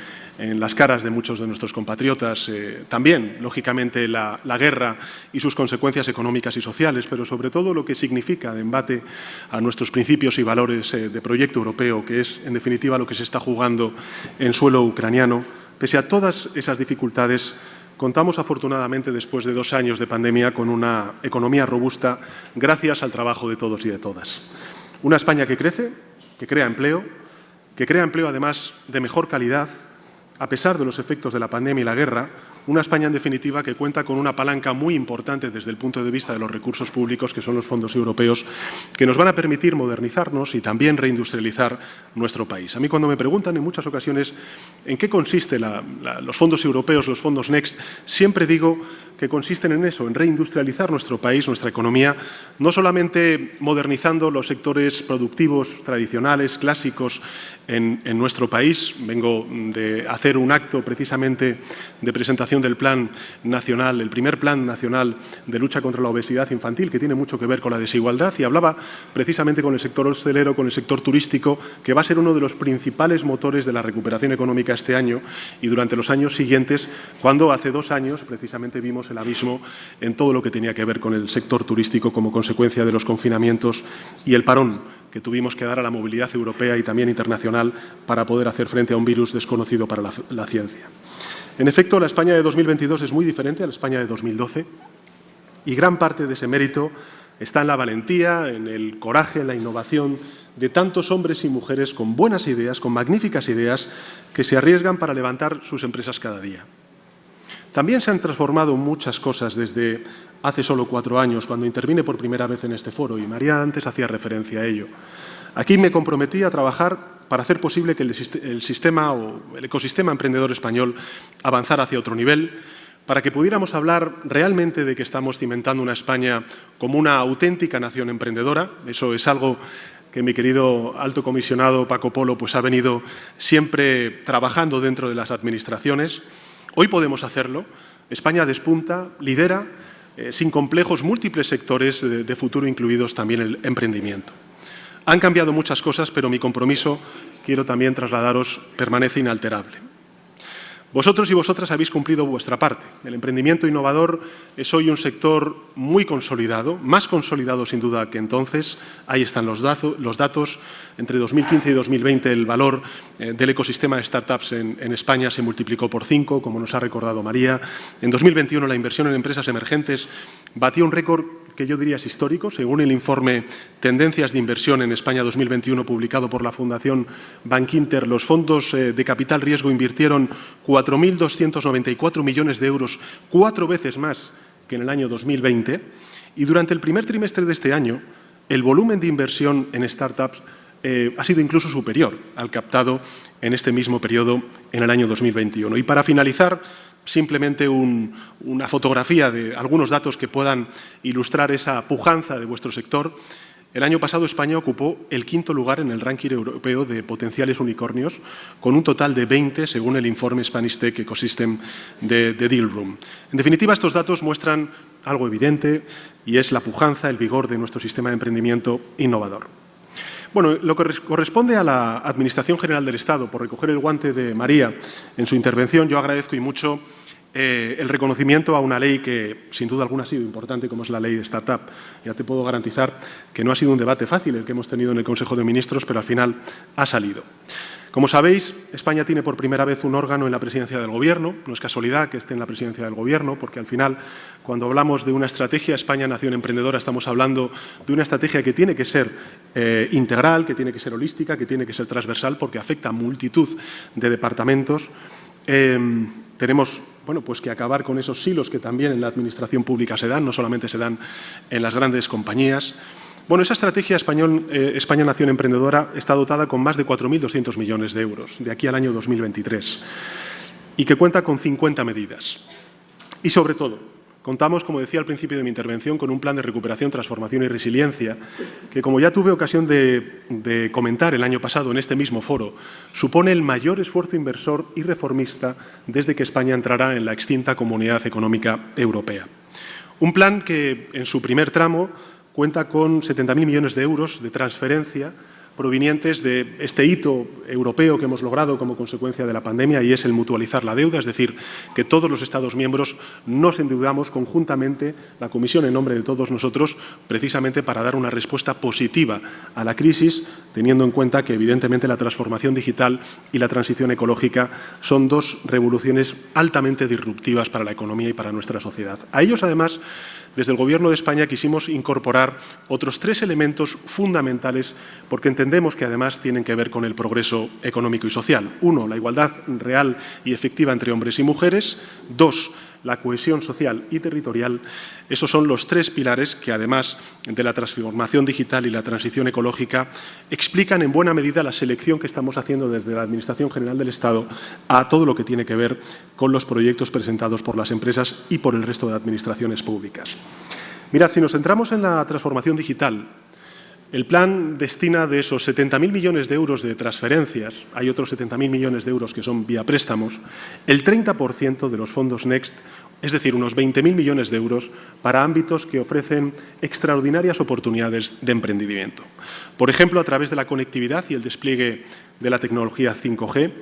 las caras de muchos de nuestros compatriotas, también, lógicamente, la guerra y sus consecuencias económicas y sociales, pero sobre todo lo que significa de embate a nuestros principios y valores de proyecto europeo, que es, en definitiva, lo que se está jugando en suelo ucraniano. Pese a todas esas dificultades, contamos afortunadamente, después de 2 años de pandemia, con una economía robusta gracias al trabajo de todos y de todas. Una España que crece, que crea empleo además de mejor calidad, a pesar de los efectos de la pandemia y la guerra. Una España, en definitiva, que cuenta con una palanca muy importante desde el punto de vista de los recursos públicos, que son los fondos europeos, que nos van a permitir modernizarnos y también reindustrializar nuestro país. A mí, cuando me preguntan en muchas ocasiones en qué consisten los fondos europeos, los fondos Next, siempre digo que consisten en eso, en reindustrializar nuestro país, nuestra economía, no solamente modernizando los sectores productivos tradicionales, clásicos en nuestro país. Vengo de hacer un acto precisamente de presentación del Plan Nacional, el primer Plan Nacional de lucha contra la obesidad infantil, que tiene mucho que ver con la desigualdad, y hablaba precisamente con el sector hostelero, con el sector turístico, que va a ser uno de los principales motores de la recuperación económica este año y durante los años siguientes, cuando hace 2 años precisamente vimos el abismo en todo lo que tenía que ver con el sector turístico como consecuencia de los confinamientos y el parón que tuvimos que dar a la movilidad europea y también internacional para poder hacer frente a un virus desconocido para la ciencia. En efecto, la España de 2022 es muy diferente a la España de 2012 y gran parte de ese mérito está en la valentía, en el coraje, en la innovación de tantos hombres y mujeres con buenas ideas, con magníficas ideas, que se arriesgan para levantar sus empresas cada día. También se han transformado muchas cosas desde hace solo 4 años, cuando intervine por primera vez en este foro, y María antes hacía referencia a ello. Aquí me comprometí a trabajar para hacer posible que el sistema o el ecosistema emprendedor español avanzara hacia otro nivel, para que pudiéramos hablar realmente de que estamos cimentando una España como una auténtica nación emprendedora. Eso es algo que mi querido alto comisionado Paco Polo pues ha venido siempre trabajando dentro de las administraciones. Hoy podemos hacerlo. España despunta, lidera, sin complejos, múltiples sectores de futuro, incluidos también el emprendimiento. Han cambiado muchas cosas, pero mi compromiso, quiero también trasladaros, permanece inalterable. Vosotros y vosotras habéis cumplido vuestra parte. El emprendimiento innovador es hoy un sector muy consolidado, más consolidado sin duda que entonces. Ahí están los datos. Entre 2015 y 2020 el valor del ecosistema de startups en España se multiplicó por 5, como nos ha recordado María. En 2021 la inversión en empresas emergentes batió un récord que yo diría es histórico. Según el informe Tendencias de Inversión en España 2021, publicado por la Fundación Bankinter, los fondos de capital riesgo invirtieron 4.294 millones de euros, 4 veces más que en el año 2020. Y durante el primer trimestre de este año, el volumen de inversión en startups ha sido incluso superior al captado en este mismo periodo en el año 2021. Y para finalizar, simplemente una fotografía de algunos datos que puedan ilustrar esa pujanza de vuestro sector. El año pasado España ocupó el 5º lugar en el ranking europeo de potenciales unicornios, con un total de 20, según el informe Spanish Tech Ecosystem de Deal Room. En definitiva, estos datos muestran algo evidente, y es la pujanza, el vigor de nuestro sistema de emprendimiento innovador. Bueno, lo que corresponde a la Administración General del Estado, por recoger el guante de María en su intervención, yo agradezco y mucho el reconocimiento a una ley que sin duda alguna ha sido importante, como es la ley de Startup. Ya te puedo garantizar que no ha sido un debate fácil el que hemos tenido en el Consejo de Ministros, pero al final ha salido. Como sabéis, España tiene por primera vez un órgano en la presidencia del Gobierno. No es casualidad que esté en la presidencia del Gobierno, porque al final, cuando hablamos de una estrategia España-Nación Emprendedora, estamos hablando de una estrategia que tiene que ser integral, que tiene que ser holística, que tiene que ser transversal, porque afecta a multitud de departamentos. Tenemos pues que acabar con esos silos que también en la administración pública se dan, no solamente se dan en las grandes compañías. Bueno, esa estrategia España-Nación Emprendedora está dotada con más de 4.200 millones de euros de aquí al año 2023 y que cuenta con 50 medidas. Y sobre todo, contamos, como decía al principio de mi intervención, con un plan de recuperación, transformación y resiliencia que, como ya tuve ocasión de comentar el año pasado en este mismo foro, supone el mayor esfuerzo inversor y reformista desde que España entrara en la extinta Comunidad Económica Europea. Un plan que, en su primer tramo, cuenta con 70.000 millones de euros de transferencia provenientes de este hito europeo que hemos logrado como consecuencia de la pandemia, y es el mutualizar la deuda, es decir, que todos los Estados miembros nos endeudamos conjuntamente, la Comisión en nombre de todos nosotros, precisamente para dar una respuesta positiva a la crisis, teniendo en cuenta que evidentemente la transformación digital y la transición ecológica son dos revoluciones altamente disruptivas para la economía y para nuestra sociedad. A ellos, además, desde el Gobierno de España quisimos incorporar otros 3 elementos fundamentales porque entendemos que además tienen que ver con el progreso económico y social. 1, la igualdad real y efectiva entre hombres y mujeres. 2, la cohesión social y territorial. Esos son los 3 pilares que, además de la transformación digital y la transición ecológica, explican en buena medida la selección que estamos haciendo desde la Administración General del Estado a todo lo que tiene que ver con los proyectos presentados por las empresas y por el resto de administraciones públicas. Mirad, si nos centramos en la transformación digital, el plan destina de esos 70.000 millones de euros de transferencias, hay otros 70.000 millones de euros que son vía préstamos, el 30% de los fondos Next, es decir, unos 20.000 millones de euros para ámbitos que ofrecen extraordinarias oportunidades de emprendimiento. Por ejemplo, a través de la conectividad y el despliegue de la tecnología 5G,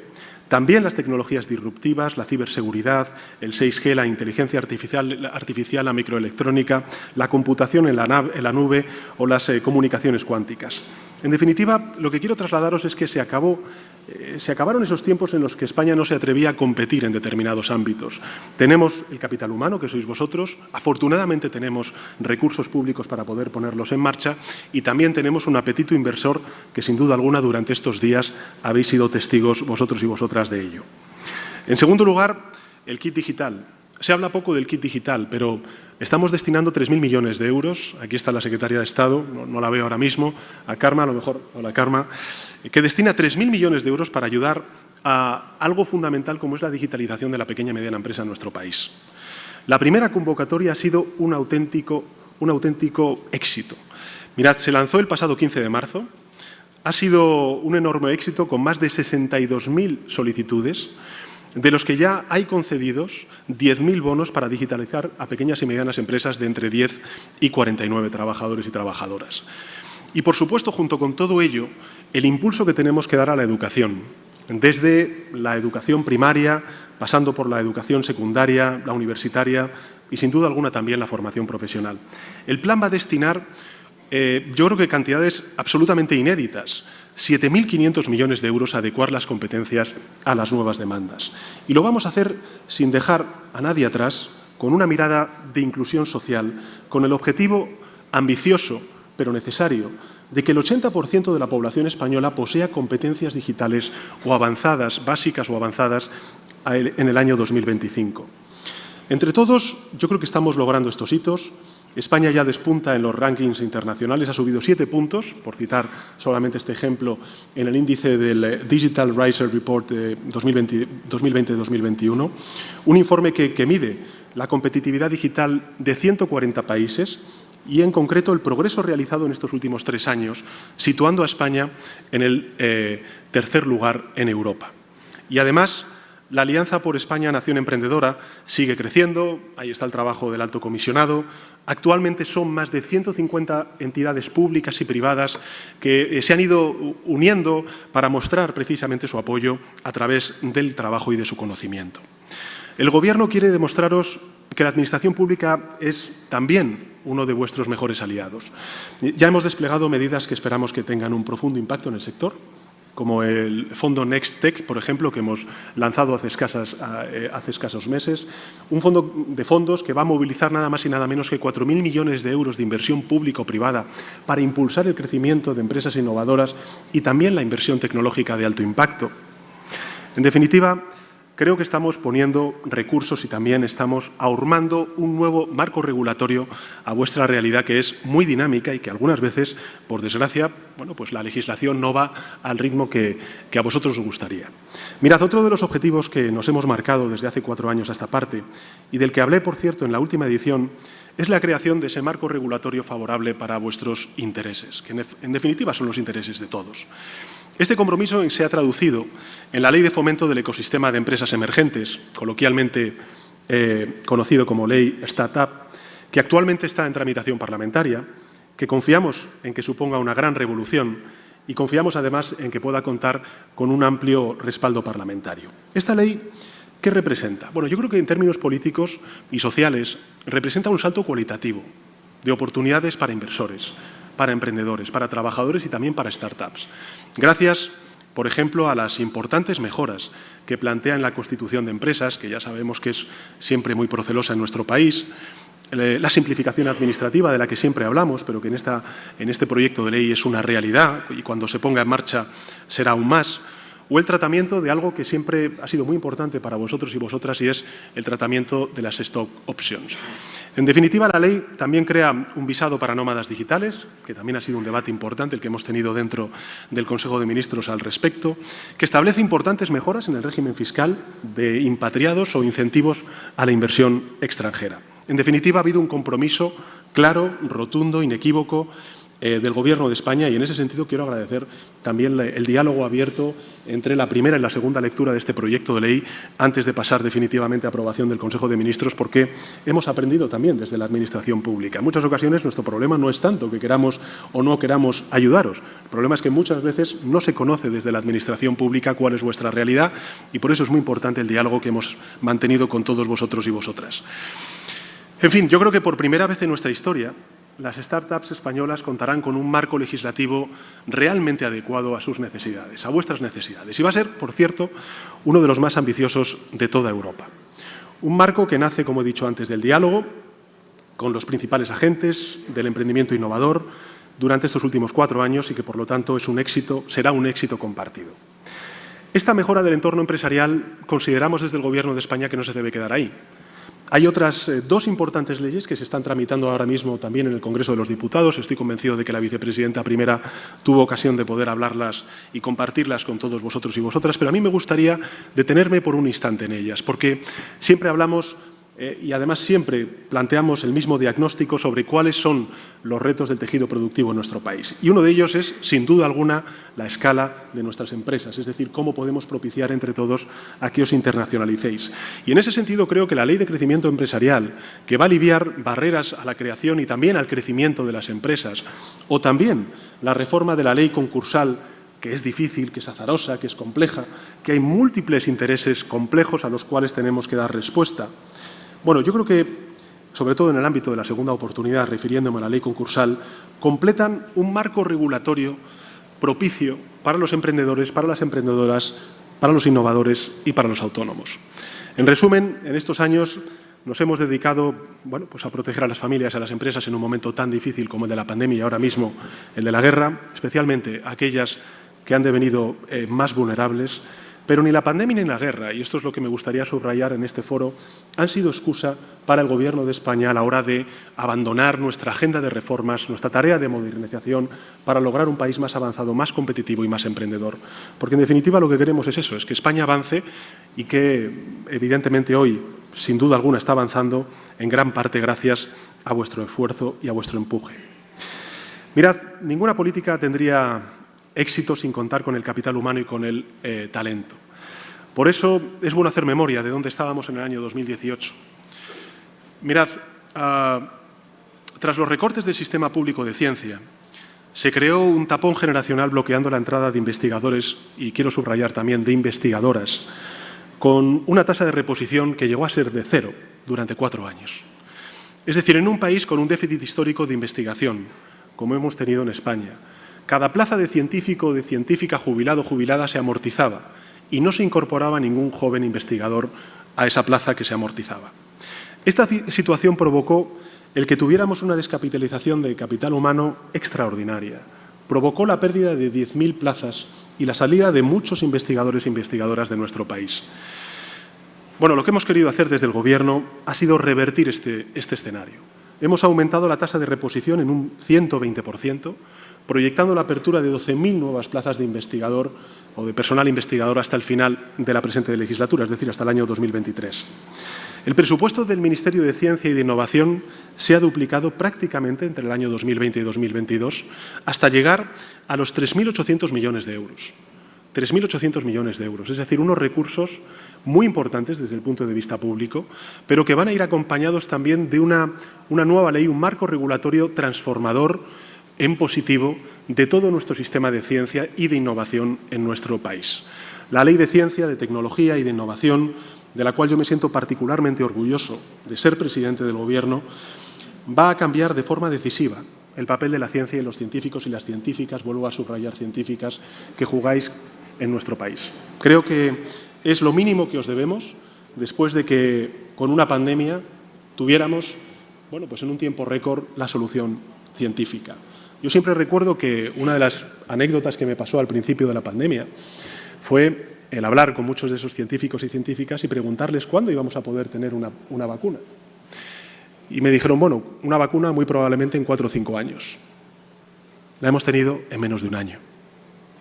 también las tecnologías disruptivas, la ciberseguridad, el 6G, la inteligencia artificial, la microelectrónica, la computación en la nube o las comunicaciones cuánticas. En definitiva, lo que quiero trasladaros es que se acabaron esos tiempos en los que España no se atrevía a competir en determinados ámbitos. Tenemos el capital humano, que sois vosotros, afortunadamente tenemos recursos públicos para poder ponerlos en marcha y también tenemos un apetito inversor que, sin duda alguna, durante estos días habéis sido testigos vosotros y vosotras de ello. En segundo lugar, el kit digital. Se habla poco del kit digital, pero estamos destinando 3.000 millones de euros. Aquí está la secretaria de Estado, no la veo ahora mismo, a Karma, a lo mejor, hola Karma, que destina 3.000 millones de euros para ayudar a algo fundamental como es la digitalización de la pequeña y mediana empresa en nuestro país. La primera convocatoria ha sido un auténtico éxito. Mirad, se lanzó el pasado 15 de marzo, ha sido un enorme éxito con más de 62.000 solicitudes, de los que ya hay concedidos 10.000 bonos para digitalizar a pequeñas y medianas empresas de entre 10 y 49 trabajadores y trabajadoras. Y, por supuesto, junto con todo ello, el impulso que tenemos que dar a la educación, desde la educación primaria, pasando por la educación secundaria, la universitaria y, sin duda alguna, también la formación profesional. El plan va a destinar, yo creo que cantidades absolutamente inéditas, 7.500 millones de euros a adecuar las competencias a las nuevas demandas. Y lo vamos a hacer sin dejar a nadie atrás, con una mirada de inclusión social, con el objetivo ambicioso, pero necesario, de que el 80% de la población española posea competencias digitales o avanzadas, básicas o avanzadas, en el año 2025. Entre todos, yo creo que estamos logrando estos hitos. España ya despunta en los rankings internacionales, ha subido 7 puntos, por citar solamente este ejemplo, en el índice del Digital Riser Report 2020-2021, un informe que mide la competitividad digital de 140 países y, en concreto, el progreso realizado en estos últimos 3 años, situando a España en el tercer lugar en Europa. Y, además, la Alianza por España Nación Emprendedora sigue creciendo, ahí está el trabajo del Alto Comisionado. Actualmente son más de 150 entidades públicas y privadas que se han ido uniendo para mostrar precisamente su apoyo a través del trabajo y de su conocimiento. El Gobierno quiere demostraros que la Administración pública es también uno de vuestros mejores aliados. Ya hemos desplegado medidas que esperamos que tengan un profundo impacto en el sector, como el fondo Next Tech, por ejemplo, que hemos lanzado hace escasos meses, un fondo de fondos que va a movilizar nada más y nada menos que 4.000 millones de euros de inversión público-privada para impulsar el crecimiento de empresas innovadoras y también la inversión tecnológica de alto impacto. En definitiva, creo que estamos poniendo recursos y también estamos ahormando un nuevo marco regulatorio a vuestra realidad, que es muy dinámica y que algunas veces, por desgracia, pues la legislación no va al ritmo que a vosotros os gustaría. Mirad, otro de los objetivos que nos hemos marcado desde hace 4 años a esta parte, y del que hablé, por cierto, en la última edición, es la creación de ese marco regulatorio favorable para vuestros intereses, que en definitiva son los intereses de todos. Este compromiso se ha traducido en la Ley de Fomento del Ecosistema de Empresas Emergentes, coloquialmente conocido como Ley Startup, que actualmente está en tramitación parlamentaria que confiamos en que suponga una gran revolución y confiamos además en que pueda contar con un amplio respaldo parlamentario. Esta ley, ¿qué representa? Bueno, yo creo que en términos políticos y sociales representa un salto cualitativo de oportunidades para inversores, para emprendedores, para trabajadores y también para startups. Gracias, por ejemplo, a las importantes mejoras que plantea en la Constitución de Empresas, que ya sabemos que es siempre muy procelosa en nuestro país, la simplificación administrativa de la que siempre hablamos, pero que en este proyecto de ley es una realidad y cuando se ponga en marcha será aún más, o el tratamiento de algo que siempre ha sido muy importante para vosotros y vosotras y es el tratamiento de las stock options. En definitiva, la ley también crea un visado para nómadas digitales, que también ha sido un debate importante el que hemos tenido dentro del Consejo de Ministros al respecto, que establece importantes mejoras en el régimen fiscal de impatriados o incentivos a la inversión extranjera. En definitiva, ha habido un compromiso claro, rotundo, inequívoco del Gobierno de España y en ese sentido quiero agradecer también el diálogo abierto entre la primera y la segunda lectura de este proyecto de ley antes de pasar definitivamente a aprobación del Consejo de Ministros porque hemos aprendido también desde la Administración pública. En muchas ocasiones nuestro problema no es tanto que queramos o no queramos ayudaros. El problema es que muchas veces no se conoce desde la Administración pública cuál es vuestra realidad y por eso es muy importante el diálogo que hemos mantenido con todos vosotros y vosotras. En fin, yo creo que por primera vez en nuestra historia las startups españolas contarán con un marco legislativo realmente adecuado a sus necesidades, a vuestras necesidades. Y va a ser, por cierto, uno de los más ambiciosos de toda Europa. Un marco que nace, como he dicho antes, del diálogo con los principales agentes del emprendimiento innovador durante estos últimos 4 años y que, por lo tanto, es un éxito, será un éxito compartido. Esta mejora del entorno empresarial consideramos desde el Gobierno de España que no se debe quedar ahí. Hay otras 2 importantes leyes que se están tramitando ahora mismo también en el Congreso de los Diputados. Estoy convencido de que la vicepresidenta primera tuvo ocasión de poder hablarlas y compartirlas con todos vosotros y vosotras, pero a mí me gustaría detenerme por un instante en ellas, porque siempre hablamos y además siempre planteamos el mismo diagnóstico sobre cuáles son los retos del tejido productivo en nuestro país. Y uno de ellos es, sin duda alguna, la escala de nuestras empresas, es decir, cómo podemos propiciar entre todos a que os internacionalicéis. Y en ese sentido creo que la Ley de Crecimiento Empresarial, que va a aliviar barreras a la creación y también al crecimiento de las empresas, o también la reforma de la ley concursal, que es difícil, que es azarosa, que es compleja, que hay múltiples intereses complejos a los cuales tenemos que dar respuesta. Bueno, yo creo que, sobre todo en el ámbito de la segunda oportunidad, refiriéndome a la ley concursal, completan un marco regulatorio propicio para los emprendedores, para las emprendedoras, para los innovadores y para los autónomos. En resumen, en estos años nos hemos dedicado a proteger a las familias y a las empresas en un momento tan difícil como el de la pandemia y ahora mismo el de la guerra, especialmente aquellas que han devenido más vulnerables. Pero ni la pandemia ni la guerra, y esto es lo que me gustaría subrayar en este foro, han sido excusa para el Gobierno de España a la hora de abandonar nuestra agenda de reformas, nuestra tarea de modernización para lograr un país más avanzado, más competitivo y más emprendedor. Porque en definitiva lo que queremos es eso, es que España avance y que evidentemente hoy, sin duda alguna, está avanzando en gran parte gracias a vuestro esfuerzo y a vuestro empuje. Mirad, ninguna política tendría éxito sin contar con el capital humano y con el talento. Por eso es bueno hacer memoria de dónde estábamos en el año 2018. Mirad, tras los recortes del sistema público de ciencia, se creó un tapón generacional bloqueando la entrada de investigadores, y quiero subrayar también de investigadoras, con una tasa de reposición que llegó a ser de 0 durante 4 años. Es decir, en un país con un déficit histórico de investigación, como hemos tenido en España, cada plaza de científico o de científica jubilado o jubilada se amortizaba y no se incorporaba ningún joven investigador a esa plaza que se amortizaba. Esta situación provocó el que tuviéramos una descapitalización de capital humano extraordinaria. Provocó la pérdida de 10.000 plazas y la salida de muchos investigadores e investigadoras de nuestro país. Bueno, lo que hemos querido hacer desde el Gobierno ha sido revertir este escenario. Hemos aumentado la tasa de reposición en un 120%, proyectando la apertura de 12.000 nuevas plazas de investigador o de personal investigador hasta el final de la presente legislatura, es decir, hasta el año 2023. El presupuesto del Ministerio de Ciencia y de Innovación se ha duplicado prácticamente entre el año 2020 y 2022 hasta llegar a los 3.800 millones de euros. 3.800 millones de euros, es decir, unos recursos muy importantes desde el punto de vista público, pero que van a ir acompañados también de una nueva ley, un marco regulatorio transformador en positivo de todo nuestro sistema de ciencia y de innovación en nuestro país. La Ley de Ciencia, de Tecnología y de Innovación, de la cual yo me siento particularmente orgulloso de ser presidente del Gobierno, va a cambiar de forma decisiva el papel de la ciencia y los científicos y las científicas, vuelvo a subrayar científicas, que jugáis en nuestro país. Creo que es lo mínimo que os debemos después de que con una pandemia tuviéramos, bueno, pues en un tiempo récord, la solución científica. Yo siempre recuerdo que una de las anécdotas que me pasó al principio de la pandemia fue el hablar con muchos de esos científicos y científicas y preguntarles cuándo íbamos a poder tener una vacuna. Y me dijeron, bueno, una vacuna muy probablemente en 4 o 5 años. La hemos tenido en menos de un año.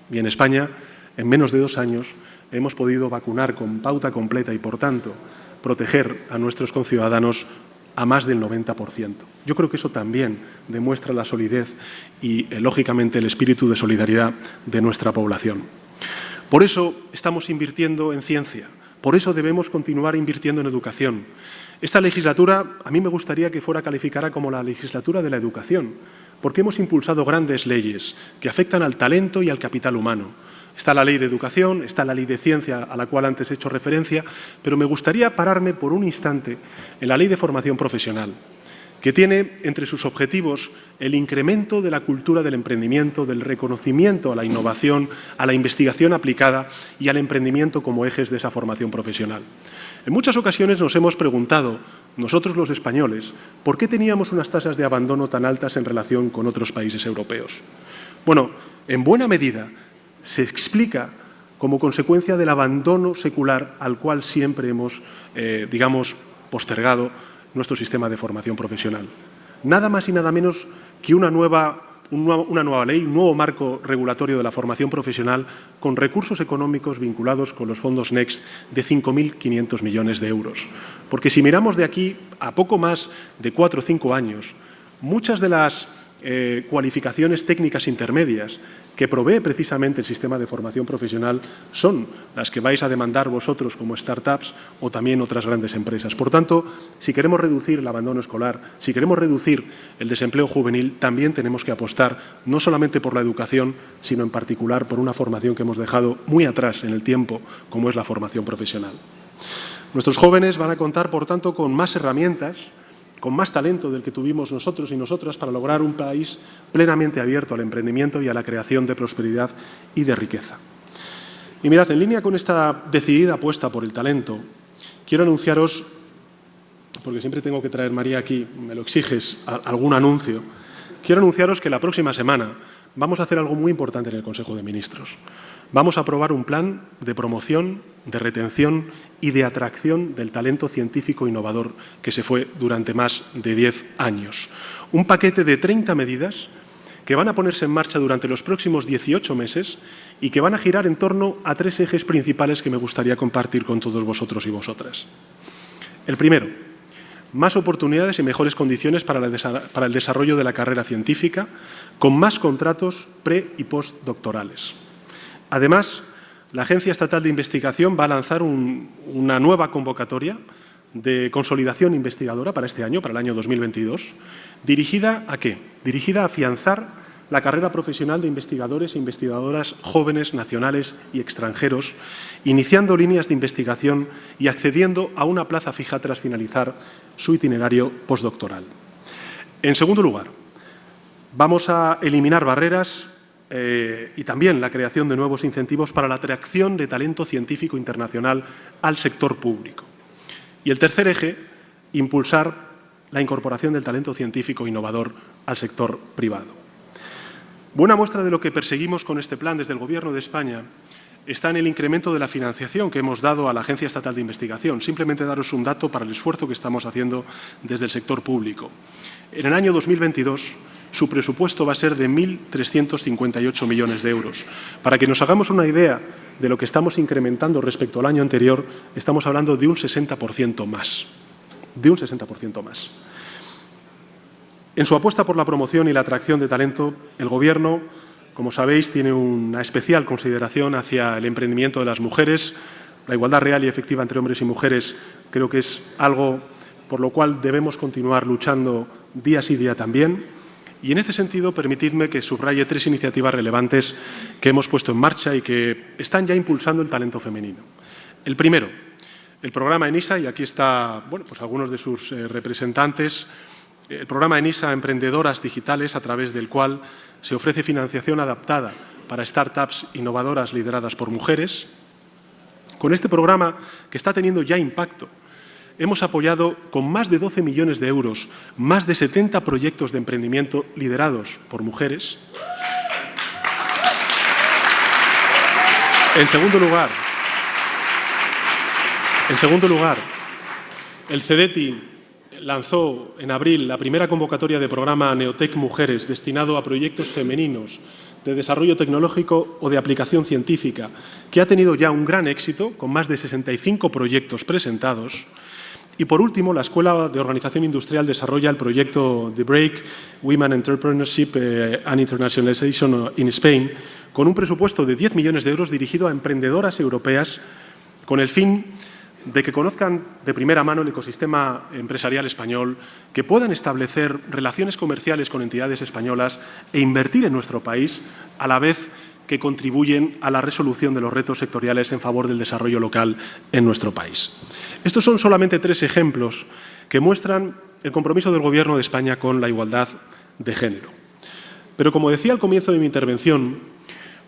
Y en España, en menos de 2 años, hemos podido vacunar con pauta completa y, por tanto, proteger a nuestros conciudadanos a más del 90%. Yo creo que eso también demuestra la solidez y, lógicamente, el espíritu de solidaridad de nuestra población. Por eso estamos invirtiendo en ciencia, por eso debemos continuar invirtiendo en educación. Esta legislatura a mí me gustaría que fuera calificada como la legislatura de la educación, porque hemos impulsado grandes leyes que afectan al talento y al capital humano. Está la Ley de Educación, está la Ley de Ciencia, a la cual antes he hecho referencia, pero me gustaría pararme por un instante en la Ley de Formación Profesional, que tiene entre sus objetivos el incremento de la cultura del emprendimiento, del reconocimiento a la innovación, a la investigación aplicada y al emprendimiento como ejes de esa formación profesional. En muchas ocasiones nos hemos preguntado, nosotros los españoles, ¿por qué teníamos unas tasas de abandono tan altas en relación con otros países europeos? Bueno, en buena medida se explica como consecuencia del abandono secular al cual siempre hemos, postergado nuestro sistema de formación profesional. Nada más y nada menos que una nueva ley, un nuevo marco regulatorio de la formación profesional con recursos económicos vinculados con los fondos Next de 5.500 millones de euros. Porque si miramos de aquí a poco más de 4 o 5 años, muchas de las cualificaciones técnicas intermedias que provee precisamente el sistema de formación profesional son las que vais a demandar vosotros como startups o también otras grandes empresas. Por tanto, si queremos reducir el abandono escolar, si queremos reducir el desempleo juvenil, también tenemos que apostar no solamente por la educación, sino en particular por una formación que hemos dejado muy atrás en el tiempo, como es la formación profesional. Nuestros jóvenes van a contar, por tanto, con más herramientas, con más talento del que tuvimos nosotros y nosotras para lograr un país plenamente abierto al emprendimiento y a la creación de prosperidad y de riqueza. Y mirad, en línea con esta decidida apuesta por el talento, quiero anunciaros, porque siempre tengo que traer, María, aquí, me lo exiges, algún anuncio, quiero anunciaros que la próxima semana vamos a hacer algo muy importante en el Consejo de Ministros. Vamos a aprobar un plan de promoción, de retención y de atracción del talento científico innovador que se fue durante más de 10 años. Un paquete de 30 medidas que van a ponerse en marcha durante los próximos 18 meses y que van a girar en torno a 3 ejes principales que me gustaría compartir con todos vosotros y vosotras. El primero, más oportunidades y mejores condiciones para el desarrollo de la carrera científica, con más contratos pre- y postdoctorales. Además, la Agencia Estatal de Investigación va a lanzar una nueva convocatoria de consolidación investigadora para este año, para el año 2022, ¿dirigida a qué? Dirigida a afianzar la carrera profesional de investigadores e investigadoras jóvenes, nacionales y extranjeros, iniciando líneas de investigación y accediendo a una plaza fija tras finalizar su itinerario postdoctoral. En segundo lugar, vamos a eliminar barreras y también la creación de nuevos incentivos para la atracción de talento científico internacional al sector público. Y el tercer eje, impulsar la incorporación del talento científico innovador al sector privado. Buena muestra de lo que perseguimos con este plan desde el Gobierno de España está en el incremento de la financiación que hemos dado a la Agencia Estatal de Investigación. Simplemente daros un dato para el esfuerzo que estamos haciendo desde el sector público. En el año 2022, su presupuesto va a ser de 1.358 millones de euros. Para que nos hagamos una idea de lo que estamos incrementando respecto al año anterior, estamos hablando de un 60% más. De un 60% más. En su apuesta por la promoción y la atracción de talento, el Gobierno como sabéis, tiene una especial consideración hacia el emprendimiento de las mujeres. La igualdad real y efectiva entre hombres y mujeres creo que es algo por lo cual debemos continuar luchando día sí día también. Y en este sentido, permitidme que subraye 3 iniciativas relevantes que hemos puesto en marcha y que están ya impulsando el talento femenino. El primero, el programa ENISA, y aquí está pues algunos de sus representantes, el programa ENISA Emprendedoras Digitales, a través del cual se ofrece financiación adaptada para startups innovadoras lideradas por mujeres. Con este programa, que está teniendo ya impacto, hemos apoyado con más de 12 millones de euros más de 70 proyectos de emprendimiento liderados por mujeres. En segundo lugar, el CEDETI lanzó en abril la primera convocatoria de programa Neotec Mujeres destinado a proyectos femeninos de desarrollo tecnológico o de aplicación científica, que ha tenido ya un gran éxito, con más de 65 proyectos presentados. Y, por último, la Escuela de Organización Industrial desarrolla el proyecto The Break, Women Entrepreneurship and Internationalization in Spain, con un presupuesto de 10 millones de euros dirigido a emprendedoras europeas, con el fin de que conozcan de primera mano el ecosistema empresarial español, que puedan establecer relaciones comerciales con entidades españolas e invertir en nuestro país, a la vez que contribuyen a la resolución de los retos sectoriales en favor del desarrollo local en nuestro país. Estos son solamente 3 ejemplos que muestran el compromiso del Gobierno de España con la igualdad de género. Pero, como decía al comienzo de mi intervención,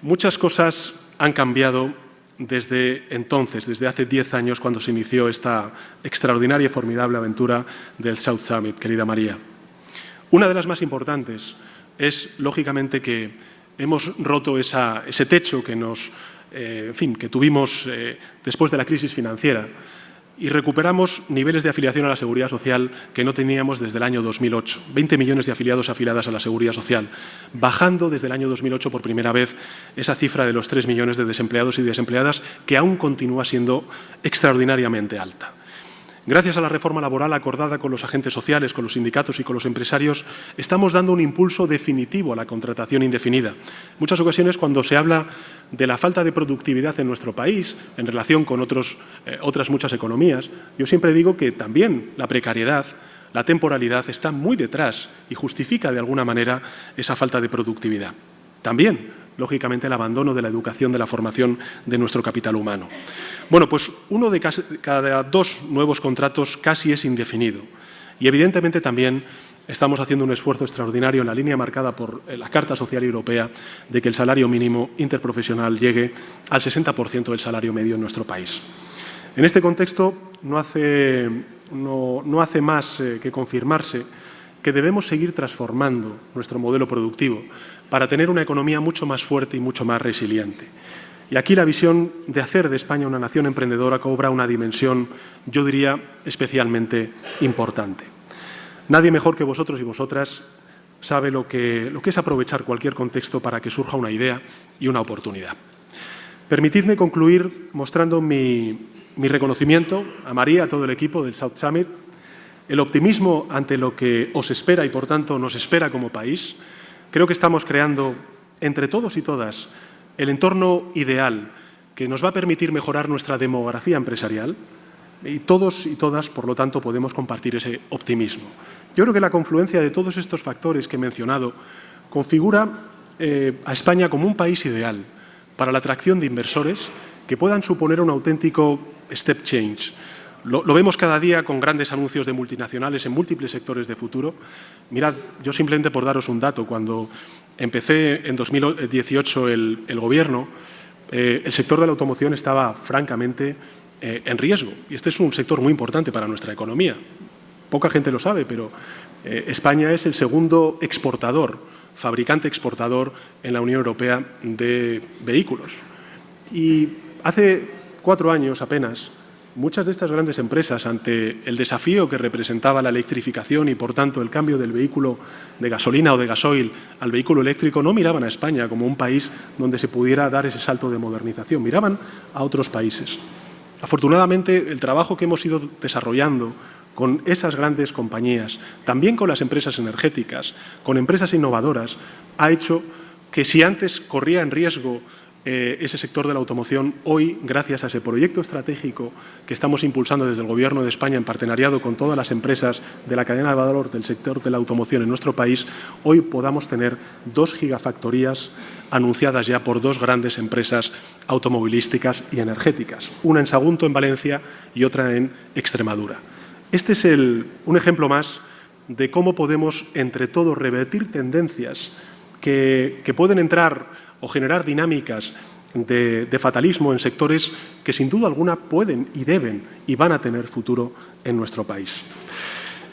muchas cosas han cambiado desde entonces, desde hace 10 años, cuando se inició esta extraordinaria y formidable aventura del South Summit, querida María. Una de las más importantes es, lógicamente, que hemos roto ese techo que que tuvimos después de la crisis financiera y recuperamos niveles de afiliación a la Seguridad Social que no teníamos desde el año 2008. 20 millones de afiliados afiliadas a la Seguridad Social, bajando desde el año 2008 por primera vez esa cifra de los 3 millones de desempleados y desempleadas, que aún continúa siendo extraordinariamente alta. Gracias a la reforma laboral acordada con los agentes sociales, con los sindicatos y con los empresarios, estamos dando un impulso definitivo a la contratación indefinida. En muchas ocasiones, cuando se habla de la falta de productividad en nuestro país, en relación con otras muchas economías, yo siempre digo que también la precariedad, la temporalidad, está muy detrás y justifica de alguna manera esa falta de productividad. También, lógicamente, el abandono de la educación, de la formación de nuestro capital humano. Bueno, pues uno de cada 2 nuevos contratos casi es indefinido. Y, evidentemente, también estamos haciendo un esfuerzo extraordinario en la línea marcada por la Carta Social Europea de que el salario mínimo interprofesional llegue al 60% del salario medio en nuestro país. En este contexto, no hace más que confirmarse que debemos seguir transformando nuestro modelo productivo para tener una economía mucho más fuerte y mucho más resiliente. Y aquí la visión de hacer de España una nación emprendedora cobra una dimensión, yo diría, especialmente importante. Nadie mejor que vosotros y vosotras sabe lo que es aprovechar cualquier contexto para que surja una idea y una oportunidad. Permitidme concluir mostrando mi reconocimiento a María, a todo el equipo del South Summit, el optimismo ante lo que os espera y, por tanto, nos espera como país. Creo que estamos creando, entre todos y todas, el entorno ideal que nos va a permitir mejorar nuestra demografía empresarial y todos y todas, por lo tanto, podemos compartir ese optimismo. Yo creo que la confluencia de todos estos factores que he mencionado configura a España como un país ideal para la atracción de inversores que puedan suponer un auténtico step change. Lo vemos cada día con grandes anuncios de multinacionales en múltiples sectores de futuro. Mirad, yo simplemente por daros un dato, cuando empecé en 2018 el Gobierno, el sector de la automoción estaba francamente en riesgo. Y este es un sector muy importante para nuestra economía. Poca gente lo sabe, pero España es el segundo exportador, fabricante exportador en la Unión Europea de vehículos. Y hace 4 años apenas, muchas de estas grandes empresas, ante el desafío que representaba la electrificación y, por tanto, el cambio del vehículo de gasolina o de gasoil al vehículo eléctrico, no miraban a España como un país donde se pudiera dar ese salto de modernización, miraban a otros países. Afortunadamente, el trabajo que hemos ido desarrollando con esas grandes compañías, también con las empresas energéticas, con empresas innovadoras, ha hecho que si antes corría en riesgo ese sector de la automoción, hoy, gracias a ese proyecto estratégico que estamos impulsando desde el Gobierno de España en partenariado con todas las empresas de la cadena de valor del sector de la automoción en nuestro país, hoy podamos tener 2 gigafactorías anunciadas ya por 2 grandes empresas automovilísticas y energéticas, una en Sagunto, en Valencia, y otra en Extremadura. Este es un ejemplo más de cómo podemos, entre todos, revertir tendencias que pueden entrar o generar dinámicas de fatalismo en sectores que sin duda alguna pueden y deben y van a tener futuro en nuestro país.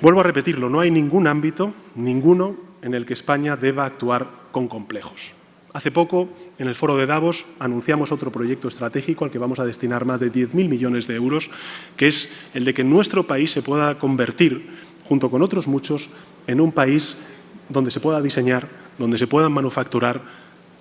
Vuelvo a repetirlo, no hay ningún ámbito, ninguno, en el que España deba actuar con complejos. Hace poco, en el foro de Davos, anunciamos otro proyecto estratégico al que vamos a destinar más de 10.000 millones de euros, que es el de que nuestro país se pueda convertir, junto con otros muchos, en un país donde se pueda diseñar, donde se puedan manufacturar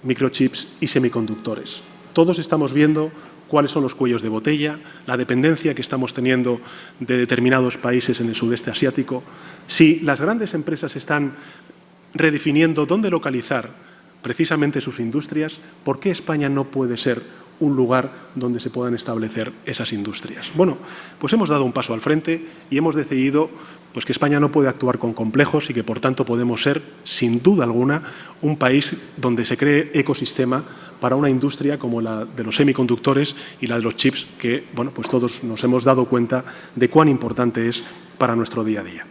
microchips y semiconductores. Todos estamos viendo cuáles son los cuellos de botella, la dependencia que estamos teniendo de determinados países en el sudeste asiático. Si las grandes empresas están redefiniendo dónde localizar precisamente sus industrias, ¿por qué España no puede ser un lugar donde se puedan establecer esas industrias? Bueno, pues hemos dado un paso al frente y hemos decidido que España no puede actuar con complejos y que, por tanto, podemos ser, sin duda alguna, un país donde se cree ecosistema para una industria como la de los semiconductores y la de los chips, que pues todos nos hemos dado cuenta de cuán importante es para nuestro día a día.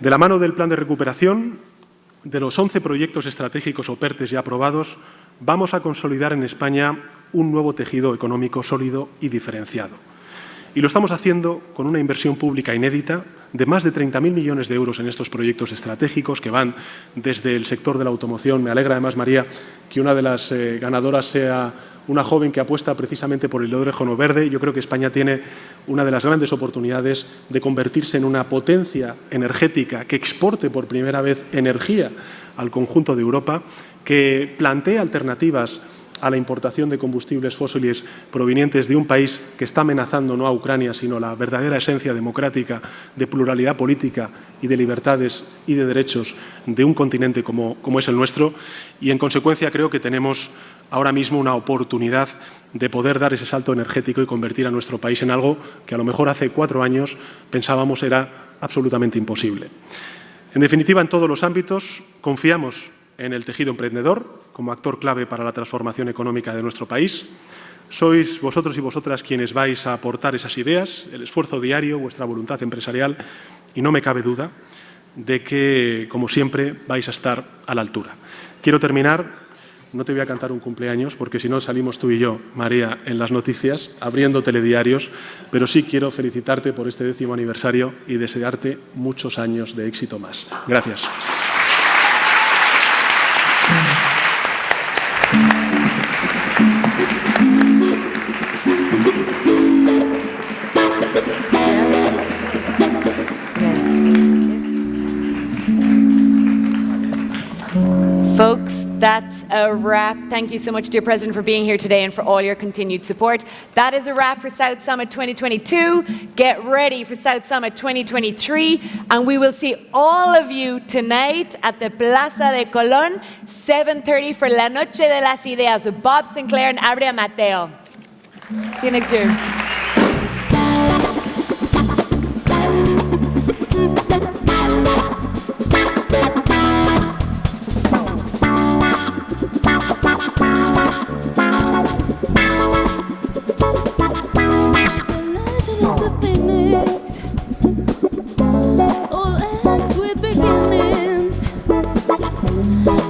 De la mano del plan de recuperación, de los 11 proyectos estratégicos o PERTES ya aprobados, vamos a consolidar en España un nuevo tejido económico sólido y diferenciado. Y lo estamos haciendo con una inversión pública inédita de más de 30.000 millones de euros en estos proyectos estratégicos que van desde el sector de la automoción. Me alegra además, María, que una de las ganadoras sea una joven que apuesta precisamente por el hidrógeno verde. Yo creo que España tiene una de las grandes oportunidades de convertirse en una potencia energética que exporte por primera vez energía al conjunto de Europa, que plantee alternativas a la importación de combustibles fósiles provenientes de un país que está amenazando no a Ucrania, sino la verdadera esencia democrática, de pluralidad política y de libertades y de derechos de un continente como es el nuestro. Y, en consecuencia, creo que tenemos ahora mismo una oportunidad de poder dar ese salto energético y convertir a nuestro país en algo que a lo mejor hace 4 años pensábamos era absolutamente imposible. En definitiva, en todos los ámbitos confiamos en el tejido emprendedor como actor clave para la transformación económica de nuestro país. Sois vosotros y vosotras quienes vais a aportar esas ideas, el esfuerzo diario, vuestra voluntad empresarial, y no me cabe duda de que, como siempre, vais a estar a la altura. Quiero terminar. No te voy a cantar un cumpleaños, porque si no salimos tú y yo, María, en las noticias, abriendo telediarios, pero sí quiero felicitarte por este 10º aniversario y desearte muchos años de éxito más. Gracias. Folks, that's a wrap. Thank you so much, dear President, for being here today and for all your continued support. That is a wrap for South Summit 2022. Get ready for South Summit 2023, and we will see all of you tonight at the Plaza de Colón, 7:30 for La Noche de las Ideas with Bob Sinclair and Abria Mateo. See you next year.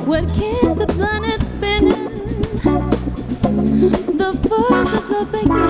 What keeps the planet spinning? The force of the beginning.